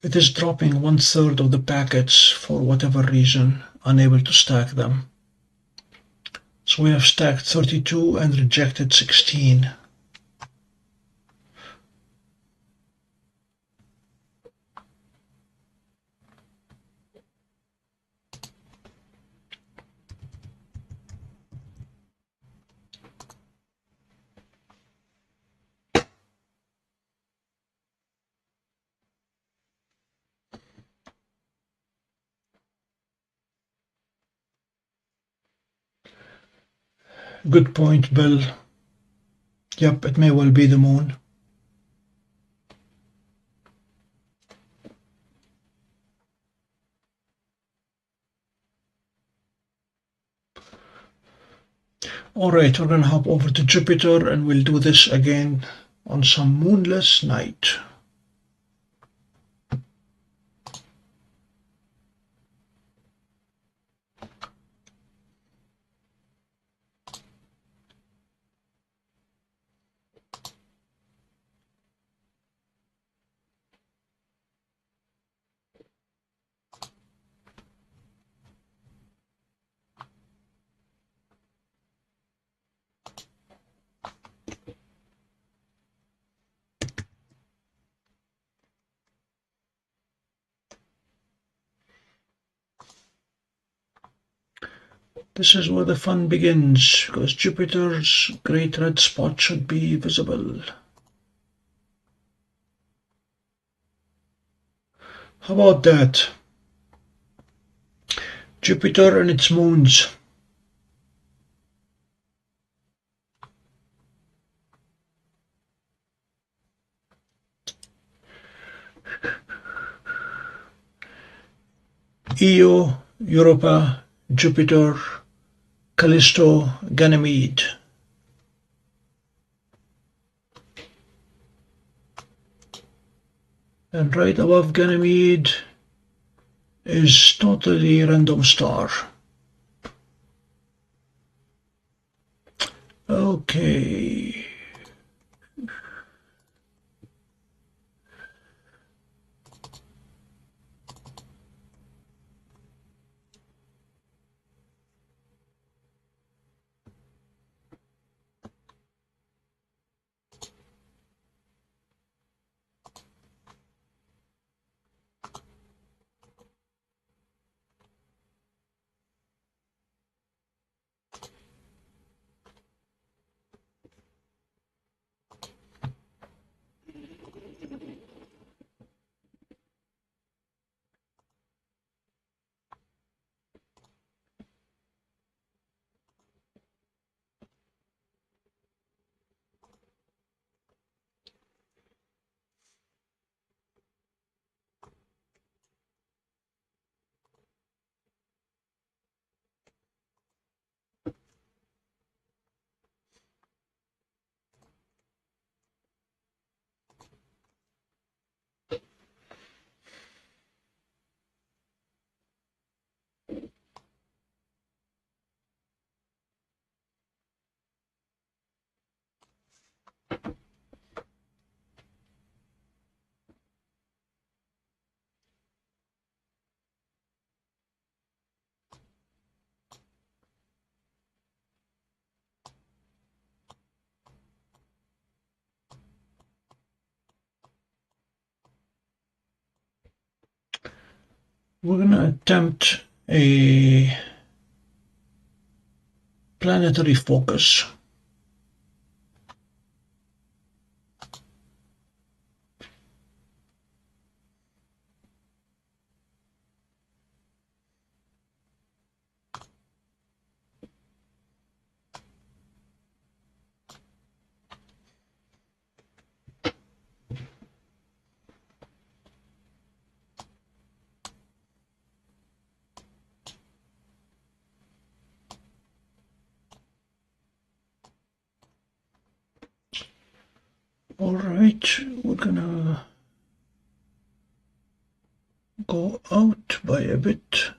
It is dropping 1/3 of the packets for whatever reason, unable to stack them. So we have stacked 32 and rejected 16. Good point, Bill. Yep, it may well be the moon. Alright, we're gonna hop over to Jupiter and we'll do this again on some moonless night. This is where the fun begins, because Jupiter's great red spot should be visible. How about that? Jupiter and its moons. Io, Europa, Jupiter, Callisto, Ganymede. And right above Ganymede is totally random star. Okay. We're going to attempt a planetary focus. All right, we're gonna go out by a bit.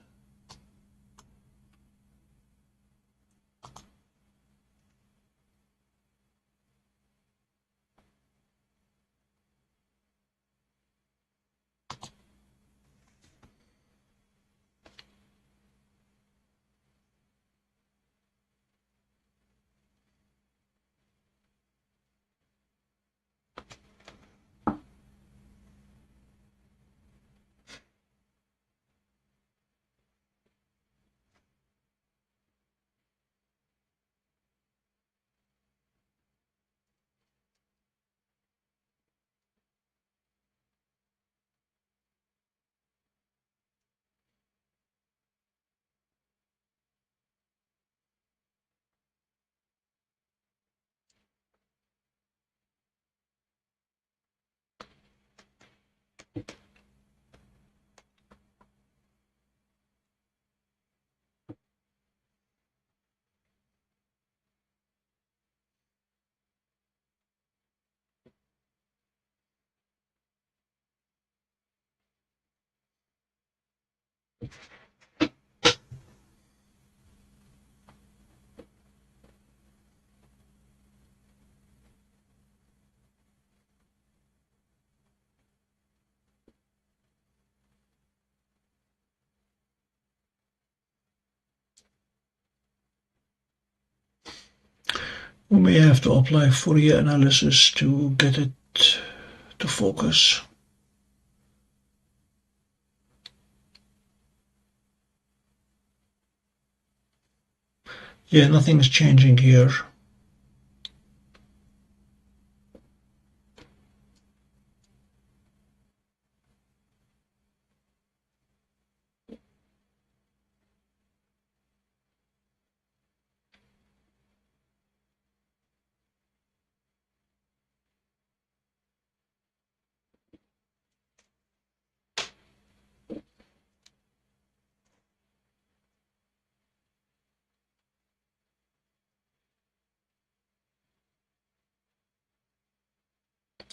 We may have to apply Fourier analysis to get it to focus. Yeah, nothing's changing here.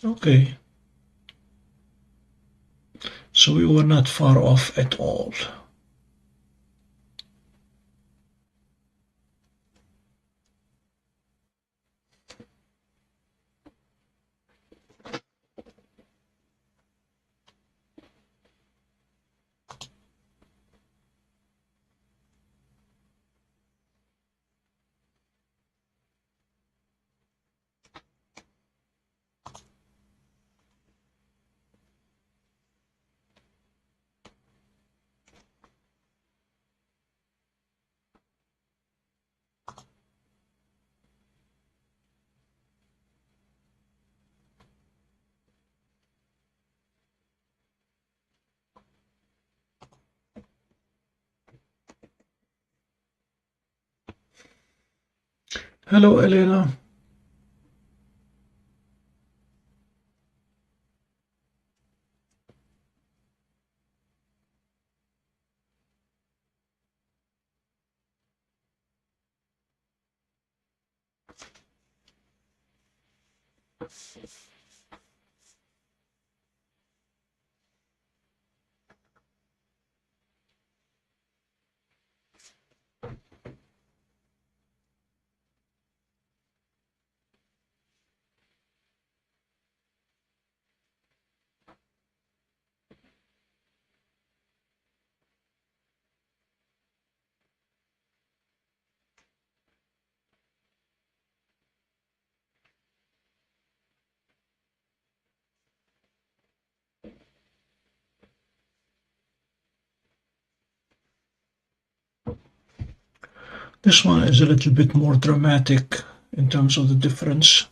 Okay. So we were not far off at all. Hello, Elena. This one is a little bit more dramatic in terms of the difference.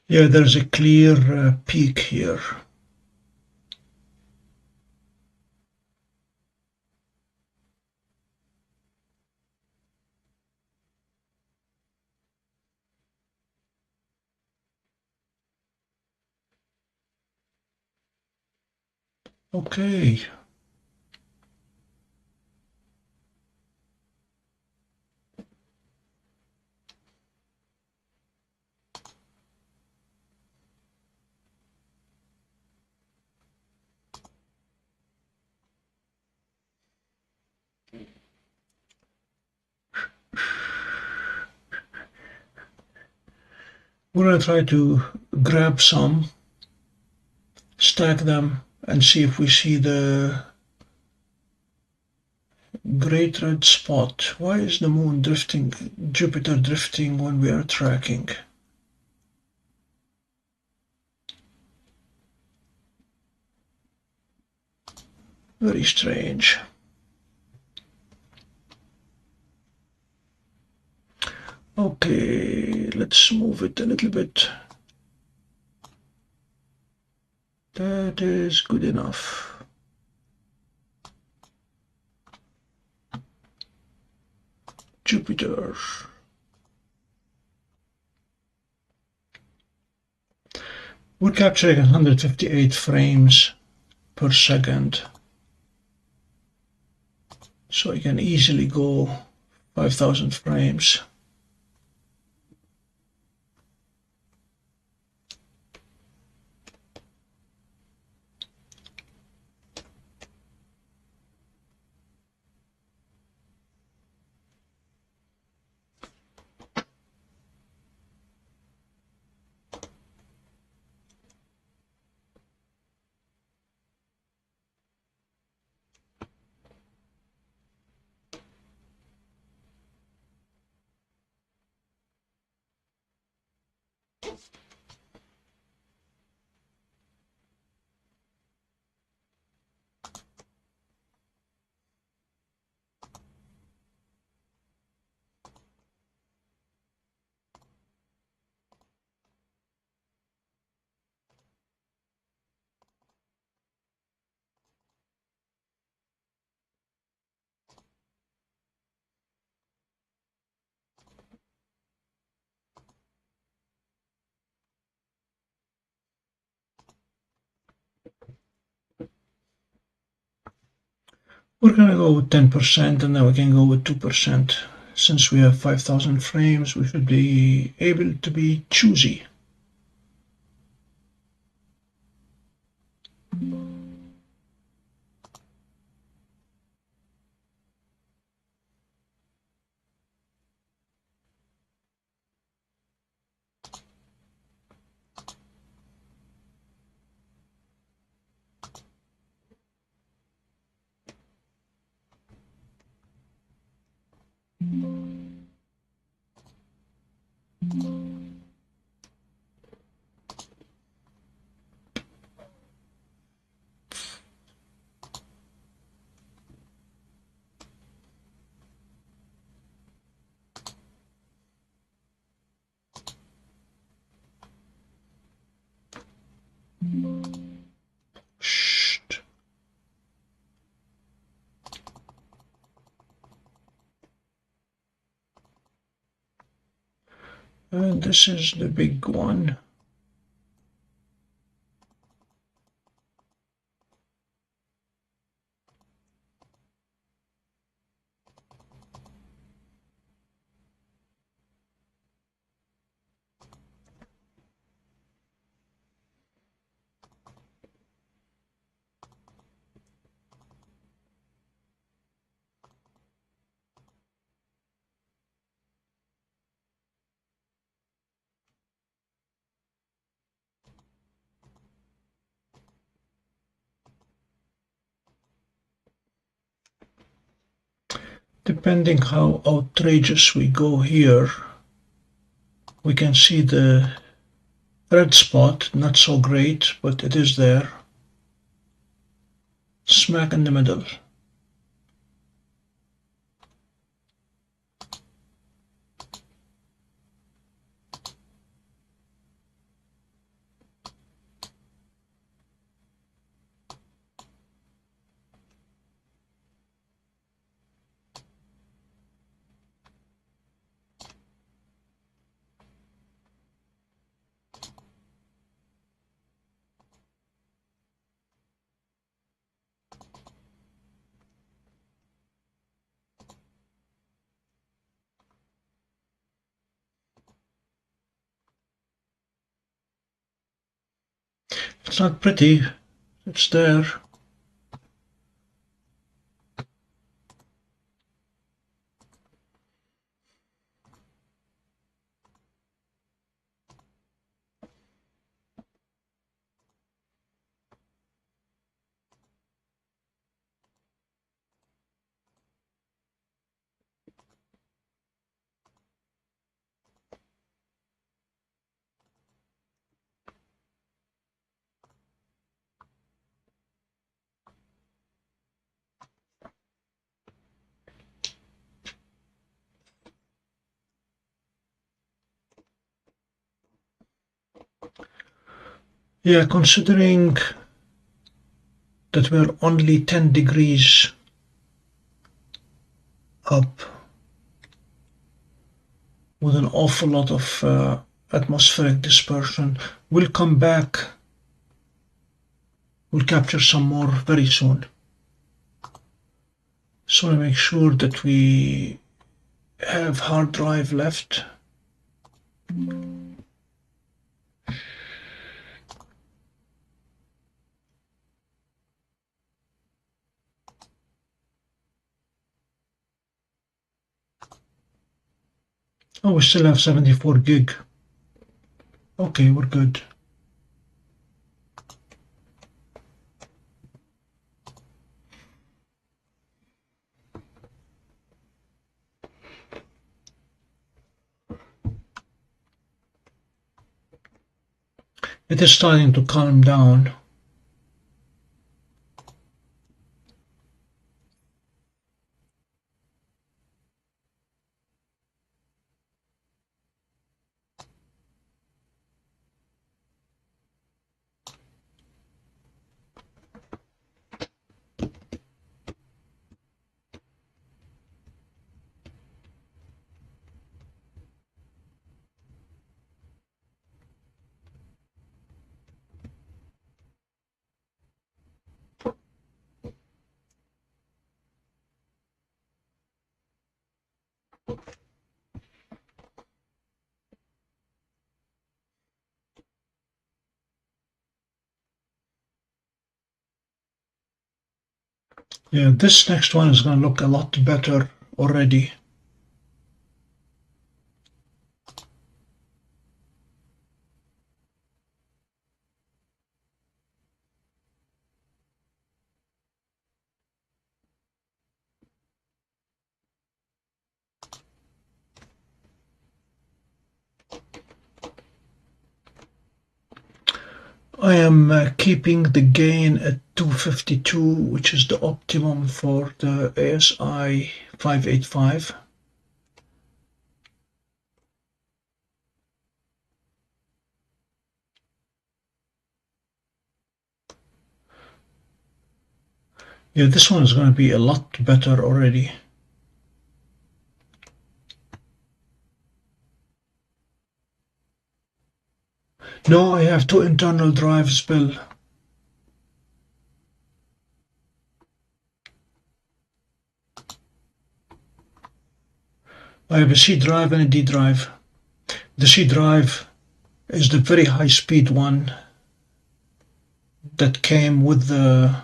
Yeah, there's a clear peak here. Okay. We're going to try to grab some, stack them, and see if we see the great red spot. Why is the moon drifting, Jupiter drifting when we are tracking? Very strange. Okay, let's move it a little bit. That is good enough. Jupiter. We're capturing 158 frames per second. So I can easily go 5,000 frames. We're going to go with 10% and then we can go with 2%. Since we have 5,000 frames, we should be able to be choosy. And this is the big one. Depending how outrageous we go here, we can see the red spot, not so great, but it is there, smack in the middle. It's not pretty, it's there. Yeah, considering that we're only 10 degrees up with an awful lot of atmospheric dispersion, we'll come back, we'll capture some more very soon. So I make sure that we have hard drive left. Oh, we still have 74 gig. Okay, we're good. It is starting to calm down. Yeah, this next one is going to look a lot better already. I am keeping the gain at 252, which is the optimum for the ASI 585. Yeah, this one is going to be a lot better already. No, I have two internal drives, Bill. I have a C drive and a D drive. The C drive is the very high speed one that came with the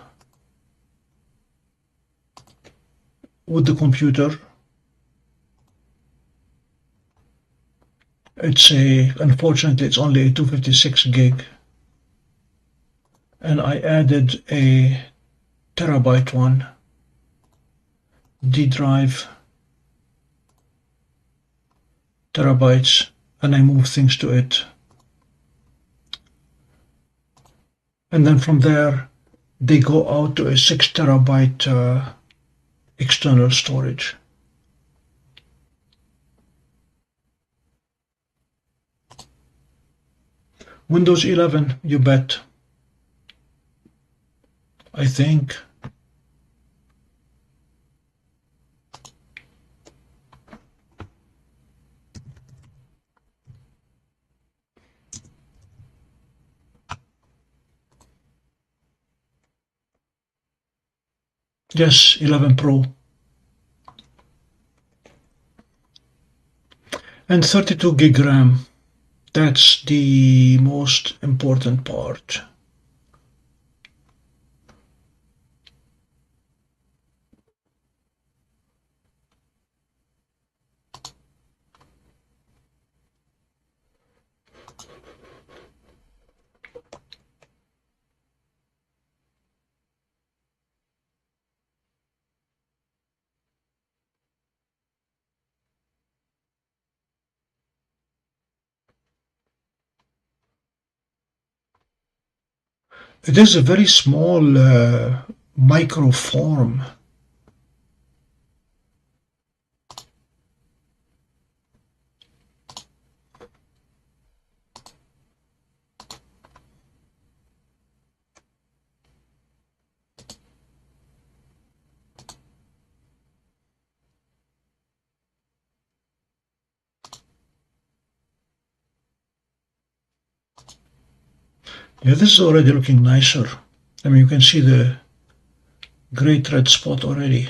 computer. Unfortunately, it's only a 256 gig. And I added a terabyte one, D drive, terabytes, and I move things to it. And then from there, they go out to a 6 terabyte external storage. Windows 11, you bet. I think. Yes, 11 Pro. And 32 gig RAM. That's the most important part. It is a very small microform. Yeah, this is already looking nicer. I mean, you can see the great red spot already.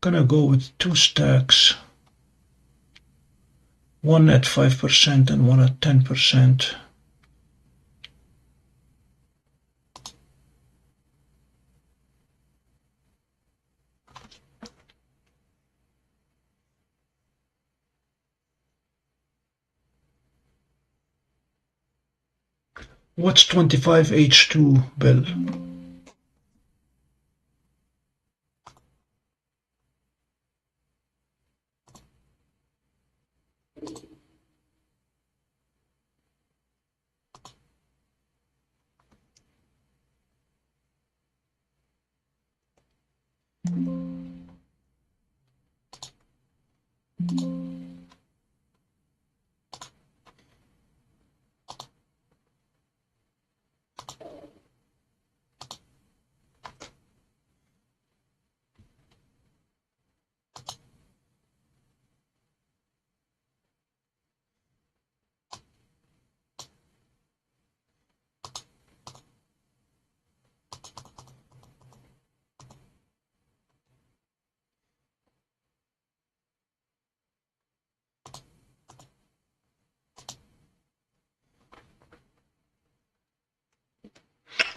Gonna go with 2 stacks, one at 5% and one at 10%. What's 25H2, Bill?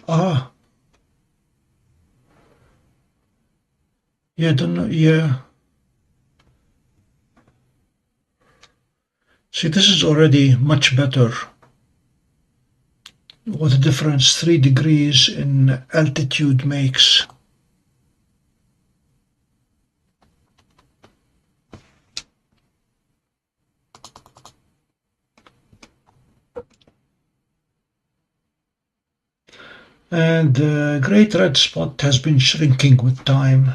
Ah, yeah, don't know, yeah. See, this is already much better. What a difference 3 degrees in altitude makes. And the great red spot has been shrinking with time.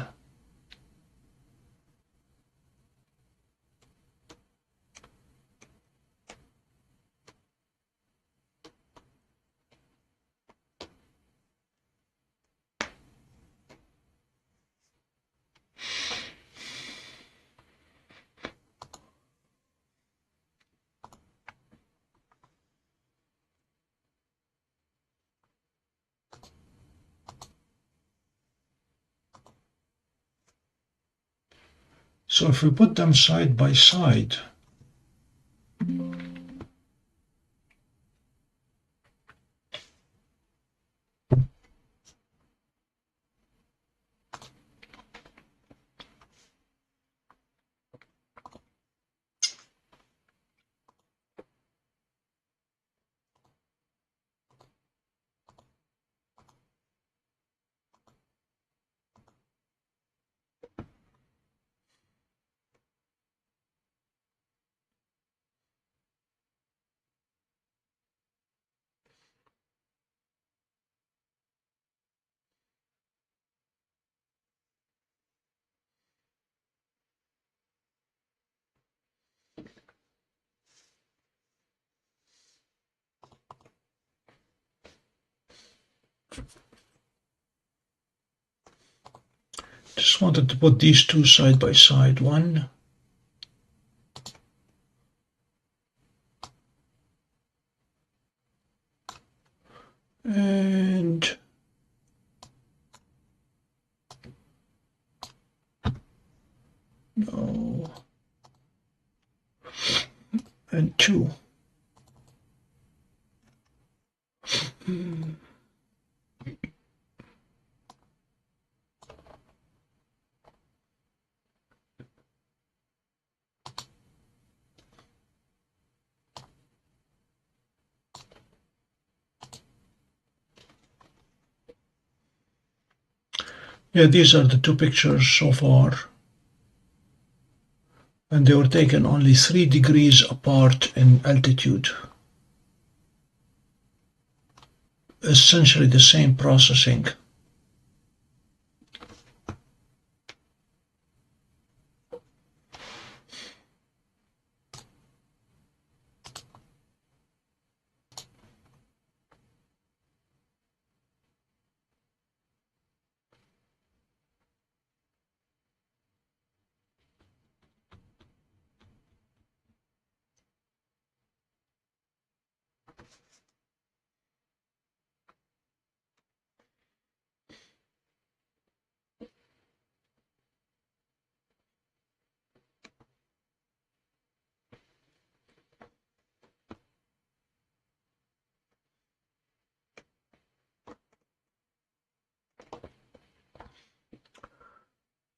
So if we put them side by side, just wanted to put these two side by side. One, and no, and two. Yeah, these are the two pictures so far. and they were taken only 3 degrees apart in altitude. Essentially the same processing.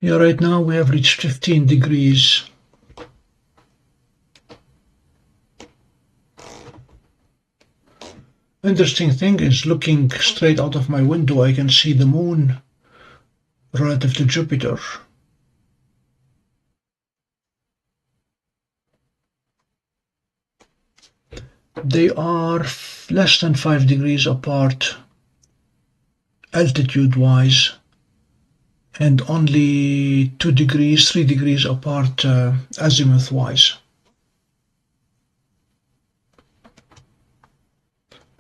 Yeah, right now we have reached 15 degrees. Interesting thing is, looking straight out of my window, I can see the moon relative to Jupiter. They are less than 5 degrees apart altitude-wise, and only 2 degrees, 3 degrees apart azimuth-wise.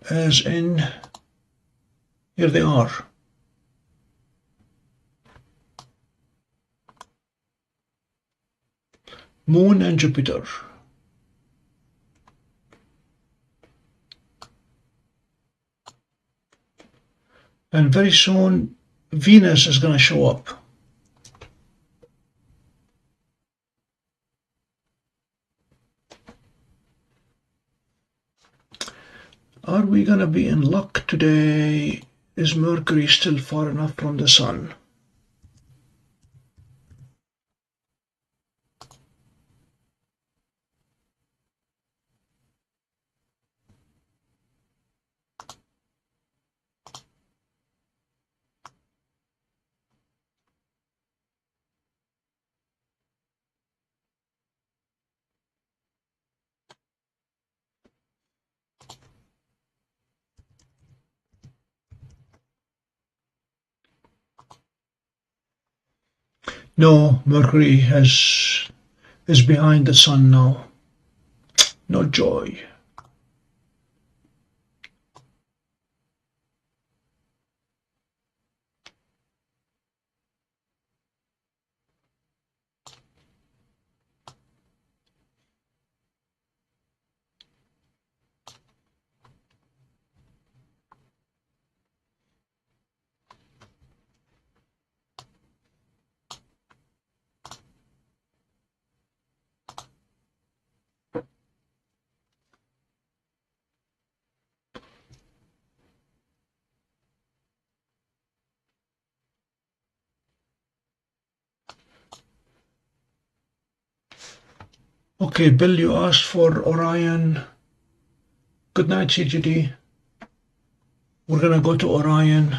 As in, here they are. Moon and Jupiter. And very soon Venus is going to show up. Are we going to be in luck today? Is Mercury still far enough from the Sun? No, Mercury is behind the Sun now. No joy. Okay, Bill, you asked for Orion. Good night, CGD. We're gonna go to Orion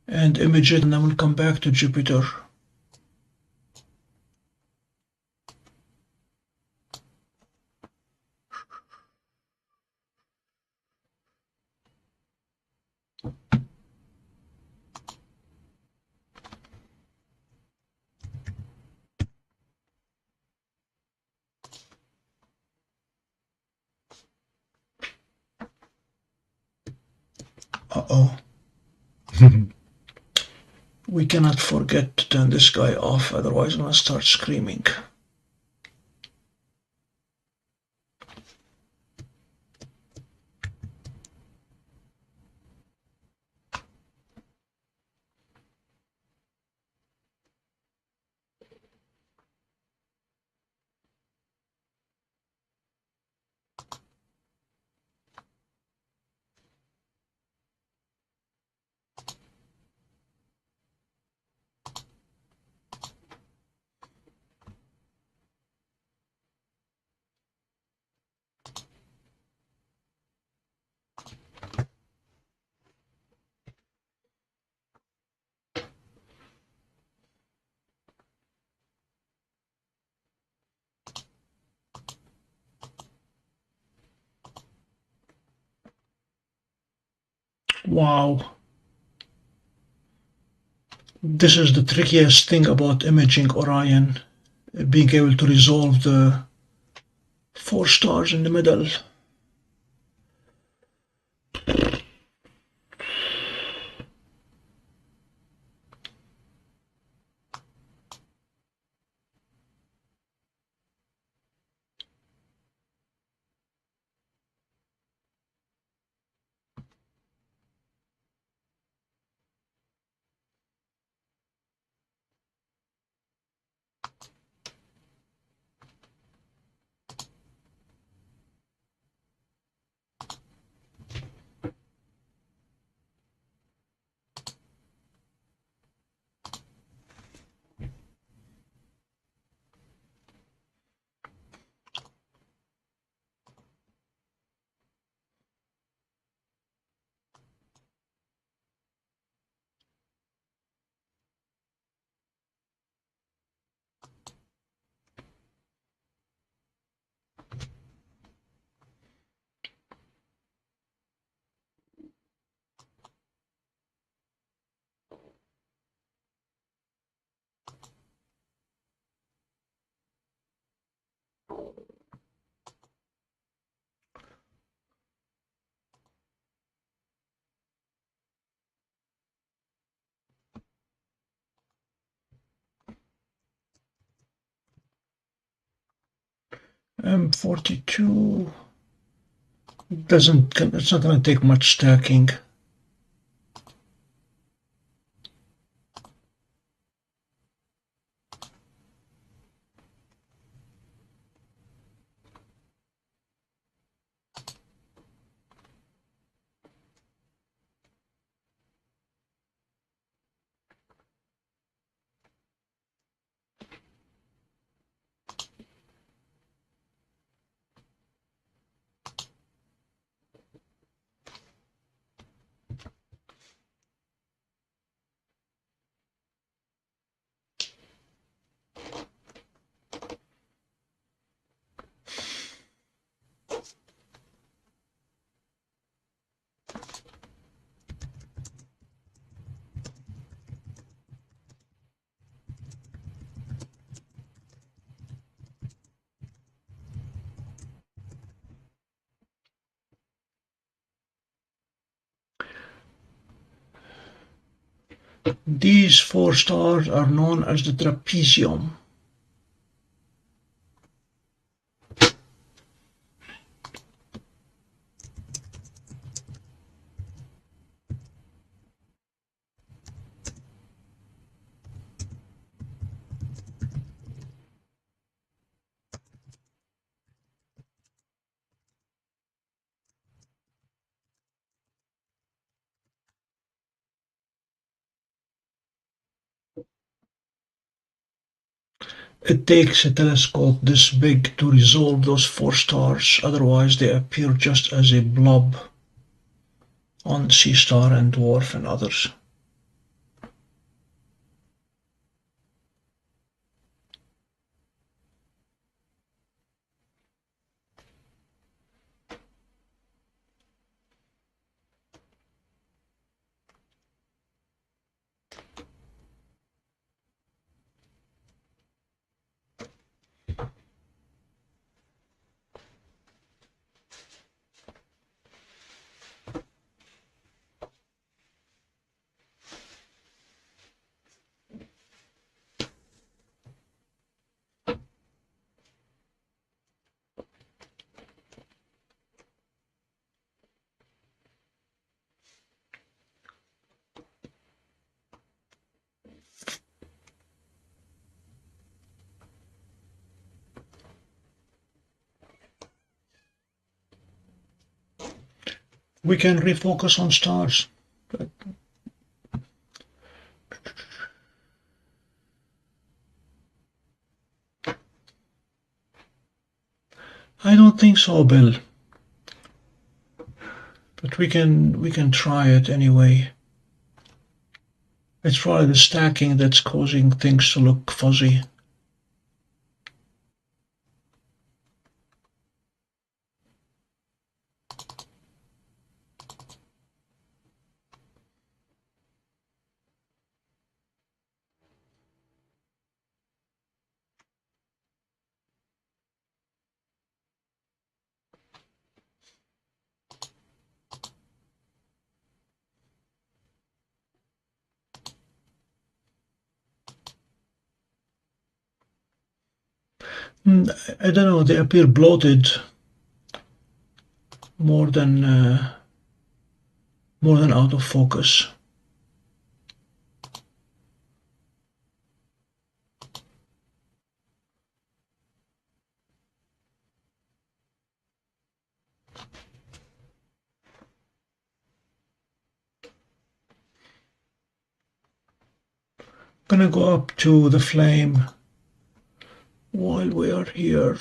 and image it, and then we'll come back to Jupiter. Uh-oh. We cannot forget to turn this guy off, otherwise I'm gonna start screaming. Wow. This is the trickiest thing about imaging Orion, being able to resolve the four stars in the middle. M42 it's not going to take much stacking. These four stars are known as the trapezium. It takes a telescope this big to resolve those four stars, otherwise they appear just as a blob on Seestar and DWARF and others. We can refocus on stars. I don't think so, Bill. But we can try it anyway. It's probably the stacking that's causing things to look fuzzy. I don't know, they appear bloated more than out of focus. Gonna go up to the flame while we are here.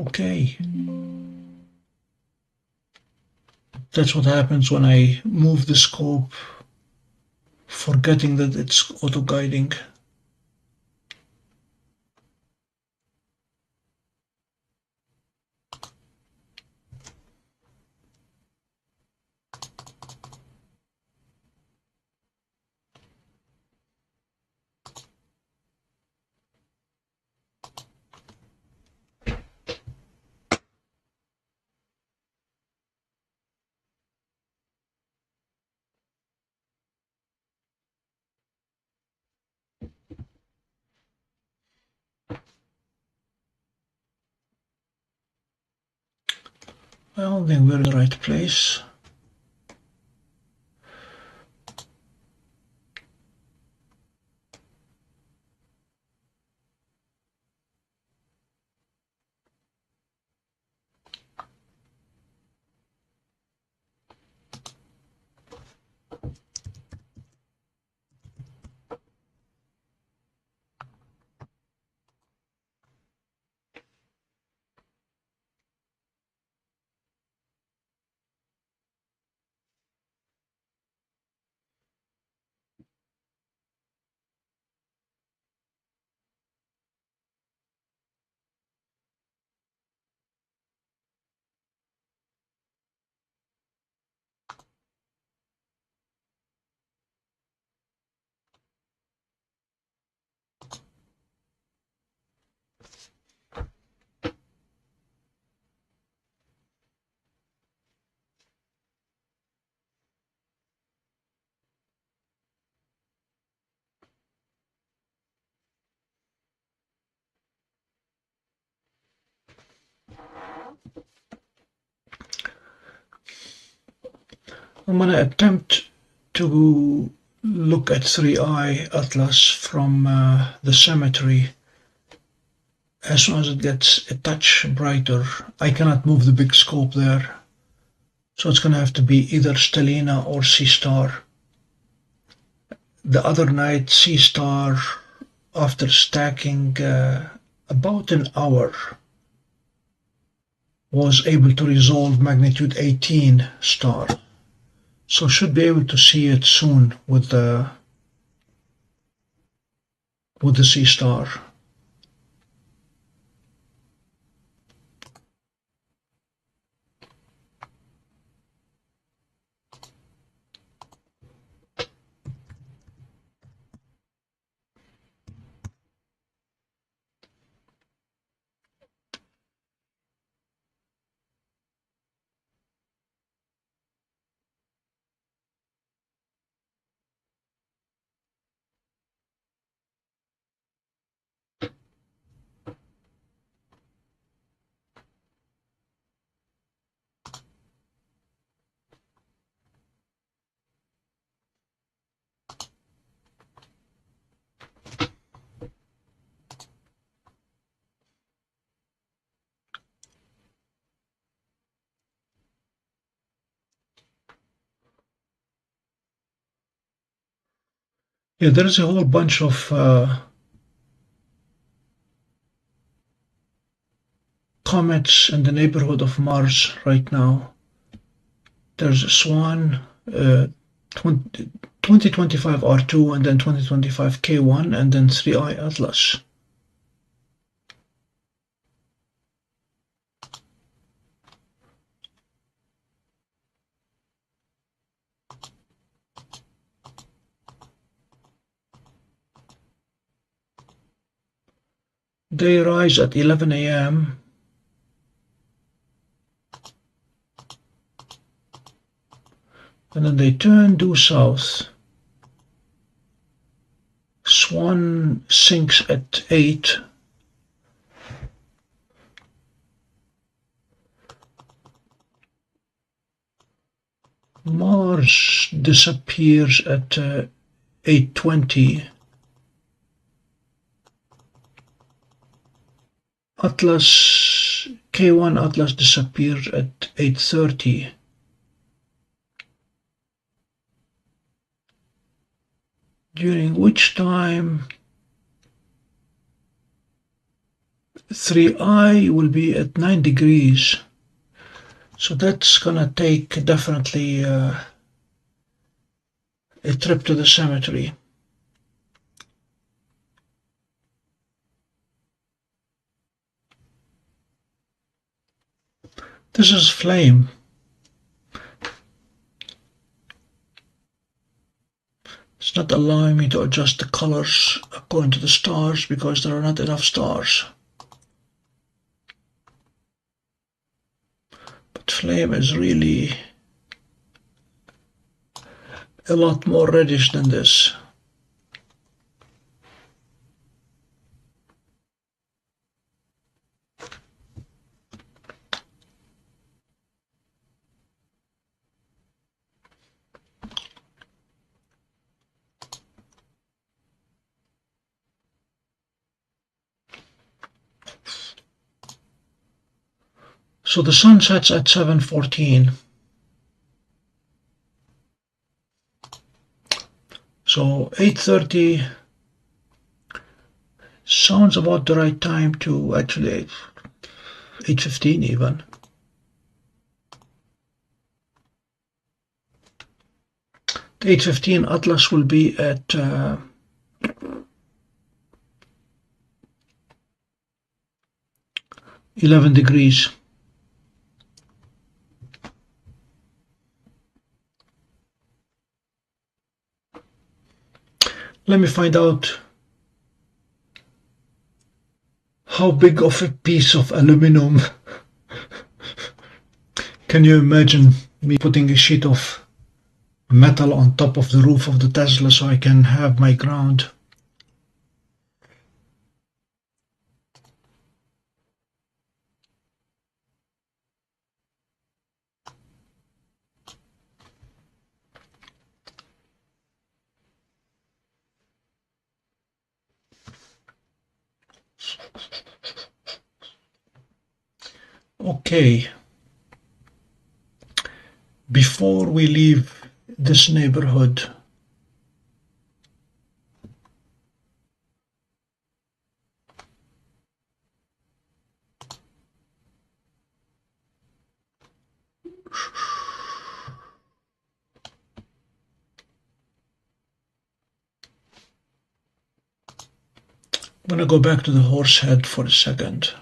Okay. That's what happens when I move the scope, forgetting that it's auto-guiding. I don't think we're in the right place. I'm going to attempt to look at 3I Atlas from the cemetery. As soon as it gets a touch brighter, I cannot move the big scope there. So it's going to have to be either Stellina or Seestar. The other night, Seestar, after stacking about an hour, was able to resolve magnitude 18 star. So should be able to see it soon with the Seestar. Yeah, there's a whole bunch of comets in the neighborhood of Mars right now. There's Swan, 2025 R2, and then 2025 K1, and then 3I Atlas. They rise at 11 a.m. and then they turn due south. Swan sinks at 8. Mars disappears at 8:20. Atlas, K1 Atlas disappears at 8:30. During which time 3I will be at 9 degrees. So that's gonna take definitely a trip to the cemetery. This is flame. It's not allowing me to adjust the colors according to the stars because there are not enough stars. But flame is really a lot more reddish than this. So the sun sets at 7:14. So 8:30 sounds about the right time to actually 8:15 even. The 8:15 Atlas will be at 11 degrees. Let me find out how big of a piece of aluminum. Can you imagine me putting a sheet of metal on top of the roof of the Tesla so I can have my ground? Okay, before we leave this neighborhood, I'm going to go back to the horse head for a second.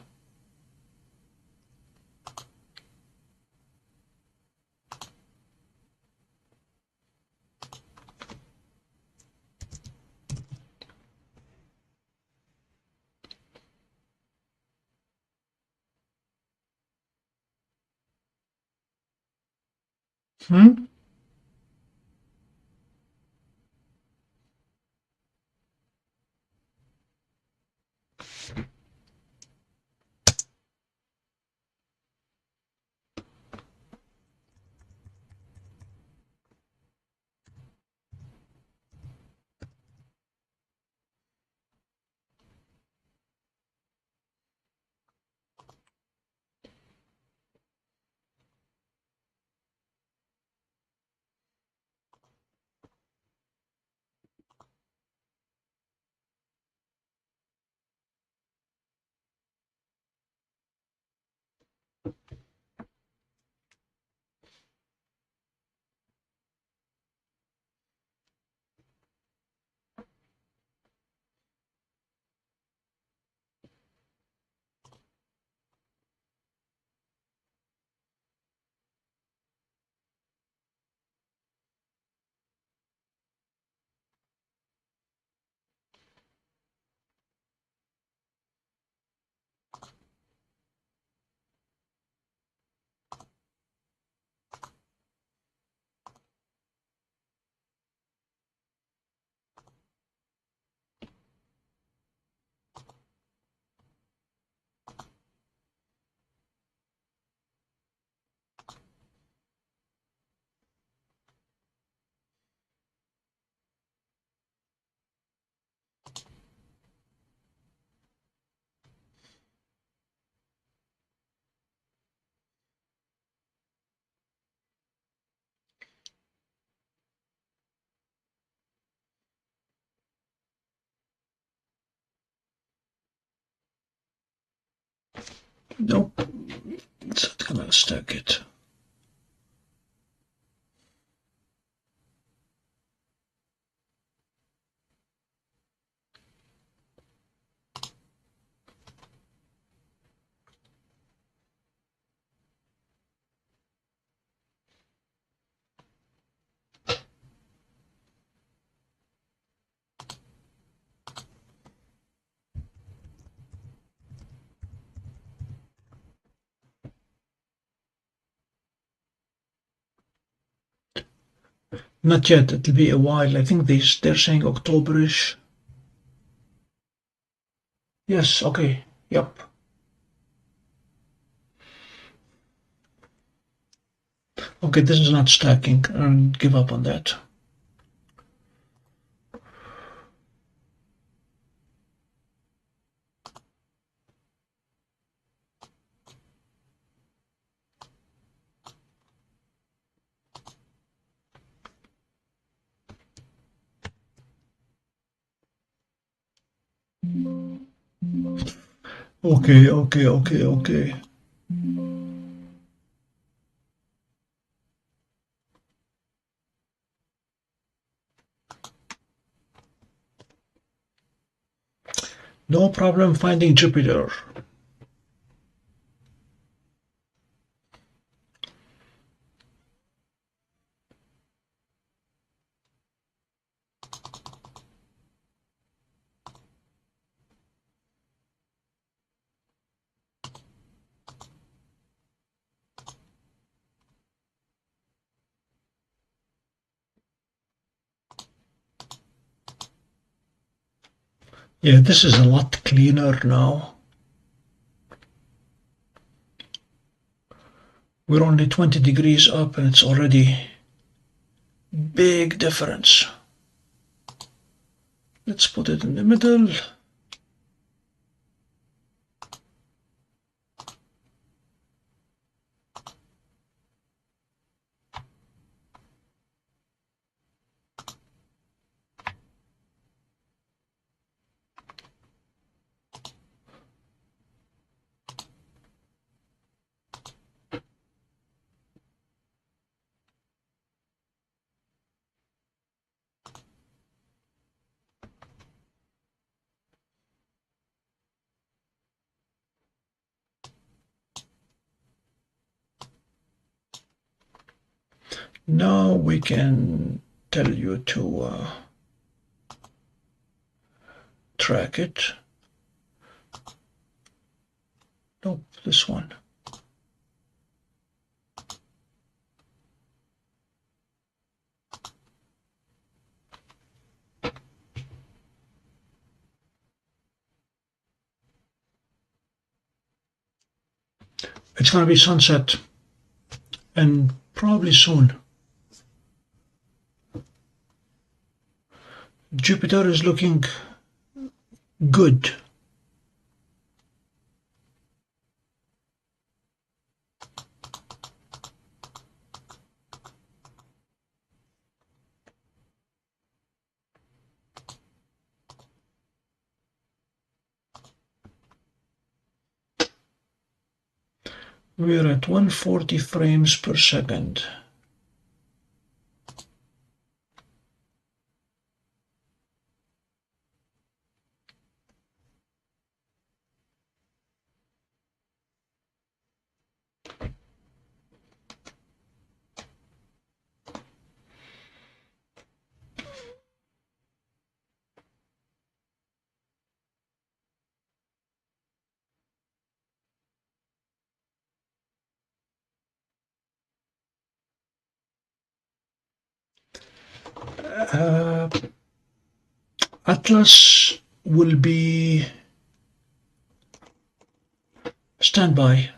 Nope, it's not gonna stack it. Not yet, it'll be a while. I think they're saying Octoberish. Yes, okay, yep. Okay, this is not stacking. I'll give up on that. Okay. No problem finding Jupiter. Yeah, this is a lot cleaner now. We're only 20 degrees up and it's already big difference. Let's put it in the middle. Now we can tell you to track it. Nope, this one. It's going to be sunset and probably soon. Jupiter is looking good. We're at 140 frames per second. Atlas will be standby.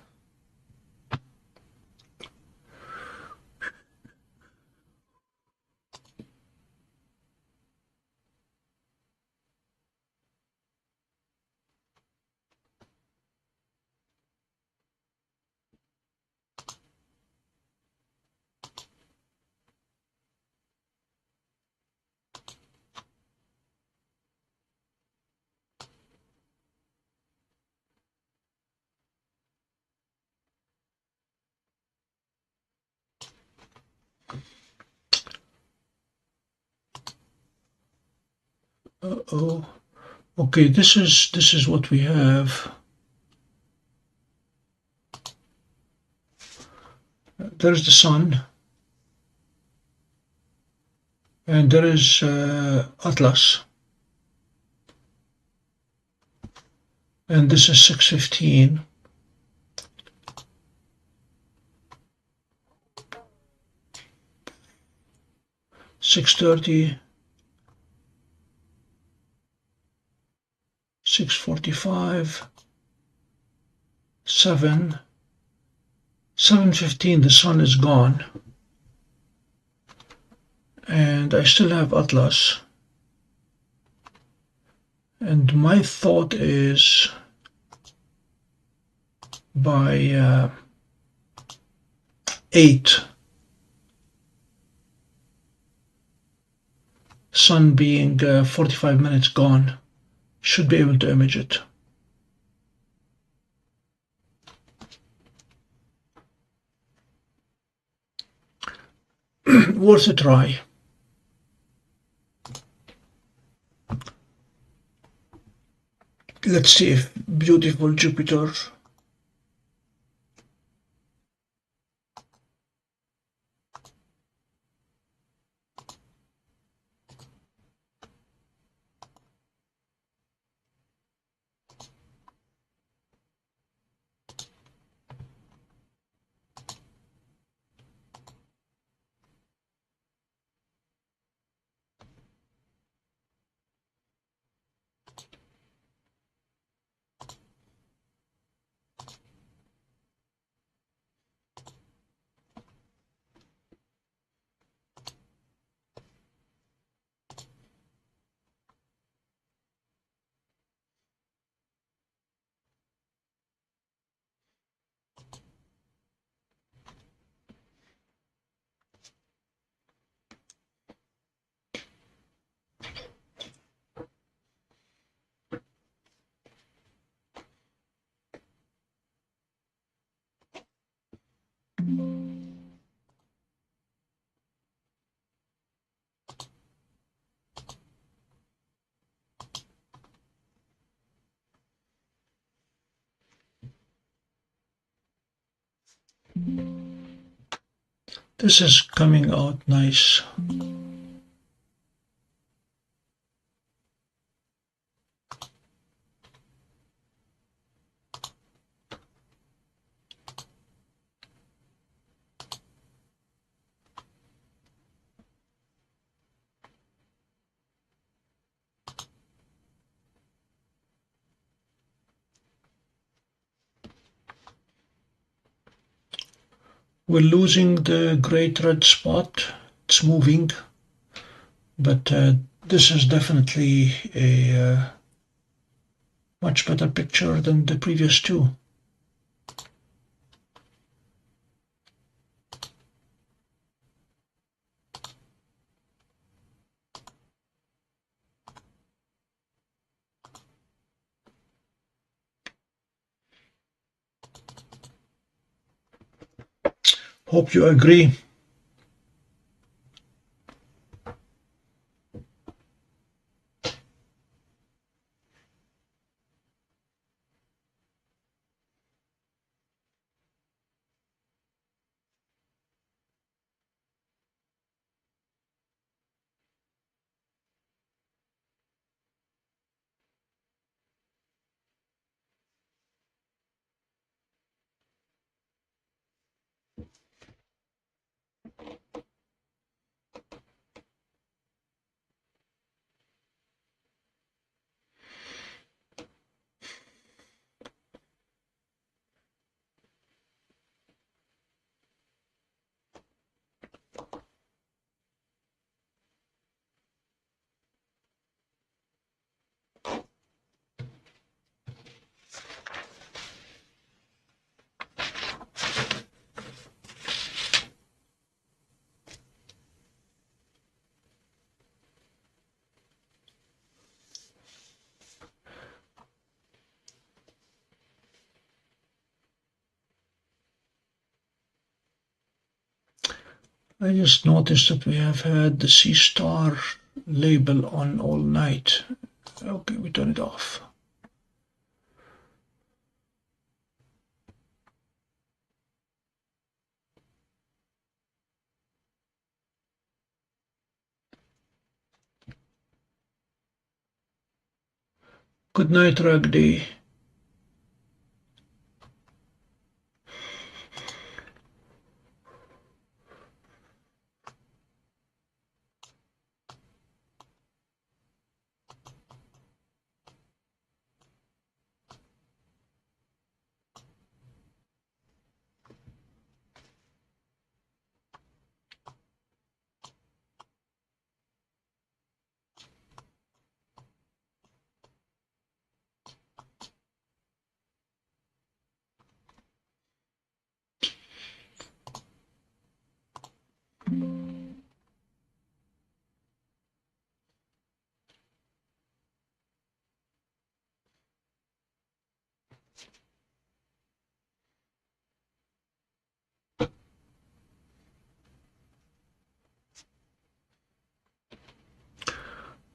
Oh, okay. This is what we have. There's the sun, and there is Atlas, and this is 6:15. $6:30, 6:45, 7:15. The sun is gone, and I still have Atlas. And my thought is by 8, sun being 45 minutes gone, should be able to image it. Worth a try. Let's see if beautiful Jupiter. This is coming out nice. We're losing the great red spot. It's moving, but this is definitely a much better picture than the previous two. Hope you agree. I just noticed that we have had the Seestar label on all night. Okay, we turn it off. Good night, Ragdi.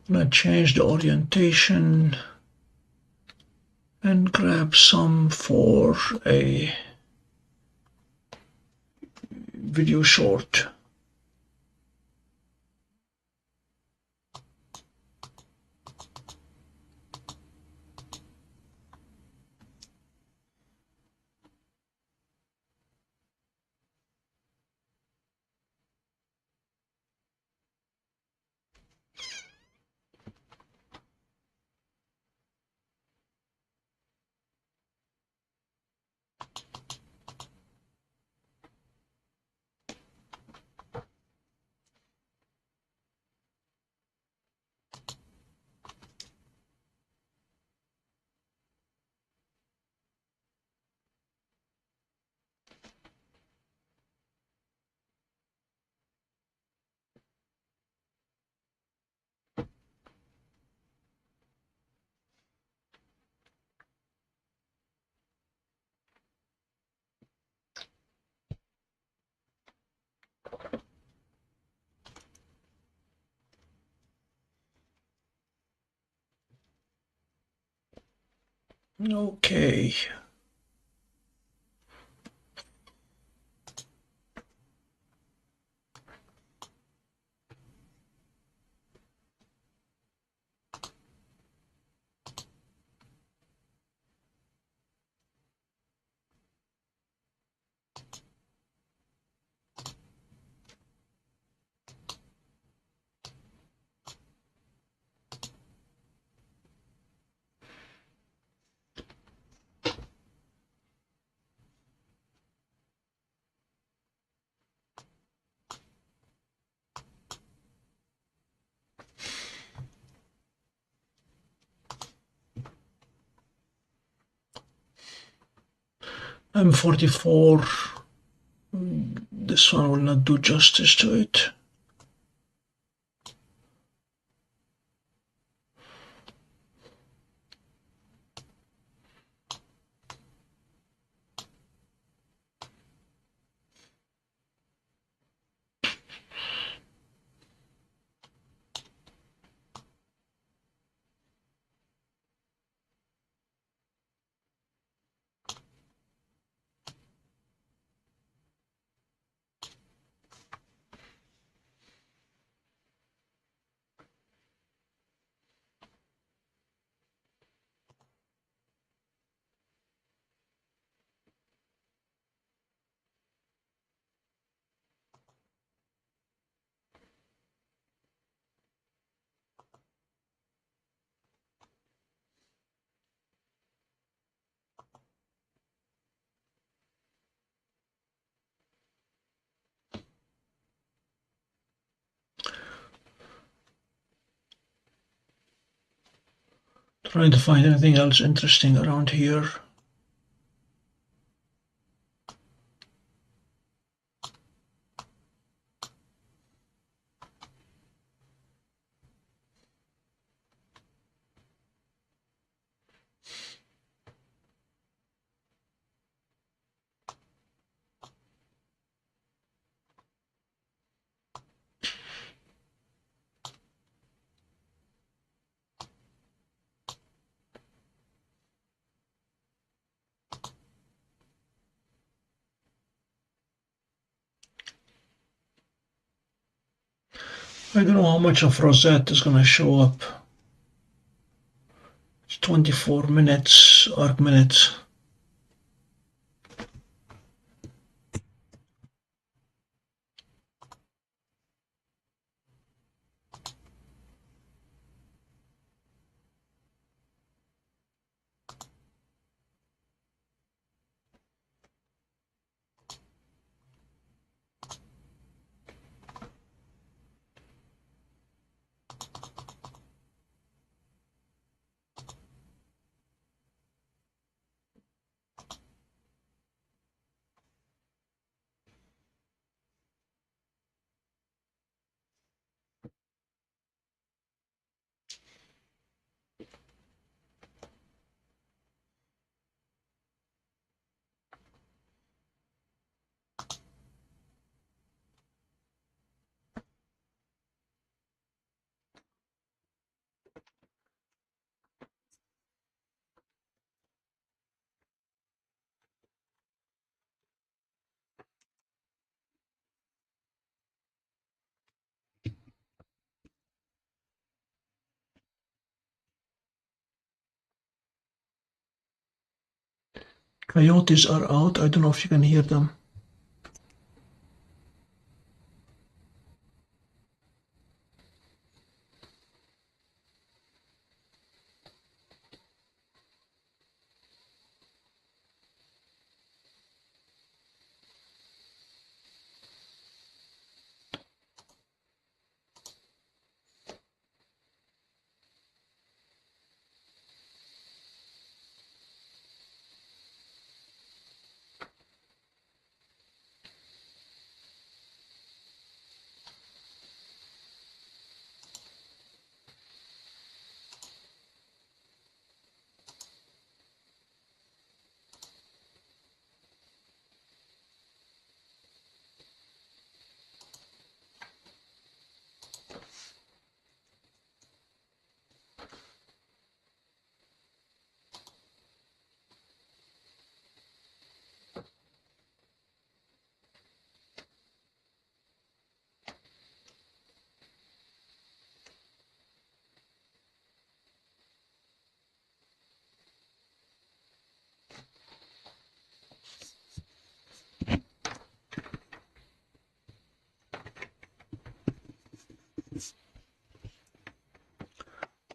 I'm going to change the orientation and grab some for a video short. Okay. M44, this one will not do justice to it. Trying to find anything else interesting around here. I don't know how much of Rosette is going to show up. It's 24 minutes, arc minutes. Coyotes are out. I don't know if you can hear them.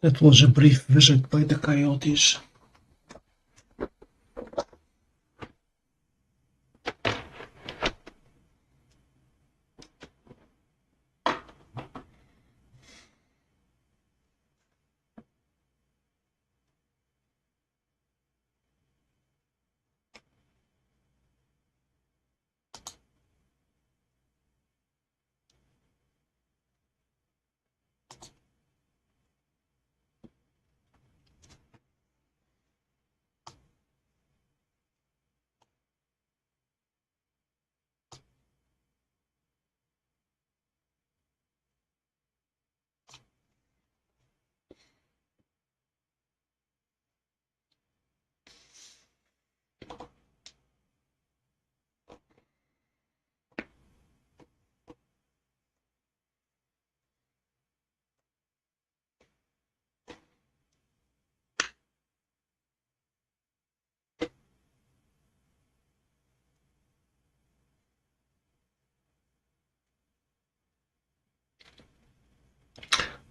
That was a brief visit by the coyotes.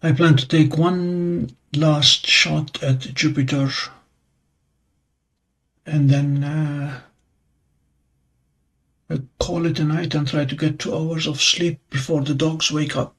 I plan to take one last shot at Jupiter and then call it a night and try to get 2 hours of sleep before the dogs wake up.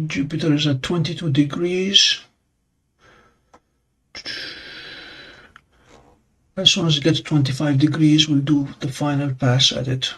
Jupiter is at 22 degrees. As soon as it gets 25 degrees, we'll do the final pass at it.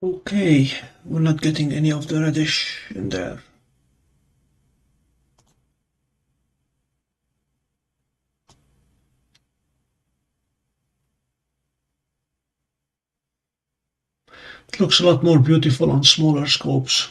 Okay, we're not getting any of the reddish in there. It looks a lot more beautiful on smaller scopes.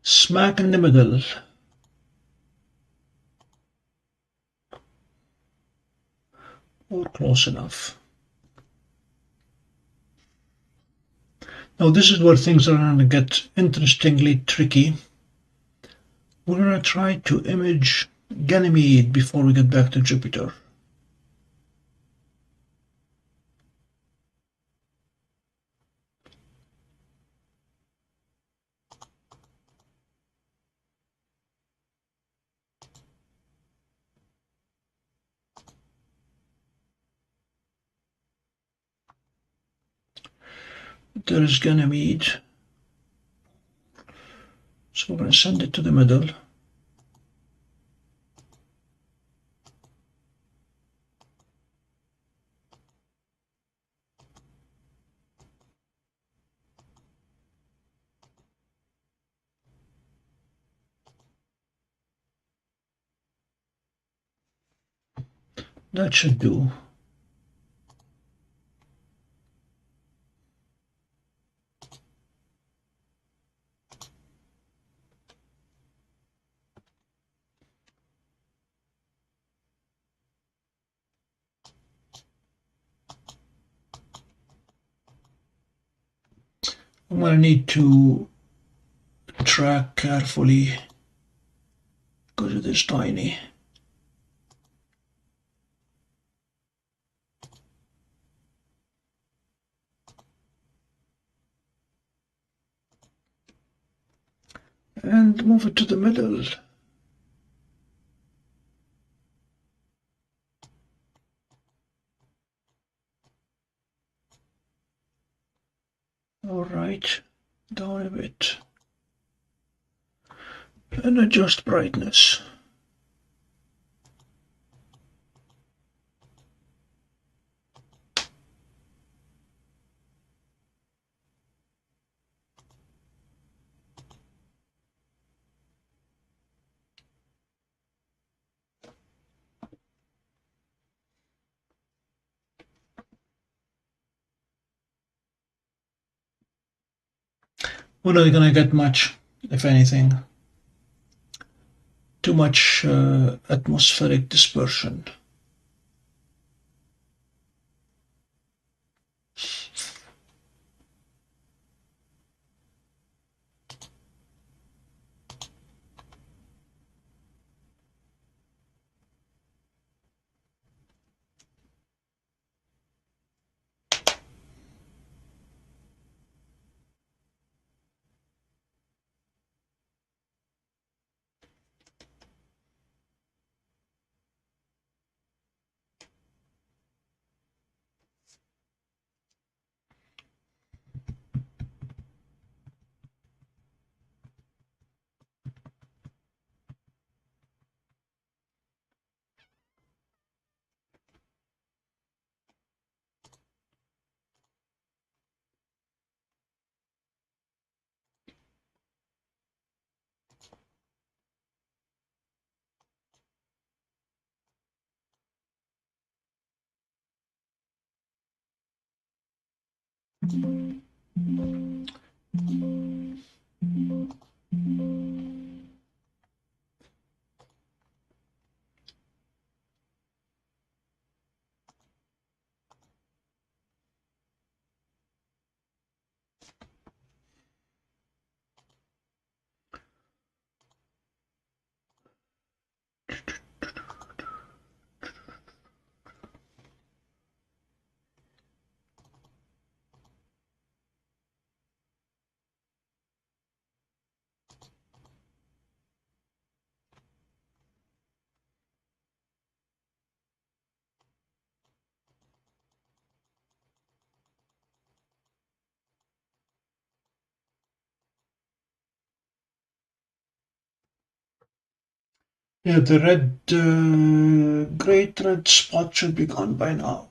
Smack in the middle. Or close enough. Now this is where things are going to get interestingly tricky. We're going to try to image Ganymede before we get back to Jupiter. There is Ganymede. So we're going to send it to the middle. That should do. I'm going to need to track carefully because it is tiny. And move it to the middle. All right, down a bit. And adjust brightness. We're not going to get much, if anything. Too much atmospheric dispersion. Yeah, the great red spot should be gone by now.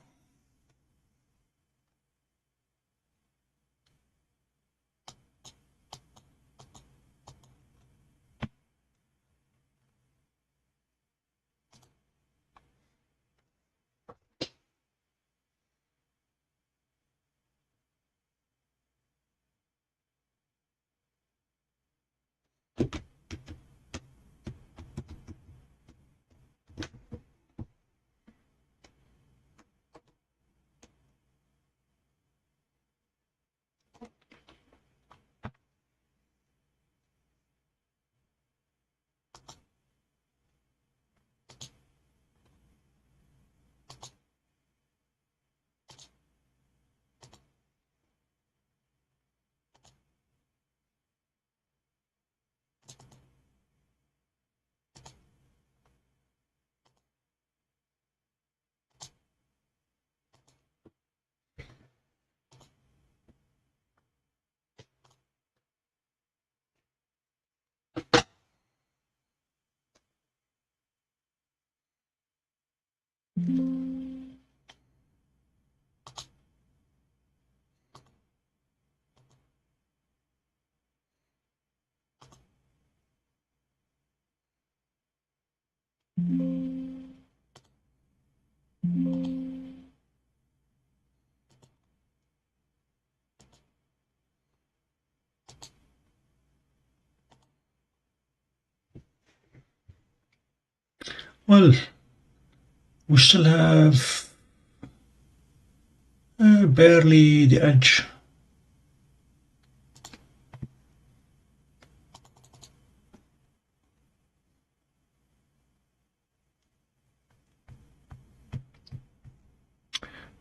Well, we still have barely the edge.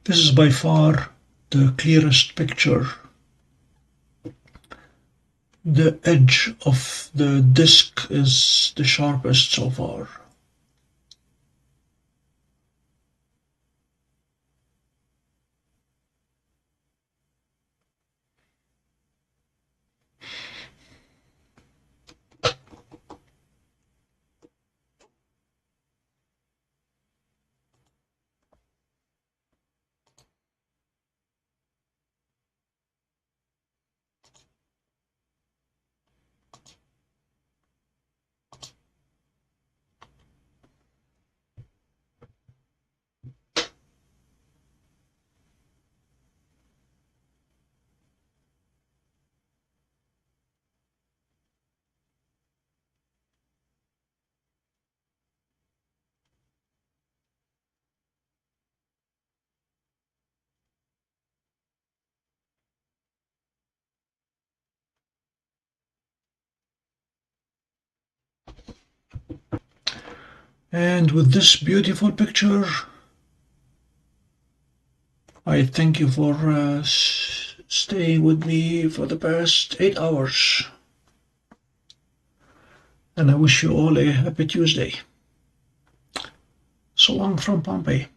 This is by far the clearest picture. The edge of the disk is the sharpest so far. And with this beautiful picture, I thank you for staying with me for the past 8 hours. And I wish you all a happy Tuesday. So long from Pompey.